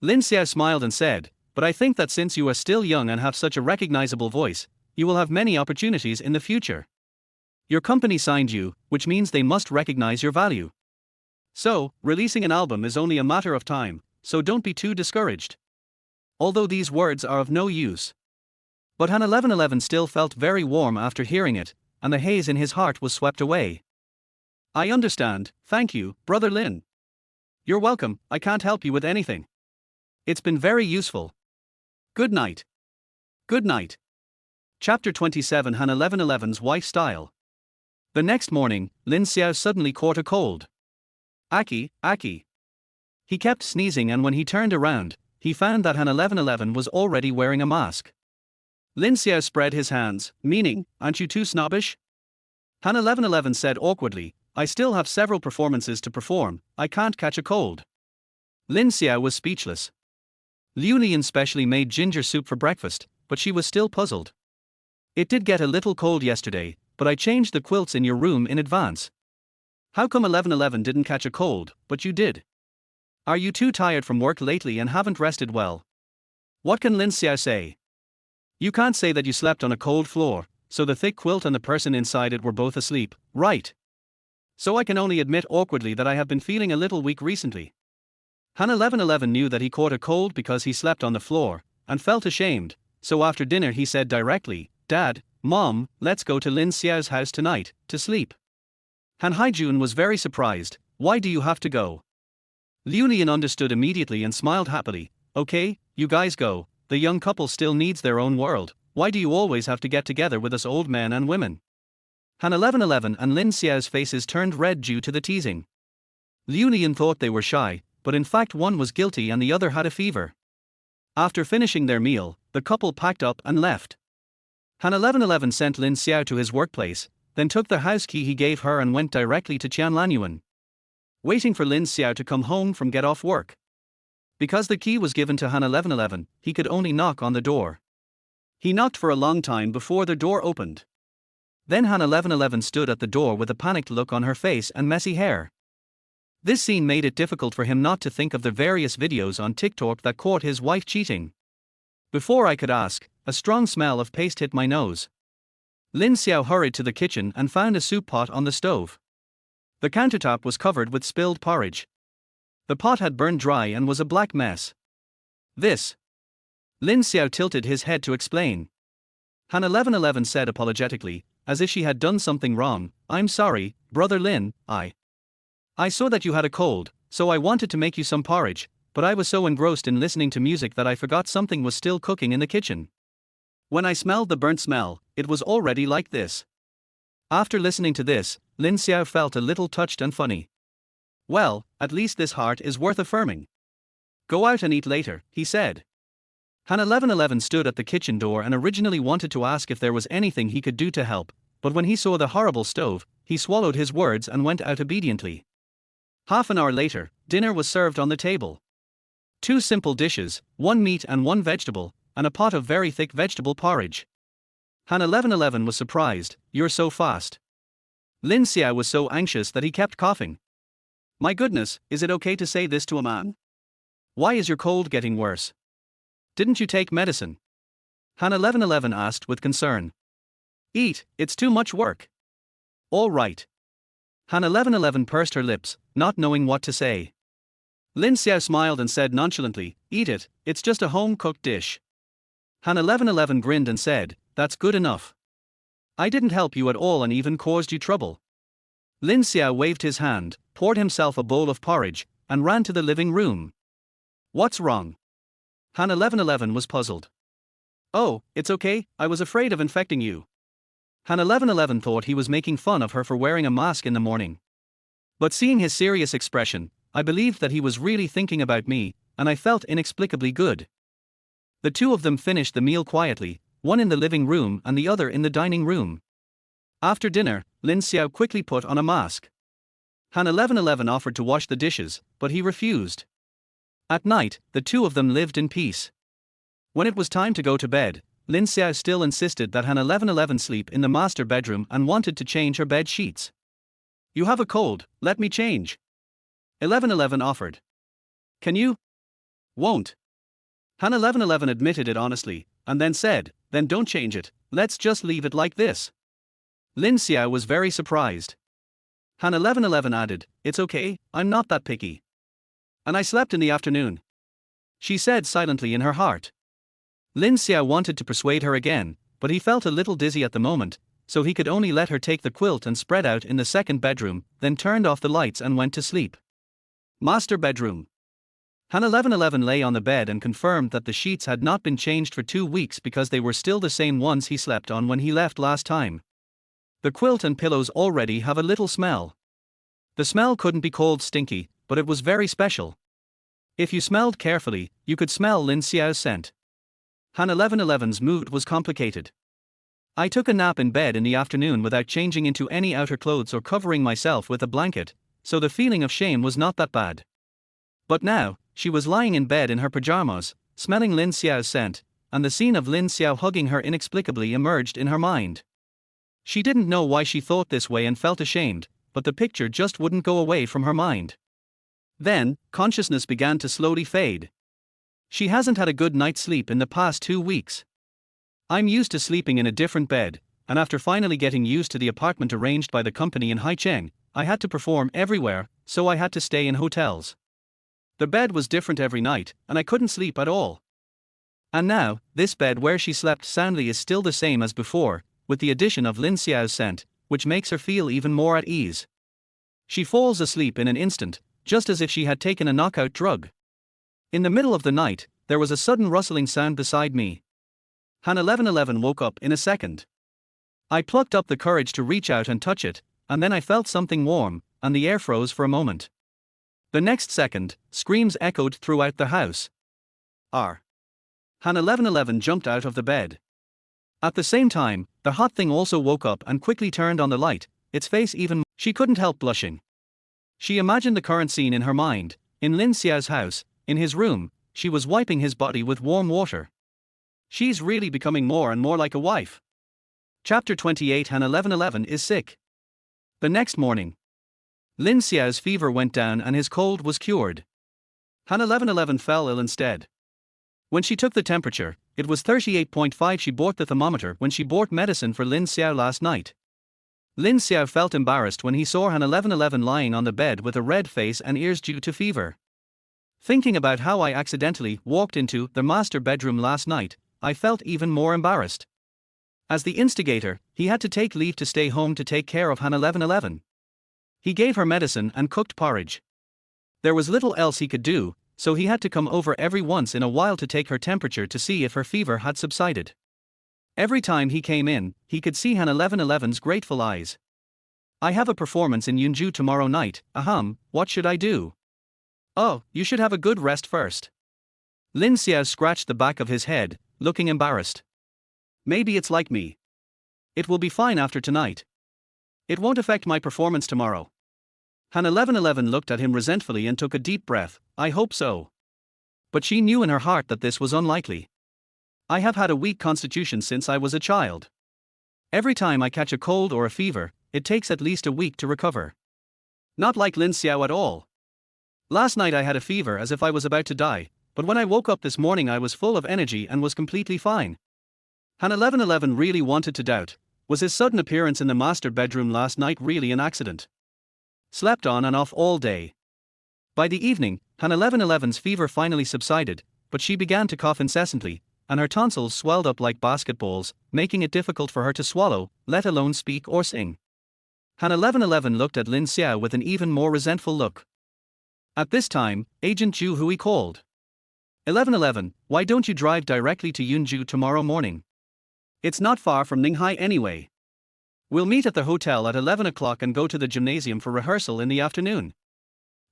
Lin Xiao smiled and said, "But I think that since you are still young and have such a recognizable voice, you will have many opportunities in the future. Your company signed you, which means they must recognize your value. So, releasing an album is only a matter of time, so don't be too discouraged." Although these words are of no use. But Han 1111 still felt very warm after hearing it, and the haze in his heart was swept away. "I understand, thank you, Brother Lin." "You're welcome, I can't help you with anything. It's been very useful. Good night." Good night. Chapter 27 Han 1111's wife style. The next morning, Lin Xiao suddenly caught a cold. Aki. He kept sneezing, and when he turned around, he found that Han 1111 was already wearing a mask. Lin Xiao spread his hands, meaning, "Aren't you too snobbish?" Han 1111 said awkwardly, "I still have several performances to perform, I can't catch a cold." Lin Xiao was speechless. Liu Lian specially made ginger soup for breakfast, but she was still puzzled. "It did get a little cold yesterday, but I changed the quilts in your room in advance. How come 1111 didn't catch a cold, but you did? Are you too tired from work lately and haven't rested well?" What can Lin Xiao say? You can't say that you slept on a cold floor, so the thick quilt and the person inside it were both asleep, right? So I can only admit awkwardly that I have been feeling a little weak recently. Han 1111 knew that he caught a cold because he slept on the floor, and felt ashamed, so after dinner he said directly, "Dad, Mom, let's go to Lin Xiao's house tonight, to sleep." Han Haijun was very surprised. "Why do you have to go?" Liu Lian understood immediately and smiled happily. "Okay, you guys go, the young couple still needs their own world, why do you always have to get together with us old men and women?" Han 1111 and Lin Xiao's faces turned red due to the teasing. Liu Lian thought they were shy, but in fact one was guilty and the other had a fever. After finishing their meal, the couple packed up and left. Han 1111 sent Lin Xiao to his workplace, then took the house key he gave her and went directly to Qianlanyuan. Waiting for Lin Xiao to come home from get off work. Because the key was given to Han 1111, he could only knock on the door. He knocked for a long time before the door opened. Then Han 1111 stood at the door with a panicked look on her face and messy hair. This scene made it difficult for him not to think of the various videos on TikTok that caught his wife cheating. Before I could ask, a strong smell of paste hit my nose. Lin Xiao hurried to the kitchen and found a soup pot on the stove. The countertop was covered with spilled porridge. The pot had burned dry and was a black mess. This. Lin Xiao tilted his head to explain. Han 1111 said apologetically, as if she had done something wrong, "I'm sorry, Brother Lin, I saw that you had a cold, so I wanted to make you some porridge, but I was so engrossed in listening to music that I forgot something was still cooking in the kitchen. When I smelled the burnt smell, it was already like this." After listening to this, Lin Xiao felt a little touched and funny. "Well, at least this heart is worth affirming. Go out and eat later," he said. Han 1111 stood at the kitchen door and originally wanted to ask if there was anything he could do to help, but when he saw the horrible stove, he swallowed his words and went out obediently. Half an hour later, dinner was served on the table. 2 simple dishes, 1 meat and 1 vegetable, and a pot of very thick vegetable porridge. Han 1111 was surprised. "You're so fast." Lin Xiao was so anxious that he kept coughing. "My goodness, is it okay to say this to a man? Why is your cold getting worse? Didn't you take medicine?" Han 1111 asked with concern. "Eat, it's too much work." "All right." Han 1111 pursed her lips, not knowing what to say. Lin Xiao smiled and said nonchalantly, "Eat it, it's just a home-cooked dish." Han 1111 grinned and said, "That's good enough. I didn't help you at all and even caused you trouble." Lin Xiao waved his hand, poured himself a bowl of porridge, and ran to the living room. "What's wrong?" Han 1111 was puzzled. "Oh, it's okay, I was afraid of infecting you." Han 1111 thought he was making fun of her for wearing a mask in the morning. But seeing his serious expression, I believed that he was really thinking about me, and I felt inexplicably good. The two of them finished the meal quietly, one in the living room and the other in the dining room. After dinner, Lin Xiao quickly put on a mask. Han 1111 offered to wash the dishes, but he refused. At night, the two of them lived in peace. When it was time to go to bed, Lin Xiao still insisted that Han 1111 sleep in the master bedroom and wanted to change her bed sheets. "You have a cold, let me change." 1111 offered. "Can you?" "Won't." Han 1111 admitted it honestly, and then said, "Then don't change it, let's just leave it like this." Lin Xiao was very surprised. Han 1111 added, "It's okay, I'm not that picky. And I slept in the afternoon," she said silently in her heart. Lin Xiao wanted to persuade her again, but he felt a little dizzy at the moment, so he could only let her take the quilt and spread out in the second bedroom, then turned off the lights and went to sleep. Master bedroom. Han 1111 lay on the bed and confirmed that the sheets had not been changed for 2 weeks because they were still the same ones he slept on when he left last time. The quilt and pillows already have a little smell. The smell couldn't be called stinky, but it was very special. If you smelled carefully, you could smell Lin Xiao's scent. Han 1111's mood was complicated. "I took a nap in bed in the afternoon without changing into any outer clothes or covering myself with a blanket, so the feeling of shame was not that bad." But now, she was lying in bed in her pajamas, smelling Lin Xiao's scent, and the scene of Lin Xiao hugging her inexplicably emerged in her mind. She didn't know why she thought this way and felt ashamed, but the picture just wouldn't go away from her mind. Then, consciousness began to slowly fade. She hasn't had a good night's sleep in the past 2 weeks. "I'm used to sleeping in a different bed, and after finally getting used to the apartment arranged by the company in Haicheng, I had to perform everywhere, so I had to stay in hotels. The bed was different every night, and I couldn't sleep at all. And now, this bed where she slept soundly is still the same as before, with the addition of Lin Xiao's scent, which makes her feel even more at ease. She falls asleep in an instant, just as if she had taken a knockout drug. In the middle of the night, there was a sudden rustling sound beside me. Han 1111 woke up in a second. I plucked up the courage to reach out and touch it, and then I felt something warm, and the air froze for a moment. The next second, screams echoed throughout the house. Han 1111 jumped out of the bed. At the same time, the hot thing also woke up and quickly turned on the light, its face even. She couldn't help blushing. She imagined the current scene in her mind. In Lin Xiao's house, in his room, she was wiping his body with warm water. She's really becoming more and more like a wife. Chapter 28. Han 1111 is sick. The next morning, Lin Xiao's fever went down and his cold was cured. Han 1111 fell ill instead. When she took the temperature, it was 38.5. She bought the thermometer when she bought medicine for Lin Xiao last night. Lin Xiao felt embarrassed when he saw Han 1111 lying on the bed with a red face and ears due to fever. Thinking about how I accidentally walked into the master bedroom last night, I felt even more embarrassed. As the instigator, he had to take leave to stay home to take care of Han 1111. He gave her medicine and cooked porridge. There was little else he could do, so he had to come over every once in a while to take her temperature to see if her fever had subsided. Every time he came in, he could see Han 1111's grateful eyes. I have a performance in Yunju tomorrow night. What should I do? Oh, you should have a good rest first. Lin Xiao scratched the back of his head, looking embarrassed. Maybe it's like me. It will be fine after tonight. It won't affect my performance tomorrow. Han 1111 looked at him resentfully and took a deep breath. I hope so. But she knew in her heart that this was unlikely. I have had a weak constitution since I was a child. Every time I catch a cold or a fever, it takes at least a week to recover. Not like Lin Xiao at all. Last night I had a fever as if I was about to die, but when I woke up this morning I was full of energy and was completely fine. Han 1111 really wanted to doubt, was his sudden appearance in the master bedroom last night really an accident? Slept on and off all day. By the evening, Han 1111's fever finally subsided, but she began to cough incessantly, and her tonsils swelled up like basketballs, making it difficult for her to swallow, let alone speak or sing. Han 1111 looked at Lin Xiao with an even more resentful look. At this time, Agent Zhu Hui called. 1111, why don't you drive directly to Yunju tomorrow morning? It's not far from Ninghai anyway. We'll meet at the hotel at 11 o'clock and go to the gymnasium for rehearsal in the afternoon.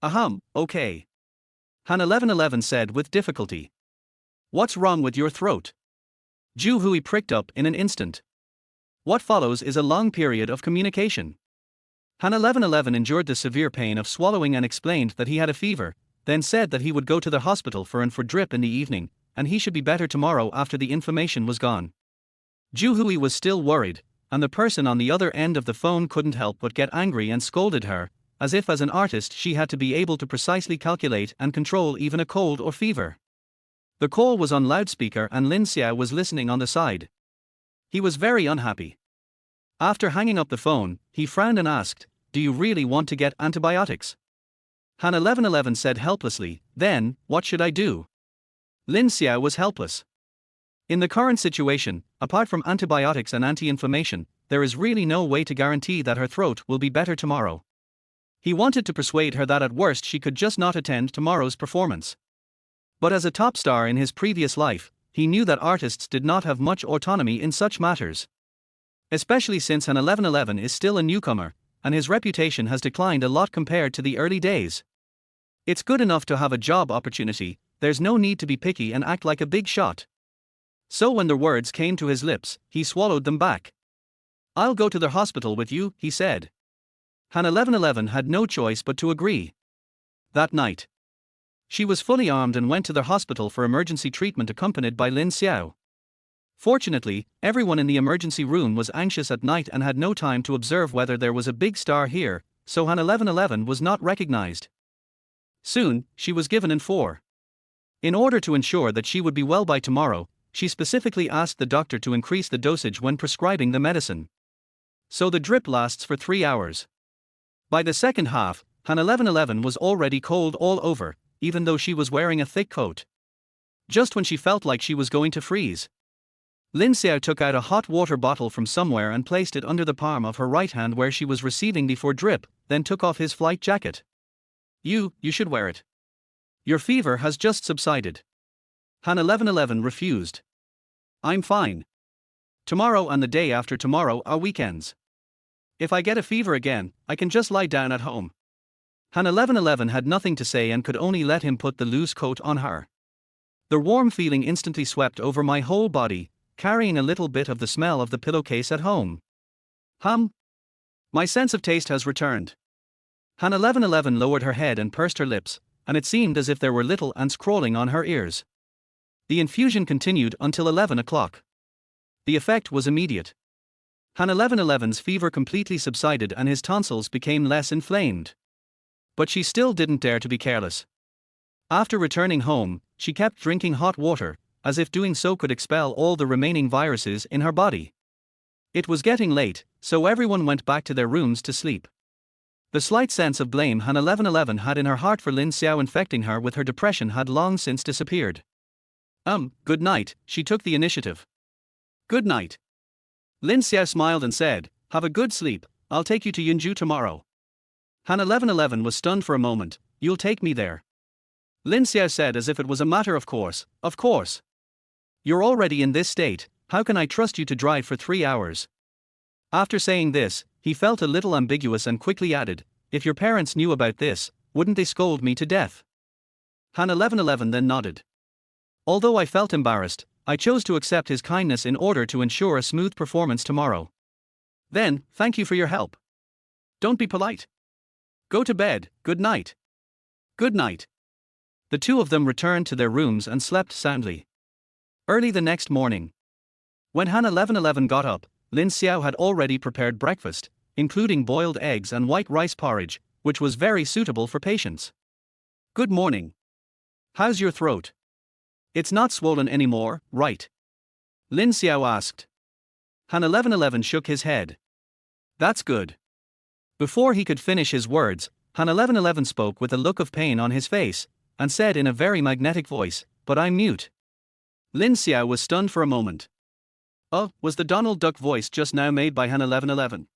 Okay. Han 1111 said with difficulty. What's wrong with your throat? Zhu Hui pricked up in an instant. What follows is a long period of communication. Han 1111 endured the severe pain of swallowing and explained that he had a fever, then said that he would go to the hospital for an drip in the evening, and he should be better tomorrow after the inflammation was gone. Zhu Hui was still worried, and the person on the other end of the phone couldn't help but get angry and scolded her, as if as an artist she had to be able to precisely calculate and control even a cold or fever. The call was on loudspeaker and Lin Xiao was listening on the side. He was very unhappy. After hanging up the phone, he frowned and asked, do you really want to get antibiotics? Han 1111 said helplessly, then, what should I do? Lin Xiao was helpless. In the current situation, apart from antibiotics and anti-inflammation, there is really no way to guarantee that her throat will be better tomorrow. He wanted to persuade her that at worst she could just not attend tomorrow's performance. But as a top star in his previous life, he knew that artists did not have much autonomy in such matters. Especially since Han 1111 is still a newcomer, and his reputation has declined a lot compared to the early days. It's good enough to have a job opportunity, there's no need to be picky and act like a big shot. So when the words came to his lips, he swallowed them back. I'll go to the hospital with you, he said. Han 1111 had no choice but to agree. That night, she was fully armed and went to the hospital for emergency treatment accompanied by Lin Xiao. Fortunately, everyone in the emergency room was anxious at night and had no time to observe whether there was a big star here, so Han 1111 was not recognized. Soon, she was given in. In order to ensure that she would be well by tomorrow, she specifically asked the doctor to increase the dosage when prescribing the medicine. So the drip lasts for 3 hours. By the second half, Han 1111 was already cold all over, even though she was wearing a thick coat. Just when she felt like she was going to freeze, Lin Xiao took out a hot water bottle from somewhere and placed it under the palm of her right hand where she was receiving the drip, then took off his flight jacket. You should wear it. Your fever has just subsided. Han 1111 refused. I'm fine. Tomorrow and the day after tomorrow are weekends. If I get a fever again, I can just lie down at home. Han 1111 had nothing to say and could only let him put the loose coat on her. The warm feeling instantly swept over my whole body, carrying a little bit of the smell of the pillowcase at home. My sense of taste has returned. Han 1111 lowered her head and pursed her lips, and it seemed as if there were little ants crawling on her ears. The infusion continued until 11 o'clock. The effect was immediate. Han 1111's fever completely subsided and his tonsils became less inflamed. But she still didn't dare to be careless. After returning home, she kept drinking hot water, as if doing so could expel all the remaining viruses in her body. It was getting late, so everyone went back to their rooms to sleep. The slight sense of blame Han 1111 had in her heart for Lin Xiao infecting her with her depression had long since disappeared. Good night, she took the initiative. Good night. Lin Xiao smiled and said, have a good sleep, I'll take you to Yunju tomorrow. Han 1111 was stunned for a moment, you'll take me there? Lin Xiao said as if it was a matter of course, of course. You're already in this state, how can I trust you to drive for 3 hours? After saying this, he felt a little ambiguous and quickly added, if your parents knew about this, wouldn't they scold me to death? Han 1111 then nodded. Although I felt embarrassed, I chose to accept his kindness in order to ensure a smooth performance tomorrow. Then, thank you for your help. Don't be polite. Go to bed, good night. Good night. The two of them returned to their rooms and slept soundly. Early the next morning, when Han 1111 got up, Lin Xiao had already prepared breakfast, including boiled eggs and white rice porridge, which was very suitable for patients. Good morning. How's your throat? It's not swollen anymore, right? Lin Xiao asked. Han 1111 shook his head. That's good. Before he could finish his words, Han 1111 spoke with a look of pain on his face, and said in a very magnetic voice, but I'm mute. Lin Xiao was stunned for a moment. Oh, was the Donald Duck voice just now made by Han 1111?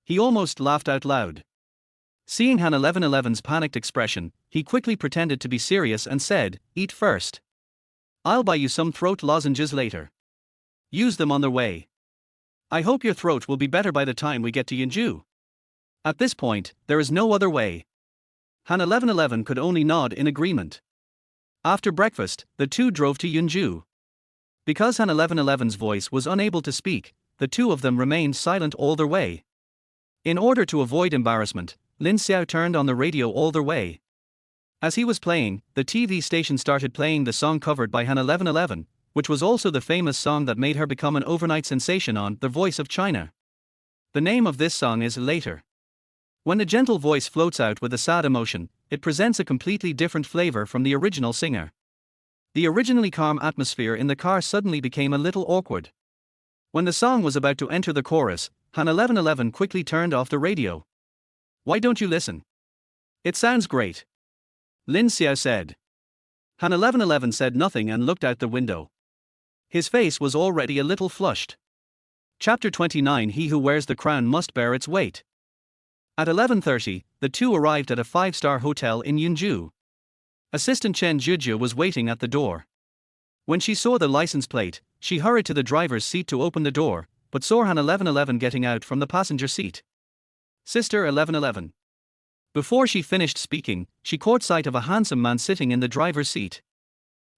He almost laughed out loud. Seeing Han 1111's panicked expression, he quickly pretended to be serious and said, eat first. I'll buy you some throat lozenges later. Use them on the way. I hope your throat will be better by the time we get to Yunju. At this point, there is no other way. Han 1111 could only nod in agreement. After breakfast, the two drove to Yunju. Because Han 1111's voice was unable to speak, the two of them remained silent all their way. In order to avoid embarrassment, Lin Xiao turned on the radio all their way. As he was playing, the TV station started playing the song covered by Han 1111, which was also the famous song that made her become an overnight sensation on The Voice of China. The name of this song is Later. When a gentle voice floats out with a sad emotion, it presents a completely different flavor from the original singer. The originally calm atmosphere in the car suddenly became a little awkward. When the song was about to enter the chorus, Han 1111 quickly turned off the radio. Why don't you listen? It sounds great. Lin Xiao said. Han 1111 said nothing and looked out the window. His face was already a little flushed. Chapter 29 He who wears the crown must bear its weight. At 11:30, the two arrived at a 5-star hotel in Yunju. Assistant Chen Jujia was waiting at the door. When she saw the license plate, she hurried to the driver's seat to open the door, but saw Han 1111 getting out from the passenger seat. Sister 1111. Before she finished speaking, she caught sight of a handsome man sitting in the driver's seat.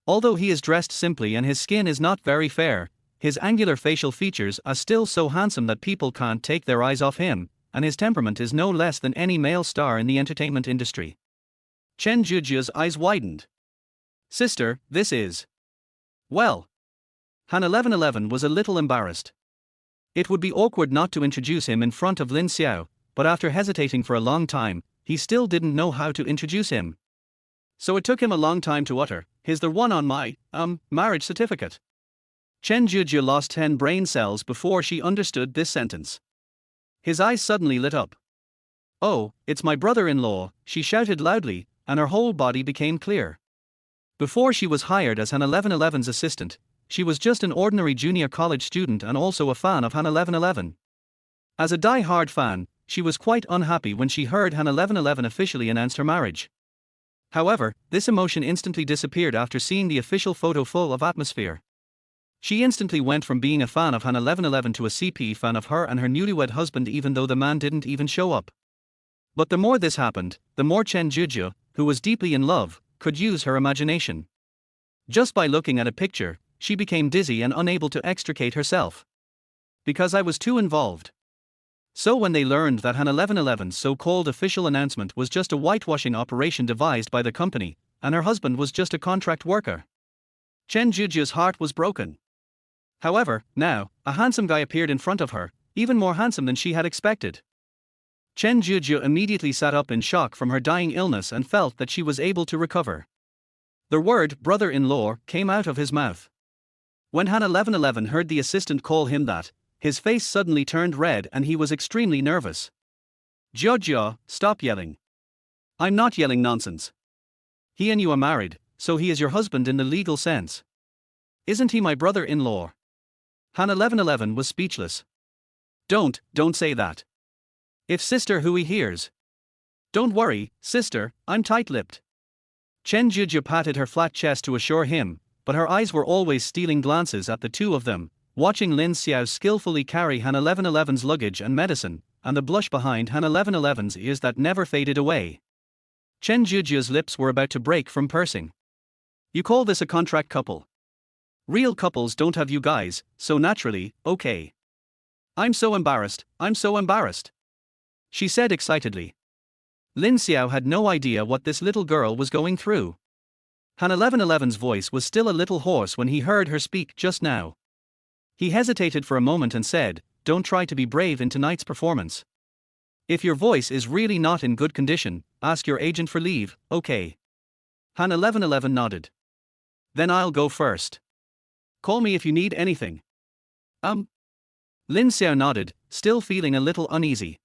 Although he is dressed simply and his skin is not very fair, his angular facial features are still so handsome that people can't take their eyes off him, and his temperament is no less than any male star in the entertainment industry. Chen Jujia's eyes widened. Sister, this is... Well. Han 1111 was a little embarrassed. It would be awkward not to introduce him in front of Lin Xiao, but after hesitating for a long time, he still didn't know how to introduce him. So it took him a long time to utter, he's the one on my, marriage certificate. Chen Jujia lost 10 brain cells before she understood this sentence. His eyes suddenly lit up. Oh, it's my brother-in-law, she shouted loudly, and her whole body became clear. Before she was hired as Han 1111's assistant, she was just an ordinary junior college student and also a fan of Han 1111. As a die-hard fan, she was quite unhappy when she heard Han 1111 officially announced her marriage. However, this emotion instantly disappeared after seeing the official photo full of atmosphere. She instantly went from being a fan of Han 1111 to a CP fan of her and her newlywed husband even though the man didn't even show up. But the more this happened, the more Chen Jujia, who was deeply in love, could use her imagination. Just by looking at a picture, she became dizzy and unable to extricate herself. Because I was too involved. So when they learned that Han 1111's so-called official announcement was just a whitewashing operation devised by the company, and her husband was just a contract worker, Chen Jujia's heart was broken. However, now, a handsome guy appeared in front of her, even more handsome than she had expected. Chen Juju immediately sat up in shock from her dying illness and felt that she was able to recover. The word brother-in-law came out of his mouth. When Han 1111 heard the assistant call him that, his face suddenly turned red and he was extremely nervous. Jiao, stop yelling. I'm not yelling nonsense. He and you are married, so he is your husband in the legal sense. Isn't he my brother-in-law? Han 1111 was speechless. Don't say that. If Sister Hui hears. Don't worry, sister, I'm tight-lipped. Chen Juju patted her flat chest to assure him, but her eyes were always stealing glances at the two of them, watching Lin Xiao skillfully carry Han 1111's luggage and medicine, and the blush behind Han 1111's ears that never faded away. Chen Juju's lips were about to break from pursing. You call this a contract couple? Real couples don't have you guys, so naturally, okay. I'm so embarrassed, she said excitedly. Lin Xiao had no idea what this little girl was going through. Han 1111's voice was still a little hoarse when he heard her speak just now. He hesitated for a moment and said, don't try to be brave in tonight's performance. If your voice is really not in good condition, ask your agent for leave, okay? Han 1111 nodded. Then I'll go first. Call me if you need anything. Lin Xiao nodded, still feeling a little uneasy.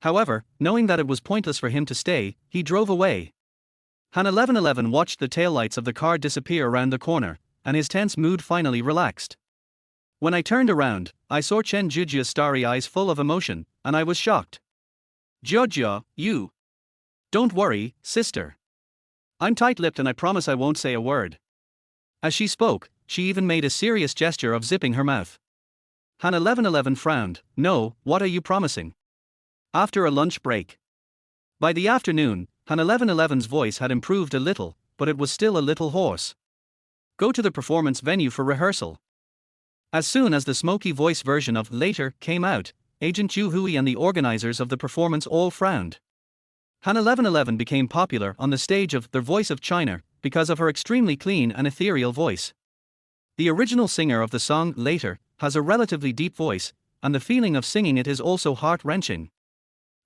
However, knowing that it was pointless for him to stay, he drove away. Han 1111 watched the taillights of the car disappear around the corner, and his tense mood finally relaxed. When I turned around, I saw Chen Juju's starry eyes full of emotion, and I was shocked. Jiao, you. Don't worry, sister. I'm tight-lipped and I promise I won't say a word. As she spoke, she even made a serious gesture of zipping her mouth. Han 1111 frowned. No, what are you promising? After a lunch break. By the afternoon, Han 1111's voice had improved a little, but it was still a little hoarse. Go to the performance venue for rehearsal. As soon as the smoky voice version of Later came out, Agent Zhu Hui and the organizers of the performance all frowned. Han 1111 became popular on the stage of The Voice of China because of her extremely clean and ethereal voice. The original singer of the song Later has a relatively deep voice, and the feeling of singing it is also heart-wrenching.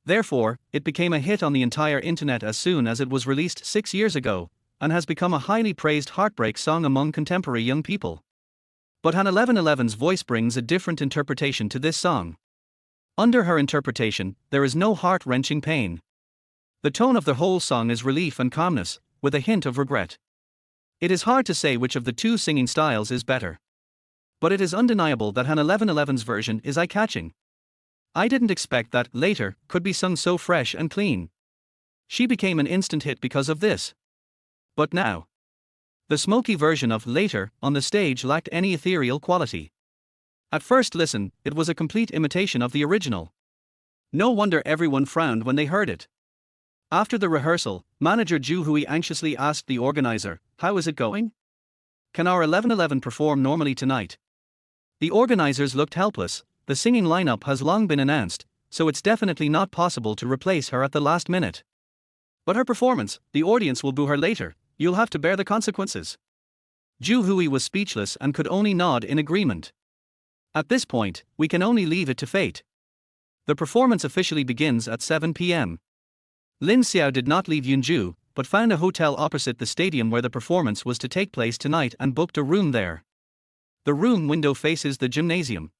Therefore, it became a hit on the entire internet as soon as it was released 6 years ago, and has become a highly praised heartbreak song among contemporary young people. But Han 1111's voice brings a different interpretation to this song. Under her interpretation, there is no heart-wrenching pain. The tone of the whole song is relief and calmness, with a hint of regret. It is hard to say which of the two singing styles is better. But it is undeniable that Han 1111's version is eye-catching. I didn't expect that Later could be sung so fresh and clean. She became an instant hit because of this. But now, the smoky version of Later on the stage lacked any ethereal quality. At first listen, it was a complete imitation of the original. No wonder everyone frowned when they heard it. After the rehearsal, manager Zhu Hui anxiously asked the organizer, "How is it going? Can our 1111 perform normally tonight?" The organizers looked helpless. The singing lineup has long been announced, so it's definitely not possible to replace her at the last minute. But her performance, the audience will boo her later, you'll have to bear the consequences. Zhu Hui was speechless and could only nod in agreement. At this point, we can only leave it to fate. The performance officially begins at 7 p.m. Lin Xiao did not leave Yunju, but found a hotel opposite the stadium where the performance was to take place tonight and booked a room there. The room window faces the gymnasium.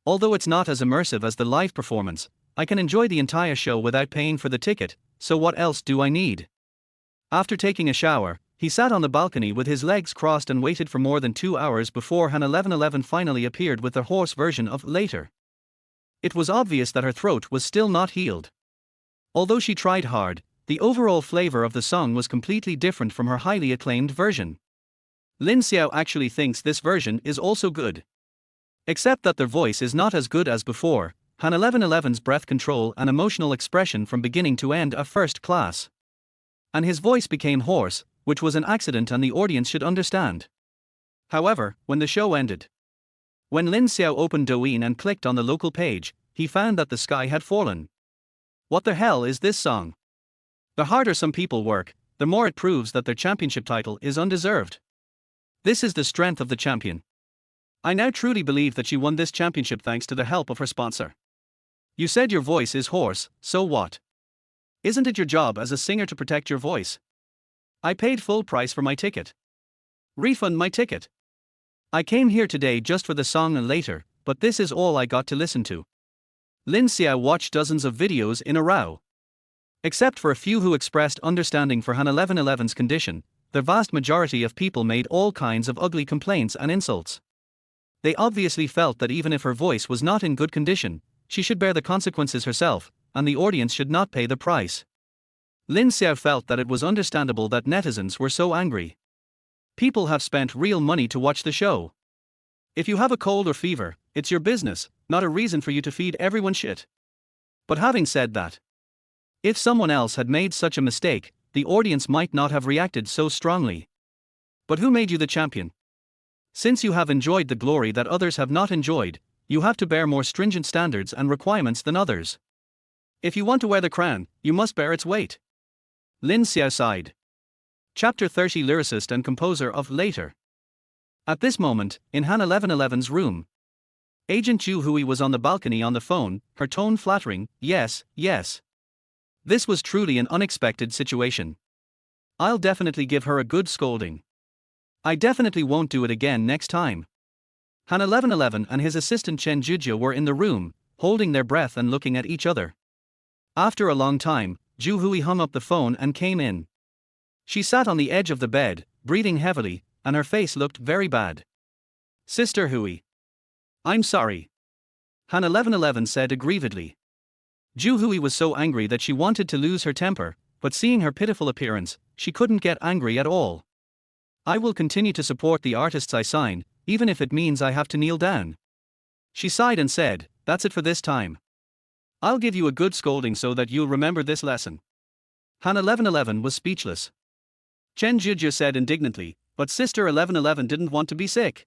Although it's not as immersive as the live performance, I can enjoy the entire show without paying for the ticket, so what else do I need? After taking a shower, he sat on the balcony with his legs crossed and waited for more than 2 hours before Han 1111 finally appeared with the hoarse version of Later. It was obvious that her throat was still not healed. Although she tried hard, the overall flavor of the song was completely different from her highly acclaimed version. Lin Xiao actually thinks this version is also good. Except that their voice is not as good as before. Han 1111's breath control and emotional expression from beginning to end are first class. And his voice became hoarse, which was an accident and the audience should understand. However, when the show ended, when Lin Xiao opened Douyin and clicked on the local page, he found that the sky had fallen. What the hell is this song? The harder some people work, the more it proves that their championship title is undeserved. This is the strength of the champion. I now truly believe that she won this championship thanks to the help of her sponsor. You said your voice is hoarse, so what? Isn't it your job as a singer to protect your voice? I paid full price for my ticket. Refund my ticket. I came here today just for the song and later, but this is all I got to listen to. Lin Xiao watched dozens of videos in a row. Except for a few who expressed understanding for Han 1111's condition, the vast majority of people made all kinds of ugly complaints and insults. They obviously felt that even if her voice was not in good condition, she should bear the consequences herself, and the audience should not pay the price. Lin Xiao felt that it was understandable that netizens were so angry. People have spent real money to watch the show. If you have a cold or fever, it's your business, not a reason for you to feed everyone shit. But having said that, if someone else had made such a mistake, the audience might not have reacted so strongly. But who made you the champion? Since you have enjoyed the glory that others have not enjoyed, you have to bear more stringent standards and requirements than others. If you want to wear the crown, you must bear its weight. Lin Xiao sighed. Chapter 30 Lyricist and composer of Later. At this moment, in Han 1111's room, Agent Zhu Hui was on the balcony on the phone, her tone flattering, yes, yes. This was truly an unexpected situation. I'll definitely give her a good scolding. I definitely won't do it again next time. Han 1111 and his assistant Chen Zhijia were in the room, holding their breath and looking at each other. After a long time, Zhu Hui hung up the phone and came in. She sat on the edge of the bed, breathing heavily, and her face looked very bad. Sister Hui. I'm sorry. Han 1111 said aggrievedly. Zhu Hui was so angry that she wanted to lose her temper, but seeing her pitiful appearance, she couldn't get angry at all. I will continue to support the artists I sign, even if it means I have to kneel down. She sighed and said, that's it for this time. I'll give you a good scolding so that you'll remember this lesson. Han 1111 was speechless. Chen Zhijia said indignantly, but Sister 1111 didn't want to be sick.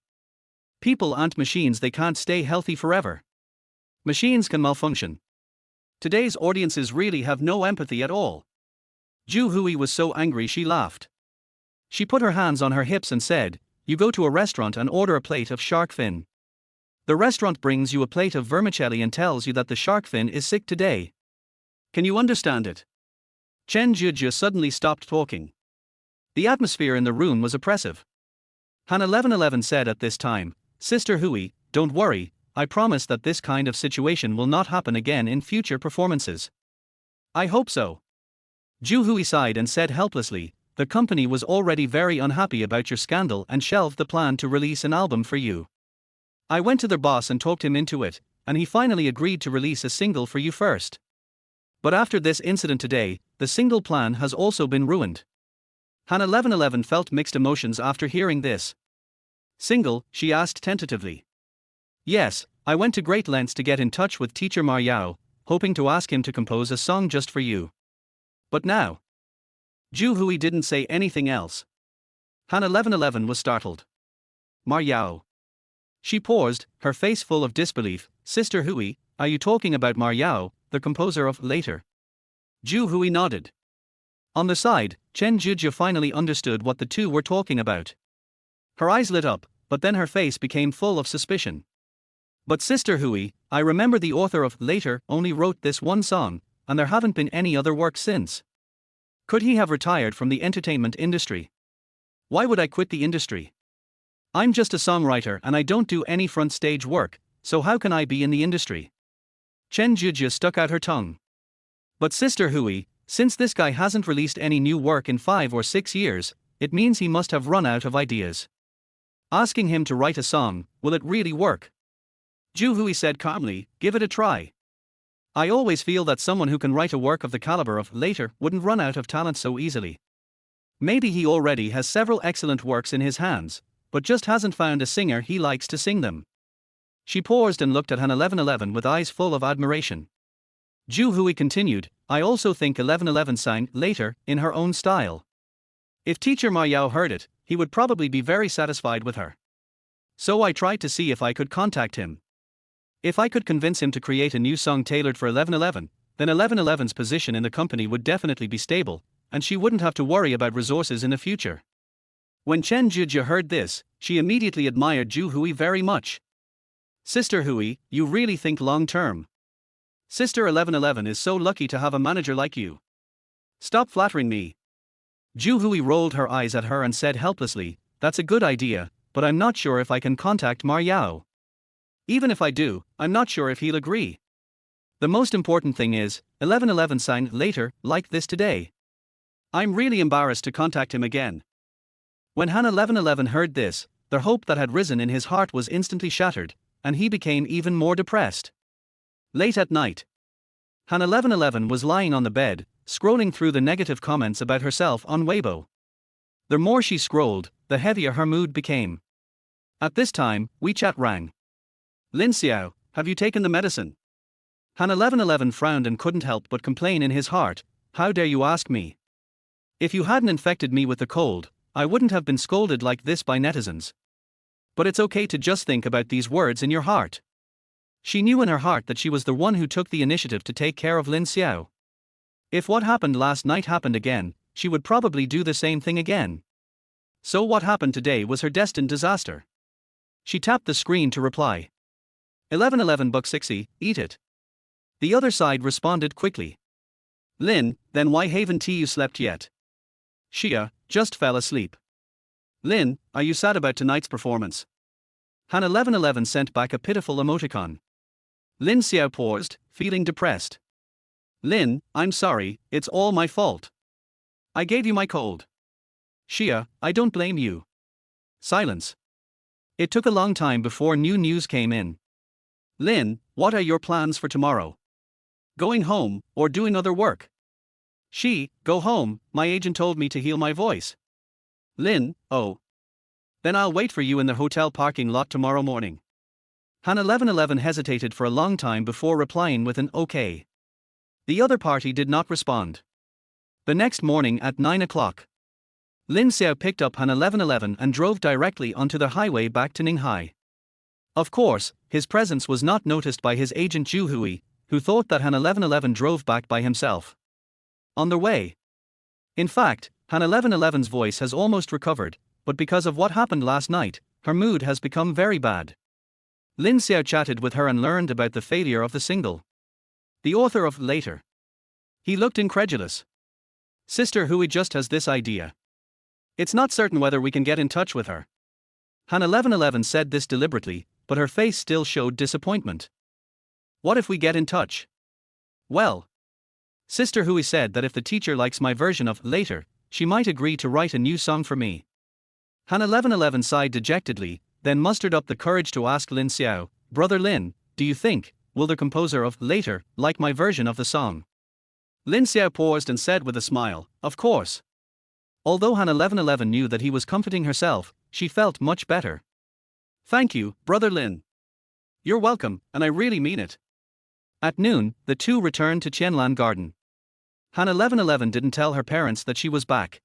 People aren't machines, they can't stay healthy forever. Machines can malfunction. Today's audiences really have no empathy at all. Zhu Hui was so angry she laughed. She put her hands on her hips and said, you go to a restaurant and order a plate of shark fin. The restaurant brings you a plate of vermicelli and tells you that the shark fin is sick today. Can you understand it? Chen Zhijia suddenly stopped talking. The atmosphere in the room was oppressive. Han 1111 said at this time, Sister Hui, don't worry, I promise that this kind of situation will not happen again in future performances. I hope so. Zhu Hui sighed and said helplessly, the company was already very unhappy about your scandal and shelved the plan to release an album for you. I went to their boss and talked him into it, and he finally agreed to release a single for you first. But after this incident today, the single plan has also been ruined. Han 1111 felt mixed emotions after hearing this. Single, she asked tentatively. Yes, I went to great lengths to get in touch with teacher Ma Yao, hoping to ask him to compose a song just for you. But now. Zhu Hui didn't say anything else. Han 1111 was startled. Ma Yao. She paused, her face full of disbelief. Sister Hui, are you talking about Ma Yao, the composer of Later? Zhu Hui nodded. On the side, Chen Zhijia finally understood what the two were talking about. Her eyes lit up, but then her face became full of suspicion. But Sister Hui, I remember the author of Later only wrote this one song, and there haven't been any other work since. Could he have retired from the entertainment industry? Why would I quit the industry? I'm just a songwriter and I don't do any front stage work, so how can I be in the industry? Chen Zhijia stuck out her tongue. But Sister Hui, since this guy hasn't released any new work in 5 or 6 years, it means he must have run out of ideas. Asking him to write a song, will it really work? Zhu Hui said calmly, give it a try. I always feel that someone who can write a work of the caliber of Later wouldn't run out of talent so easily. Maybe he already has several excellent works in his hands, but just hasn't found a singer he likes to sing them. She paused and looked at Han 1111 with eyes full of admiration. Zhu Hui continued, I also think 1111 sang Later in her own style. If teacher Ma Yao heard it, he would probably be very satisfied with her. So I tried to see if I could contact him. If I could convince him to create a new song tailored for 1111, then 1111's position in the company would definitely be stable, and she wouldn't have to worry about resources in the future. When Chen Zhijia heard this, She immediately admired Zhu Hui very much. Sister Hui, you really think long term. Sister 1111 is so lucky to have a manager like you. Stop flattering me. Zhu Hui rolled her eyes at her and said helplessly, that's a good idea, but I'm not sure if I can contact Ma Yao. Even if I do, I'm not sure if he'll agree. The most important thing is, 1111 signed later, like this today. I'm really embarrassed to contact him again. When Han 1111 heard this, the hope that had risen in his heart was instantly shattered, and he became even more depressed. Late at night, Han 1111 was lying on the bed, scrolling through the negative comments about herself on Weibo. The more she scrolled, the heavier her mood became. At this time, WeChat rang. Lin Xiao, have you taken the medicine? Han 1111 frowned and couldn't help but complain in his heart, how dare you ask me? If you hadn't infected me with the cold, I wouldn't have been scolded like this by netizens. But it's okay to just think about these words in your heart. She knew in her heart that she was the one who took the initiative to take care of Lin Xiao. If what happened last night happened again, she would probably do the same thing again. So what happened today was her destined disaster. She tapped the screen to reply. 1111 buck 60, eat it. The other side responded quickly. Lin, then why haven't you slept yet? Xia, just fell asleep. Lin, are you sad about tonight's performance? Han 1111 sent back a pitiful emoticon. Lin Xiao paused, feeling depressed. Lin, I'm sorry, it's all my fault. I gave you my cold. Xia, I don't blame you. Silence. It took a long time before new news came in. Lin, what are your plans for tomorrow? Going home, or doing other work? Go home, my agent told me to heal my voice. Lin, oh. Then I'll wait for you in the hotel parking lot tomorrow morning. Han 1111 hesitated for a long time before replying with an okay. The other party did not respond. The next morning at 9 o'clock, Lin Xiao picked up Han 1111 and drove directly onto the highway back to Ninghai. Of course, his presence was not noticed by his agent Zhu Hui, who thought that Han 1111 drove back by himself. On the way. In fact, Han 1111's voice has almost recovered, but because of what happened last night, her mood has become very bad. Lin Xiao chatted with her and learned about the failure of the single. The author of Later. He looked incredulous. Sister Hui just has this idea. It's not certain whether we can get in touch with her. Han 1111 said this deliberately, but her face still showed disappointment. What if we get in touch? Well, Sister Hui said that if the teacher likes my version of Later, she might agree to write a new song for me. Han 1111 sighed dejectedly, then mustered up the courage to ask Lin Xiao, Brother Lin, do you think, will the composer of Later like my version of the song? Lin Xiao paused and said with a smile, of course. Although Han 1111 knew that he was comforting herself, she felt much better. Thank you, Brother Lin. You're welcome, and I really mean it. At noon, the two returned to Qianlan Garden. Han 1111 didn't tell her parents that she was back.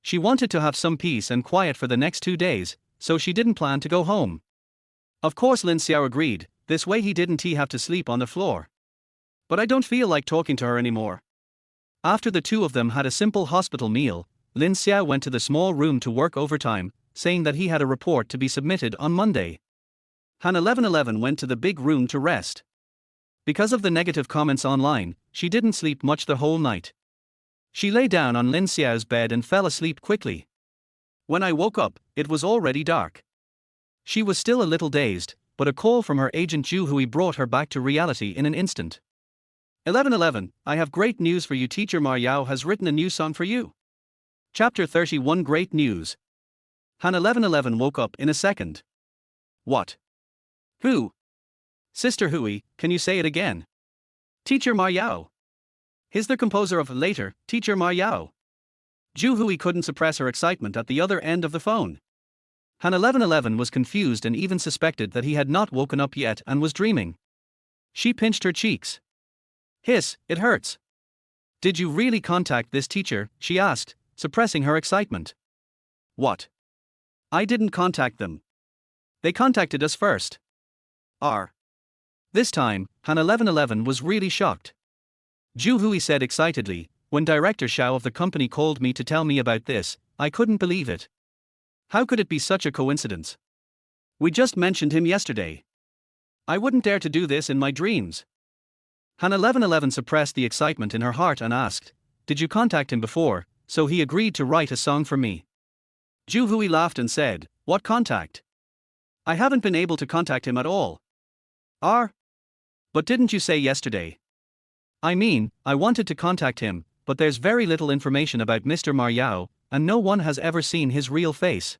She wanted to have some peace and quiet for the next 2 days, so she didn't plan to go home. Of course Lin Xiao agreed, this way he didn't have to sleep on the floor. But I don't feel like talking to her anymore. After the two of them had a simple hospital meal, Lin Xiao went to the small room to work overtime, saying that he had a report to be submitted on Monday. Han 1111 went to the big room to rest. Because of the negative comments online, she didn't sleep much the whole night. She lay down on Lin Xiao's bed and fell asleep quickly. When I woke up, it was already dark. She was still a little dazed, but a call from her agent Zhu Hui brought her back to reality in an instant. 1111, I have great news for you. Teacher Ma Yao has written a new song for you. Chapter 31 Great News. Han 1111 woke up in a second. What? Who? Sister Hui, can you say it again? Teacher Ma Yao. He's the composer of Later, Teacher Ma Yao. Zhu Hui couldn't suppress her excitement at the other end of the phone. Han 1111 was confused and even suspected that he had not woken up yet and was dreaming. She pinched her cheeks. Hiss, it hurts. Did you really contact this teacher? She asked, suppressing her excitement. What? I didn't contact them. They contacted us first. This time, Han 1111 was really shocked. Zhu Hui said excitedly, when Director Xiao of the company called me to tell me about this, I couldn't believe it. How could it be such a coincidence? We just mentioned him yesterday. I wouldn't dare to do this in my dreams. Han 1111 suppressed the excitement in her heart and asked, "Did you contact him before, so he agreed to write a song for me?" Zhu Hui laughed and said, "What contact? I haven't been able to contact him at all." But didn't you say yesterday? I mean, I wanted to contact him, but there's very little information about Mr. Ma Yao, and no one has ever seen his real face.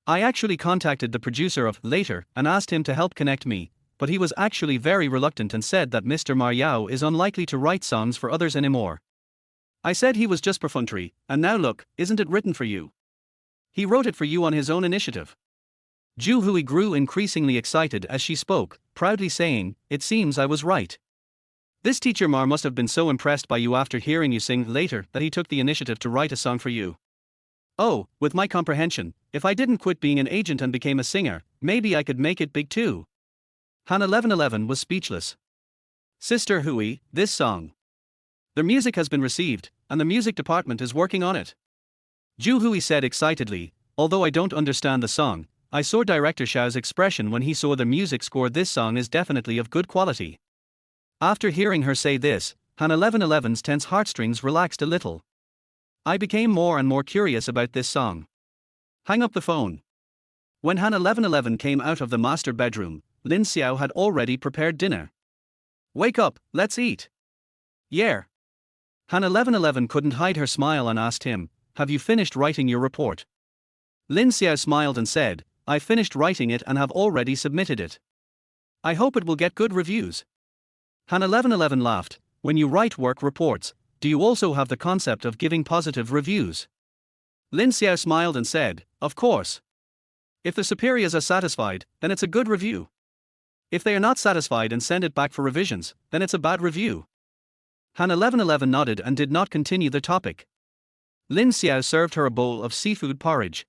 I actually contacted the producer of Later and asked him to help connect me, but he was actually very reluctant and said that Mr. Ma Yao is unlikely to write songs for others anymore. I said he was just perfunctory, and now look, isn't it written for you? He wrote it for you on his own initiative. Zhu Hui grew increasingly excited as she spoke, proudly saying, "It seems I was right. This teacher Mar must have been so impressed by you after hearing you sing Later that he took the initiative to write a song for you. Oh, with my comprehension, if I didn't quit being an agent and became a singer, maybe I could make it big too." Han 1111 was speechless. "Sister Hui, this song. The music has been received, and the music department is working on it." Zhu Hui said excitedly, "Although I don't understand the song, I saw Director Xiao's expression when he saw the music score. This song is definitely of good quality." After hearing her say this, Han 1111's tense heartstrings relaxed a little. I became more and more curious about this song. Hang up the phone. When Han 1111 came out of the master bedroom, Lin Xiao had already prepared dinner. "Wake up, let's eat." "Yeah." Han 1111 couldn't hide her smile and asked him, "Have you finished writing your report?" Lin Xiao smiled and said, "I finished writing it and have already submitted it. I hope it will get good reviews." Han 1111 laughed, "When you write work reports, do you also have the concept of giving positive reviews?" Lin Xiao smiled and said, "Of course. If the superiors are satisfied, then it's a good review. If they are not satisfied and send it back for revisions, then it's a bad review." Han 1111 nodded and did not continue the topic. Lin Xiao served her a bowl of seafood porridge.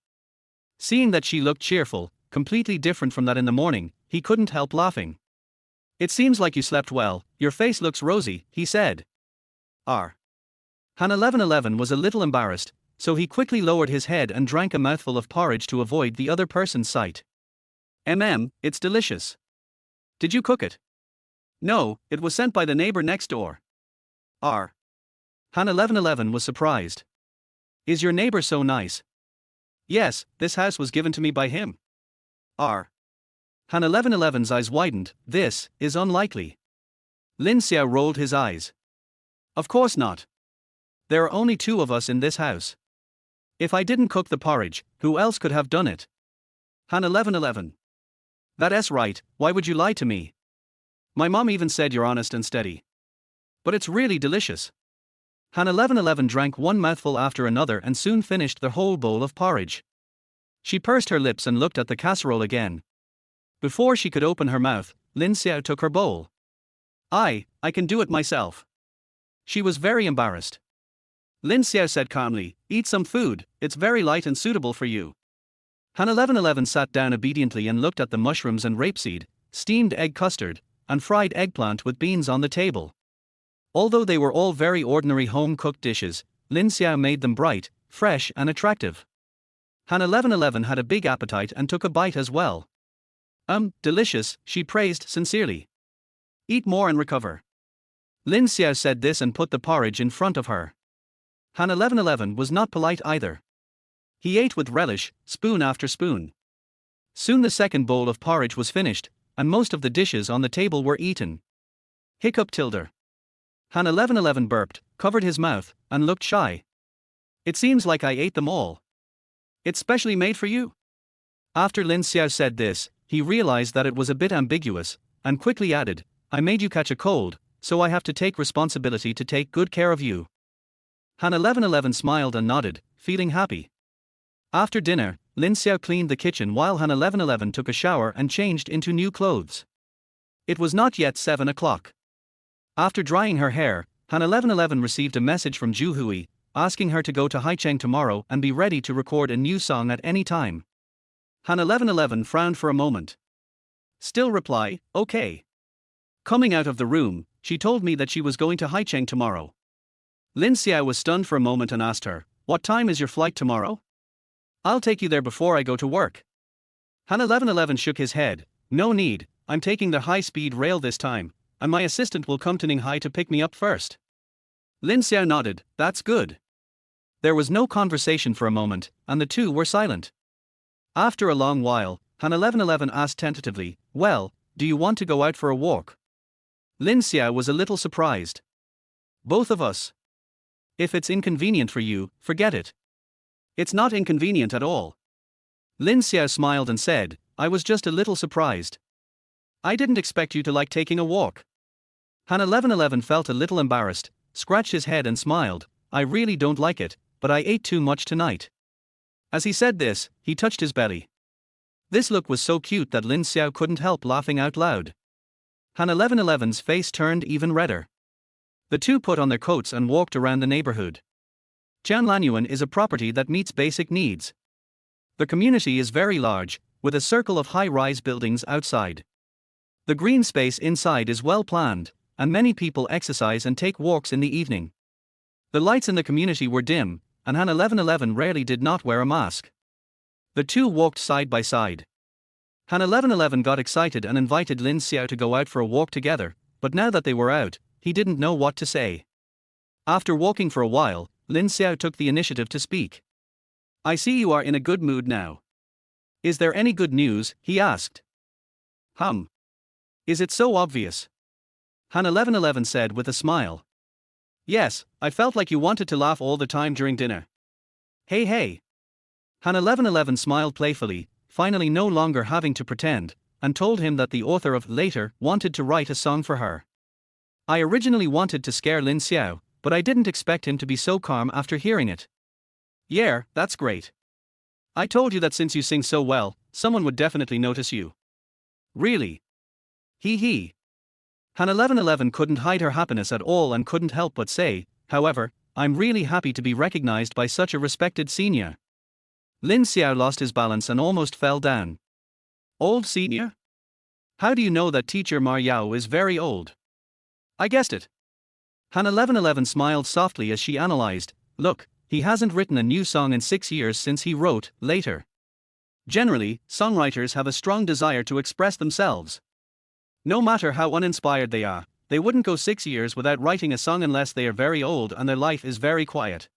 Seeing that she looked cheerful, completely different from that in the morning, he couldn't help laughing. "It seems like you slept well, your face looks rosy," he said. Han 1111 was a little embarrassed, so he quickly lowered his head and drank a mouthful of porridge to avoid the other person's sight. It's delicious. Did you cook it?" "No, it was sent by the neighbor next door." Han 1111 was surprised. "Is your neighbor so nice?" "Yes, this house was given to me by him." Han 1111's eyes widened. "This is unlikely." Lin Xiao rolled his eyes. "Of course not. There are only two of us in this house. If I didn't cook the porridge, who else could have done it?" Han 1111. "That's right, why would you lie to me? My mom even said you're honest and steady. But it's really delicious." Han 1111 drank one mouthful after another and soon finished the whole bowl of porridge. She pursed her lips and looked at the casserole again. Before she could open her mouth, Lin Xiao took her bowl. I can do it myself." She was very embarrassed. Lin Xiao said calmly, "Eat some food, it's very light and suitable for you." Han 1111 sat down obediently and looked at the mushrooms and rapeseed, steamed egg custard, and fried eggplant with beans on the table. Although they were all very ordinary home-cooked dishes, Lin Xiao made them bright, fresh and attractive. Han 1111 had a big appetite and took a bite as well. Delicious," she praised sincerely. "Eat more and recover." Lin Xiao said this and put the porridge in front of her. Han 1111 was not polite either. He ate with relish, spoon after spoon. Soon the second bowl of porridge was finished, and most of the dishes on the table were eaten. Hiccup tilde. Han 1111 burped, covered his mouth, and looked shy. "It seems like I ate them all. It's specially made for you." After Lin Xiao said this, he realized that it was a bit ambiguous, and quickly added, "I made you catch a cold, so I have to take responsibility to take good care of you." Han 1111 smiled and nodded, feeling happy. After dinner, Lin Xiao cleaned the kitchen while Han 1111 took a shower and changed into new clothes. It was not yet 7 o'clock. After drying her hair, Han 1111 received a message from Zhu Hui, asking her to go to Haicheng tomorrow and be ready to record a new song at any time. Han 1111 frowned for a moment. Still reply, "Okay." Coming out of the room, she told me that she was going to Haicheng tomorrow. Lin Xiao was stunned for a moment and asked her, "What time is your flight tomorrow?" I'll take you there before I go to work. Han 1111 shook his head. No need, I'm taking the high-speed rail this time, and my assistant will come to Ninghai to pick me up first. Lin Xiao nodded. That's good. There was no conversation for a moment, and the two were silent. After a long while, Han 1111 asked tentatively, well, do you want to go out for a walk? Lin Xiao was a little surprised. Both of us. If it's inconvenient for you, forget it. It's not inconvenient at all. Lin Xiao smiled and said, I was just a little surprised. I didn't expect you to like taking a walk. Han 1111 felt a little embarrassed, scratched his head and smiled. I really don't like it, but I ate too much tonight. As he said this, he touched his belly. This look was so cute that Lin Xiao couldn't help laughing out loud. Han 1111's face turned even redder. The two put on their coats and walked around the neighborhood. Jianlanyuan is a property that meets basic needs. The community is very large, with a circle of high-rise buildings outside. The green space inside is well planned, and many people exercise and take walks in the evening. The lights in the community were dim, and Han 1111 rarely did not wear a mask. The two walked side by side. Han 1111 got excited and invited Lin Xiao to go out for a walk together, but now that they were out, he didn't know what to say. After walking for a while, Lin Xiao took the initiative to speak. I see you are in a good mood now. Is there any good news? He asked. Is it so obvious? Han 1111 said with a smile. Yes, I felt like you wanted to laugh all the time during dinner. Hey hey. Han 1111 smiled playfully, finally no longer having to pretend, and told him that the author of Later wanted to write a song for her. I originally wanted to scare Lin Xiao, but I didn't expect him to be so calm after hearing it. Yeah, that's great. I told you that since you sing so well, someone would definitely notice you. Really? Hee. Han 1111 couldn't hide her happiness at all and couldn't help but say, however, I'm really happy to be recognized by such a respected senior. Lin Xiao lost his balance and almost fell down. Old senior? How do you know that teacher Ma Yao is very old? I guessed it. Han 1111 smiled softly as she analyzed, look, he hasn't written a new song in 6 years since he wrote Later. Generally, songwriters have a strong desire to express themselves. No matter how uninspired they are, they wouldn't go 6 years without writing a song unless they are very old and their life is very quiet.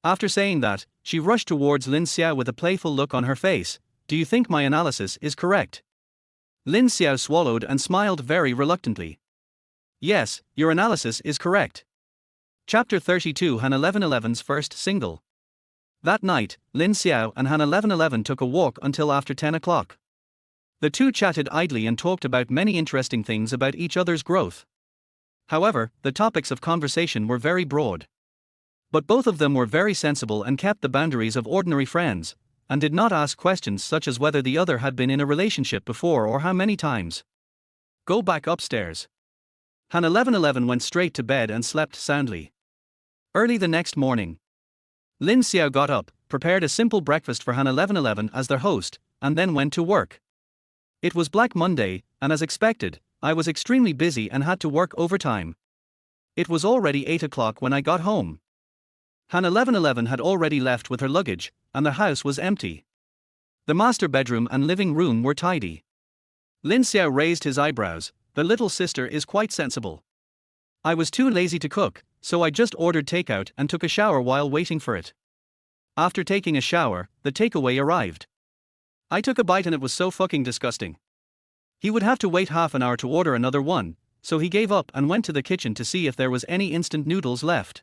After saying that, she rushed towards Lin Xiao with a playful look on her face. Do you think my analysis is correct? Lin Xiao swallowed and smiled very reluctantly. Yes, your analysis is correct. Chapter 32 Han 1111's first single. That night, Lin Xiao and Han 1111 took a walk until after 10 o'clock. The two chatted idly and talked about many interesting things about each other's growth. However, the topics of conversation were very broad. But both of them were very sensible and kept the boundaries of ordinary friends, and did not ask questions such as whether the other had been in a relationship before or how many times. Go back upstairs. Han 1111 went straight to bed and slept soundly. Early the next morning, Lin Xiao got up, prepared a simple breakfast for Han 1111 as their host, and then went to work. It was Black Monday, and as expected, I was extremely busy and had to work overtime. It was already 8 o'clock when I got home. Han 1111 had already left with her luggage, and the house was empty. The master bedroom and living room were tidy. Lin Xiao raised his eyebrows. The little sister is quite sensible. I was too lazy to cook, so I just ordered takeout and took a shower while waiting for it. After taking a shower, the takeaway arrived. I took a bite and it was so fucking disgusting. He would have to wait half an hour to order another one, so he gave up and went to the kitchen to see if there was any instant noodles left.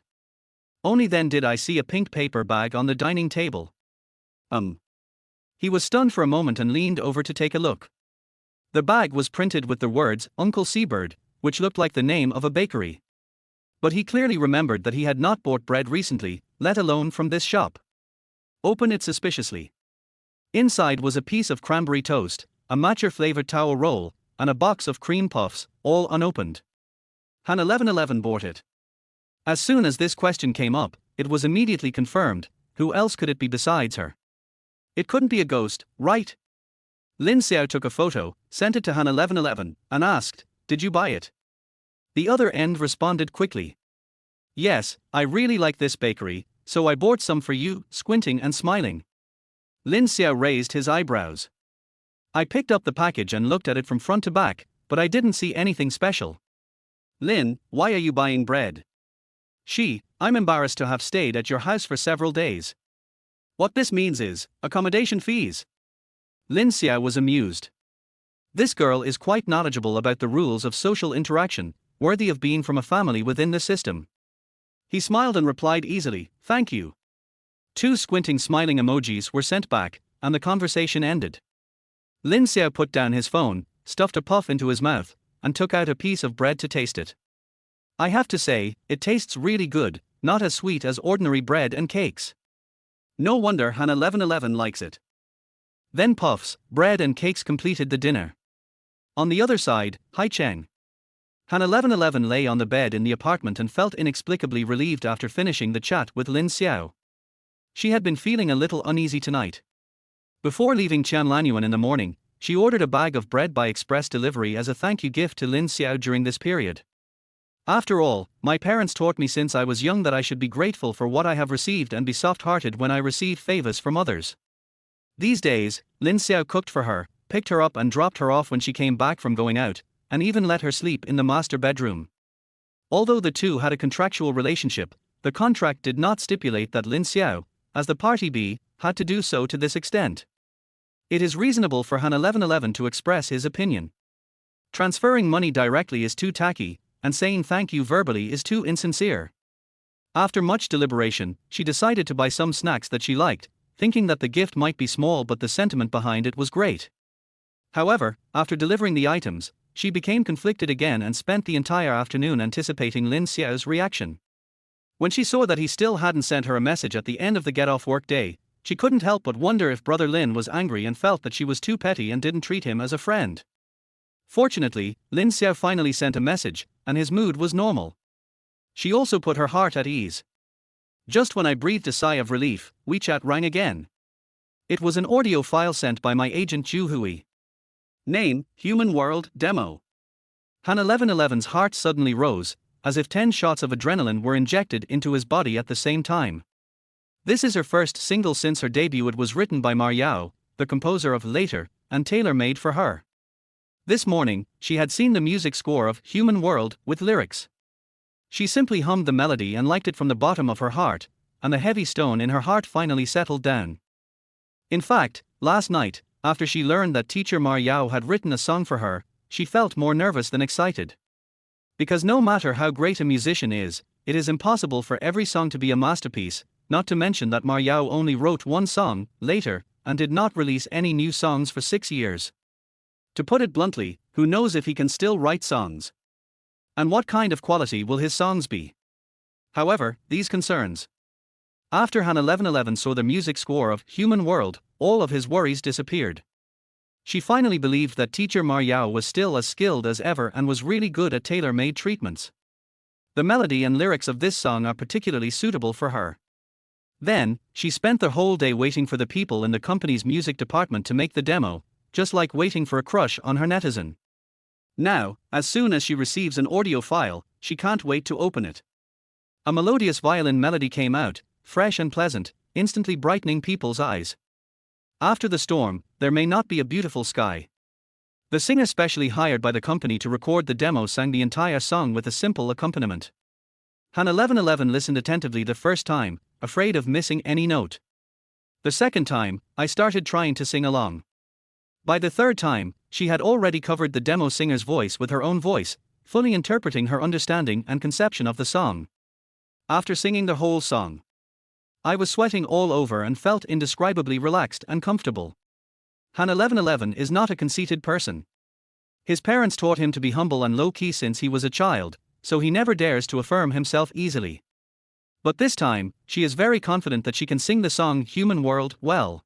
Only then did I see a pink paper bag on the dining table. He was stunned for a moment and leaned over to take a look. The bag was printed with the words, Uncle Seabird, which looked like the name of a bakery. But he clearly remembered that he had not bought bread recently, let alone from this shop. Open it suspiciously. Inside was a piece of cranberry toast, a matcha-flavored towel roll, and a box of cream puffs, all unopened. Han 1111 bought it. As soon as this question came up, it was immediately confirmed. Who else could it be besides her? It couldn't be a ghost, right? Lin Xiao took a photo, sent it to Han 1111, and asked, did you buy it? The other end responded quickly. Yes, I really like this bakery, so I bought some for you, squinting and smiling. Lin Xiao raised his eyebrows. I picked up the package and looked at it from front to back, but I didn't see anything special. Lin, why are you buying bread? I'm embarrassed to have stayed at your house for several days. What this means is, accommodation fees. Lin Xiao was amused. This girl is quite knowledgeable about the rules of social interaction, worthy of being from a family within the system. He smiled and replied easily, thank you. 2 squinting smiling emojis were sent back, and the conversation ended. Lin Xiao put down his phone, stuffed a puff into his mouth, and took out a piece of bread to taste it. I have to say, it tastes really good, not as sweet as ordinary bread and cakes. No wonder Han 1111 likes it. Then puffs, bread and cakes completed the dinner. On the other side, Hai Cheng. Han 1111 lay on the bed in the apartment and felt inexplicably relieved after finishing the chat with Lin Xiao. She had been feeling a little uneasy tonight. Before leaving Qianlanyuan in the morning, she ordered a bag of bread by express delivery as a thank you gift to Lin Xiao during this period. After all, my parents taught me since I was young that I should be grateful for what I have received and be soft-hearted when I receive favors from others. These days, Lin Xiao cooked for her, picked her up and dropped her off when she came back from going out, and even let her sleep in the master bedroom. Although the two had a contractual relationship, the contract did not stipulate that Lin Xiao, as the party B, had to do so to this extent. It is reasonable for Han 1111 to express his opinion. Transferring money directly is too tacky, and saying thank you verbally is too insincere. After much deliberation, she decided to buy some snacks that she liked, thinking that the gift might be small but the sentiment behind it was great. However, after delivering the items, she became conflicted again and spent the entire afternoon anticipating Lin Xiao's reaction. When she saw that he still hadn't sent her a message at the end of the get-off-work day, she couldn't help but wonder if Brother Lin was angry and felt that she was too petty and didn't treat him as a friend. Fortunately, Lin Xiao finally sent a message, and his mood was normal. She also put her heart at ease. Just when I breathed a sigh of relief, WeChat rang again. It was an audio file sent by my agent Zhu Hui. Name, Human World, Demo. Han 1111's heart suddenly rose, as if 10 shots of adrenaline were injected into his body at the same time. This is her first single since her debut. It was written by Ma Yao, the composer of Later, and tailor-made for her. This morning, she had seen the music score of Human World with lyrics. She simply hummed the melody and liked it from the bottom of her heart, and the heavy stone in her heart finally settled down. In fact, last night, after she learned that teacher Ma Yao had written a song for her, she felt more nervous than excited. Because no matter how great a musician is, it is impossible for every song to be a masterpiece, not to mention that Ma Yao only wrote one song, Later, and did not release any new songs for 6 years. To put it bluntly, who knows if he can still write songs? And what kind of quality will his songs be? However, these concerns. After Han 1111 saw the music score of Human World, all of his worries disappeared. She finally believed that teacher Ma Yao was still as skilled as ever and was really good at tailor-made treatments. The melody and lyrics of this song are particularly suitable for her. Then, she spent the whole day waiting for the people in the company's music department to make the demo, just like waiting for a crush on her netizen. Now, as soon as she receives an audio file, she can't wait to open it. A melodious violin melody came out, fresh and pleasant, instantly brightening people's eyes. After the storm, there may not be a beautiful sky. The singer specially hired by the company to record the demo sang the entire song with a simple accompaniment. Han 1111 listened attentively the first time, afraid of missing any note. The second time, I started trying to sing along. By the third time, she had already covered the demo singer's voice with her own voice, fully interpreting her understanding and conception of the song. After singing the whole song, I was sweating all over and felt indescribably relaxed and comfortable. Han 1111 is not a conceited person. His parents taught him to be humble and low-key since he was a child, so he never dares to affirm himself easily. But this time, she is very confident that she can sing the song Human World well.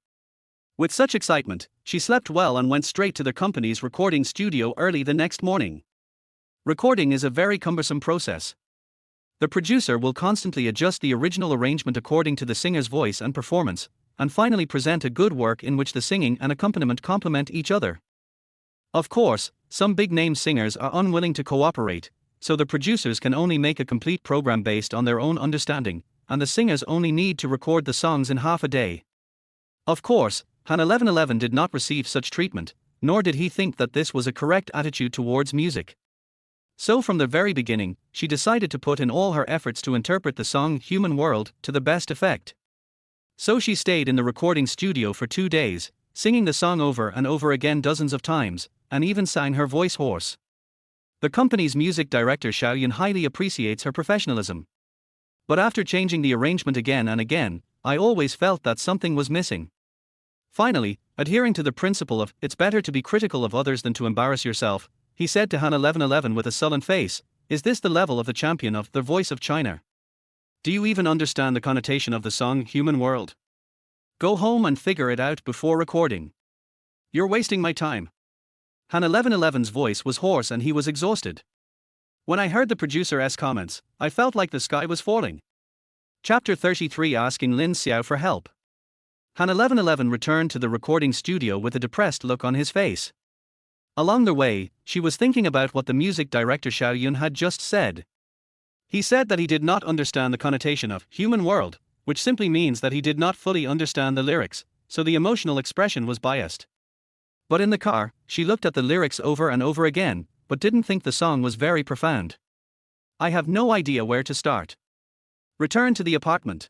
With such excitement, she slept well and went straight to the company's recording studio early the next morning. Recording is a very cumbersome process. The producer will constantly adjust the original arrangement according to the singer's voice and performance, and finally present a good work in which the singing and accompaniment complement each other. Of course, some big-name singers are unwilling to cooperate, so the producers can only make a complete program based on their own understanding, and the singers only need to record the songs in half a day. Of course, Han 1111 did not receive such treatment, nor did he think that this was a correct attitude towards music. So from the very beginning, she decided to put in all her efforts to interpret the song Human World to the best effect. So she stayed in the recording studio for 2 days, singing the song over and over again dozens of times, and even sang her voice hoarse. The company's music director Xiao Yun highly appreciates her professionalism. But after changing the arrangement again and again, I always felt that something was missing. Finally, adhering to the principle of it's better to be critical of others than to embarrass yourself, he said to Han 1111 with a sullen face, "Is this the level of the champion of the voice of China? Do you even understand the connotation of the song Human World? Go home and figure it out before recording. You're wasting my time." Han 1111's voice was hoarse and he was exhausted. When I heard the producer's comments, I felt like the sky was falling. Chapter 33, asking Lin Xiao for help. Han 1111 returned to the recording studio with a depressed look on his face. Along the way, she was thinking about what the music director Xiao Yun had just said. He said that he did not understand the connotation of human world, which simply means that he did not fully understand the lyrics, so the emotional expression was biased. But in the car, she looked at the lyrics over and over again, but didn't think the song was very profound. "I have no idea where to start." Return to the apartment.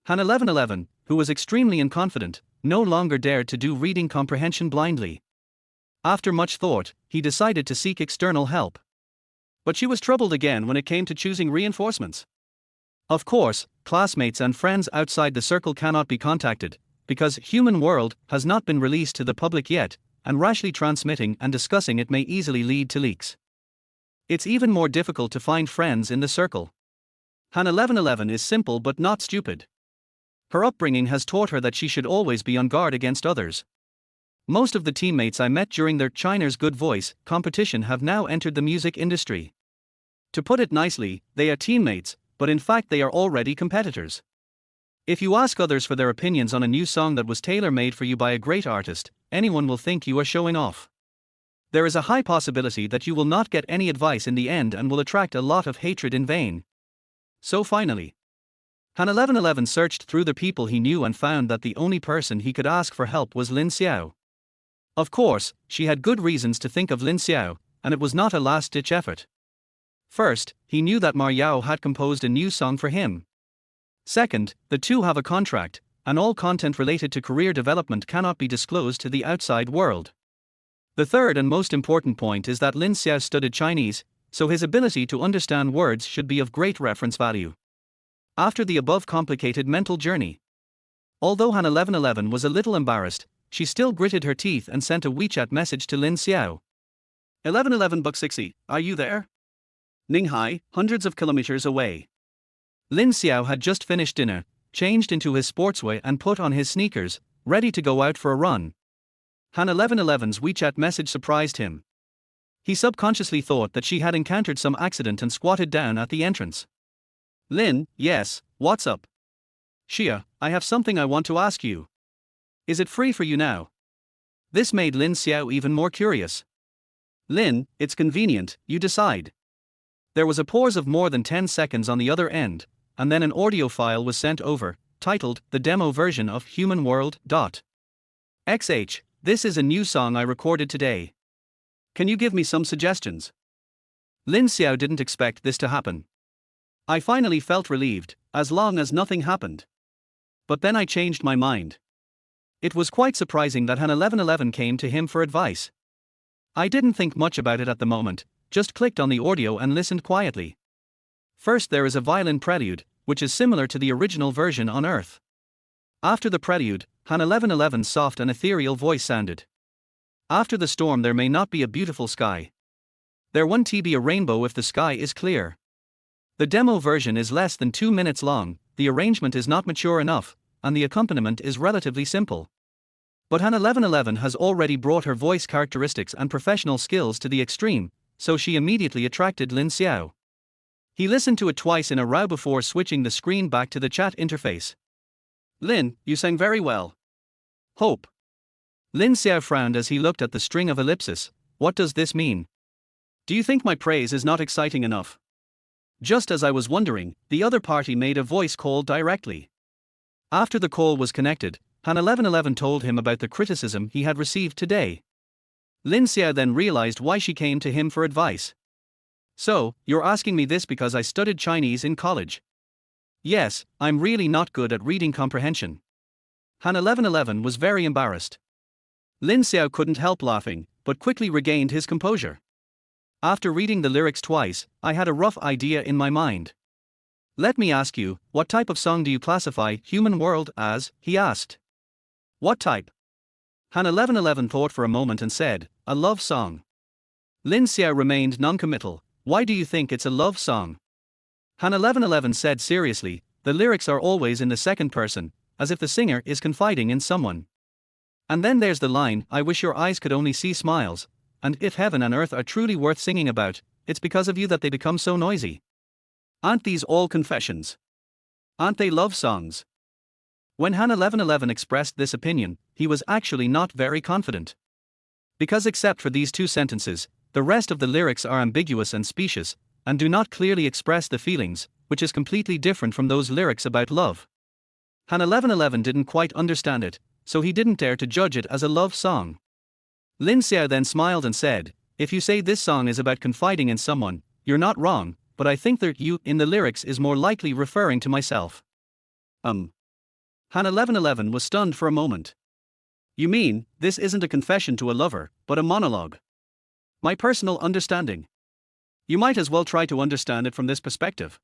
Han 1111, who was extremely inconfident, no longer dared to do reading comprehension blindly. After much thought, he decided to seek external help. But she was troubled again when it came to choosing reinforcements. Of course, classmates and friends outside the circle cannot be contacted, because Human World has not been released to the public yet, and rashly transmitting and discussing it may easily lead to leaks. It's even more difficult to find friends in the circle. Han 1111 is simple but not stupid. Her upbringing has taught her that she should always be on guard against others. Most of the teammates I met during their China's Good Voice competition have now entered the music industry. To put it nicely, they are teammates, but in fact they are already competitors. If you ask others for their opinions on a new song that was tailor-made for you by a great artist, anyone will think you are showing off. There is a high possibility that you will not get any advice in the end and will attract a lot of hatred in vain. So finally, Han 1111 searched through the people he knew and found that the only person he could ask for help was Lin Xiao. Of course, she had good reasons to think of Lin Xiao, and it was not a last-ditch effort. First, he knew that Ma Yao had composed a new song for him. Second, the two have a contract, and all content related to career development cannot be disclosed to the outside world. The third and most important point is that Lin Xiao studied Chinese, so his ability to understand words should be of great reference value. After the above complicated mental journey, although Han 1111 was a little embarrassed, she still gritted her teeth and sent a WeChat message to Lin Xiao. 1111 buck 60, are you there? Ninghai, hundreds of kilometers away. Lin Xiao had just finished dinner, changed into his sportswear and put on his sneakers, ready to go out for a run. Han 1111's WeChat message surprised him. He subconsciously thought that she had encountered some accident and squatted down at the entrance. "Lin, yes, what's up?" "Xia, I have something I want to ask you. Is it free for you now?" This made Lin Xiao even more curious. "Lin, it's convenient, you decide." There was a pause of more than 10 seconds on the other end, and then an audio file was sent over, titled, "The Demo Version of Human World. XH, this is a new song I recorded today. Can you give me some suggestions?" Lin Xiao didn't expect this to happen. "I finally felt relieved, as long as nothing happened. But then I changed my mind." It was quite surprising that Han 1111 came to him for advice. I didn't think much about it at the moment, just clicked on the audio and listened quietly. First there is a violin prelude, which is similar to the original version on Earth. After the prelude, Han 1111's soft and ethereal voice sounded. "After the storm there may not be a beautiful sky. There won't be a rainbow if the sky is clear." The demo version is less than 2 minutes long, the arrangement is not mature enough, and the accompaniment is relatively simple. But Han 1111 has already brought her voice characteristics and professional skills to the extreme, so she immediately attracted Lin Xiao. He listened to it twice in a row before switching the screen back to the chat interface. "Lin, you sang very well. Hope." Lin Xiao frowned as he looked at the string of ellipses. "What does this mean? Do you think my praise is not exciting enough?" Just as I was wondering, the other party made a voice call directly. After the call was connected, Han 1111 told him about the criticism he had received today. Lin Xiao then realized why she came to him for advice. So, you're asking me this because I studied Chinese in college? Yes, I'm really not good at reading comprehension. Han 1111 was very embarrassed. Lin Xiao couldn't help laughing, but quickly regained his composure. After reading the lyrics twice, I had a rough idea in my mind. Let me ask you, what type of song do you classify Human World as? He asked. What type? Han 1111 thought for a moment and said, a love song. Lin Xiao remained non-committal. Why do you think it's a love song? Han 1111 said seriously, the lyrics are always in the second person, as if the singer is confiding in someone. And then there's the line, I wish your eyes could only see smiles, and if heaven and earth are truly worth singing about, it's because of you that they become so noisy. Aren't these all confessions? Aren't they love songs? When Han 1111 expressed this opinion, he was actually not very confident. Because except for these two sentences, the rest of the lyrics are ambiguous and specious, and do not clearly express the feelings, which is completely different from those lyrics about love. Han 1111 didn't quite understand it, so he didn't dare to judge it as a love song. Lin Xiao then smiled and said, if you say this song is about confiding in someone, you're not wrong, but I think that you in the lyrics is more likely referring to myself. Han 1111 was stunned for a moment. You mean, this isn't a confession to a lover, but a monologue? My personal understanding. You might as well try to understand it from this perspective.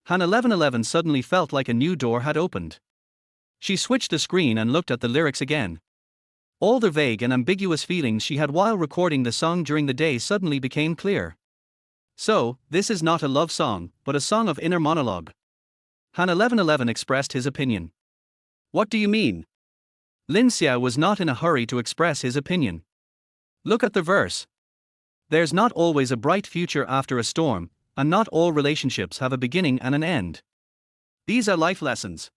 Han 1111 suddenly felt like a new door had opened. She switched the screen and looked at the lyrics again. All the vague and ambiguous feelings she had while recording the song during the day suddenly became clear. So, this is not a love song, but a song of inner monologue. Han 1111 expressed his opinion. What do you mean? Lin Xiao was not in a hurry to express his opinion. Look at the verse. There's not always a bright future after a storm, and not all relationships have a beginning and an end. These are life lessons.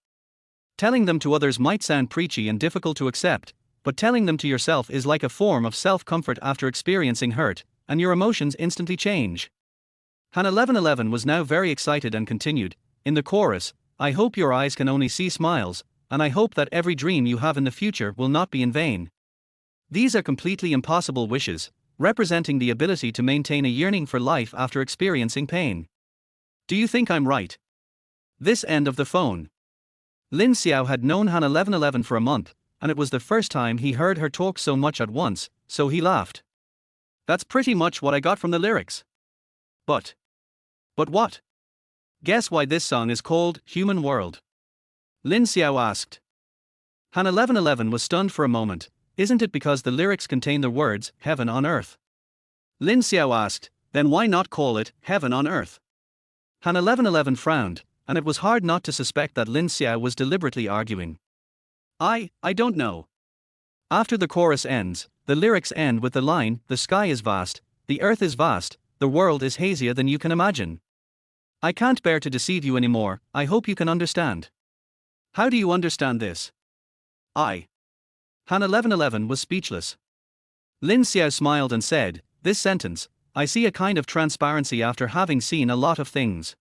Telling them to others might sound preachy and difficult to accept, but telling them to yourself is like a form of self-comfort after experiencing hurt, and your emotions instantly change. Han 1111 was now very excited and continued, in the chorus, I hope your eyes can only see smiles, and I hope that every dream you have in the future will not be in vain. These are completely impossible wishes, representing the ability to maintain a yearning for life after experiencing pain. Do you think I'm right? This end of the phone. Lin Xiao had known Han 1111 for a month, and it was the first time he heard her talk so much at once, so he laughed. That's pretty much what I got from the lyrics. But what? Guess why this song is called Human World? Lin Xiao asked. Han 1111 was stunned for a moment. Isn't it because the lyrics contain the words, heaven on earth? Lin Xiao asked, then why not call it, heaven on earth? Han 1111 frowned, and it was hard not to suspect that Lin Xiao was deliberately arguing. I don't know. After the chorus ends, the lyrics end with the line, the sky is vast, the earth is vast, the world is hazier than you can imagine. I can't bear to deceive you anymore, I hope you can understand. How do you understand this? Han 1111 was speechless. Lin Xiao smiled and said, this sentence, I see a kind of transparency after having seen a lot of things.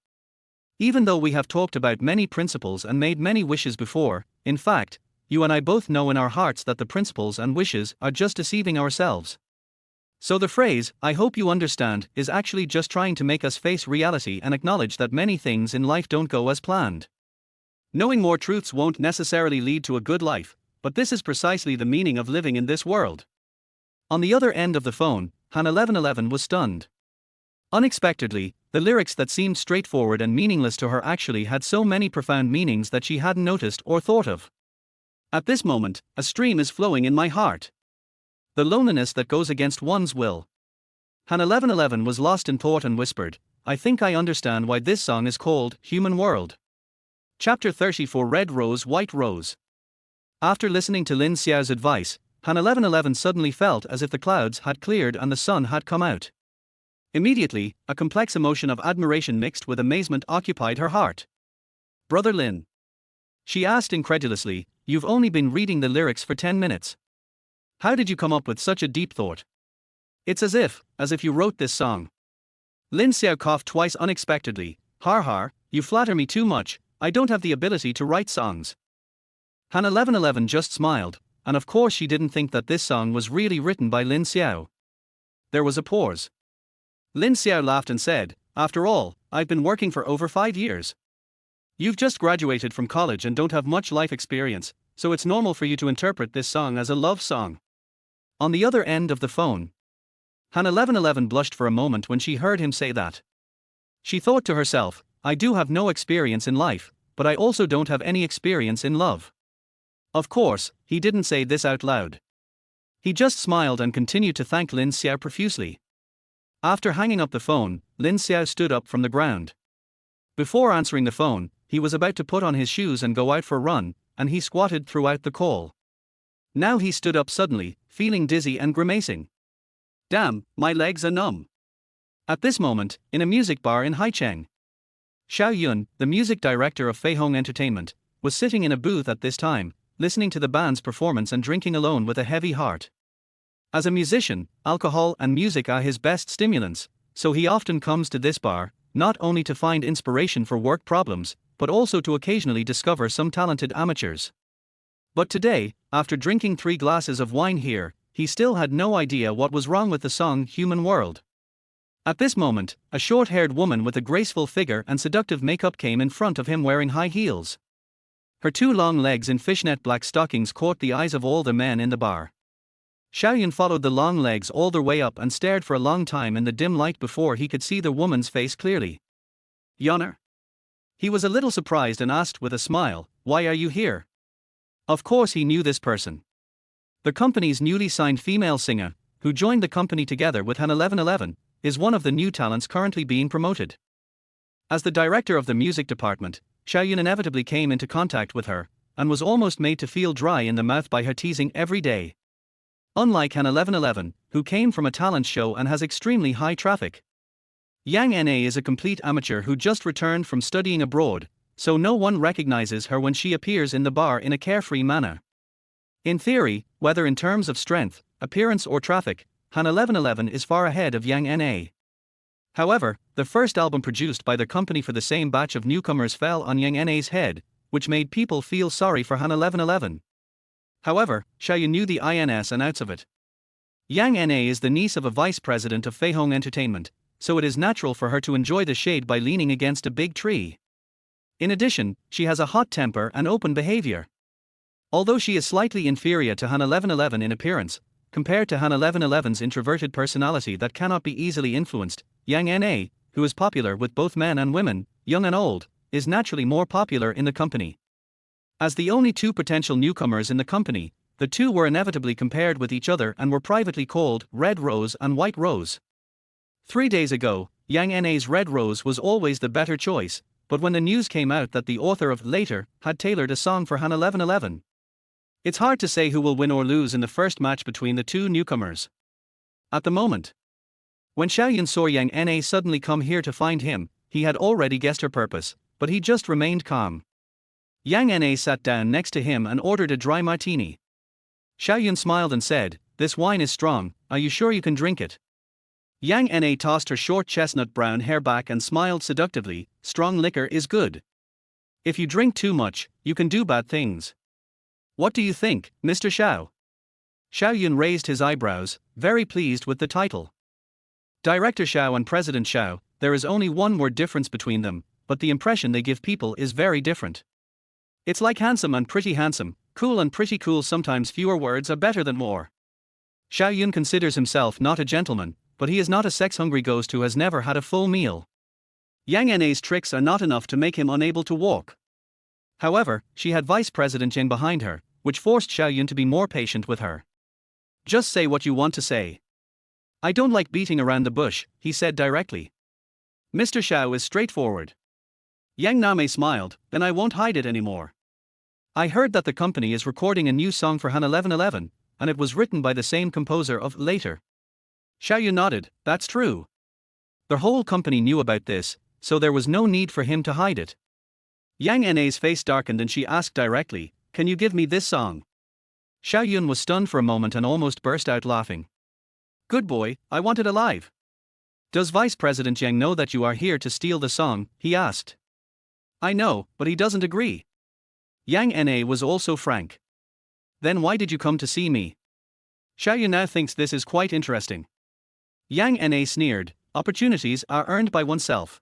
Even though we have talked about many principles and made many wishes before, in fact, you and I both know in our hearts that the principles and wishes are just deceiving ourselves. So the phrase, I hope you understand, is actually just trying to make us face reality and acknowledge that many things in life don't go as planned. Knowing more truths won't necessarily lead to a good life, but this is precisely the meaning of living in this world. On the other end of the phone, Han 1111 was stunned. Unexpectedly, the lyrics that seemed straightforward and meaningless to her actually had so many profound meanings that she hadn't noticed or thought of. At this moment, a stream is flowing in my heart. The loneliness that goes against one's will. Han 1111 was lost in thought and whispered, I think I understand why this song is called Human World. Chapter 34 Red Rose White Rose. After listening to Lin Xiao's advice, Han 1111 suddenly felt as if the clouds had cleared and the sun had come out. Immediately, a complex emotion of admiration mixed with amazement occupied her heart. Brother Lin. She asked incredulously, you've only been reading the lyrics for 10 minutes. How did you come up with such a deep thought? It's as if you wrote this song. Lin Xiao coughed twice unexpectedly. Har, you flatter me too much, I don't have the ability to write songs. Han 1111 just smiled, and of course she didn't think that this song was really written by Lin Xiao. There was a pause. Lin Xiao laughed and said, "After all, I've been working for over 5 years. You've just graduated from college and don't have much life experience, so it's normal for you to interpret this song as a love song." On the other end of the phone, Han 1111 blushed for a moment when she heard him say that. She thought to herself, "I do have no experience in life, but I also don't have any experience in love." Of course, he didn't say this out loud. He just smiled and continued to thank Lin Xiao profusely. After hanging up the phone, Lin Xiao stood up from the ground. Before answering the phone, he was about to put on his shoes and go out for a run, and he squatted throughout the call. Now he stood up suddenly, feeling dizzy and grimacing. "Damn, my legs are numb." At this moment, in a music bar in Haicheng, Xiao Yun, the music director of Fei Hong Entertainment, was sitting in a booth at this time, listening to the band's performance and drinking alone with a heavy heart. As a musician, alcohol and music are his best stimulants, so he often comes to this bar, not only to find inspiration for work problems, but also to occasionally discover some talented amateurs. But today, after drinking 3 glasses of wine here, he still had no idea what was wrong with the song Human World. At this moment, a short-haired woman with a graceful figure and seductive makeup came in front of him wearing high heels. Her 2 long legs in fishnet black stockings caught the eyes of all the men in the bar. Xiaoyun followed the long legs all the way up and stared for a long time in the dim light before he could see the woman's face clearly. "Yonner?" He was a little surprised and asked with a smile, "Why are you here?" Of course he knew this person. The company's newly signed female singer, who joined the company together with Han 1111, is one of the new talents currently being promoted. As the director of the music department, Xiaoyun inevitably came into contact with her, and was almost made to feel dry in the mouth by her teasing every day. Unlike Han 1111, who came from a talent show and has extremely high traffic, Yang Na is a complete amateur who just returned from studying abroad, so no one recognizes her when she appears in the bar in a carefree manner. In theory, whether in terms of strength, appearance or traffic, Han 1111 is far ahead of Yang Na. However, the first album produced by the company for the same batch of newcomers fell on Yang Na's head, which made people feel sorry for Han 1111. However, Xiaoyun knew the ins and outs of it. Yang Na is the niece of a vice president of Fei Hong Entertainment, so it is natural for her to enjoy the shade by leaning against a big tree. In addition, she has a hot temper and open behavior. Although she is slightly inferior to Han 1111 in appearance, compared to Han 1111's introverted personality that cannot be easily influenced, Yang Na, who is popular with both men and women, young and old, is naturally more popular in the company. As the only 2 potential newcomers in the company, the 2 were inevitably compared with each other and were privately called Red Rose and White Rose. 3 days ago, Yang Na's Red Rose was always the better choice, but when the news came out that the author of Later had tailored a song for Han 1111, it's hard to say who will win or lose in the first match between the 2 newcomers. At the moment, when Xiaoyun saw Yang Na suddenly come here to find him, he had already guessed her purpose, but he just remained calm. Yang Na sat down next to him and ordered a dry martini. Xiaoyun smiled and said, "This wine is strong, are you sure you can drink it?" Yang Na tossed her short chestnut brown hair back and smiled seductively, "Strong liquor is good. If you drink too much, you can do bad things. What do you think, Mr. Xiao?" Xiaoyun raised his eyebrows, very pleased with the title. Director Xiao and President Xiao, there is only one word difference between them, but the impression they give people is very different. It's like handsome and pretty handsome, cool and pretty cool. Sometimes fewer words are better than more. Xiaoyun considers himself not a gentleman, but he is not a sex-hungry ghost who has never had a full meal. Yang Na's tricks are not enough to make him unable to walk. However, she had Vice President Zhang behind her, which forced Xiaoyun to be more patient with her. "Just say what you want to say. I don't like beating around the bush," he said directly. Mr. Xiao is straightforward. Yang Na smiled, "Then I won't hide it anymore. I heard that the company is recording a new song for Han 1111, and it was written by the same composer of Later." Xiaoyun nodded, "That's true. The whole company knew about this, so there was no need for him to hide it." Yang Na's face darkened and she asked directly, "Can you give me this song?" Xiaoyun was stunned for a moment and almost burst out laughing. "Good boy, I want it alive." "Does Vice President Zhang know that you are here to steal the song?" he asked. "I know, but he doesn't agree." Yang Na was also frank. Then why did you come to see me? Xiaoyun now thinks this is quite interesting. Yang Na sneered, opportunities are earned by oneself.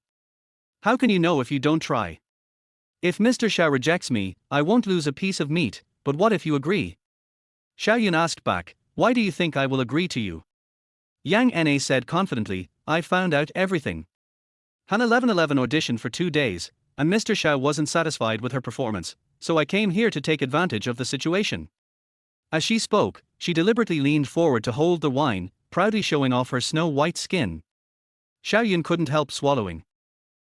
How can you know if you don't try? If Mr. Xiao rejects me, I won't lose a piece of meat, but what if you agree? Xiaoyun asked back, why do you think I will agree to you? Yang Na said confidently, I found out everything. Han 1111 auditioned for 2 days, and Mr. Xiao wasn't satisfied with her performance, so I came here to take advantage of the situation. As she spoke, she deliberately leaned forward to hold the wine, proudly showing off her snow-white skin. Xiaoyun couldn't help swallowing.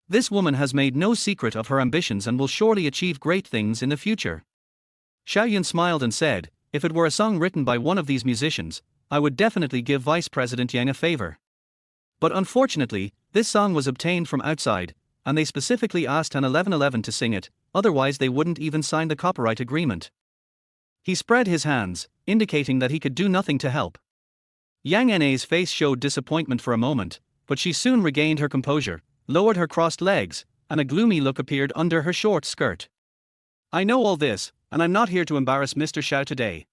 This woman has made no secret of her ambitions and will surely achieve great things in the future. Xiaoyun smiled and said, if it were a song written by one of these musicians, I would definitely give Vice President Yang a favor. But unfortunately, this song was obtained from outside, and they specifically asked Han 1111 to sing it, otherwise they wouldn't even sign the copyright agreement. He spread his hands, indicating that he could do nothing to help. Yang Na's face showed disappointment for a moment, but she soon regained her composure, lowered her crossed legs, and a gloomy look appeared under her short skirt. I know all this, and I'm not here to embarrass Mr. Xiao today.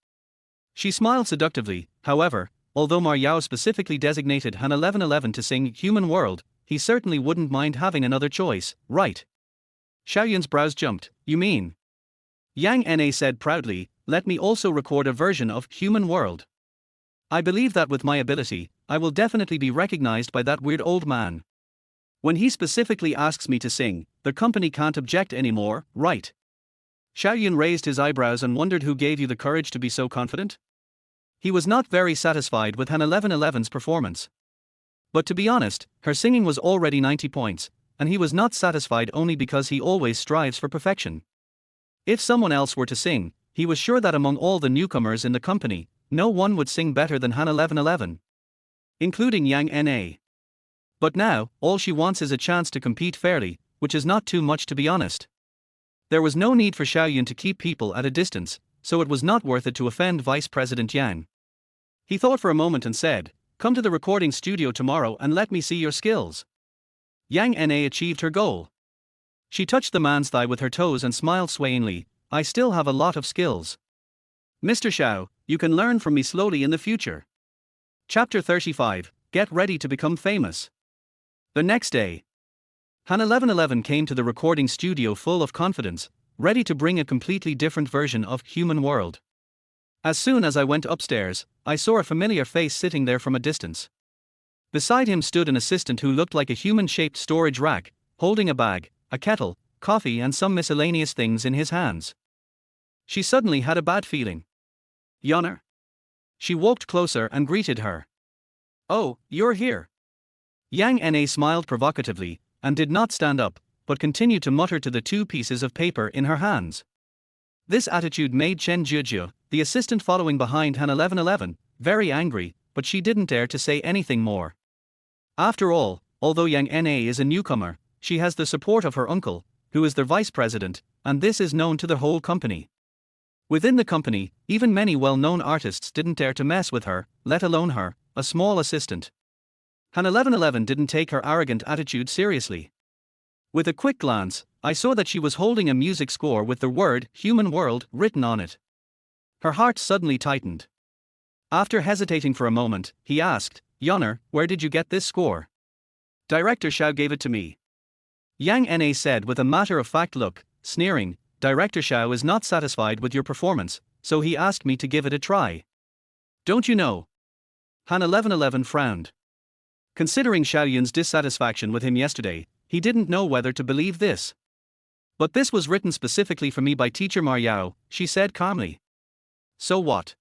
She smiled seductively, however, although Ma Yao specifically designated Han 1111 to sing Human World, he certainly wouldn't mind having another choice, right? Xiaoyun's brows jumped, you mean? Yang Na said proudly, let me also record a version of Human World. I believe that with my ability, I will definitely be recognized by that weird old man. When he specifically asks me to sing, the company can't object anymore, right? Xiaoyun raised his eyebrows and wondered who gave you the courage to be so confident? He was not very satisfied with Han 1111's performance. But to be honest, her singing was already 90 points, and he was not satisfied only because he always strives for perfection. If someone else were to sing, he was sure that among all the newcomers in the company, no one would sing better than Han 1111. Including Yang Na. But now, all she wants is a chance to compete fairly, which is not too much to be honest. There was no need for Xiaoyun to keep people at a distance, so it was not worth it to offend Vice President Yang. He thought for a moment and said, come to the recording studio tomorrow and let me see your skills. Yang Na achieved her goal. She touched the man's thigh with her toes and smiled swayingly, I still have a lot of skills. Mr. Xiao, you can learn from me slowly in the future. Chapter 35, Get Ready to Become Famous. The next day, Han 1111 came to the recording studio full of confidence, ready to bring a completely different version of Human World. As soon as I went upstairs, I saw a familiar face sitting there from a distance. Beside him stood an assistant who looked like a human-shaped storage rack, holding a bag, a kettle, coffee and some miscellaneous things in his hands. She suddenly had a bad feeling. Yonner? She walked closer and greeted her. Oh, you're here. Yang Na smiled provocatively, and did not stand up, but continued to mutter to the 2 pieces of paper in her hands. This attitude made Chen Jiujie, the assistant following behind Han 1111, very angry, but she didn't dare to say anything more. After all, although Yang Na is a newcomer, she has the support of her uncle, who is the vice president, and this is known to the whole company. Within the company, even many well-known artists didn't dare to mess with her, let alone her, a small assistant. Han 1111 didn't take her arrogant attitude seriously. With a quick glance, I saw that she was holding a music score with the word Human World written on it. Her heart suddenly tightened. After hesitating for a moment, he asked, Yonner, where did you get this score? Director Xiao gave it to me. Yang Na said with a matter-of-fact look, sneering, Director Xiao is not satisfied with your performance, so he asked me to give it a try. Don't you know? Han 1111 frowned. Considering Xiaoyun's dissatisfaction with him yesterday, he didn't know whether to believe this. But this was written specifically for me by teacher Ma Yao, she said calmly. So what?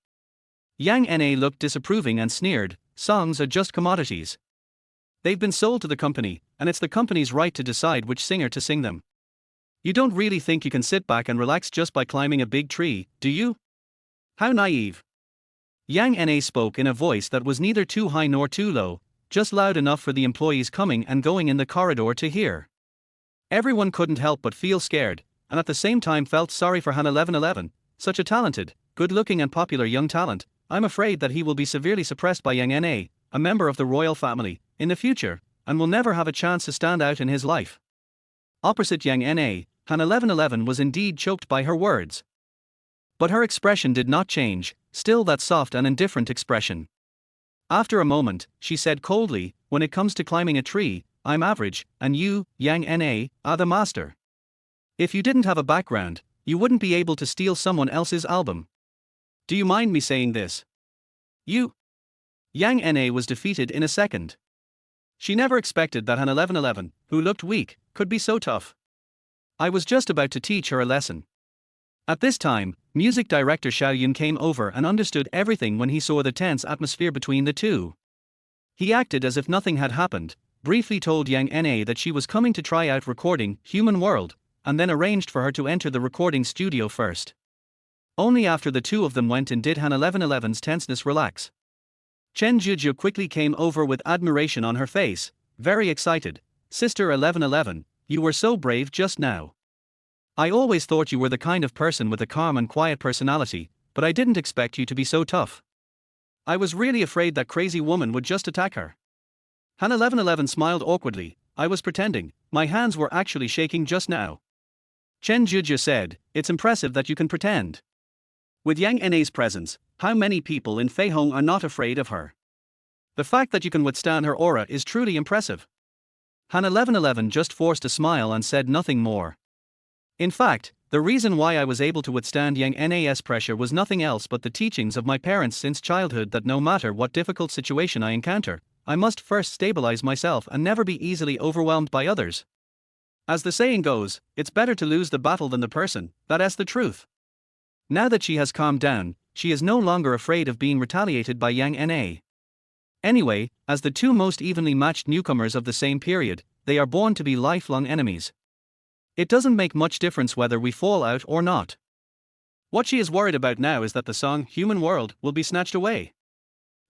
Yang Na looked disapproving and sneered, songs are just commodities. They've been sold to the company, and it's the company's right to decide which singer to sing them. You don't really think you can sit back and relax just by climbing a big tree, do you? How naive. Yang Na spoke in a voice that was neither too high nor too low, just loud enough for the employees coming and going in the corridor to hear. Everyone couldn't help but feel scared, and at the same time felt sorry for Han 1111, such a talented, good-looking and popular young talent. I'm afraid that he will be severely suppressed by Yang Na, a member of the royal family, in the future, and will never have a chance to stand out in his life. Opposite Yang Na, Han 1111 was indeed choked by her words. But her expression did not change, still that soft and indifferent expression. After a moment, she said coldly, "When it comes to climbing a tree, I'm average, and you, Yang Na, are the master. If you didn't have a background, you wouldn't be able to steal someone else's album. Do you mind me saying this? You." Yang Na was defeated in a second. She never expected that Han 1111, who looked weak, could be so tough. I was just about to teach her a lesson. At this time, music director Xiao Yun came over and understood everything when he saw the tense atmosphere between the two. He acted as if nothing had happened, briefly told Yang Na that she was coming to try out recording Human World, and then arranged for her to enter the recording studio first. Only after the two of them went in did Han 1111's tenseness relax. Chen Zhuzhu quickly came over with admiration on her face, very excited. "Sister 1111, you were so brave just now. I always thought you were the kind of person with a calm and quiet personality, but I didn't expect you to be so tough. I was really afraid that crazy woman would just attack her." Han 1111 smiled awkwardly. "I was pretending, my hands were actually shaking just now." Chen Zhuzhu said, "It's impressive that you can pretend. With Yang Na's presence, how many people in Feihong are not afraid of her? The fact that you can withstand her aura is truly impressive." Han 1111 just forced a smile and said nothing more. "In fact, the reason why I was able to withstand Yang Na's pressure was nothing else but the teachings of my parents since childhood that no matter what difficult situation I encounter, I must first stabilize myself and never be easily overwhelmed by others. As the saying goes, it's better to lose the battle than the person that has the truth." Now that she has calmed down, she is no longer afraid of being retaliated by Yang Na. Anyway, as the two most evenly matched newcomers of the same period, they are born to be lifelong enemies. It doesn't make much difference whether we fall out or not. What she is worried about now is that the song Human World will be snatched away.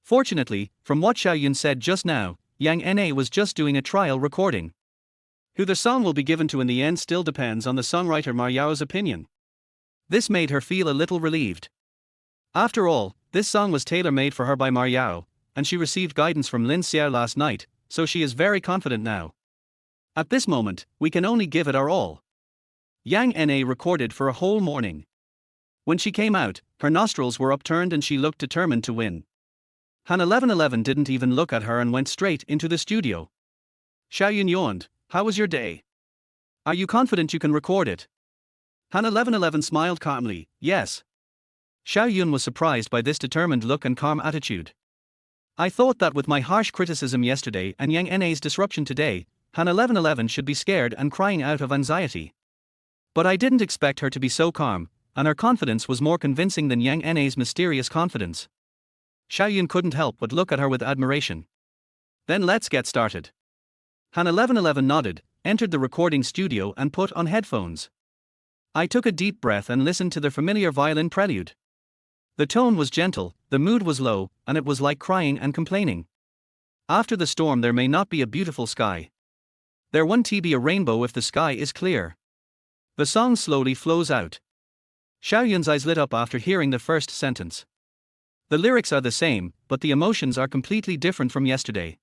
Fortunately, from what Xiao Yun said just now, Yang Na was just doing a trial recording. Who the song will be given to in the end still depends on the songwriter Ma Yao's opinion. This made her feel a little relieved. After all, this song was tailor-made for her by Ma Yao, and she received guidance from Lin Xiao last night, so she is very confident now. At this moment, we can only give it our all. Yang Na recorded for a whole morning. When she came out, her nostrils were upturned and she looked determined to win. Han 1111 didn't even look at her and went straight into the studio. Xiao Yun yawned. "How was your day? Are you confident you can record it?" Han 1111 smiled calmly. "Yes." Xiao Yun was surprised by this determined look and calm attitude. "I thought that with my harsh criticism yesterday and Yang Na's disruption today, Han 1111 should be scared and crying out of anxiety. But I didn't expect her to be so calm, and her confidence was more convincing than Yang Na's mysterious confidence." Xiao Yun couldn't help but look at her with admiration. "Then let's get started." Han 1111 nodded, entered the recording studio and put on headphones. I took a deep breath and listened to the familiar violin prelude. The tone was gentle, the mood was low, and it was like crying and complaining. After the storm there may not be a beautiful sky. There won't be a rainbow if the sky is clear. The song slowly flows out. Xiao Yun's eyes lit up after hearing the first sentence. The lyrics are the same, but the emotions are completely different from yesterday.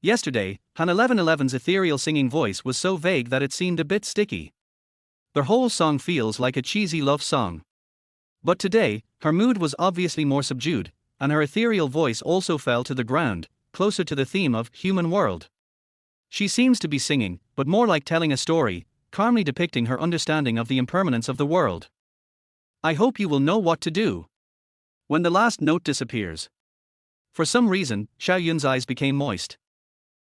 Yesterday, Han 1111's ethereal singing voice was so vague that it seemed a bit sticky. The whole song feels like a cheesy love song. But today, her mood was obviously more subdued, and her ethereal voice also fell to the ground, closer to the theme of Human World. She seems to be singing, but more like telling a story, calmly depicting her understanding of the impermanence of the world. "I hope you will know what to do when the last note disappears." For some reason, Xiao Yun's eyes became moist.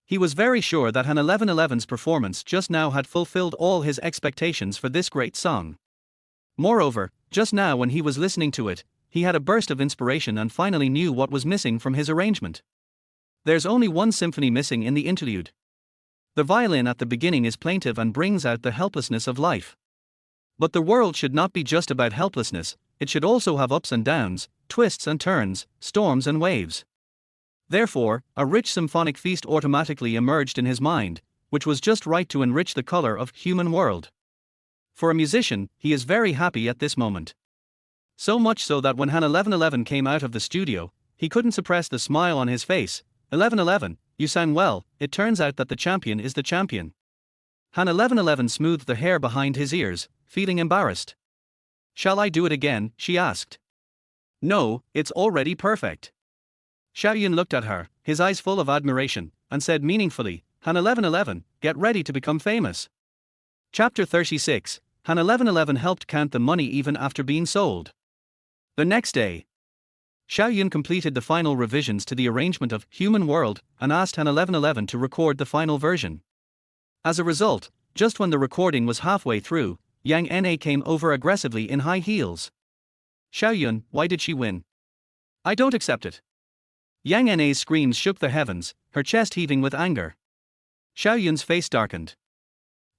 He was very sure that Han 1111's performance just now had fulfilled all his expectations for this great song. Moreover, just now when he was listening to it, he had a burst of inspiration and finally knew what was missing from his arrangement. There's only one symphony missing in the interlude. The violin at the beginning is plaintive and brings out the helplessness of life. But the world should not be just about helplessness, it should also have ups and downs, twists and turns, storms and waves. Therefore, a rich symphonic feast automatically emerged in his mind, which was just right to enrich the color of Human World. For a musician, he is very happy at this moment. So much so that when Han 1111 came out of the studio, he couldn't suppress the smile on his face. 1111, you sang well, it turns out that the champion is the champion. Han 1111 smoothed the hair behind his ears, feeling embarrassed. Shall I do it again? She asked. No, it's already perfect. Xiaoyun looked at her, his eyes full of admiration, and said meaningfully, Han 1111, get ready to become famous. Chapter 36, Han 1111 helped count the money even after being sold. The next day, Xiaoyun completed the final revisions to the arrangement of Human World and asked Han 1111 to record the final version. As a result, just when the recording was halfway through, Yang Na came over aggressively in high heels. Xiaoyun, why did she win? I don't accept it. Yang Na's screams shook the heavens, her chest heaving with anger. Xiaoyun's face darkened.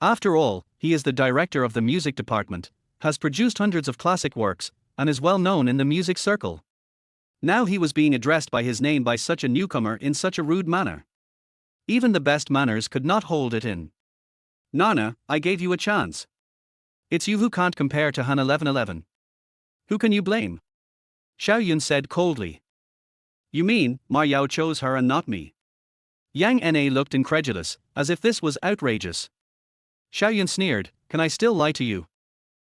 After all, he is the director of the music department, has produced hundreds of classic works, and is well known in the music circle. Now he was being addressed by his name by such a newcomer in such a rude manner. Even the best manners could not hold it in. Nana, I gave you a chance. It's you who can't compare to Han 1111. Who can you blame? Xiaoyun said coldly. You mean, Ma Yao chose her and not me? Yang Na looked incredulous, as if this was outrageous. Xiaoyun sneered, can I still lie to you?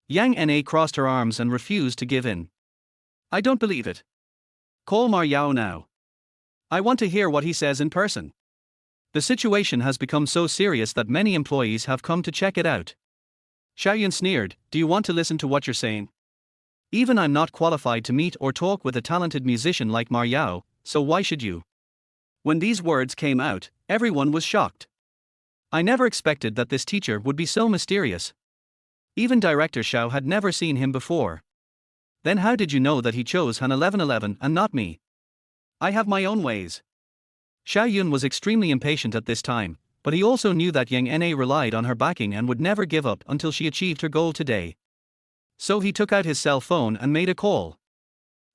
Yang Na crossed her arms and refused to give in. I don't believe it. Call Ma Yao now. I want to hear what he says in person. The situation has become so serious that many employees have come to check it out. Xiaoyun sneered, do you want to listen to what you're saying? Even I'm not qualified to meet or talk with a talented musician like Ma Yao, so why should you? When these words came out, everyone was shocked. I never expected that this teacher would be so mysterious. Even Director Xiao had never seen him before. Then how did you know that he chose Han 1111 and not me? I have my own ways. Xiaoyun was extremely impatient at this time, but he also knew that Yang Na relied on her backing and would never give up until she achieved her goal today. So he took out his cell phone and made a call.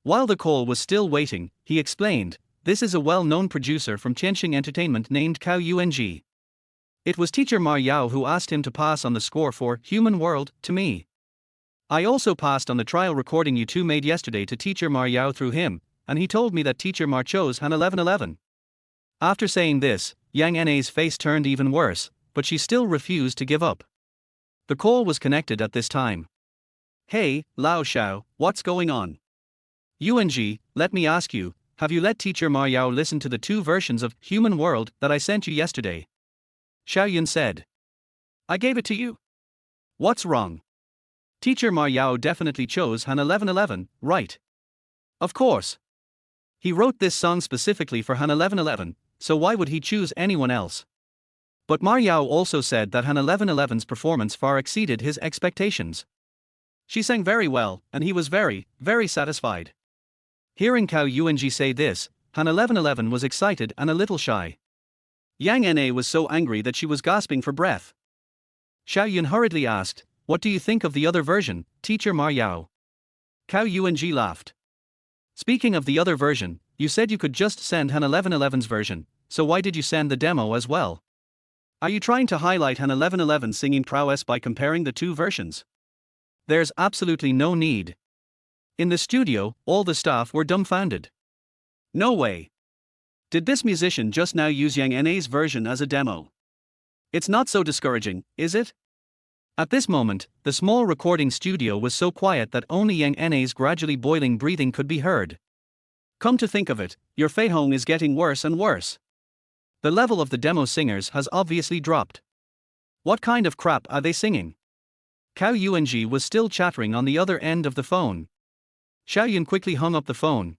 While the call was still waiting, he explained, this is a well-known producer from Tianxing Entertainment named Cao Yung. It was teacher Ma Yao who asked him to pass on the score for Human World to me. I also passed on the trial recording you two made yesterday to teacher Ma Yao through him, and he told me that teacher Ma chose Han 1111. After saying this, Yang Na's face turned even worse, but she still refused to give up. The call was connected at this time. Hey, Lao Xiao, what's going on? Yung, let me ask you, have you let teacher Ma Yao listen to the two versions of Human World that I sent you yesterday? Xiaoyun said. I gave it to you. What's wrong? Teacher Ma Yao definitely chose Han 1111, right? Of course. He wrote this song specifically for Han 1111, so why would he choose anyone else? But Ma Yao also said that Han 1111's performance far exceeded his expectations. She sang very well, and he was very, very satisfied. Hearing Cao Yung say this, Han 1111 was excited and a little shy. Yang Na was so angry that she was gasping for breath. Xiaoyun hurriedly asked, what do you think of the other version, teacher Ma Yao? Cao Yung laughed. Speaking of the other version, you said you could just send Han 1111's version, so why did you send the demo as well? Are you trying to highlight Han 1111's singing prowess by comparing the two versions? There's absolutely no need. In the studio, all the staff were dumbfounded. No way. Did this musician just now use Yang Na's version as a demo? It's not so discouraging, is it? At this moment, the small recording studio was so quiet that only Yang Na's gradually boiling breathing could be heard. Come to think of it, your Fei Hong is getting worse and worse. The level of the demo singers has obviously dropped. What kind of crap are they singing? Cao Yung was still chattering on the other end of the phone. Xiaoyun quickly hung up the phone.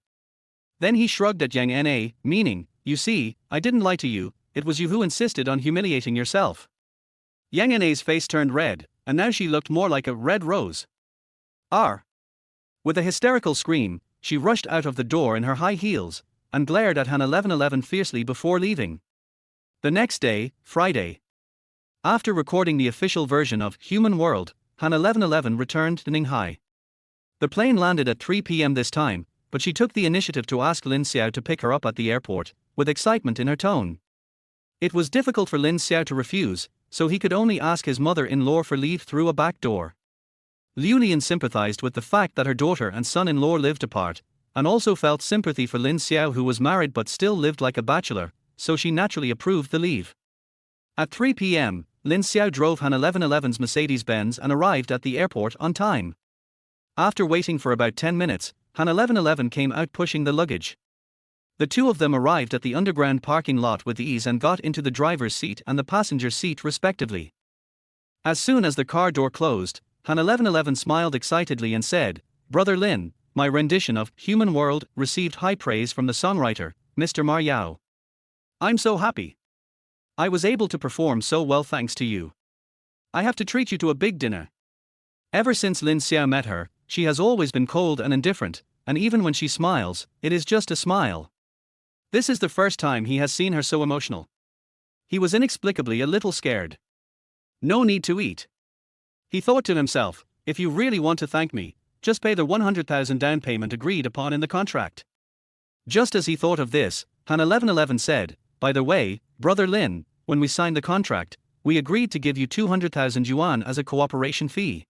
Then he shrugged at Yang Na, meaning, you see, I didn't lie to you, it was you who insisted on humiliating yourself. Yang Na's face turned red, and now she looked more like a red rose. R. With a hysterical scream, she rushed out of the door in her high heels, and glared at Han 1111 fiercely before leaving. The next day, Friday. After recording the official version of Human World, Han 1111 returned to Ninghai. The plane landed at 3 p.m. this time, but she took the initiative to ask Lin Xiao to pick her up at the airport, with excitement in her tone. It was difficult for Lin Xiao to refuse, so he could only ask his mother-in-law for leave through a back door. Liu Lian sympathized with the fact that her daughter and son-in-law lived apart, and also felt sympathy for Lin Xiao who was married but still lived like a bachelor, so she naturally approved the leave. At 3 p.m., Lin Xiao drove Han 1111's Mercedes-Benz and arrived at the airport on time. After waiting for about 10 minutes, Han 1111 came out pushing the luggage. The two of them arrived at the underground parking lot with ease and got into the driver's seat and the passenger's seat respectively. As soon as the car door closed, Han 1111 smiled excitedly and said, "Brother Lin, my rendition of Human World received high praise from the songwriter, Mr. Ma Yao. I'm so happy. I was able to perform so well thanks to you. I have to treat you to a big dinner." Ever since Lin Xiao met her, she has always been cold and indifferent, and even when she smiles, it is just a smile. This is the first time he has seen her so emotional. He was inexplicably a little scared. No need to eat. He thought to himself, if you really want to thank me, just pay the 100,000 down payment agreed upon in the contract. Just as he thought of this, Han 1111 said, "By the way, Brother Lin, when we signed the contract, we agreed to give you 200,000 yuan as a cooperation fee.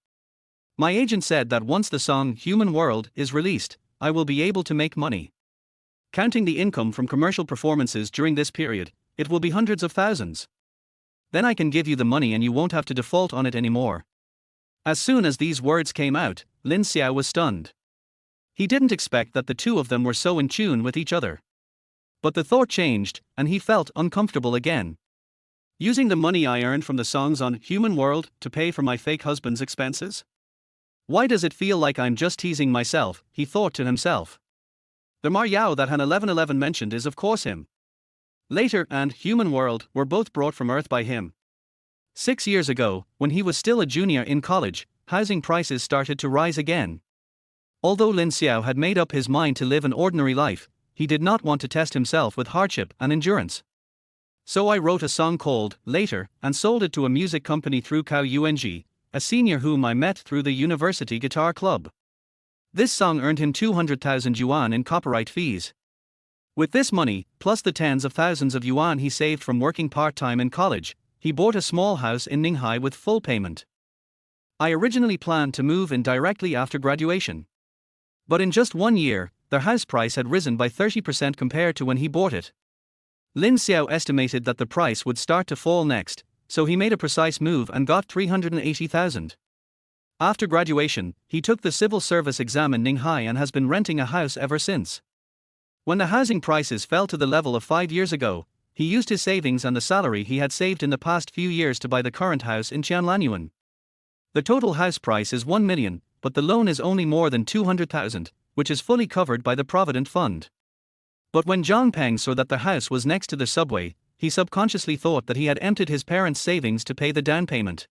My agent said that once the song Human World is released, I will be able to make money. Counting the income from commercial performances during this period, it will be hundreds of thousands. Then I can give you the money and you won't have to default on it anymore." As soon as these words came out, Lin Xiao was stunned. He didn't expect that the two of them were so in tune with each other. But the thought changed, and he felt uncomfortable again. Using the money I earned from the songs on Human World to pay for my fake husband's expenses? Why does it feel like I'm just teasing myself, he thought to himself. The Ma Yao that Han 1111 mentioned is of course him. Later and Human World were both brought from Earth by him. 6 years ago, when he was still a junior in college, housing prices started to rise again. Although Lin Xiao had made up his mind to live an ordinary life, he did not want to test himself with hardship and endurance. So I wrote a song called Later and sold it to a music company through Cao Yung, a senior whom I met through the university guitar club. This song earned him 200,000 yuan in copyright fees. With this money, plus the tens of thousands of yuan he saved from working part-time in college, he bought a small house in Ninghai with full payment. I originally planned to move in directly after graduation. But in just 1 year, their house price had risen by 30% compared to when he bought it. Lin Xiao estimated that the price would start to fall next, so he made a precise move and got 380,000. After graduation, he took the civil service exam in Ninghai and has been renting a house ever since. When the housing prices fell to the level of 5 years ago, he used his savings and the salary he had saved in the past few years to buy the current house in Qianlanyuan. The total house price is 1 million, but the loan is only more than 200,000, which is fully covered by the Provident Fund. But when Zhang Peng saw that the house was next to the subway, he subconsciously thought that he had emptied his parents' savings to pay the down payment.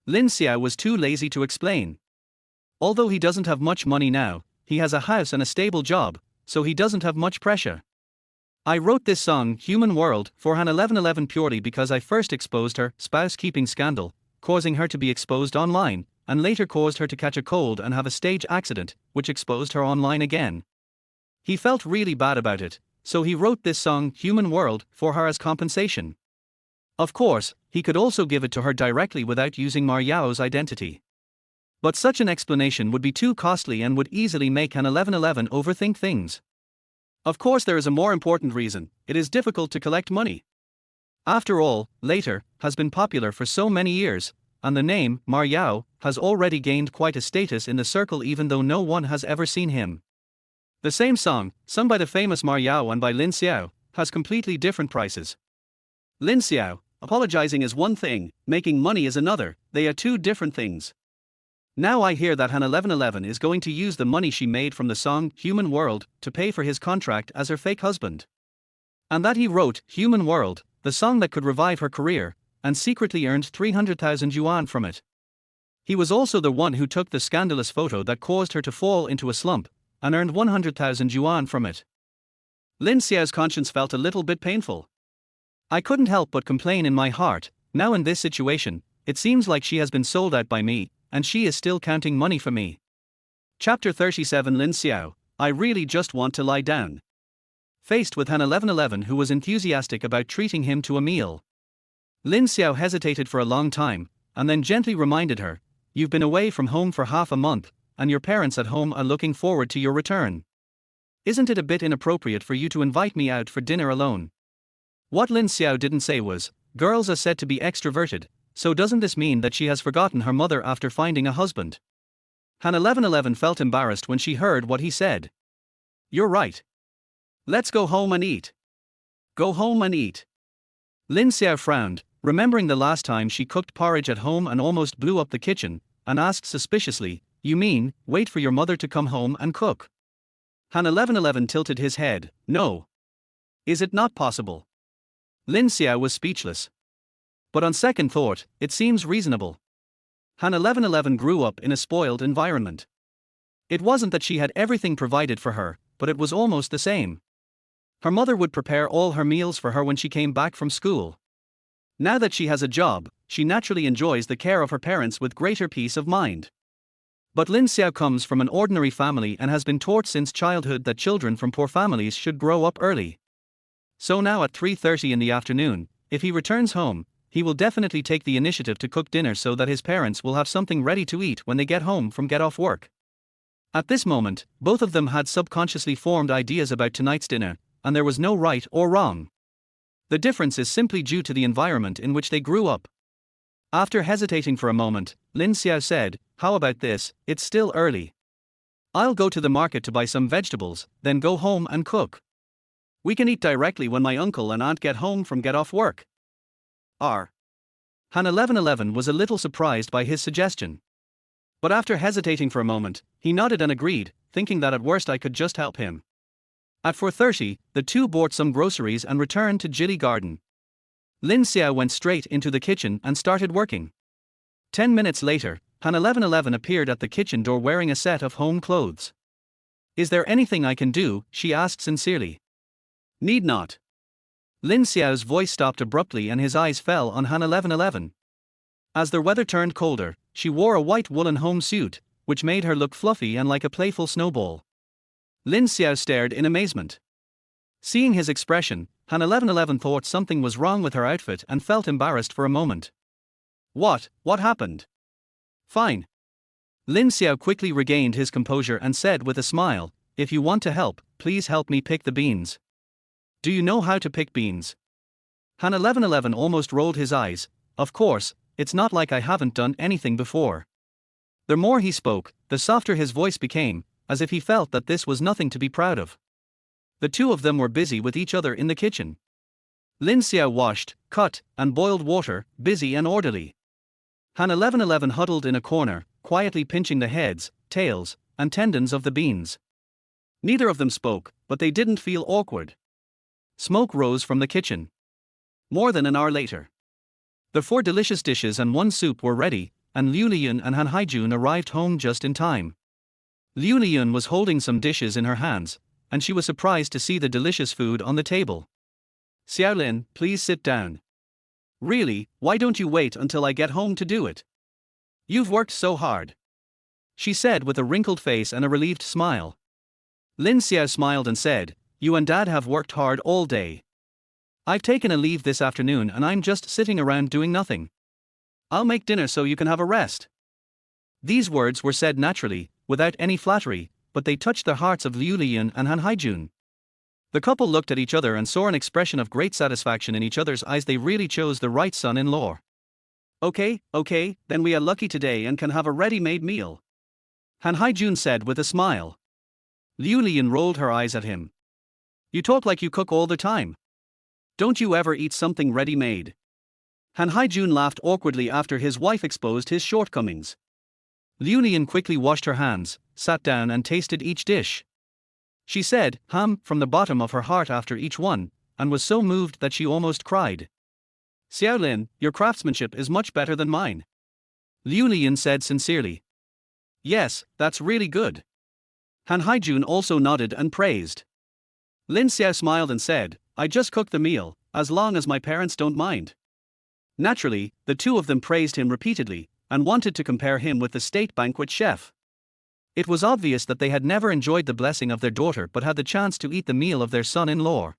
Lin Xiao was too lazy to explain. Although he doesn't have much money now, he has a house and a stable job, so he doesn't have much pressure. I wrote this song Human World for Han 1111 purely because I first exposed her spouse-keeping scandal, causing her to be exposed online, and later caused her to catch a cold and have a stage accident, which exposed her online again. He felt really bad about it, so he wrote this song Human World for her as compensation. Of course, he could also give it to her directly without using Ma Yao's identity. But such an explanation would be too costly and would easily make Han 1111 overthink things. Of course there is a more important reason: it is difficult to collect money. After all, Later has been popular for so many years, and the name Ma Yao has already gained quite a status in the circle even though no one has ever seen him. The same song, sung by the famous Ma Yao and by Lin Xiao, has completely different prices. Lin Xiao, apologizing is one thing, making money is another, they are two different things. Now I hear that Han 1111 is going to use the money she made from the song Human World to pay for his contract as her fake husband. And that he wrote Human World, the song that could revive her career, and secretly earned 300,000 yuan from it. He was also the one who took the scandalous photo that caused her to fall into a slump, and earned 100,000 yuan from it. Lin Xiao's conscience felt a little bit painful. I couldn't help but complain in my heart, now in this situation, it seems like she has been sold out by me, and she is still counting money for me. Chapter 37 Lin Xiao, I really just want to lie down. Faced with Han 1111 who was enthusiastic about treating him to a meal. Lin Xiao hesitated for a long time, and then gently reminded her, "You've been away from home for half a month, and your parents at home are looking forward to your return. Isn't it a bit inappropriate for you to invite me out for dinner alone?" What Lin Xiao didn't say was, girls are said to be extroverted, So doesn't this mean that she has forgotten her mother after finding a husband? Han 1111 felt embarrassed when she heard what he said. You're right. Let's go home and eat. Go home and eat. Lin Xiao frowned, remembering the last time she cooked porridge at home and almost blew up the kitchen, and asked suspiciously, You mean, wait for your mother to come home and cook? Han 1111 tilted his head, No. Is it not possible? Lin Xiao was speechless. But on second thought, it seems reasonable. Han 1111 grew up in a spoiled environment. It wasn't that she had everything provided for her, but it was almost the same. Her mother would prepare all her meals for her when she came back from school. Now that she has a job, she naturally enjoys the care of her parents with greater peace of mind. But Lin Xiao comes from an ordinary family and has been taught since childhood that children from poor families should grow up early. So now at 3:30 in the afternoon, if he returns home, he will definitely take the initiative to cook dinner so that his parents will have something ready to eat when they get home from get off work. At this moment, both of them had subconsciously formed ideas about tonight's dinner, and there was no right or wrong. The difference is simply due to the environment in which they grew up. After hesitating for a moment, Lin Xiao said, How about this, it's still early. I'll go to the market to buy some vegetables, then go home and cook. We can eat directly when my uncle and aunt get home from get off work. Han 1111 was a little surprised by his suggestion. But after hesitating for a moment, he nodded and agreed, thinking that at worst I could just help him. At 4:30, the two bought some groceries and returned to Jilly Garden. Lin Xiao went straight into the kitchen and started working. 10 minutes later, Han 1111 appeared at the kitchen door wearing a set of home clothes. Is there anything I can do? She asked sincerely. Need not. Lin Xiao's voice stopped abruptly and his eyes fell on Han 1111. As the weather turned colder, she wore a white woolen home suit, which made her look fluffy and like a playful snowball. Lin Xiao stared in amazement. Seeing his expression, Han 1111 thought something was wrong with her outfit and felt embarrassed for a moment. What happened? Fine. Lin Xiao quickly regained his composure and said with a smile, If you want to help, please help me pick the beans. Do you know how to pick beans? Han 1111 almost rolled his eyes. Of course, it's not like I haven't done anything before. The more he spoke, the softer his voice became, as if he felt that this was nothing to be proud of. The two of them were busy with each other in the kitchen. Lin Xiao washed, cut, and boiled water, busy and orderly. Han 1111 huddled in a corner, quietly pinching the heads, tails, and tendons of the beans. Neither of them spoke, but they didn't feel awkward. Smoke rose from the kitchen. More than an hour later, the 4 delicious dishes and 1 soup were ready, and Liu Liyun and Han Haijun arrived home just in time. Liu Liyun was holding some dishes in her hands, and she was surprised to see the delicious food on the table. Xiaolin, please sit down. Really, why don't you wait until I get home to do it? You've worked so hard. She said with a wrinkled face and a relieved smile. Lin Xiao smiled and said, You and Dad have worked hard all day. I've taken a leave this afternoon and I'm just sitting around doing nothing. I'll make dinner so you can have a rest. These words were said naturally, without any flattery, but they touched the hearts of Liu Liyun and Han Haijun. The couple looked at each other and saw an expression of great satisfaction in each other's eyes. They really chose the right son-in-law. Okay, then we are lucky today and can have a ready-made meal. Han Haijun said with a smile. Liu Liyun rolled her eyes at him. You talk like you cook all the time. Don't you ever eat something ready-made? Han Haijun laughed awkwardly after his wife exposed his shortcomings. Liu Liyun quickly washed her hands, sat down and tasted each dish. She said, from the bottom of her heart after each one, and was so moved that she almost cried. Xiaolin, your craftsmanship is much better than mine. Liu Liyun said sincerely. Yes, that's really good. Han Haijun also nodded and praised. Lin Xiao smiled and said, I just cooked the meal, as long as my parents don't mind. Naturally, the two of them praised him repeatedly, and wanted to compare him with the state banquet chef. It was obvious that they had never enjoyed the blessing of their daughter but had the chance to eat the meal of their son-in-law.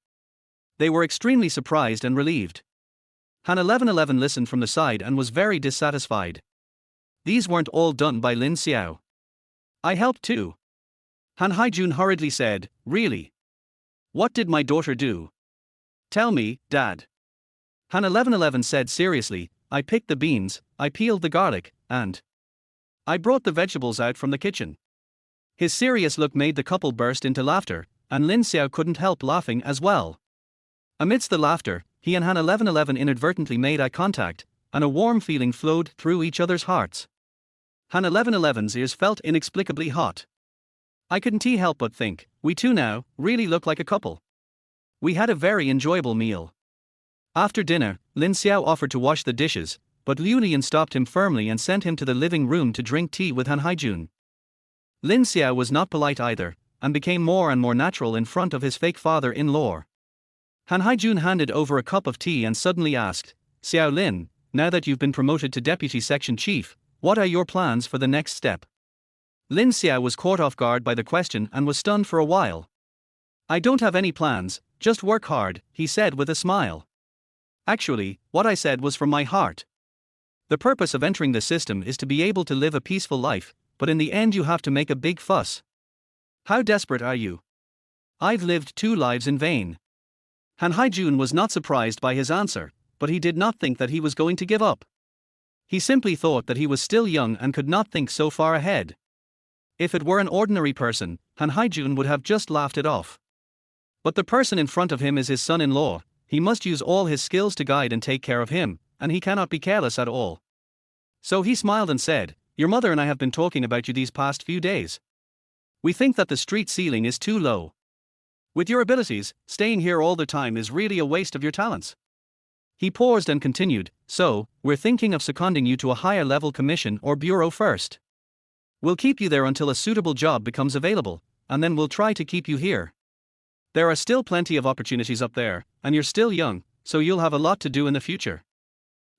They were extremely surprised and relieved. Han 1111 listened from the side and was very dissatisfied. These weren't all done by Lin Xiao. I helped too. Han Haijun hurriedly said, Really? What did my daughter do? Tell me, Dad. Han 1111 said seriously, I picked the beans, I peeled the garlic, and I brought the vegetables out from the kitchen. His serious look made the couple burst into laughter, and Lin Xiao couldn't help laughing as well. Amidst the laughter, he and Han 1111 inadvertently made eye contact, and a warm feeling flowed through each other's hearts. Han 1111's ears felt inexplicably hot. I couldn't help but think, we two now really look like a couple. We had a very enjoyable meal. After dinner, Lin Xiao offered to wash the dishes, but Liu Lian stopped him firmly and sent him to the living room to drink tea with Han Haijun. Lin Xiao was not polite either, and became more and more natural in front of his fake father-in-law. Han Haijun handed over a cup of tea and suddenly asked, Xiao Lin, now that you've been promoted to deputy section chief, what are your plans for the next step? Lin Xiao was caught off guard by the question and was stunned for a while. I don't have any plans, just work hard, he said with a smile. Actually, what I said was from my heart. The purpose of entering the system is to be able to live a peaceful life, but in the end you have to make a big fuss. How desperate are you? I've lived 2 lives in vain. Han Haijun was not surprised by his answer, but he did not think that he was going to give up. He simply thought that he was still young and could not think so far ahead. If it were an ordinary person, Han Haijun would have just laughed it off. But the person in front of him is his son-in-law. He must use all his skills to guide and take care of him, and he cannot be careless at all. So he smiled and said, Your mother and I have been talking about you these past few days. We think that the street ceiling is too low. With your abilities, staying here all the time is really a waste of your talents. He paused and continued, So, we're thinking of seconding you to a higher level commission or bureau first. We'll keep you there until a suitable job becomes available, and then we'll try to keep you here. There are still plenty of opportunities up there, and you're still young, so you'll have a lot to do in the future.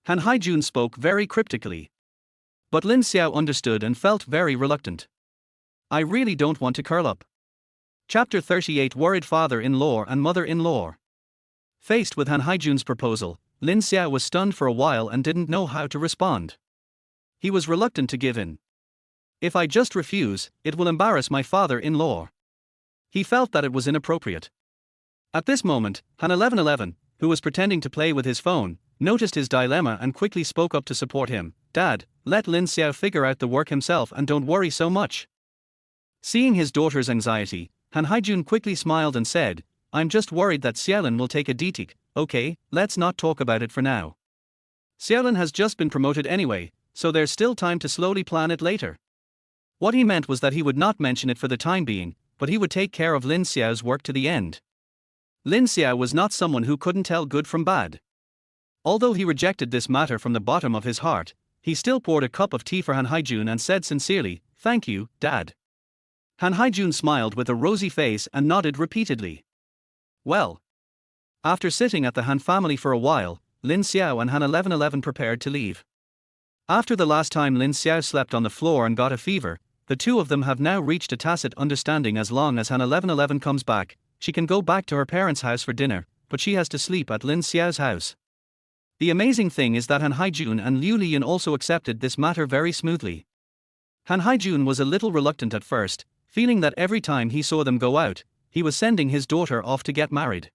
Han Haijun spoke very cryptically. But Lin Xiao understood and felt very reluctant. I really don't want to curl up. Chapter 38 Worried Father-in-law and Mother-in-law. Faced with Han Haijun's proposal, Lin Xiao was stunned for a while and didn't know how to respond. He was reluctant to give in. If I just refuse, it will embarrass my father-in-law. He felt that it was inappropriate. At this moment, Han 1111, who was pretending to play with his phone, noticed his dilemma and quickly spoke up to support him. Dad, let Lin Xiao figure out the work himself and don't worry so much. Seeing his daughter's anxiety, Han Haijun quickly smiled and said, I'm just worried that Xiaolin will take a DTIC. Okay, let's not talk about it for now. Xiaolin has just been promoted anyway, so there's still time to slowly plan it later. What he meant was that he would not mention it for the time being, but he would take care of Lin Xiao's work to the end. Lin Xiao was not someone who couldn't tell good from bad. Although he rejected this matter from the bottom of his heart, he still poured a cup of tea for Han Haijun and said sincerely, Thank you, Dad. Han Haijun smiled with a rosy face and nodded repeatedly. Well. After sitting at the Han family for a while, Lin Xiao and Han 1111 prepared to leave. After the last time Lin Xiao slept on the floor and got a fever, the two of them have now reached a tacit understanding. As long as Han 1111 comes back, she can go back to her parents' house for dinner, but she has to sleep at Lin Xiao's house. The amazing thing is that Han Haijun and Liu Lian also accepted this matter very smoothly. Han Haijun was a little reluctant at first, feeling that every time he saw them go out, he was sending his daughter off to get married.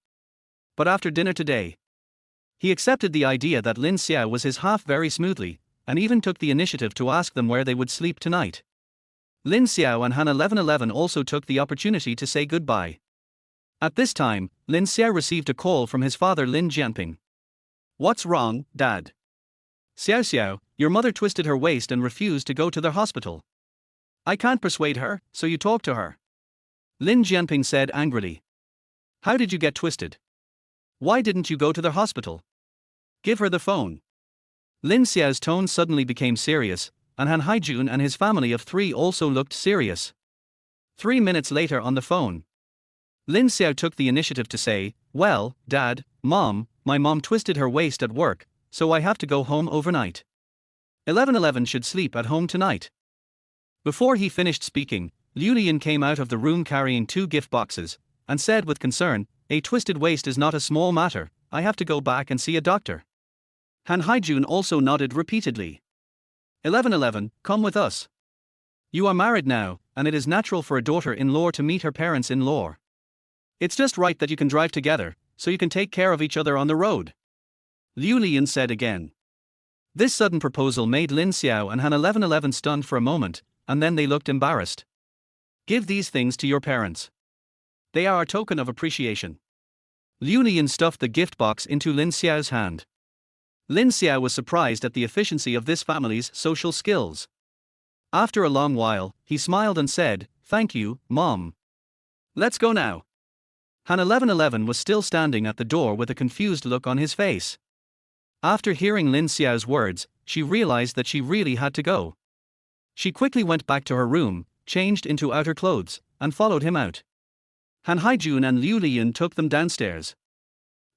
But after dinner today, he accepted the idea that Lin Xiao was his half very smoothly, and even took the initiative to ask them where they would sleep tonight. Lin Xiao and Han 1111 also took the opportunity to say goodbye. At this time, Lin Xiao received a call from his father Lin Jianping. What's wrong, Dad? Xiao Xiao, your mother twisted her waist and refused to go to the hospital. I can't persuade her, so you talk to her. Lin Jianping said angrily. How did you get twisted? Why didn't you go to the hospital? Give her the phone. Lin Xiao's tone suddenly became serious, and Han Haijun and his family of 3 also looked serious. 3 minutes later on the phone, Lin Xiao took the initiative to say, Well, Dad, Mom, my mom twisted her waist at work, so I have to go home overnight. 1111 should sleep at home tonight. Before he finished speaking, Liu Lian came out of the room carrying 2 gift boxes, and said with concern, A twisted waist is not a small matter, I have to go back and see a doctor. Han Haijun also nodded repeatedly. 1111, come with us. You are married now, and it is natural for a daughter-in-law to meet her parents-in-law. It's just right that you can drive together, so you can take care of each other on the road. Liu Lian said again. This sudden proposal made Lin Xiao and Han 1111 stunned for a moment, and then they looked embarrassed. Give these things to your parents. They are a token of appreciation. Liu Lian stuffed the gift box into Lin Xiao's hand. Lin Xiao was surprised at the efficiency of this family's social skills. After a long while, he smiled and said, "Thank you, Mom. Let's go now." Han 1111 was still standing at the door with a confused look on his face. After hearing Lin Xiao's words, she realized that she really had to go. She quickly went back to her room, changed into outer clothes, and followed him out. Han Haijun and Liu Lian took them downstairs.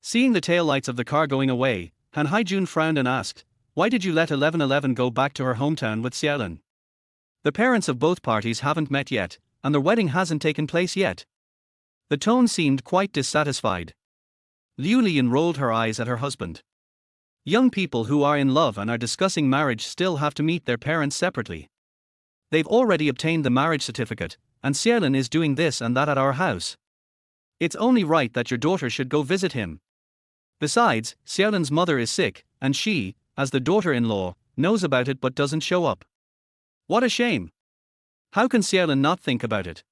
Seeing the taillights of the car going away, Han Haijun frowned and asked, "Why did you let 1111 go back to her hometown with Xiaolin? The parents of both parties haven't met yet, and their wedding hasn't taken place yet." The tone seemed quite dissatisfied. Liu Lian rolled her eyes at her husband. Young people who are in love and are discussing marriage still have to meet their parents separately. They've already obtained the marriage certificate, and Xiaolin is doing this and that at our house. It's only right that your daughter should go visit him. Besides, Xiaolin's mother is sick, and she, as the daughter-in-law, knows about it but doesn't show up. What a shame! How can Xiaolin not think about it?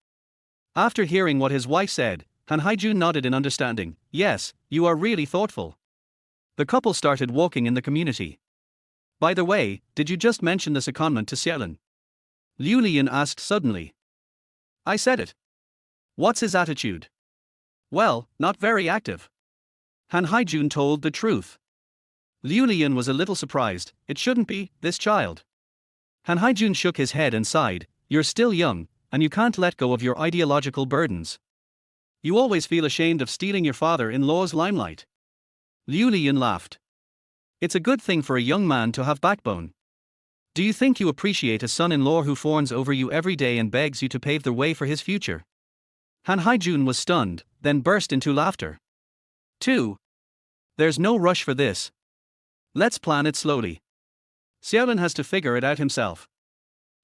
After hearing what his wife said, Han Haijun nodded in understanding. Yes, you are really thoughtful. The couple started walking in the community. By the way, did you just mention the secondment to Xiaolin? Liu Lian asked suddenly. I said it. What's his attitude? Well, not very active. Han Haijun told the truth. Liu Lian was a little surprised. It shouldn't be, this child. Han Haijun shook his head and sighed. You're still young, and you can't let go of your ideological burdens. You always feel ashamed of stealing your father-in-law's limelight. Liu Lian laughed. It's a good thing for a young man to have backbone. Do you think you appreciate a son-in-law who fawns over you every day and begs you to pave the way for his future? Han Haijun was stunned, then burst into laughter. 2. There's no rush for this. Let's plan it slowly. Xiaolin has to figure it out himself.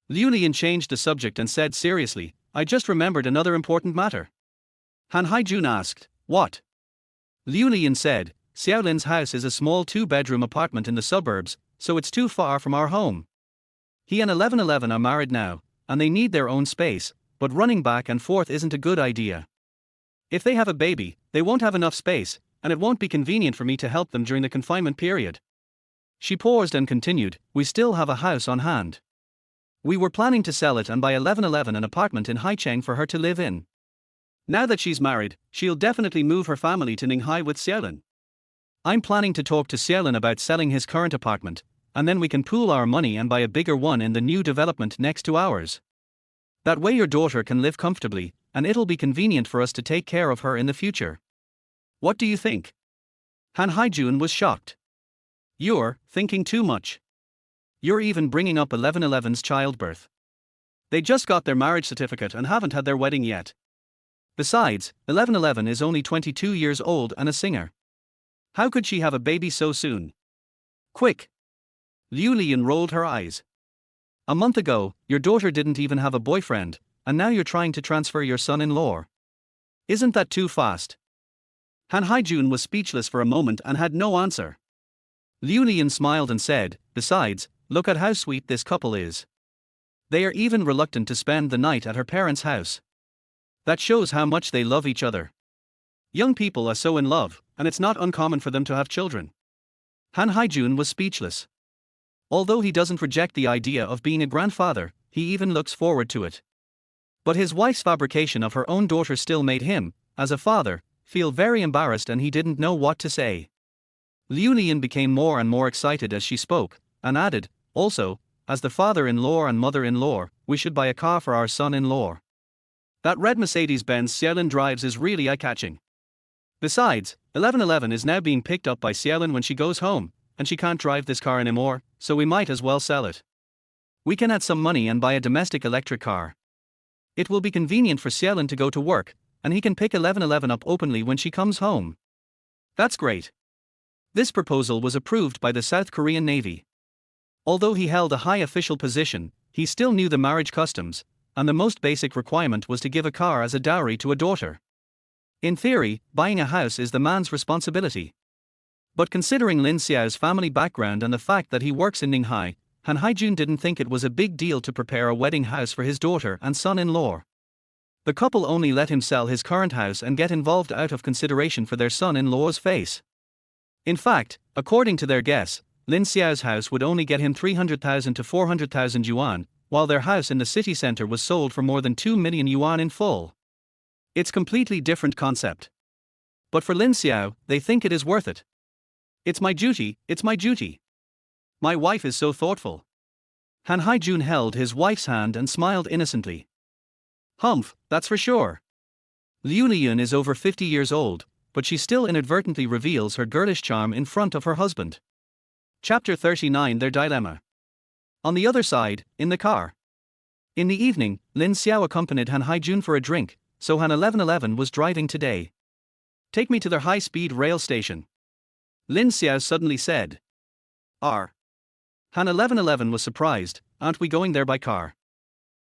Liu Lian changed the subject and said seriously, I just remembered another important matter. Han Haijun asked, what? Liu Lian said, Xiaolin's house is a small 2-bedroom apartment in the suburbs, so it's too far from our home. He and 1111 are married now, and they need their own space, but running back and forth isn't a good idea. If they have a baby, they won't have enough space, and it won't be convenient for me to help them during the confinement period. She paused and continued, we still have a house on hand. We were planning to sell it and buy 1111 an apartment in Haicheng for her to live in. Now that she's married, she'll definitely move her family to Ninghai with Xiaolin. I'm planning to talk to Xiaolin about selling his current apartment, and then we can pool our money and buy a bigger one in the new development next to ours. That way your daughter can live comfortably, and it'll be convenient for us to take care of her in the future. What do you think? Han Haijun was shocked. You're thinking too much. You're even bringing up 1111's childbirth. They just got their marriage certificate and haven't had their wedding yet. Besides, 1111 is only 22 years old and a singer. How could she have a baby so soon? Quick! Liu Lian rolled her eyes. A month ago, your daughter didn't even have a boyfriend, and now you're trying to transfer your son-in-law. Isn't that too fast? Han Haijun was speechless for a moment and had no answer. Liu Lian smiled and said, besides, look at how sweet this couple is. They are even reluctant to spend the night at her parents' house. That shows how much they love each other. Young people are so in love, and it's not uncommon for them to have children. Han Haijun was speechless. Although he doesn't reject the idea of being a grandfather, he even looks forward to it. But his wife's fabrication of her own daughter still made him, as a father, feel very embarrassed, and he didn't know what to say. Liu Lian became more and more excited as she spoke, and added, also, as the father-in-law and mother-in-law, we should buy a car for our son-in-law. That red Mercedes-Benz Xiaolin drives is really eye-catching. Besides, 1111 is now being picked up by Xiaolin when she goes home, and she can't drive this car anymore, so we might as well sell it. We can add some money and buy a domestic electric car. It will be convenient for Xiaolin to go to work, and he can pick 1111 up openly when she comes home. That's great. This proposal was approved by the South Korean Navy. Although he held a high official position, he still knew the marriage customs, and the most basic requirement was to give a car as a dowry to a daughter. In theory, buying a house is the man's responsibility. But considering Lin Xiao's family background and the fact that he works in Ninghai, Han Haijun didn't think it was a big deal to prepare a wedding house for his daughter and son-in-law. The couple only let him sell his current house and get involved out of consideration for their son-in-law's face. In fact, according to their guess, Lin Xiao's house would only get him 300,000 to 400,000 yuan, while their house in the city center was sold for more than 2 million yuan in full. It's completely different concept. But for Lin Xiao, they think it is worth it. It's my duty, it's my duty. My wife is so thoughtful. Han Haijun held his wife's hand and smiled innocently. Humph, that's for sure. Liu Liyun is over 50 years old, but she still inadvertently reveals her girlish charm in front of her husband. Chapter 39 Their Dilemma. On the other side, in the car. In the evening, Lin Xiao accompanied Han Haijun for a drink, so Han 1111 was driving today. Take me to their high-speed rail station. Lin Xiao suddenly said. Han 1111 was surprised, aren't we going there by car?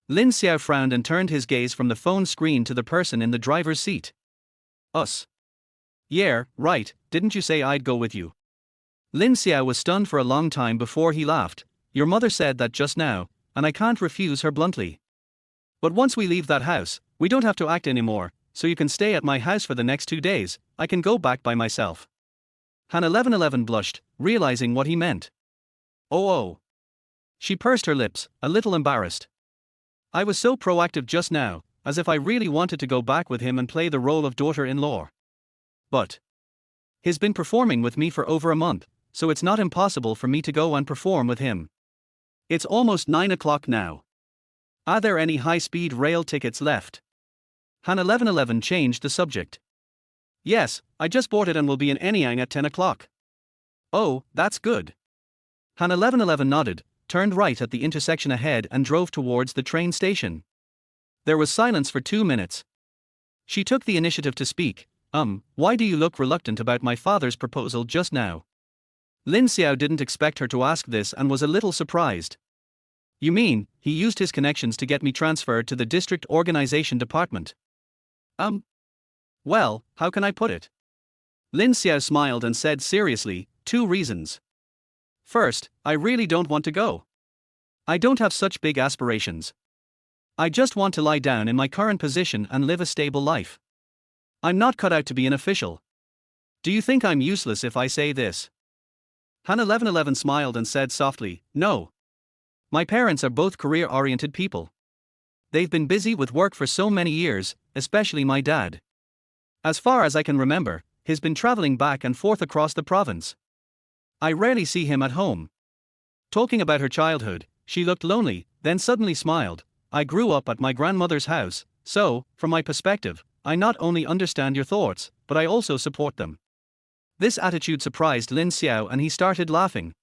Lin Xiao frowned and turned his gaze from the phone screen to the person in the driver's seat. Us. Yeah, right, didn't you say I'd go with you? Lin Xiao was stunned for a long time before he laughed. Your mother said that just now, and I can't refuse her bluntly. But once we leave that house, we don't have to act anymore, so you can stay at my house for the next 2 days, I can go back by myself. Han 1111 blushed, realizing what he meant. Oh. She pursed her lips, a little embarrassed. I was so proactive just now, as if I really wanted to go back with him and play the role of daughter-in-law. But he's been performing with me for over a month, so it's not impossible for me to go and perform with him. It's almost 9 o'clock now. Are there any high-speed rail tickets left? Han 1111 changed the subject. Yes, I just bought it and will be in Anyang at 10 o'clock. Oh, that's good. Han 1111 nodded, turned right at the intersection ahead and drove towards the train station. There was silence for 2 minutes. She took the initiative to speak. Why do you look reluctant about my father's proposal just now? Lin Xiao didn't expect her to ask this and was a little surprised. You mean, he used his connections to get me transferred to the district organization department? Well, how can I put it? Lin Xiao smiled and said seriously, 2 reasons. First, I really don't want to go. I don't have such big aspirations. I just want to lie down in my current position and live a stable life. I'm not cut out to be an official. Do you think I'm useless if I say this? Han 1111 smiled and said softly, no. My parents are both career-oriented people. They've been busy with work for so many years, especially my dad. As far as I can remember, he's been traveling back and forth across the province. I rarely see him at home. Talking about her childhood, she looked lonely, then suddenly smiled. I grew up at my grandmother's house, so, from my perspective, I not only understand your thoughts, but I also support them. This attitude surprised Lin Xiao and he started laughing.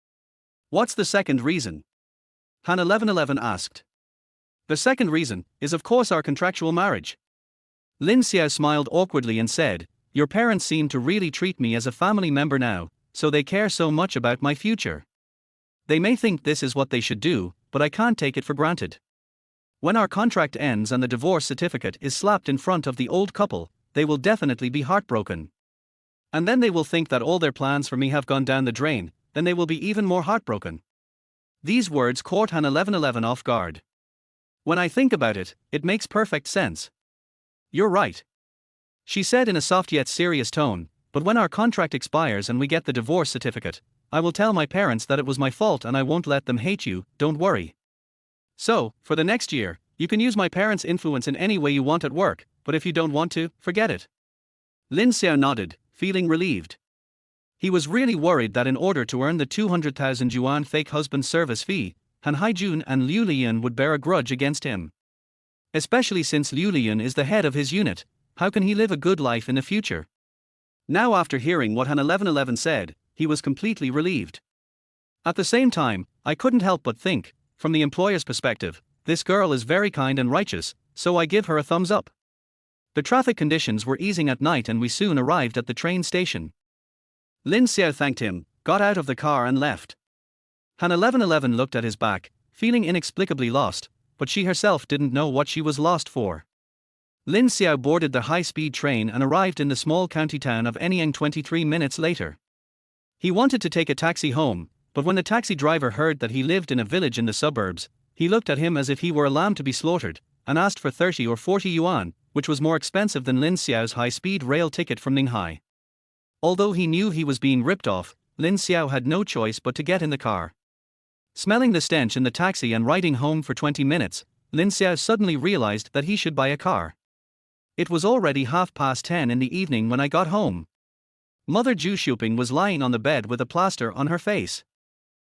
What's the second reason? Han 1111 asked. The second reason is of course our contractual marriage. Lin Xiao smiled awkwardly and said, your parents seem to really treat me as a family member now, so they care so much about my future. They may think this is what they should do, but I can't take it for granted. When our contract ends and the divorce certificate is slapped in front of the old couple, they will definitely be heartbroken. And then they will think that all their plans for me have gone down the drain, then they will be even more heartbroken. These words caught Han 1111 off guard. When I think about it, it makes perfect sense. You're right. She said in a soft yet serious tone, but when our contract expires and we get the divorce certificate, I will tell my parents that it was my fault and I won't let them hate you, don't worry. So, for the next year, you can use my parents' influence in any way you want at work, but if you don't want to, forget it. Lin Xiao nodded, feeling relieved. He was really worried that in order to earn the 200,000 yuan fake husband service fee, Han Haijun and Liu Liyun would bear a grudge against him. Especially since Liu Liyun is the head of his unit, how can he live a good life in the future? Now after hearing what Han 1111 said, he was completely relieved. At the same time, I couldn't help but think, from the employer's perspective, this girl is very kind and righteous, so I give her a thumbs up. The traffic conditions were easing at night and we soon arrived at the train station. Lin Xiao thanked him, got out of the car and left. Han 1111 looked at his back, feeling inexplicably lost, but she herself didn't know what she was lost for. Lin Xiao boarded the high-speed train and arrived in the small county town of Anyang 23 minutes later. He wanted to take a taxi home, but when the taxi driver heard that he lived in a village in the suburbs, he looked at him as if he were a lamb to be slaughtered, and asked for 30 or 40 yuan, which was more expensive than Lin Xiao's high-speed rail ticket from Ninghai. Although he knew he was being ripped off, Lin Xiao had no choice but to get in the car. Smelling the stench in the taxi and riding home for 20 minutes, Lin Xiao suddenly realized that he should buy a car. It was already 10:30 in the evening when I got home. Mother Zhu Shuping was lying on the bed with a plaster on her face.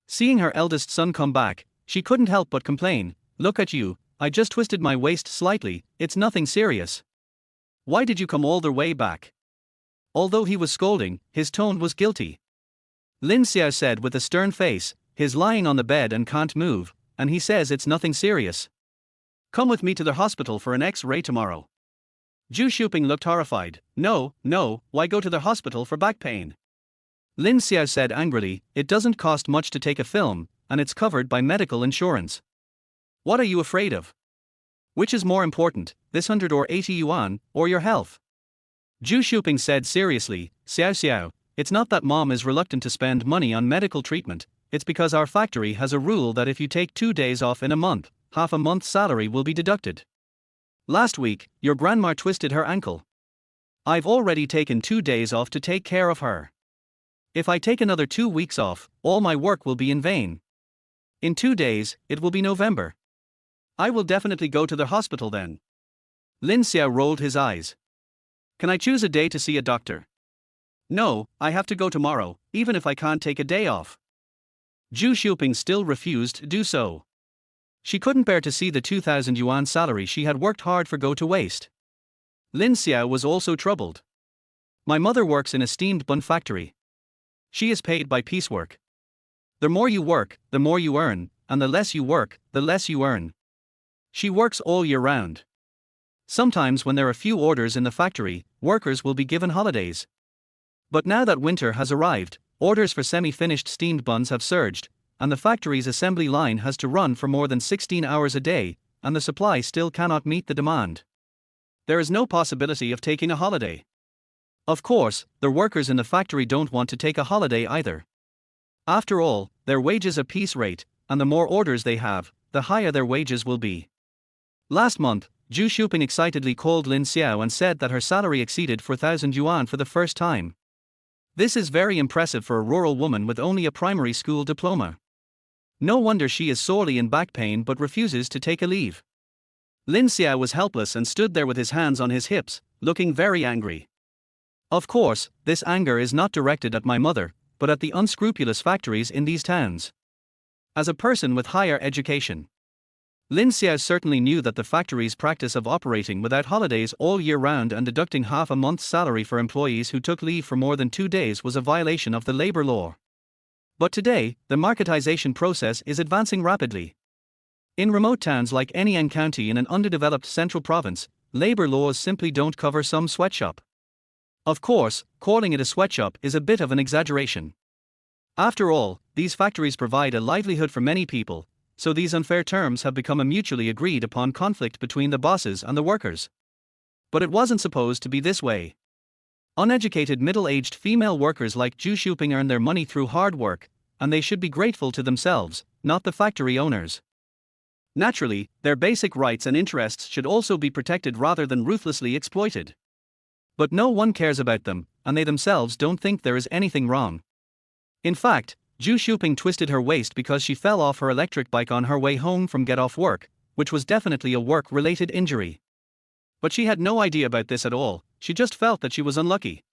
Seeing her eldest son come back, she couldn't help but complain, "Look at you, I just twisted my waist slightly, it's nothing serious. Why did you come all the way back?" Although he was scolding, his tone was guilty. Lin Xiao said with a stern face, "He's lying on the bed and can't move, and he says it's nothing serious. Come with me to the hospital for an X-ray tomorrow." Zhu Shuping looked horrified. No, why go to the hospital for back pain?" Lin Xiao said angrily, "It doesn't cost much to take a film, and it's covered by medical insurance. What are you afraid of? Which is more important, this 100 or 80 yuan, or your health?" Zhu Shuping said seriously, Xiao, it's not that mom is reluctant to spend money on medical treatment, it's because our factory has a rule that if you take 2 days off in a month, half a month's salary will be deducted. Last week, your grandma twisted her ankle. I've already taken 2 days off to take care of her. If I take another 2 weeks off, all my work will be in vain. In 2 days, it will be November. I will definitely go to the hospital then." Lin Xiao rolled his eyes. "Can I choose a day to see a doctor?" "No, I have to go tomorrow, even if I can't take a day off." Zhu Shuping still refused to do so. She couldn't bear to see the 2,000 yuan salary she had worked hard for go to waste. Lin Xiao was also troubled. "My mother works in a steamed bun factory. She is paid by piecework. The more you work, the more you earn, and the less you work, the less you earn. She works all year round. Sometimes when there are few orders in the factory, workers will be given holidays. But now that winter has arrived, orders for semi-finished steamed buns have surged, and the factory's assembly line has to run for more than 16 hours a day, and the supply still cannot meet the demand. There is no possibility of taking a holiday. Of course, the workers in the factory don't want to take a holiday either. After all, their wages a piece rate, and the more orders they have, the higher their wages will be." Last month, Zhu Shuping excitedly called Lin Xiao and said that her salary exceeded 4,000 yuan for the first time. This is very impressive for a rural woman with only a primary school diploma. No wonder she is sorely in back pain but refuses to take a leave. Lin Xiao was helpless and stood there with his hands on his hips, looking very angry. Of course, this anger is not directed at my mother, but at the unscrupulous factories in these towns. As a person with higher education, Lin Xiao certainly knew that the factory's practice of operating without holidays all year round and deducting half a month's salary for employees who took leave for more than 2 days was a violation of the labor law. But today, the marketization process is advancing rapidly. In remote towns like Anyang County in an underdeveloped central province, labor laws simply don't cover some sweatshop. Of course, calling it a sweatshop is a bit of an exaggeration. After all, these factories provide a livelihood for many people, so these unfair terms have become a mutually agreed upon conflict between the bosses and the workers. But it wasn't supposed to be this way. Uneducated middle-aged female workers like Zhu Shuping earn their money through hard work, and they should be grateful to themselves, not the factory owners. Naturally, their basic rights and interests should also be protected rather than ruthlessly exploited. But no one cares about them, and they themselves don't think there is anything wrong. In fact, Zhu Shuping twisted her waist because she fell off her electric bike on her way home from get off work, which was definitely a work-related injury. But she had no idea about this at all, she just felt that she was unlucky.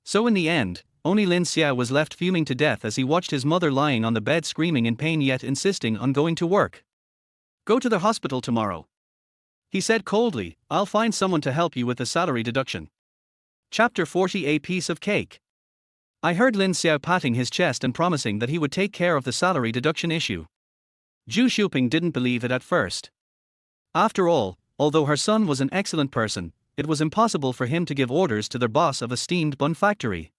So in the end, only Lin Xiao was left fuming to death as he watched his mother lying on the bed screaming in pain yet insisting on going to work. "Go to the hospital tomorrow," he said coldly. "I'll find someone to help you with the salary deduction." Chapter 40. A piece of cake. I heard Lin Xiao patting his chest and promising that he would take care of the salary deduction issue. Zhu Shuping didn't believe it at first. After all, although her son was an excellent person, it was impossible for him to give orders to the boss of a steamed bun factory.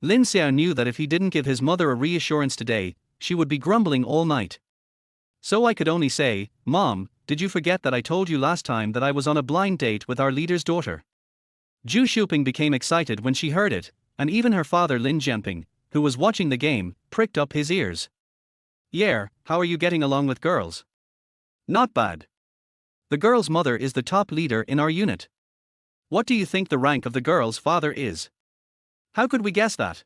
Lin Xiao knew that if he didn't give his mother a reassurance today, she would be grumbling all night. So I could only say, "Mom, did you forget that I told you last time that I was on a blind date with our leader's daughter?" Zhu Shuping became excited when she heard it, and even her father Lin Xianping, who was watching the game, pricked up his ears. "Yeah, how are you getting along with girls?" "Not bad. The girl's mother is the top leader in our unit." "What do you think the rank of the girl's father is?" "How could we guess that?"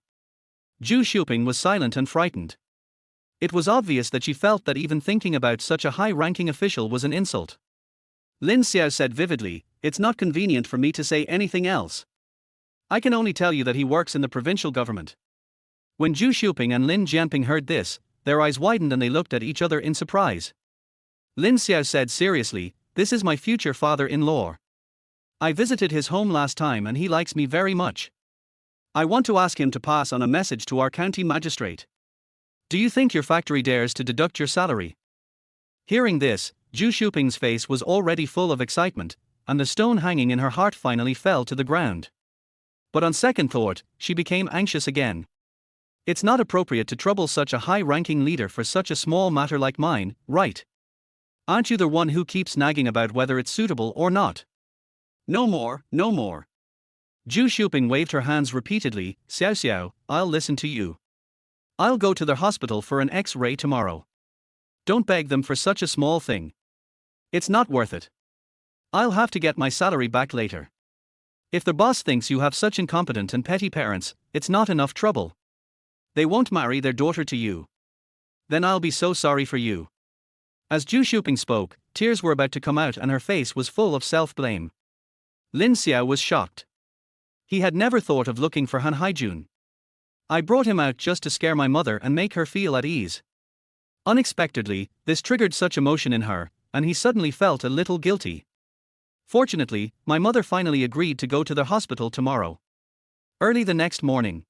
Zhu Xiuping was silent and frightened. It was obvious that she felt that even thinking about such a high-ranking official was an insult. Lin Xiao said vividly, "It's not convenient for me to say anything else. I can only tell you that he works in the provincial government." When Zhu Xiuping and Lin Jianping heard this, their eyes widened and they looked at each other in surprise. Lin Xiao said seriously, "This is my future father-in-law. I visited his home last time and he likes me very much. I want to ask him to pass on a message to our county magistrate. Do you think your factory dares to deduct your salary?" Hearing this, Zhu Xiuping's face was already full of excitement, and the stone hanging in her heart finally fell to the ground. But on second thought, she became anxious again. "It's not appropriate to trouble such a high-ranking leader for such a small matter like mine, right? Aren't you the one who keeps nagging about whether it's suitable or not?" "No more, no more." Zhu Xiuping waved her hands repeatedly. "Xiao Xiao, I'll listen to you. I'll go to the hospital for an X-ray tomorrow. Don't beg them for such a small thing. It's not worth it. I'll have to get my salary back later. If the boss thinks you have such incompetent and petty parents, it's not enough trouble. They won't marry their daughter to you. Then I'll be so sorry for you." As Zhu Xiuping spoke, tears were about to come out and her face was full of self-blame. Lin Xiao was shocked. He had never thought of looking for Han Haijun. "I brought him out just to scare my mother and make her feel at ease." Unexpectedly, this triggered such emotion in her, and he suddenly felt a little guilty. "Fortunately, my mother finally agreed to go to the hospital tomorrow." Early the next morning,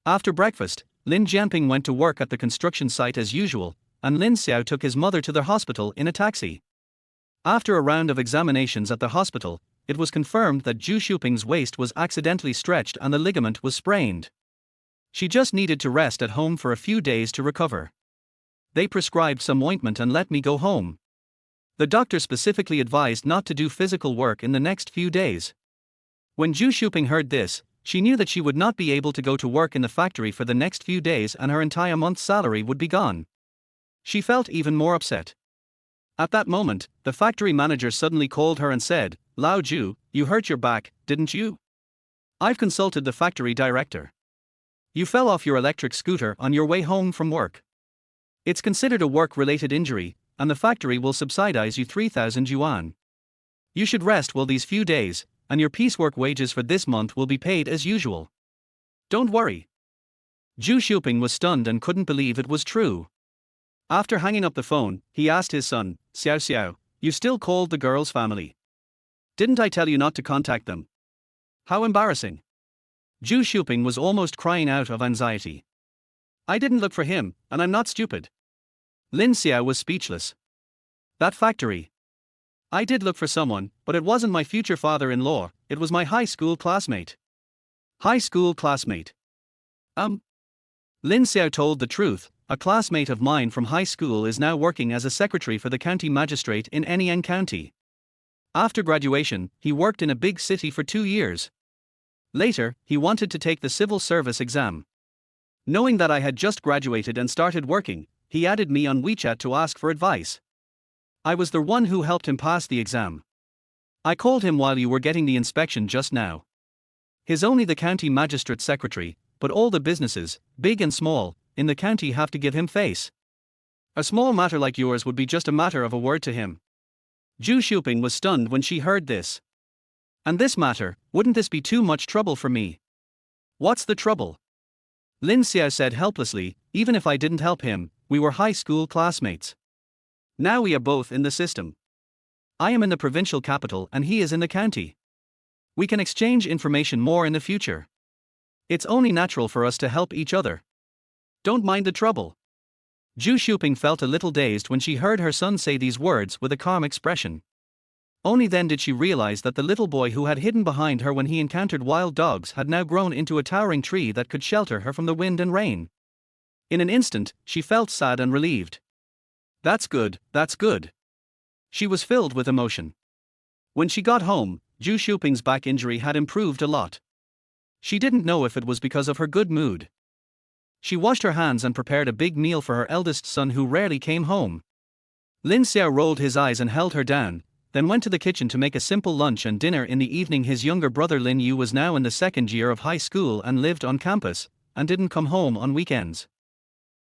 after breakfast, Lin Jianping went to work at the construction site as usual, and Lin Xiao took his mother to the hospital in a taxi. After a round of examinations at the hospital, it was confirmed that Zhu Xiuping's waist was accidentally stretched and the ligament was sprained. She just needed to rest at home for a few days to recover. They prescribed some ointment and let me go home. The doctor specifically advised not to do physical work in the next few days. When Zhu Xiuping heard this, she knew that she would not be able to go to work in the factory for the next few days and her entire month's salary would be gone. She felt even more upset. At that moment, the factory manager suddenly called her and said, "Lao Zhu, you hurt your back, didn't you? I've consulted the factory director. You fell off your electric scooter on your way home from work. It's considered a work-related injury, and the factory will subsidize you 3,000 yuan. You should rest well these few days, and your piecework wages for this month will be paid as usual. Don't worry." Zhu Xiuping was stunned and couldn't believe it was true. After hanging up the phone, he asked his son, "Xiao Xiao, you still called the girl's family? Didn't I tell you not to contact them? How embarrassing." Zhu Xiuping was almost crying out of anxiety. "I didn't look for him, and I'm not stupid." Lin Xiao was speechless. "That factory. I did look for someone, but it wasn't my future father-in-law, it was my high school classmate." "High school classmate?" Lin Xiao told the truth. "A classmate of mine from high school is now working as a secretary for the county magistrate in Anyang County. After graduation, he worked in a big city for 2 years. Later, he wanted to take the civil service exam. Knowing that I had just graduated and started working, he added me on WeChat to ask for advice. I was the one who helped him pass the exam. I called him while you were getting the inspection just now. He's only the county magistrate secretary, but all the businesses, big and small, in the county have to give him face. A small matter like yours would be just a matter of a word to him." Zhu Xiuping was stunned when she heard this. "And this matter, wouldn't this be too much trouble for me?" "What's the trouble?" Lin Xiao said helplessly, "Even if I didn't help him, we were high school classmates. Now we are both in the system. I am in the provincial capital and he is in the county. We can exchange information more in the future. It's only natural for us to help each other. Don't mind the trouble." Zhu Xiuping felt a little dazed when she heard her son say these words with a calm expression. Only then did she realize that the little boy who had hidden behind her when he encountered wild dogs had now grown into a towering tree that could shelter her from the wind and rain. In an instant, she felt sad and relieved. That's good, that's good." She was filled with emotion. When she got home, Zhu Xiuping's back injury had improved a lot. She didn't know if it was because of her good mood. She washed her hands and prepared a big meal for her eldest son who rarely came home. Lin Xiao rolled his eyes and held her down, then went to the kitchen to make a simple lunch and dinner. In the evening, his younger brother Lin Yu was now in the second year of high school and lived on campus, and didn't come home on weekends.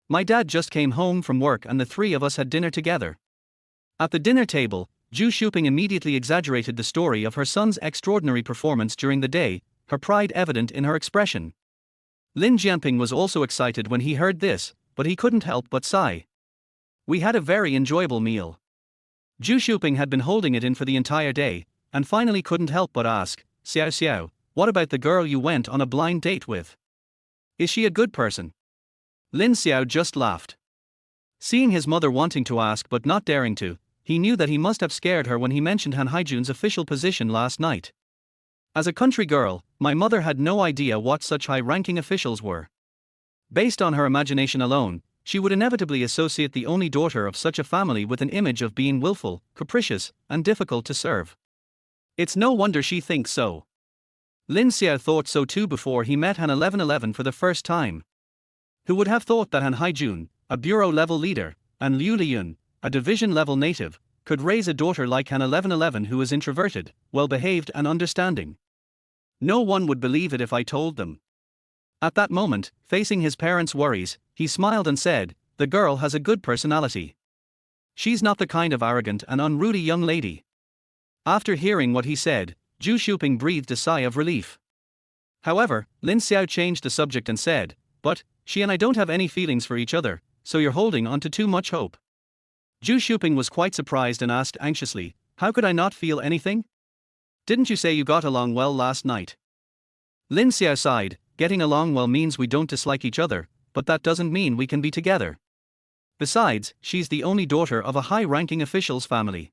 My dad just came home from work and the three of us had dinner together. At the dinner table, Zhu Shuping immediately exaggerated the story of her son's extraordinary performance during the day, her pride evident in her expression. Lin Xiaoping was also excited when he heard this, but he couldn't help but sigh. We had a very enjoyable meal. Zhu Shuping had been holding it in for the entire day, and finally couldn't help but ask, Xiao Xiao, what about the girl you went on a blind date with? Is she a good person? Lin Xiao just laughed. Seeing his mother wanting to ask but not daring to, he knew that he must have scared her when he mentioned Han Haijun's official position last night. As a country girl, my mother had no idea what such high-ranking officials were. Based on her imagination alone, she would inevitably associate the only daughter of such a family with an image of being willful, capricious, and difficult to serve. It's no wonder she thinks so. Lin Xiao thought so too before he met Han 1111 for the first time. Who would have thought that Han Haijun, a bureau-level leader, and Liu Liyun, a division-level native, could raise a daughter like Han 1111 who is introverted, well-behaved and understanding? No one would believe it if I told them. At that moment, facing his parents' worries, he smiled and said, the girl has a good personality. She's not the kind of arrogant and unruly young lady. After hearing what he said, Zhu Shuping breathed a sigh of relief. However, Lin Xiao changed the subject and said, but, she and I don't have any feelings for each other, so you're holding on to too much hope. Zhu Shuping was quite surprised and asked anxiously, how could I not feel anything? Didn't you say you got along well last night? Lin Xiao sighed, getting along well means we don't dislike each other, but that doesn't mean we can be together. Besides, she's the only daughter of a high-ranking official's family.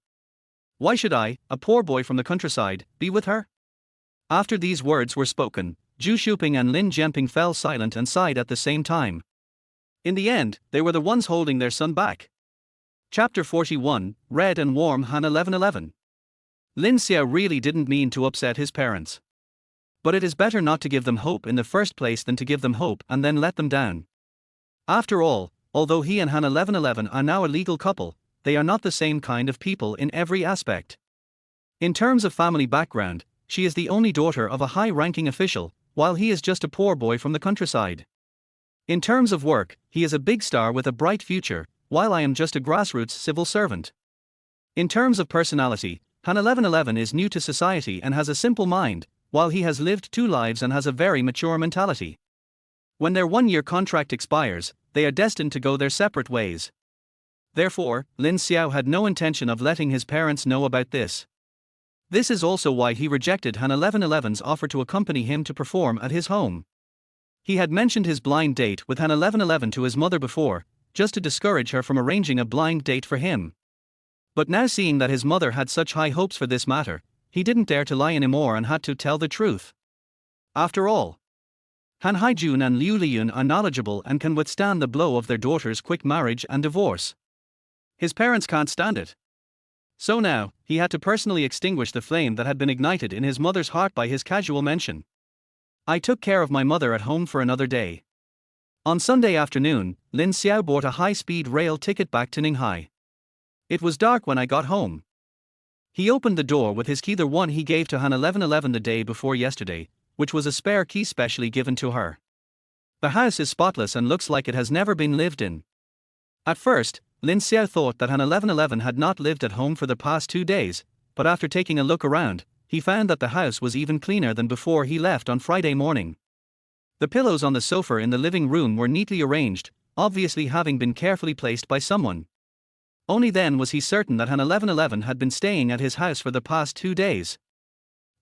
Why should I, a poor boy from the countryside, be with her? After these words were spoken, Zhu Shuping and Lin Jianping fell silent and sighed at the same time. In the end, they were the ones holding their son back. Chapter 41, Red and Warm Han 1111. Lin Xiao really didn't mean to upset his parents. But it is better not to give them hope in the first place than to give them hope and then let them down. After all, although he and Han 1111 are now a legal couple, they are not the same kind of people in every aspect. In terms of family background, she is the only daughter of a high-ranking official, while he is just a poor boy from the countryside. In terms of work, he is a big star with a bright future, while I am just a grassroots civil servant. In terms of personality, Han 1111 is new to society and has a simple mind, while he has lived two lives and has a very mature mentality. When their one-year contract expires, they are destined to go their separate ways. Therefore, Lin Xiao had no intention of letting his parents know about this. This is also why he rejected Han 1111's offer to accompany him to perform at his home. He had mentioned his blind date with Han 1111 to his mother before, just to discourage her from arranging a blind date for him. But now seeing that his mother had such high hopes for this matter, he didn't dare to lie anymore and had to tell the truth. After all, Han Haijun and Liu Liyun are knowledgeable and can withstand the blow of their daughter's quick marriage and divorce. His parents can't stand it. So now, he had to personally extinguish the flame that had been ignited in his mother's heart by his casual mention. I took care of my mother at home for another day. On Sunday afternoon, Lin Xiao bought a high-speed rail ticket back to Ninghai. It was dark when I got home. He opened the door with his key, the one he gave to Han 1111 the day before yesterday, which was a spare key specially given to her. The house is spotless and looks like it has never been lived in. At first, Lin Xiao thought that Han 1111 had not lived at home for the past 2 days, but after taking a look around, he found that the house was even cleaner than before he left on Friday morning. The pillows on the sofa in the living room were neatly arranged, obviously having been carefully placed by someone. Only then was he certain that Han 1111 had been staying at his house for the past 2 days.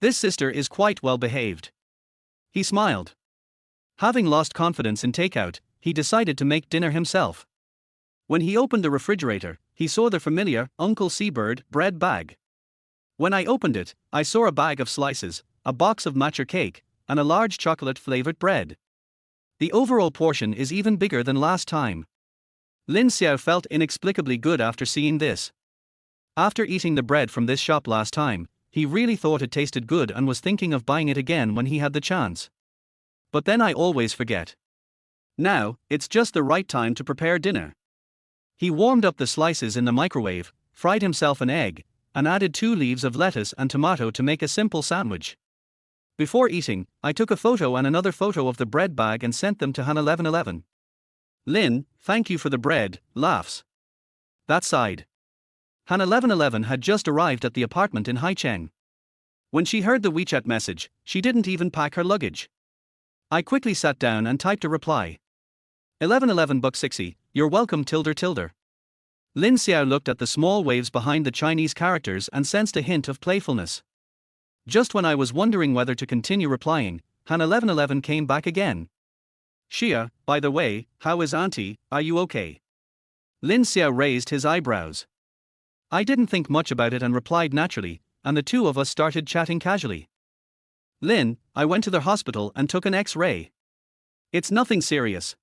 This sister is quite well behaved. He smiled. Having lost confidence in takeout, he decided to make dinner himself. When he opened the refrigerator, he saw the familiar Uncle Seabird bread bag. When I opened it, I saw a bag of slices, a box of matcha cake, and a large chocolate-flavored bread. The overall portion is even bigger than last time. Lin Xiao felt inexplicably good after seeing this. After eating the bread from this shop last time, he really thought it tasted good and was thinking of buying it again when he had the chance. But then I always forget. Now, it's just the right time to prepare dinner. He warmed up the slices in the microwave, fried himself an egg, and added 2 leaves of lettuce and tomato to make a simple sandwich. Before eating, I took a photo and another photo of the bread bag and sent them to Han 1111. Lin, thank you for the bread, laughs. That side. Han 1111 had just arrived at the apartment in Haicheng. When she heard the WeChat message, she didn't even pack her luggage. I quickly sat down and typed a reply. 1111 buck 60, you're welcome tilde tilde. Lin Xiao looked at the small waves behind the Chinese characters and sensed a hint of playfulness. Just when I was wondering whether to continue replying, Han 1111 came back again. Xia, by the way, how is auntie, are you okay? Lin Xiao raised his eyebrows. I didn't think much about it and replied naturally, and the two of us started chatting casually. Lin, I went to the hospital and took an X-ray. It's nothing serious.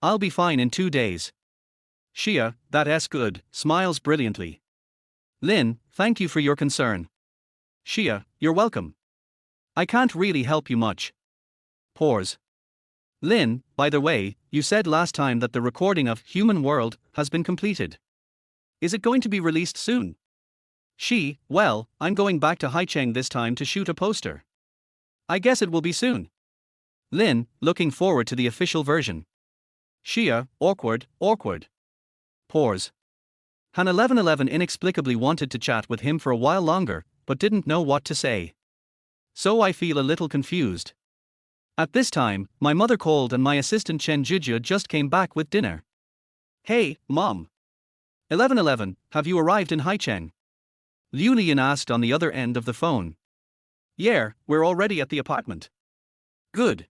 I'll be fine in 2 days. Xia, that's good, smiles brilliantly. Lin, thank you for your concern. Xia, you're welcome. I can't really help you much. Pause. Lin, by the way, you said last time that the recording of Human World has been completed. Is it going to be released soon? Well, I'm going back to Haicheng this time to shoot a poster. I guess it will be soon. Lin, looking forward to the official version. Xia, awkward. Pause. Han 1111 inexplicably wanted to chat with him for a while longer, but didn't know what to say. So I feel a little confused. At this time, my mother called and my assistant Chen Jujia just came back with dinner. Hey, Mom. 1111, have you arrived in Haicheng? Liu Lian asked on the other end of the phone. Yeah, we're already at the apartment. Good.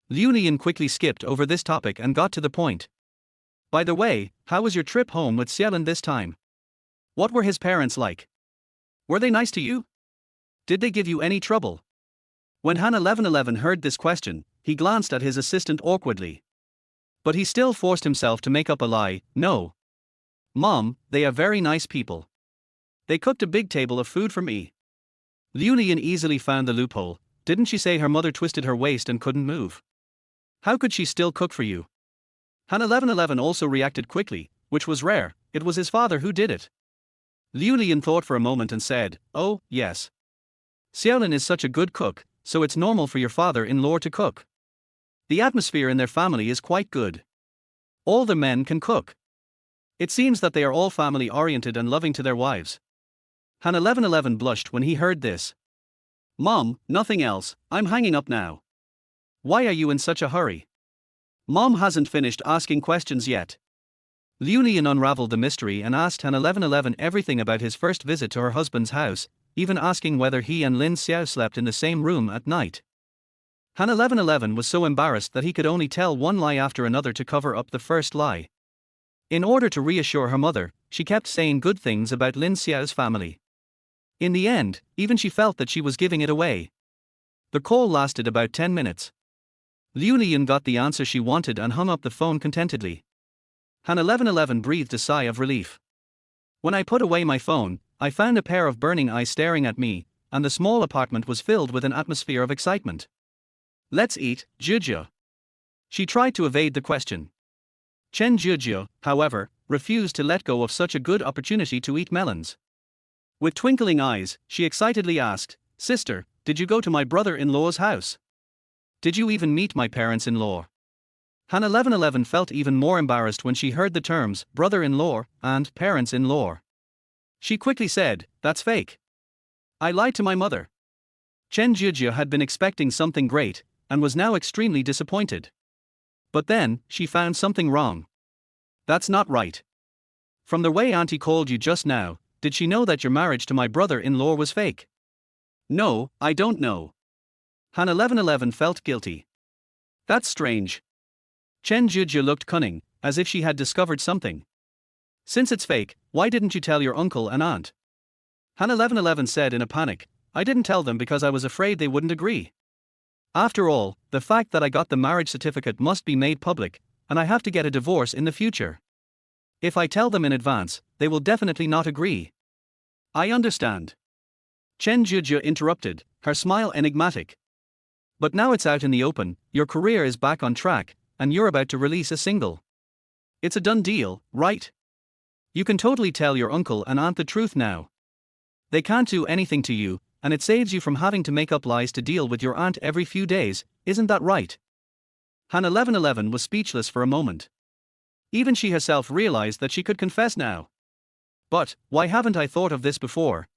Liu Lian quickly skipped over this topic and got to the point. By the way, how was your trip home with Xiaolin this time? What were his parents like? Were they nice to you? Did they give you any trouble? When Han 1111 heard this question, he glanced at his assistant awkwardly. But he still forced himself to make up a lie. No. Mom, they are very nice people. They cooked a big table of food for me. Liu Lian easily found the loophole. Didn't she say her mother twisted her waist and couldn't move? How could she still cook for you? Han 1111 also reacted quickly, which was rare. It was his father who did it. Liu Lian thought for a moment and said, oh, yes. Xiaolin is such a good cook, so it's normal for your father-in-law to cook. The atmosphere in their family is quite good. All the men can cook. It seems that they are all family-oriented and loving to their wives. Han 1111 blushed when he heard this. Mom, nothing else, I'm hanging up now. Why are you in such a hurry? Mom hasn't finished asking questions yet. Liu Lian unraveled the mystery and asked Han 1111 everything about his first visit to her husband's house, even asking whether he and Lin Xiao slept in the same room at night. Han 1111 was so embarrassed that he could only tell one lie after another to cover up the first lie. In order to reassure her mother, she kept saying good things about Lin Xiao's family. In the end, even she felt that she was giving it away. The call lasted about 10 minutes. Liu Lian got the answer she wanted and hung up the phone contentedly. Han 1111 breathed a sigh of relief. When I put away my phone, I found a pair of burning eyes staring at me, and the small apartment was filled with an atmosphere of excitement. Let's eat, Jujia. She tried to evade the question. Chen Jujia, however, refused to let go of such a good opportunity to eat melons. With twinkling eyes, she excitedly asked, Sister, did you go to my brother-in-law's house? Did you even meet my parents-in-law? Han 1111 felt even more embarrassed when she heard the terms brother-in-law and parents-in-law. She quickly said, that's fake. I lied to my mother. Chen Jujia had been expecting something great, and was now extremely disappointed. But then, she found something wrong. That's not right. From the way Auntie called you just now, did she know that your marriage to my brother-in-law was fake? No, I don't know. Han 1111 felt guilty. That's strange. Chen Jujia looked cunning, as if she had discovered something. Since it's fake, why didn't you tell your uncle and aunt? Han 1111 said in a panic, I didn't tell them because I was afraid they wouldn't agree. After all, the fact that I got the marriage certificate must be made public, and I have to get a divorce in the future. If I tell them in advance, they will definitely not agree. I understand. Chen Jujia interrupted, her smile enigmatic. But now it's out in the open, your career is back on track, and you're about to release a single. It's a done deal, right? You can totally tell your uncle and aunt the truth now. They can't do anything to you, and it saves you from having to make up lies to deal with your aunt every few days, isn't that right? Han 1111 was speechless for a moment. Even she herself realized that she could confess now. But, why haven't I thought of this before?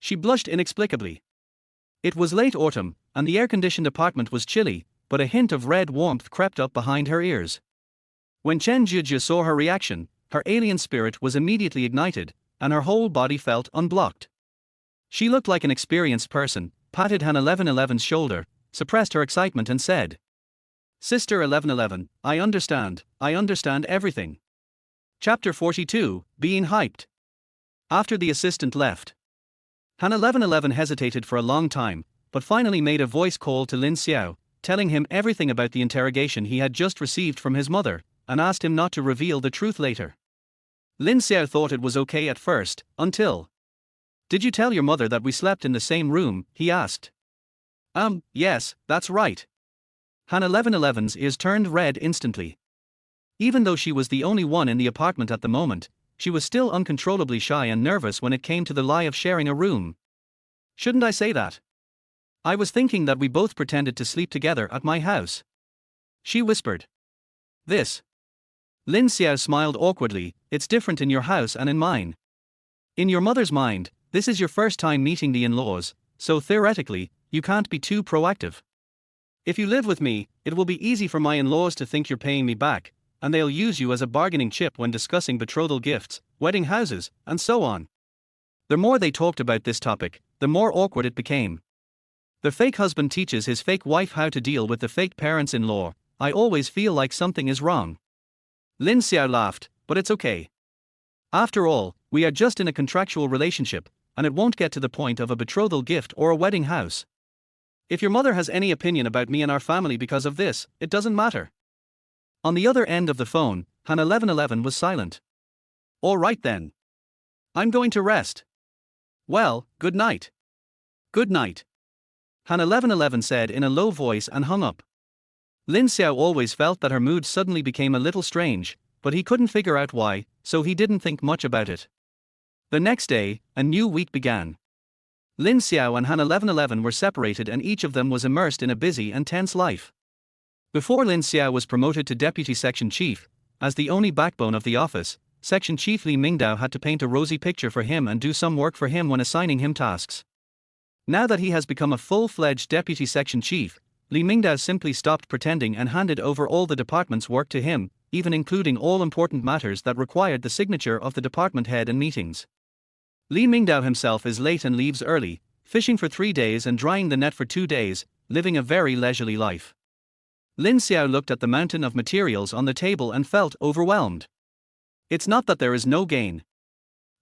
She blushed inexplicably. It was late autumn, and the air-conditioned apartment was chilly, but a hint of red warmth crept up behind her ears. When Chen Zhizhi saw her reaction, her alien spirit was immediately ignited, and her whole body felt unblocked. She looked like an experienced person, patted Han 1111's shoulder, suppressed her excitement and said, "Sister 1111, I understand everything." Chapter 42, Being Hyped. After the assistant left, Han 1111 hesitated for a long time, but finally made a voice call to Lin Xiao, telling him everything about the interrogation he had just received from his mother, and asked him not to reveal the truth later. Lin Xiao thought it was okay at first, until... "Did you tell your mother that we slept in the same room?" he asked. Yes, that's right." Han 1111's ears turned red instantly. Even though she was the only one in the apartment at the moment, she was still uncontrollably shy and nervous when it came to the lie of sharing a room. "Shouldn't I say that? I was thinking that we both pretended to sleep together at my house," she whispered. "This..." Lin Xiao smiled awkwardly. "It's different in your house and in mine. In your mother's mind, this is your first time meeting the in-laws, so theoretically, you can't be too proactive. If you live with me, it will be easy for my in-laws to think you're paying me back, and they'll use you as a bargaining chip when discussing betrothal gifts, wedding houses, and so on." The more they talked about this topic, the more awkward it became. The fake husband teaches his fake wife how to deal with the fake parents-in-law. "I always feel like something is wrong." Lin Xiao laughed, "But it's okay. After all, we are just in a contractual relationship, and it won't get to the point of a betrothal gift or a wedding house. If your mother has any opinion about me and our family because of this, it doesn't matter." On the other end of the phone, Han 1111 was silent. "All right then. I'm going to rest. Well, good night." "Good night," Han 1111 said in a low voice and hung up. Lin Xiao always felt that her mood suddenly became a little strange, but he couldn't figure out why, so he didn't think much about it. The next day, a new week began. Lin Xiao and Han 1111 were separated and each of them was immersed in a busy and tense life. Before Lin Xiao was promoted to Deputy Section Chief, as the only backbone of the office, Section Chief Li Mingdao had to paint a rosy picture for him and do some work for him when assigning him tasks. Now that he has become a full-fledged Deputy Section Chief, Li Mingdao simply stopped pretending and handed over all the department's work to him, even including all important matters that required the signature of the department head in meetings. Li Mingdao himself is late and leaves early, fishing for 3 days and drying the net for 2 days, living a very leisurely life. Lin Xiao looked at the mountain of materials on the table and felt overwhelmed. It's not that there is no gain.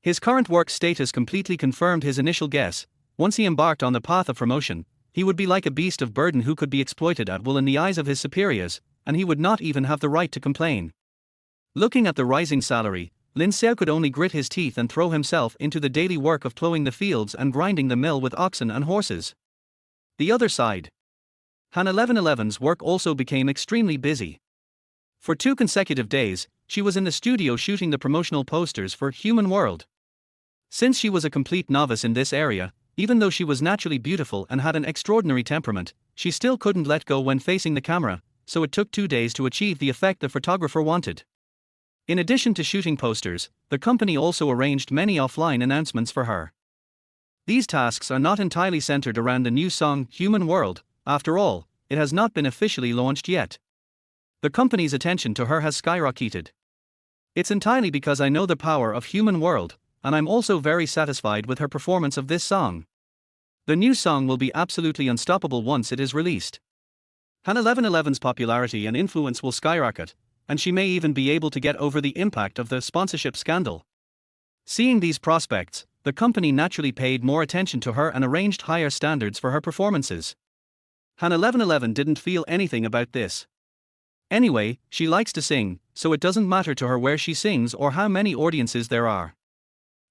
His current work status completely confirmed his initial guess. Once he embarked on the path of promotion, he would be like a beast of burden who could be exploited at will in the eyes of his superiors, and he would not even have the right to complain. Looking at the rising salary, Lin Xiao could only grit his teeth and throw himself into the daily work of plowing the fields and grinding the mill with oxen and horses. The other side. Han 1111's work also became extremely busy. For 2 consecutive days, she was in the studio shooting the promotional posters for Human World. Since she was a complete novice in this area, even though she was naturally beautiful and had an extraordinary temperament, she still couldn't let go when facing the camera, so it took 2 days to achieve the effect the photographer wanted. In addition to shooting posters, the company also arranged many offline announcements for her. These tasks are not entirely centered around the new song Human World. After all, it has not been officially launched yet. The company's attention to her has skyrocketed. It's entirely because I know the power of Human World, and I'm also very satisfied with her performance of this song. The new song will be absolutely unstoppable once it is released. Han 1111's popularity and influence will skyrocket, and she may even be able to get over the impact of the sponsorship scandal. Seeing these prospects, the company naturally paid more attention to her and arranged higher standards for her performances. Han 1111 didn't feel anything about this. Anyway, she likes to sing, so it doesn't matter to her where she sings or how many audiences there are.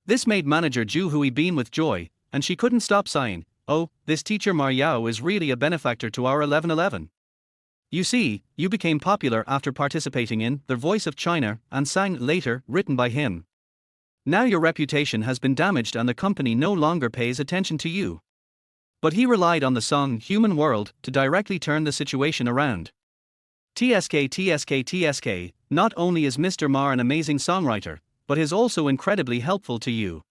This made manager Zhu Hui beam with joy, and she couldn't stop sighing, "Oh, this teacher Ma Yao is really a benefactor to our 1111. You see, you became popular after participating in The Voice of China and sang later, written by him. Now your reputation has been damaged and the company no longer pays attention to you. But he relied on the song Human World to directly turn the situation around. TSK, not only is Mr. Ma an amazing songwriter, but is also incredibly helpful to you.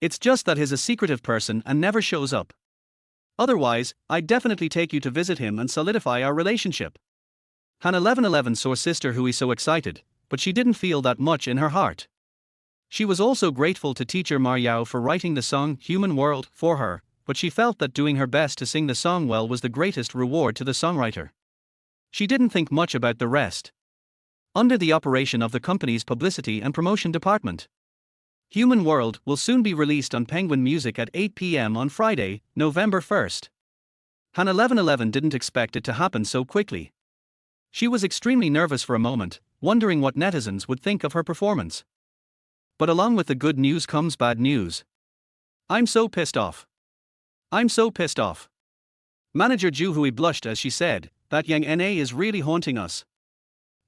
It's just that he's a secretive person and never shows up. Otherwise, I'd definitely take you to visit him and solidify our relationship. Han 1111 saw Sister Hui so excited, but she didn't feel that much in her heart. She was also grateful to teacher Ma Yao for writing the song Human World for her, but she felt that doing her best to sing the song well was the greatest reward to the songwriter. She didn't think much about the rest. Under the operation of the company's publicity and promotion department, Human World will soon be released on Penguin Music at 8 p.m. on Friday, November 1st. Han 1111 didn't expect it to happen so quickly. She was extremely nervous for a moment, wondering what netizens would think of her performance. But along with the good news comes bad news. I'm so pissed off. Manager Zhu Hui blushed as she said, "That Yang Na is really haunting us.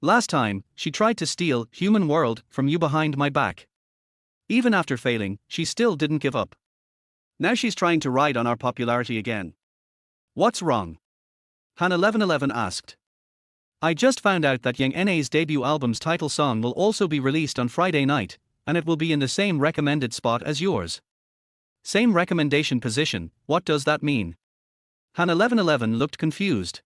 Last time, she tried to steal Human World from you behind my back. Even after failing, she still didn't give up. Now she's trying to ride on our popularity again. What's wrong?" Han 1111 asked. "I just found out that Yang Na's debut album's title song will also be released on Friday night, and it will be in the same recommended spot as yours." "Same recommendation position, what does that mean?" Han 1111 looked confused.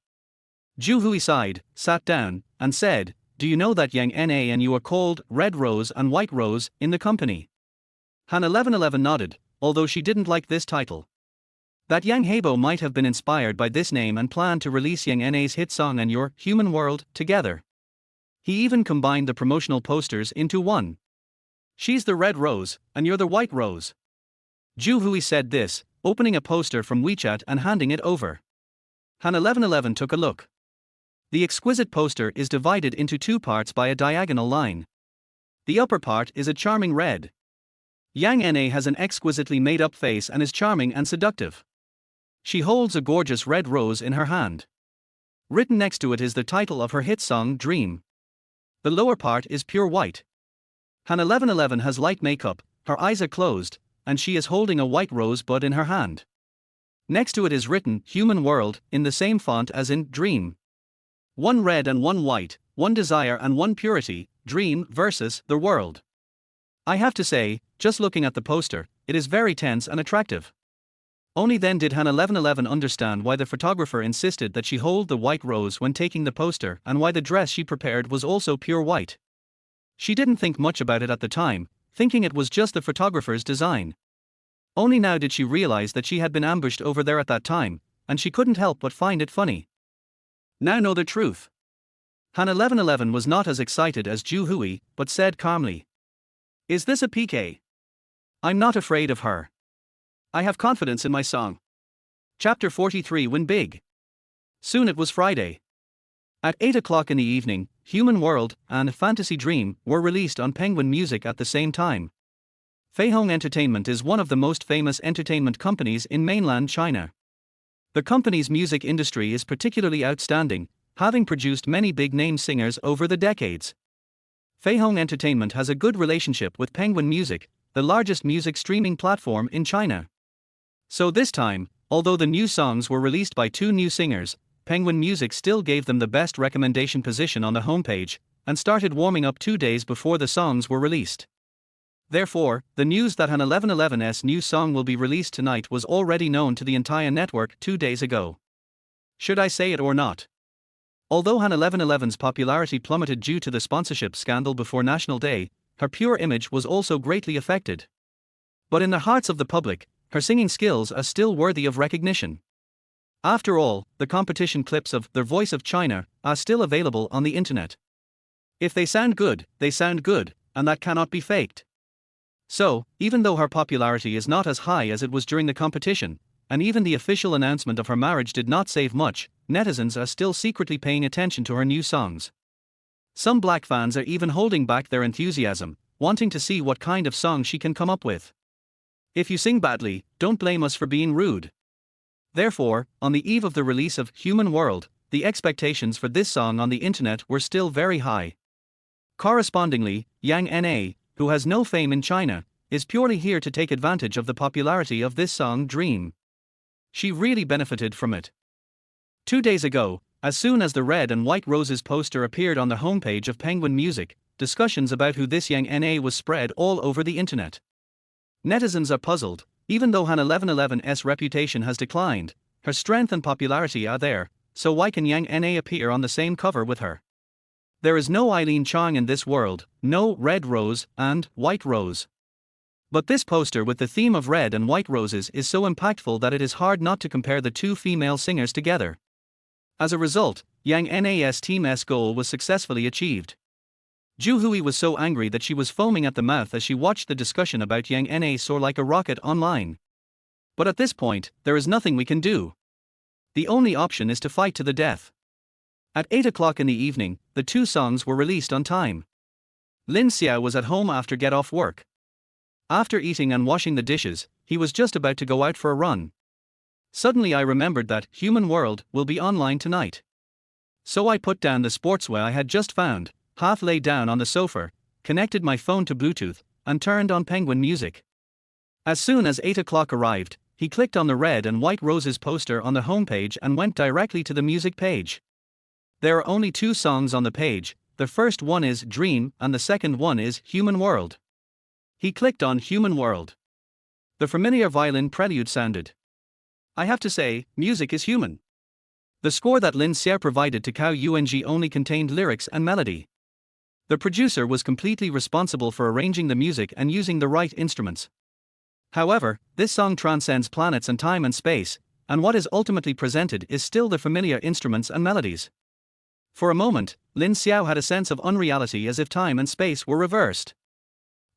Zhu Hui sighed, sat down, and said, "Do you know that Yang Na and you are called Red Rose and White Rose in the company?" Han 1111 nodded, although she didn't like this title. That Yang Hebo might have been inspired by this name and planned to release Yang Na's hit song and your Human World together. He even combined the promotional posters into one. "She's the Red Rose, and you're the White Rose." Zhu Hui said this, opening a poster from WeChat and handing it over. Han 1111 took a look. The exquisite poster is divided into two parts by a diagonal line. The upper part is a charming red. Yang Na has an exquisitely made-up face and is charming and seductive. She holds a gorgeous red rose in her hand. Written next to it is the title of her hit song Dream. The lower part is pure white. Han 1111 has light makeup, her eyes are closed, and she is holding a white rose bud in her hand. Next to it is written Human World in the same font as in Dream. One red and one white, one desire and one purity, dream versus the world. I have to say, just looking at the poster, it is very tense and attractive. Only then did Han 1111 understand why the photographer insisted that she hold the white rose when taking the poster and why the dress she prepared was also pure white. She didn't think much about it at the time, thinking it was just the photographer's design. Only now did she realize that she had been ambushed over there at that time, and she couldn't help but find it funny. Now know the truth. Han 1111 was not as excited as Zhu Hui, but said calmly, "Is this a PK? I'm not afraid of her. I have confidence in my song." Chapter 43 Win Big. Soon it was Friday. At 8 o'clock in the evening, Human World and Fantasy Dream were released on Penguin Music at the same time. Feihong Entertainment is one of the most famous entertainment companies in mainland China. The company's music industry is particularly outstanding, having produced many big-name singers over the decades. Feihong Entertainment has a good relationship with Penguin Music, the largest music streaming platform in China. So this time, although the new songs were released by two new singers, Penguin Music still gave them the best recommendation position on the homepage, and started warming up 2 days before the songs were released. Therefore, the news that Han 1111's new song will be released tonight was already known to the entire network 2 days ago. Should I say it or not? Although Han 1111's popularity plummeted due to the sponsorship scandal before National Day, her pure image was also greatly affected. But in the hearts of the public, her singing skills are still worthy of recognition. After all, the competition clips of The Voice of China are still available on the internet. If they sound good, and that cannot be faked. So, even though her popularity is not as high as it was during the competition, and even the official announcement of her marriage did not save much, netizens are still secretly paying attention to her new songs. Some black fans are even holding back their enthusiasm, wanting to see what kind of song she can come up with. If you sing badly, don't blame us for being rude. Therefore, on the eve of the release of Human World, the expectations for this song on the internet were still very high. Correspondingly, Yang Na, who has no fame in China, is purely here to take advantage of the popularity of this song Dream. She really benefited from it. 2 days ago, as soon as the Red and White Roses poster appeared on the homepage of Penguin Music, discussions about who this Yang Na was spread all over the internet. Netizens are puzzled. Even though Han 1111's reputation has declined, her strength and popularity are there, so why can Yang Na appear on the same cover with her? There is no Eileen Chong in this world, no Red Rose and White Rose. But this poster with the theme of red and white roses is so impactful that it is hard not to compare the two female singers together. As a result, Yang Na's team's goal was successfully achieved. Ju Hui was so angry that she was foaming at the mouth as she watched the discussion about Yang Na soar like a rocket online. But at this point, there is nothing we can do. The only option is to fight to the death. At 8 o'clock in the evening, the two songs were released on time. Lin Xiao was at home after get off work. After eating and washing the dishes, he was just about to go out for a run. Suddenly I remembered that Human World will be online tonight. So I put down the sportswear I had just found, half lay down on the sofa, connected my phone to Bluetooth, and turned on Penguin Music. As soon as 8 o'clock arrived, he clicked on the Red and White Roses poster on the homepage and went directly to the music page. There are only two songs on the page, the first one is Dream and the second one is Human World. He clicked on Human World. The familiar violin prelude sounded. I have to say, music is human. The score that Lin Xiao provided to Cao Yung only contained lyrics and melody. The producer was completely responsible for arranging the music and using the right instruments. However, this song transcends planets and time and space, and what is ultimately presented is still the familiar instruments and melodies. For a moment, Lin Xiao had a sense of unreality as if time and space were reversed.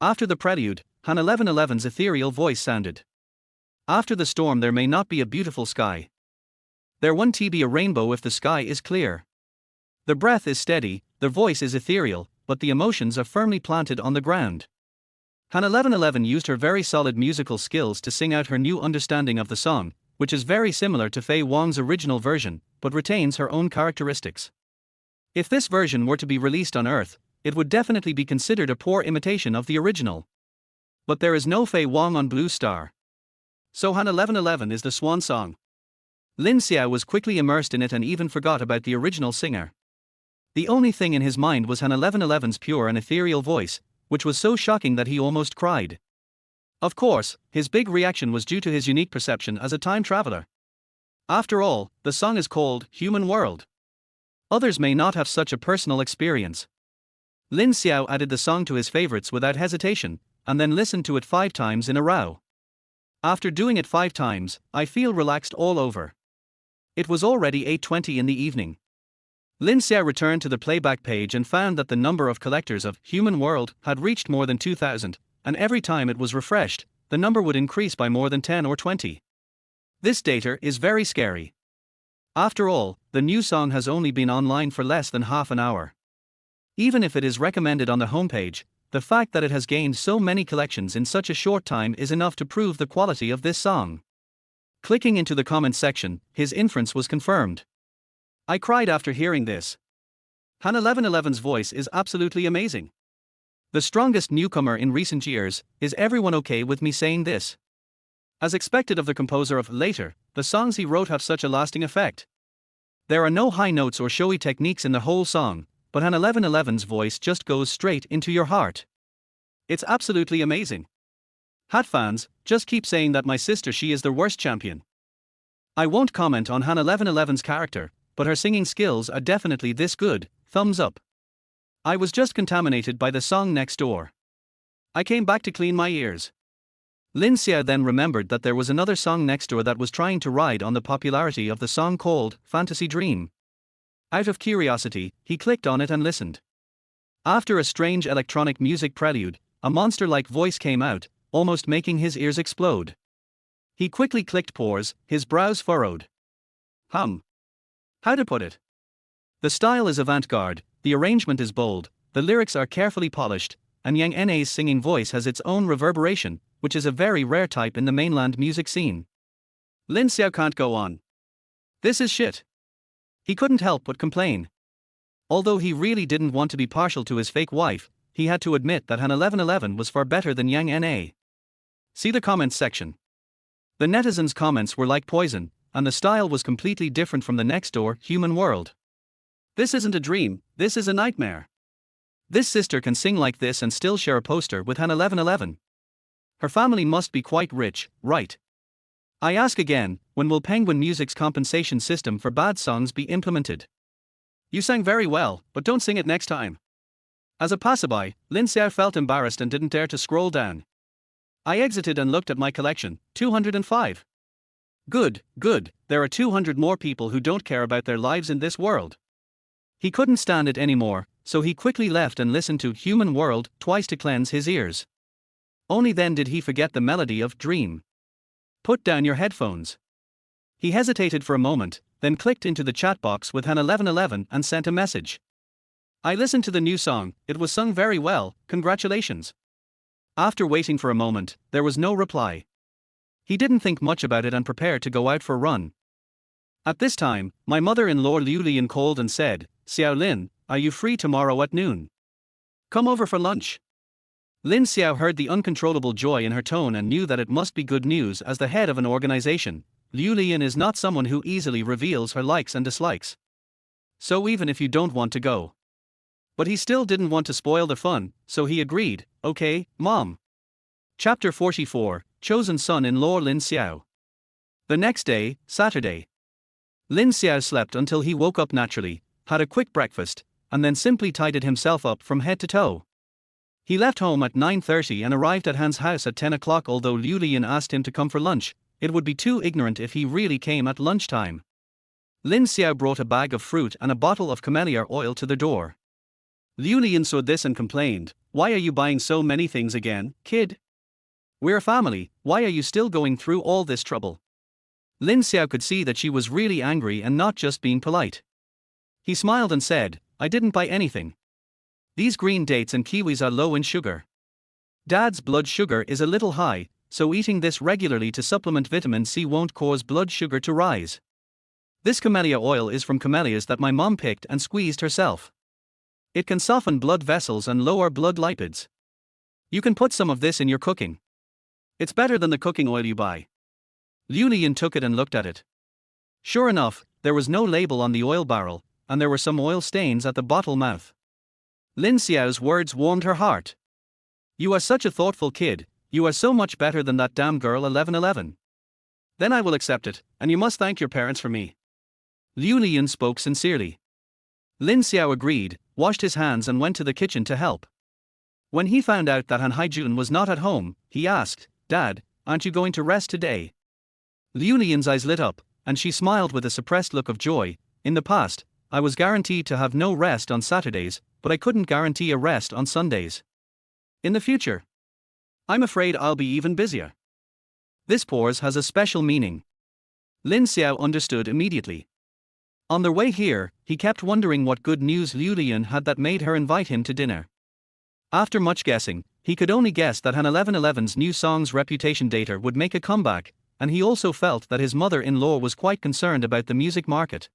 After the prelude, Han 1111's ethereal voice sounded. After the storm there may not be a beautiful sky. There won't be a rainbow if the sky is clear. The breath is steady, the voice is ethereal, but the emotions are firmly planted on the ground. Han 1111 used her very solid musical skills to sing out her new understanding of the song, which is very similar to Fei Wang's original version, but retains her own characteristics. If this version were to be released on Earth, it would definitely be considered a poor imitation of the original. But there is no Fei Wang on Blue Star. So Han 1111 is the swan song. Lin Xiao was quickly immersed in it and even forgot about the original singer. The only thing in his mind was Han 1111's pure and ethereal voice, which was so shocking that he almost cried. Of course, his big reaction was due to his unique perception as a time traveler. After all, the song is called Human World. Others may not have such a personal experience. Lin Xiao added the song to his favorites without hesitation, and then listened to it 5 times in a row. After doing it 5 times, I feel relaxed all over. It was already 8:20 in the evening. Lin Xiao returned to the playback page and found that the number of collectors of Human World had reached more than 2,000, and every time it was refreshed, the number would increase by more than 10 or 20. This data is very scary. After all, the new song has only been online for less than half an hour. Even if it is recommended on the homepage, the fact that it has gained so many collections in such a short time is enough to prove the quality of this song. Clicking into the comments section, his inference was confirmed. I cried after hearing this. Han 1111's voice is absolutely amazing. The strongest newcomer in recent years. Is everyone okay with me saying this? As expected of the composer of Later, the songs he wrote have such a lasting effect. There are no high notes or showy techniques in the whole song, but Han 1111's voice just goes straight into your heart. It's absolutely amazing. Hat fans, just keep saying that my sister she is the worst champion. I won't comment on Han 1111's character, but her singing skills are definitely this good, thumbs up. I was just contaminated by the song next door. I came back to clean my ears. Lin Xiao then remembered that there was another song next door that was trying to ride on the popularity of the song called Fantasy Dream. Out of curiosity, he clicked on it and listened. After a strange electronic music prelude, a monster-like voice came out, almost making his ears explode. He quickly clicked pause, his brows furrowed. How to put it? The style is avant-garde, the arrangement is bold, the lyrics are carefully polished, and Yang Na's singing voice has its own reverberation, which is a very rare type in the mainland music scene. Lin Xiao can't go on. This is shit. He couldn't help but complain. Although he really didn't want to be partial to his fake wife, he had to admit that Han 1111 was far better than Yang Na. See the comments section. The netizens' comments were like poison, and the style was completely different from the next door human world. This isn't a dream, this is a nightmare. This sister can sing like this and still share a poster with Han 1111. Her family must be quite rich, right? I ask again, when will Penguin Music's compensation system for bad songs be implemented? You sang very well, but don't sing it next time. As a passerby, Lin Xiao felt embarrassed and didn't dare to scroll down. I exited and looked at my collection, 205. Good, there are 200 more people who don't care about their lives in this world. He couldn't stand it anymore, so he quickly left and listened to Human World twice to cleanse his ears. Only then did he forget the melody of Dream. Put down your headphones. He hesitated for a moment, then clicked into the chat box with Han 1111 and sent a message. I listened to the new song, it was sung very well, congratulations. After waiting for a moment, there was no reply. He didn't think much about it and prepared to go out for a run. At this time, my mother-in-law Liu Lian called and said, Xiao Lin, are you free tomorrow at noon? Come over for lunch. Lin Xiao heard the uncontrollable joy in her tone and knew that it must be good news. As the head of an organization, Liu Lian is not someone who easily reveals her likes and dislikes. So even if you don't want to go. But he still didn't want to spoil the fun, so he agreed, okay, Mom. Chapter 44, Chosen Son-in-Law Lin Xiao. The next day, Saturday. Lin Xiao slept until he woke up naturally, had a quick breakfast, and then simply tidied himself up from head to toe. He left home at 9:30 and arrived at Han's house at 10 o'clock. Although Liu Lian asked him to come for lunch, it would be too ignorant if he really came at lunchtime. Lin Xiao brought a bag of fruit and a bottle of camellia oil to the door. Liu Lian saw this and complained, why are you buying so many things again, kid? We're a family, why are you still going through all this trouble? Lin Xiao could see that she was really angry and not just being polite. He smiled and said, I didn't buy anything. These green dates and kiwis are low in sugar. Dad's blood sugar is a little high, so eating this regularly to supplement vitamin C won't cause blood sugar to rise. This camellia oil is from camellias that my mom picked and squeezed herself. It can soften blood vessels and lower blood lipids. You can put some of this in your cooking. It's better than the cooking oil you buy. Liu Lian took it and looked at it. Sure enough, there was no label on the oil barrel, and there were some oil stains at the bottle mouth. Lin Xiao's words warmed her heart. You are such a thoughtful kid, you are so much better than that damn girl 1111. Then I will accept it, and you must thank your parents for me. Liu Lian spoke sincerely. Lin Xiao agreed, washed his hands and went to the kitchen to help. When he found out that Han Haijun was not at home, he asked, Dad, aren't you going to rest today? Liu Lian's eyes lit up, and she smiled with a suppressed look of joy. In the past, I was guaranteed to have no rest on Saturdays, but I couldn't guarantee a rest on Sundays. In the future, I'm afraid I'll be even busier. This pause has a special meaning. Lin Xiao understood immediately. On their way here, he kept wondering what good news Liu Lian had that made her invite him to dinner. After much guessing, he could only guess that Han 1111's new song's reputation data would make a comeback, and he also felt that his mother-in-law was quite concerned about the music market.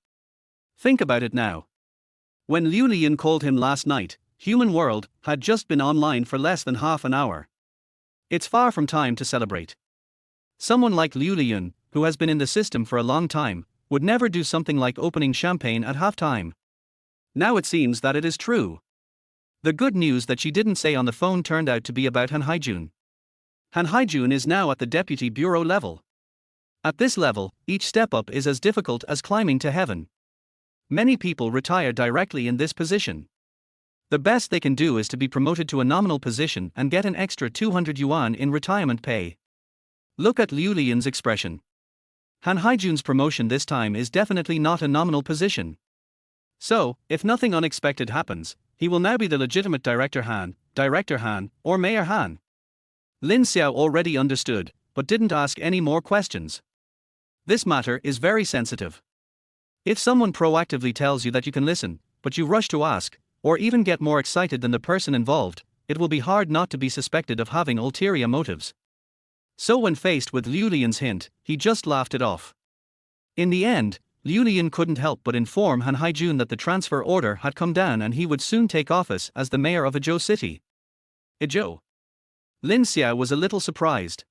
Think about it now. When Liu Lian called him last night, Human World had just been online for less than half an hour. It's far from time to celebrate. Someone like Liu Lian, who has been in the system for a long time, would never do something like opening champagne at halftime. Now it seems that it is true. The good news that she didn't say on the phone turned out to be about Han Haijun. Han Haijun is now at the deputy bureau level. At this level, each step up is as difficult as climbing to heaven. Many people retire directly in this position. The best they can do is to be promoted to a nominal position and get an extra 200 yuan in retirement pay. Look at Liu Lian's expression. Han Haijun's promotion this time is definitely not a nominal position. So, if nothing unexpected happens, he will now be the legitimate Director Han, or Mayor Han. Lin Xiao already understood, but didn't ask any more questions. This matter is very sensitive. If someone proactively tells you that you can listen, but you rush to ask, or even get more excited than the person involved, it will be hard not to be suspected of having ulterior motives. So when faced with Liu Lian's hint, he just laughed it off. In the end, Liu Lian couldn't help but inform Han Haijun that the transfer order had come down and he would soon take office as the mayor of Izhou City. Izhou. Lin Xiao was a little surprised.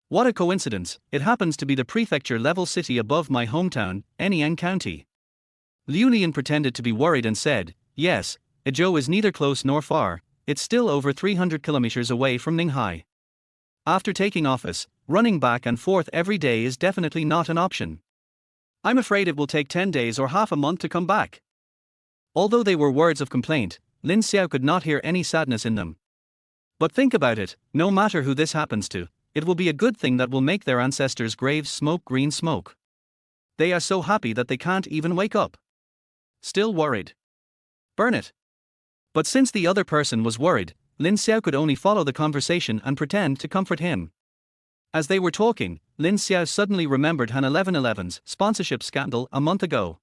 What a coincidence, it happens to be the prefecture-level city above my hometown, Anyang County. Liu Lian pretended to be worried and said, yes, Izhou is neither close nor far, it's still over 300 kilometers away from Ninghai. After taking office, running back and forth every day is definitely not an option. I'm afraid it will take 10 days or half a month to come back. Although they were words of complaint, Lin Xiao could not hear any sadness in them. But think about it, no matter who this happens to, it will be a good thing that will make their ancestors' graves smoke green smoke. They are so happy that they can't even wake up. Still worried. Burn it. But since the other person was worried, Lin Xiao could only follow the conversation and pretend to comfort him. As they were talking, Lin Xiao suddenly remembered Han 1111's sponsorship scandal a month ago.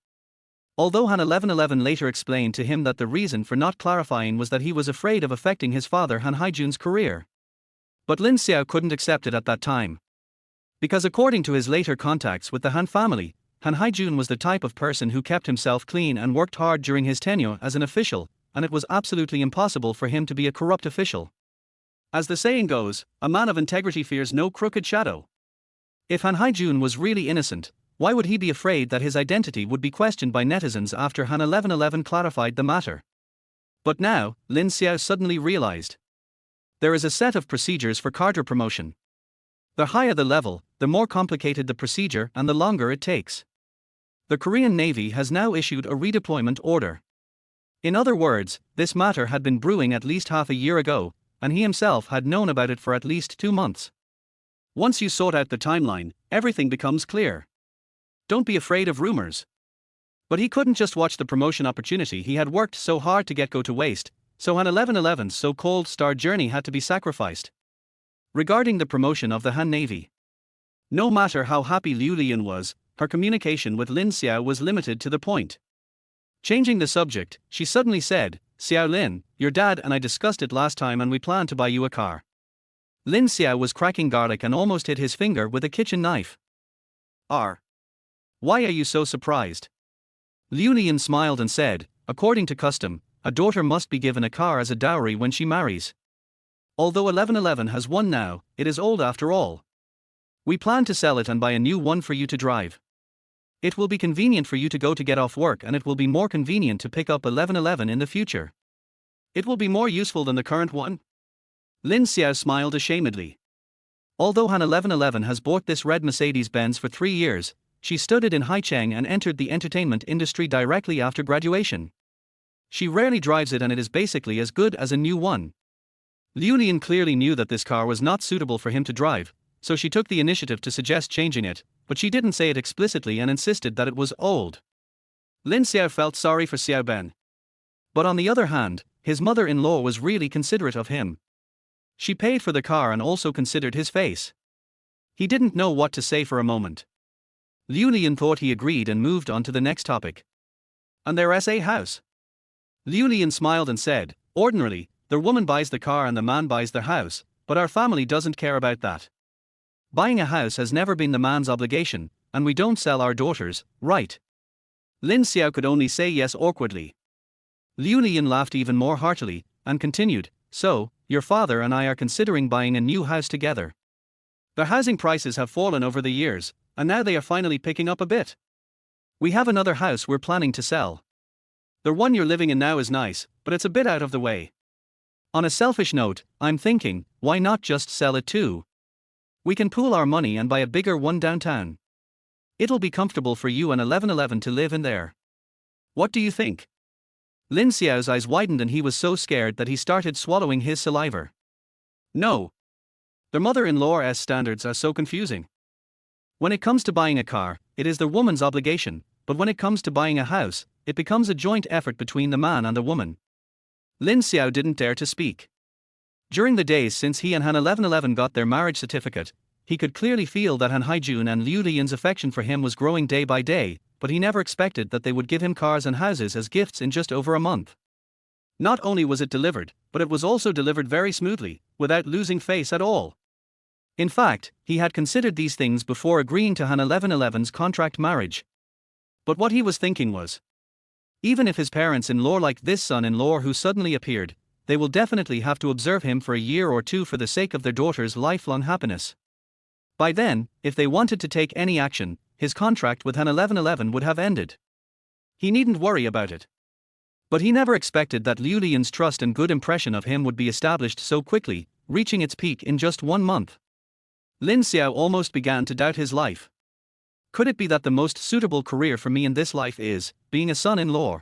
Although Han 1111 later explained to him that the reason for not clarifying was that he was afraid of affecting his father Han Haijun's career. But Lin Xiao couldn't accept it at that time. Because according to his later contacts with the Han family, Han Haijun was the type of person who kept himself clean and worked hard during his tenure as an official, and it was absolutely impossible for him to be a corrupt official. As the saying goes, a man of integrity fears no crooked shadow. If Han Haijun was really innocent, why would he be afraid that his identity would be questioned by netizens after Han 1111 clarified the matter? But now, Lin Xiao suddenly realized. There is a set of procedures for cadre promotion. The higher the level, the more complicated the procedure and the longer it takes. The Korean Navy has now issued a redeployment order. In other words, this matter had been brewing at least half a year ago, and he himself had known about it for at least 2 months. Once you sort out the timeline, everything becomes clear. Don't be afraid of rumors. But he couldn't just watch the promotion opportunity he had worked so hard to get go to waste, so Han 1111's so-called star journey had to be sacrificed. Regarding the promotion of the Han Navy. No matter how happy Liu Lian was, her communication with Lin Xiao was limited to the point. Changing the subject, she suddenly said, Xiao Lin, your dad and I discussed it last time and we plan to buy you a car. Lin Xiao was cracking garlic and almost hit his finger with a kitchen knife. Why are you so surprised? Liu Lian smiled and said, according to custom, a daughter must be given a car as a dowry when she marries. Although 1111 has one now, it is old after all. We plan to sell it and buy a new one for you to drive. It will be convenient for you to go to get off work and it will be more convenient to pick up 1111 in the future. It will be more useful than the current one. Lin Xiao smiled ashamedly. Although Han 1111 has bought this red Mercedes-Benz for 3 years, she studied in Haicheng and entered the entertainment industry directly after graduation. She rarely drives it and it is basically as good as a new one. Liu Lian clearly knew that this car was not suitable for him to drive, so she took the initiative to suggest changing it, but she didn't say it explicitly and insisted that it was old. Lin Xiao felt sorry for Xiao Ben. But on the other hand, his mother-in-law was really considerate of him. She paid for the car and also considered his face. He didn't know what to say for a moment. Liu Lian thought he agreed and moved on to the next topic. And their SA house. Liu Lian smiled and said, ordinarily, the woman buys the car and the man buys their house, but our family doesn't care about that. Buying a house has never been the man's obligation, and we don't sell our daughters, right? Lin Xiao could only say yes awkwardly. Liu Lian laughed even more heartily, and continued, so, your father and I are considering buying a new house together. The housing prices have fallen over the years, and now they are finally picking up a bit. We have another house we're planning to sell. The one you're living in now is nice, but it's a bit out of the way. On a selfish note, I'm thinking, why not just sell it too? We can pool our money and buy a bigger one downtown. It'll be comfortable for you and 1111 to live in there. What do you think? Lin Xiao's eyes widened and he was so scared that he started swallowing his saliva. No. The mother-in-law's standards are so confusing. When it comes to buying a car, it is the woman's obligation, but when it comes to buying a house, it becomes a joint effort between the man and the woman. Lin Xiao didn't dare to speak. During the days since he and Han 1111 got their marriage certificate, he could clearly feel that Han Haijun and Liu Lian's affection for him was growing day by day, but he never expected that they would give him cars and houses as gifts in just over a month. Not only was it delivered, but it was also delivered very smoothly, without losing face at all. In fact, he had considered these things before agreeing to Han 1111's contract marriage. But what he was thinking was, even if his parents-in-law like this son-in-law who suddenly appeared, they will definitely have to observe him for a year or two for the sake of their daughter's lifelong happiness. By then, if they wanted to take any action, his contract with Han 1111 would have ended. He needn't worry about it. But he never expected that Liu Lian's trust and good impression of him would be established so quickly, reaching its peak in just 1 month. Lin Xiao almost began to doubt his life. Could it be that the most suitable career for me in this life is being a son-in-law?